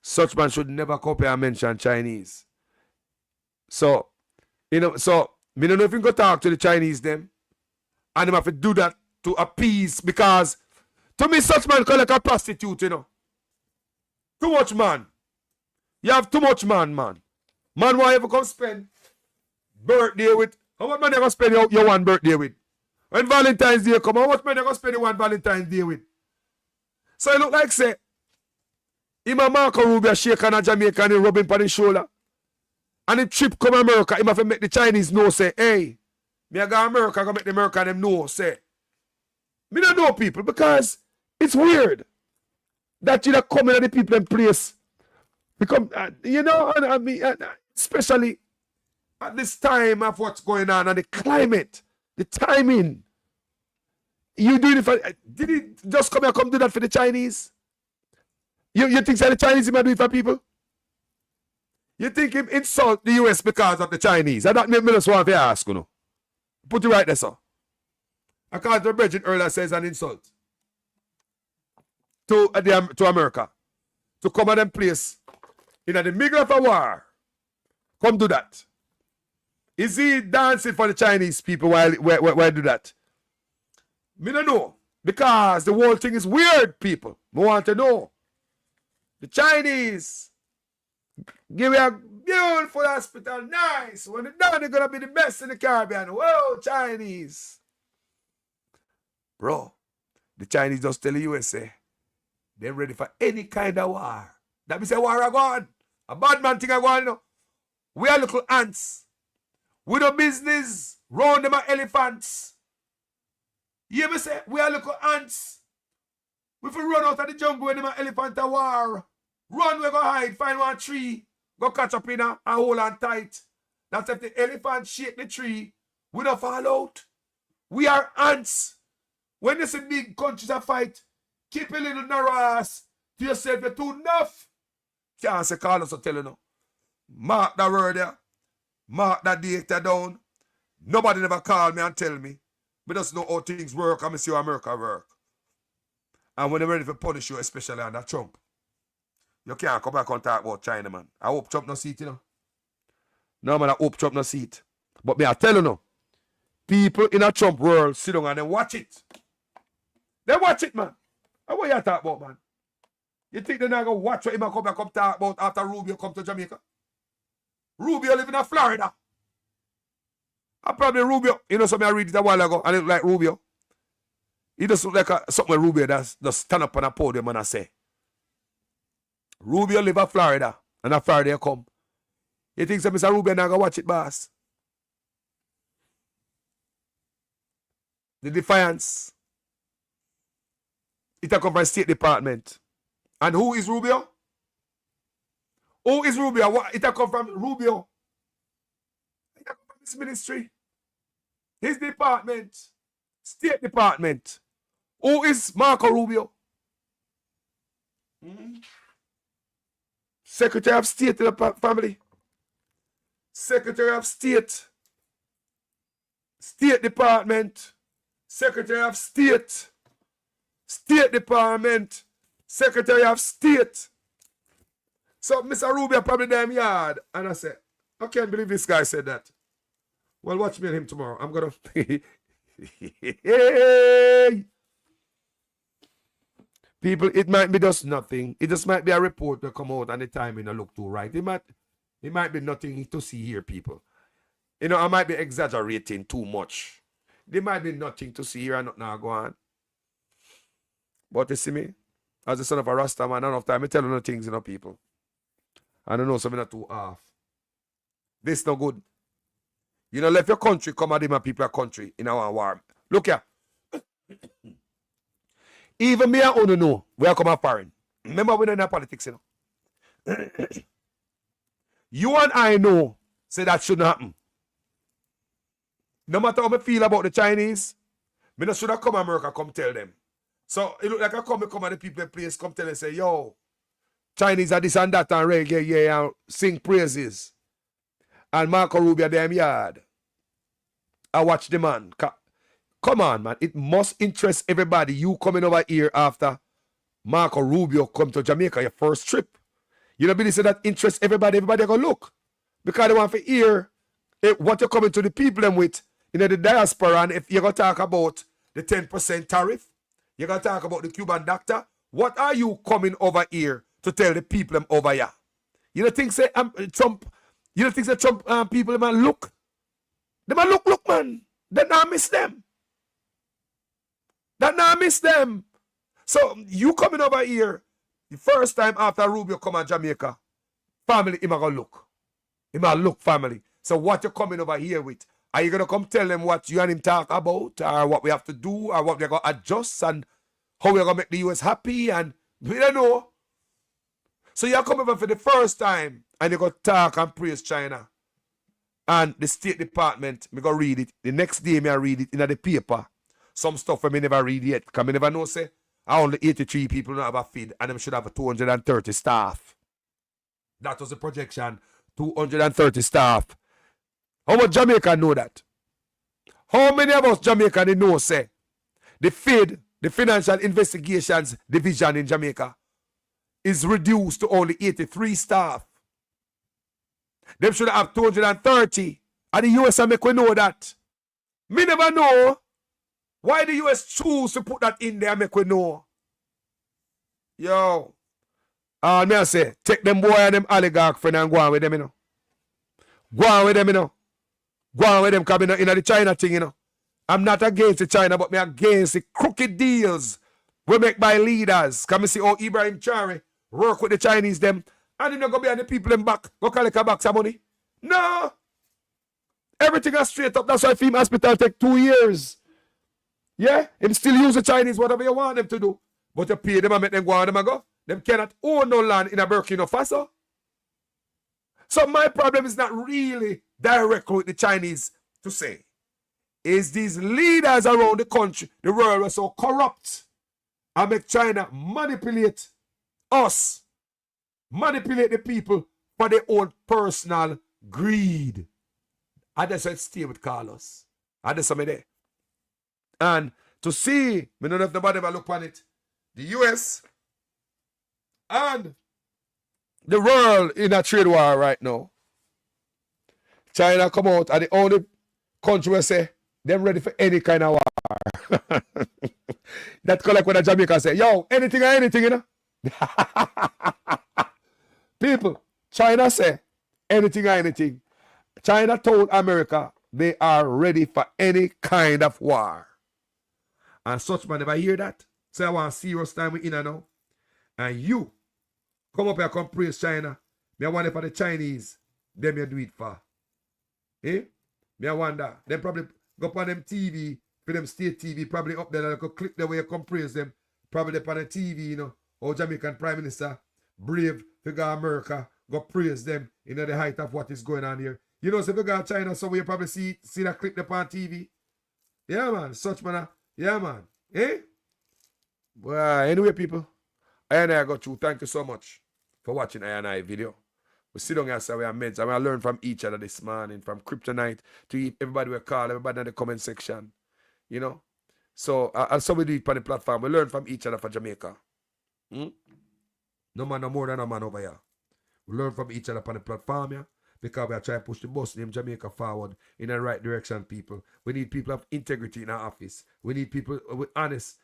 Such man should never copy and mention Chinese. So, you know, so me don't know if you go talk to the Chinese them. And them have to do that to appease because to me such man call like a prostitute, you know. Too much man. You have too much man. Man why ever come spend birthday with how much money you gonna spend your one birthday with? When Valentine's Day come, how much money you gonna spend your one Valentine's Day with? So it look like say him and Marco Rubio shake on a Jamaican and rubbing on his shoulder. And the trip come America, him have to make the Chinese know say, hey, Me I go America, I go make the American them know, say. Me don't know people because it's weird that you don't come in at the people in place. Become, you know, and I mean, especially at this time of what's going on and the climate, the timing. You doing it for, did he just come here come do that for the Chinese? You think that the Chinese might do it for people? You think him insult the US because of the Chinese? I don't me just want to ask, you know. Put it right there, sir. Because the Bridget earlier says an insult to America. To come at them place in the middle of a war. Come do that. Is he dancing for the Chinese people while do that? Me don't know. Because the whole thing is weird, people. Me want to know. The Chinese give me a beautiful hospital, nice. When they're done, they're going to be the best in the Caribbean. Whoa, Chinese. Bro, the Chinese just tell the USA they're ready for any kind of war. That means a war are gone. A bad man thing are gone, you know. We are little ants. We do business. Round them are elephants. You hear me say? We are little ants. We will run out of the jungle when them are elephant a war. Run, we go hide, find one tree, go catch up in and hold on tight. That's if the elephant shake the tree, we don't fall out. We are ants. When you see big countries a fight, keep a little narrow ass to yourself. You're too enough. Can't say Carlos will tell you no. Mark that word there. Mark that data down. Nobody never call me and tell me. We just know how things work and I see how America work. And when they're ready to punish you, especially under Trump, you can't come back and talk about China, man. I hope Trump no seat, you know. No, man, I hope Trump no seat. But me, I tell you no. People in a Trump world sit down and they watch it. They watch it, man. And what you talk about, man? You think they're not going to watch what he come back and talk about after Rubio come to Jamaica? Rubio live in Florida. I probably Rubio. You know something I read it a while ago and it look like Rubio. He just look like something Rubio that's just stand up on a podium and I say. Rubio live in Florida and a Florida come. You think so Mr. Rubio not going to watch it, boss? The defiance. It come from State Department. And who is Rubio? Who is Rubio? What? It come from Rubio. It come from his ministry. His department. State Department. Who is Marco Rubio? Secretary of State in the family. Secretary of State. State Department. Secretary of State. State Department. Secretary of State. So Mr. Rubio probably damn yard. And I said, I can't believe this guy said that. Well, watch me and him tomorrow. I'm going to... Hey! People, it might be just nothing. It just might be a report that come out and the timing don't look too right. It might be nothing to see here, people. You know, I might be exaggerating too much. There might be nothing to see here and nothing go on. But you see me? As the son of a Rasta man, enough time I tell you things, you know, people. I don't know, something not too off. This no good. You know, left your country, come at him and people a country in our war. Look here. Even me and Uno know where I come out foreign. Remember we don't know politics, you know. You and I know say that shouldn't happen. No matter how I feel about the Chinese, me not should have come to America, come tell them. So it look like I come at the people in place, come tell and say, yo, Chinese are this and that and reggae, yeah, and sing praises. And Marco Rubio damn yard. I watch the man. Come on, man. It must interest everybody. You coming over here after Marco Rubio come to Jamaica, your first trip. You know, say that interests everybody. Everybody go look. Because they want to hear what you're coming to the people them with, you know, the diaspora. And if you're going to talk about the 10% tariff, you're going to talk about the Cuban doctor, what are you coming over here to tell the people them over here? You don't think say Trump, you don't think say Trump people man look? They man look, man. They not miss them. That now miss them. So you coming over here, the first time after Rubio come to Jamaica, family, him a go look. Him a look family. So what you coming over here with? Are you going to come tell them what you and him talk about, or what we have to do, or what we're going to adjust, and how we're going to make the US happy? And we don't know. So you come over for the first time, and you go talk and praise China. And the State Department, me go read it. The next day, me I read it in the paper. Some stuff me never read yet, because me never know, say, only 83 people don't have a feed, and them should have 230 staff. That was the projection, 230 staff. How much Jamaica know that? How many of us Jamaican know, say, the FID, the Financial Investigations Division in Jamaica, is reduced to only 83 staff. Them should have 230. And the US make we know that. Me never know why the US choose to put that in there, make we know. Yo. Me I say, take them boy and them oligarch friend and go on with them, you know. Go on with them, you know. Go on with them coming in the China thing, you know. I'm not against the China, but me against the crooked deals we make by leaders. Come and see how Ibrahim Traore work with the Chinese them, and you not go behind the people them back, go collect a box of money. No. Everything is straight up. That's why FEMA Hospital take 2 years. Yeah? Him still use the Chinese, whatever you want them to do. But you pay them and make them go on them and go. Them cannot own no land in a Burkina Faso. So my problem is not really directly with the Chinese to say. Is these leaders around the country, the world, are so corrupt and make China manipulate us, manipulate the people for their own personal greed. And that's why it stay with Carlos. And that's something there. And to see, me don't know if nobody ever look on it, the US and the world in a trade war right now. China come out and the only country will say them ready for any kind of war. That's like when a Jamaica say, yo, anything or anything, you know. People, China say anything or anything. China told America they are ready for any kind of war. And such man never hear that. So I want serious time with Ina now. And you come up here and come praise China. Me I wonder for the Chinese, them you do it for. Eh? Me I wonder. Them probably go up on them TV, for them state TV, probably up there, like a clip the way you come praise them. Probably up on the TV, you know, or Jamaican Prime Minister, brave figure America, go praise them in the height of what is going on here. You know, so if you go to China, so you probably see that clip up on TV. Yeah, man. Such man. Yeah, man. Eh? Well, anyway, people, I got you. Thank you so much for watching I video. We sit down here and say we are mates, and we learn from each other this morning, from Kryptonite to everybody we call, everybody in the comment section. You know? So, so we do it on the platform. We learn from each other for Jamaica. No man no more than a man over here. We learn from each other on the platform, yeah? Because we are trying to push the bus named Jamaica forward in the right direction, people. We need people of integrity in our office. We need people with honest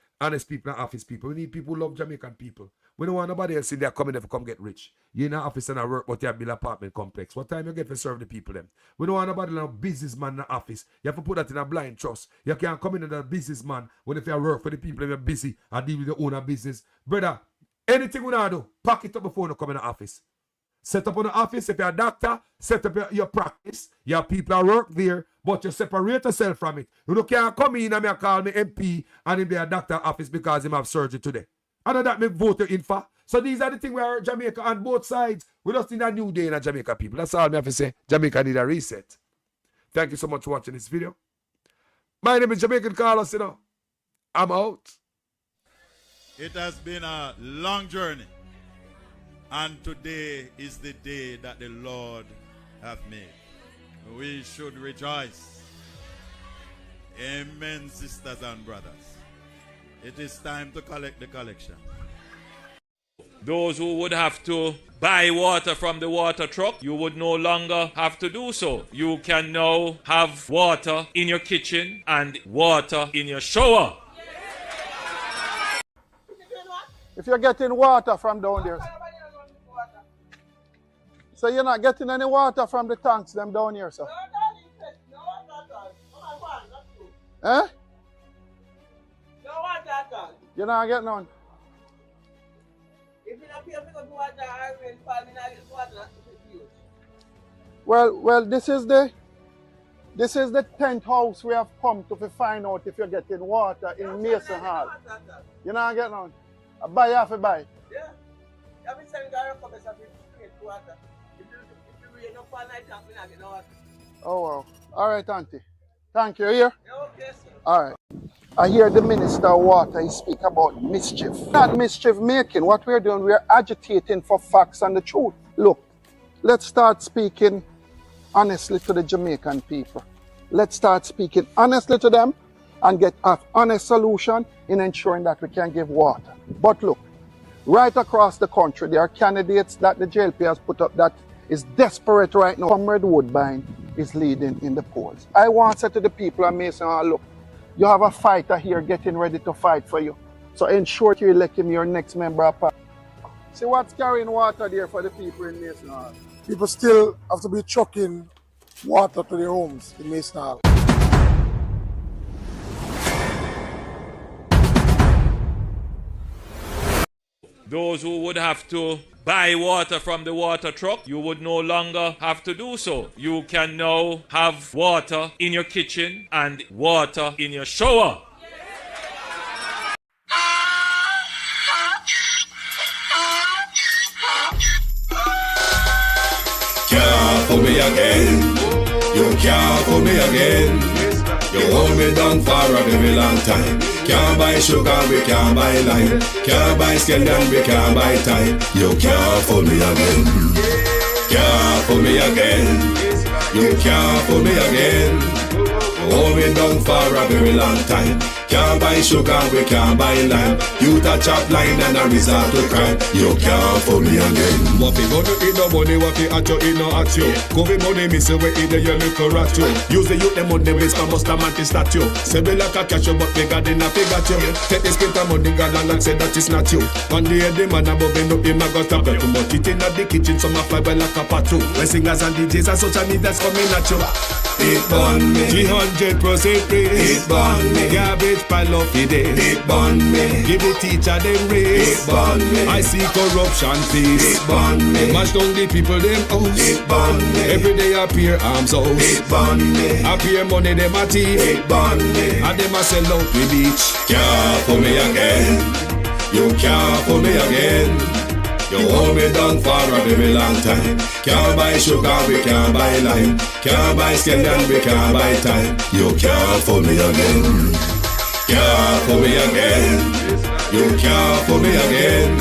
people in our office, people. We need people who love Jamaican people. We don't want nobody else in there coming there to come get rich. You're in our office and I work, but you have build apartment complex. What time you get to serve the people then? We don't want nobody like a businessman in the office. You have to put that in a blind trust. You can't come in as a businessman when if you work for the people and you're busy and deal with the owner business. Brother, anything we want to do, pack it up before you come in the office. Set up on the office. If you're a doctor, set up your practice. Your people are work there, but you separate yourself from it. You can't come in and call me MP and in their doctor office because he have surgery today. And that me vote you in for. So these are the things where Jamaica on both sides. We just need a new day in a Jamaica, people. That's all I have to say. Jamaica need a reset. Thank you so much for watching this video. My name is Jamaican Carlos, you know. I'm out. It has been a long journey. And today is the day that the Lord hath made. We should rejoice. Amen, sisters and brothers. It is time to collect the collection. Those who would have to buy water from the water truck, you would no longer have to do so. You can now have water in your kitchen and water in your shower. If you're getting water from down there, so you're not getting any water from the tanks them down here, sir? Eh? No water at all. You're not getting none? If you don't pay for the water, I will fall in and get water. Well, this is the This is the 10th house we have come to find out if you're getting water in Mason Hall. You know what I'm getting on? I buy half a buy. Yeah. I've been telling you to come and straight water. If you rain up all night, I'm not getting water. Oh, wow. All right, Auntie. Thank you. Here? Yeah, okay, sir. All right. I hear the Minister of Water, he speak about mischief. Not mischief making. What we're doing, we're agitating for facts and the truth. Look, let's start speaking honestly to the Jamaican people. Let's start speaking honestly to them and get an honest solution in ensuring that we can give water. But look, right across the country, there are candidates that the JLP has put up that is desperate right now. Comrade Woodbine is leading in the polls. I want to say to the people of Mason Hall, look, you have a fighter here getting ready to fight for you. So ensure you elect him your next member of parliament. See what's carrying water there for the people in Mason Hall. People still have to be chucking water to their homes in Mason Hall. Those who would have to buy water from the water truck, you would no longer have to do so. You can now have water in your kitchen and water in your shower. Can't fool me again. You can't fool me again. You hold me down for a very long time. Can't buy sugar, we can't buy lime. Can't buy scandal, we can't buy time. You can't fool me again. Can't fool me again. You can't fool me again. You hold me down for a very long time. Can't buy sugar, we can't buy lime. You touch up line and a resort to crime. You can't fool me again. What fi gonna eat no money, what fi at you, it no at you. Covid money, me say we eat the yellow rat you. Use the youth, the money, base, my must have mantis statue. Say we like a cash you, but we got in a figure you. Take this script of money, God and say that is not you. One day the man above him up, him a got a too much. It in the kitchen, some a fly by like a patu. When singers and DJs and such a need that's coming at you. It burn me. 300% praise. It burn me. Garbage pile of it is. It burn me. Give the teacher them raise. It burn me. I see corruption please. It burn me. Mash down the people them house. It burn me. Every day appear arms house. It burn me. Appear money them a thief. It burn me. And them a sell out the beach. Can't fool me again. You can't fool me again. You hold me down for a very long time. Can't buy sugar, we can't buy lime. Can't buy scandal, we can't buy time. You can't fool me again. Can't fool me again. You can't fool me again.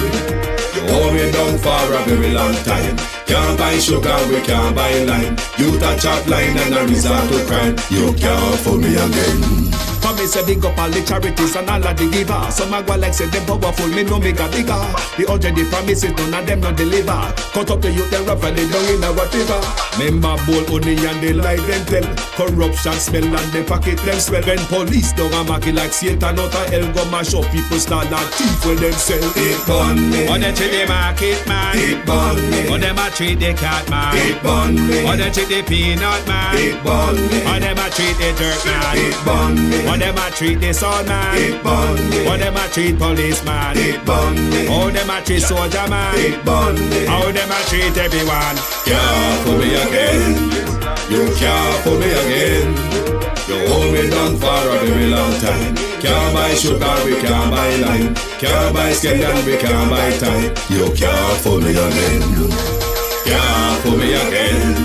You hold me down for a very long time. Can't buy sugar, we can't buy lime. You touch up line and a resort to crime. You can't fool me again. For me say big up all the charities and all of the givers. Some a go like say them powerful, me no make a bigger. The 100 promises, none of them not deliver. Cut up the youth, they rough and they down in a whatever. Member bowl only and they lie them tell. Corruption smell and they pocket them swell. When police don't a market like Satan out of hell, go mash up people start like thief when them sell. It burn me. When they treat the market man. It burn me. When them a treat the cat man. It burn me. When they treat the peanut man. It burn me. When them a treat the dirt man. It burn me. When them a treat the son man. It burn me. When them a treat policeman. It burn me. How them a treat soldier man. It burn me. How them a treat everyone. Can't fool me again. You can't fool me again. You hold me down for a very long time. Can't buy sugar, we can't buy lime. Can't buy scandal, we can't buy time. You can't fool me again. Can't fool me again.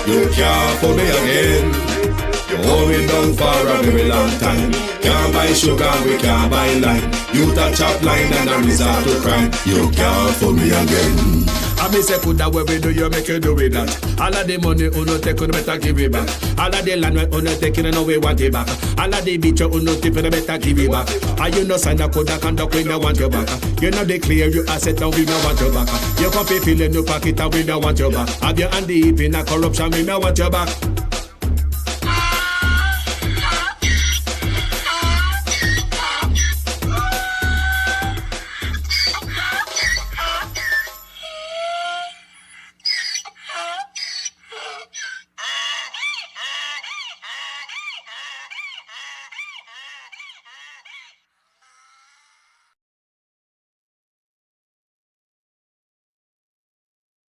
You can't fool me again. You hold me down for a very long time. Can't buy sugar, we can't buy lime. You touch up line and a resort to crime. You can't fool me again. I me say put that way we do, you make you do with that. All of the money uno take, you better give it back. All of the land we uno take, you know we want it back. All of the beach you uno tip, you better give it back. And you know sign a code that conduct, we no want you back. You know they clear you asset and we no want you back. You can feel in your pocket and we no want you back. Have your hand deep in a corruption, we no want you back.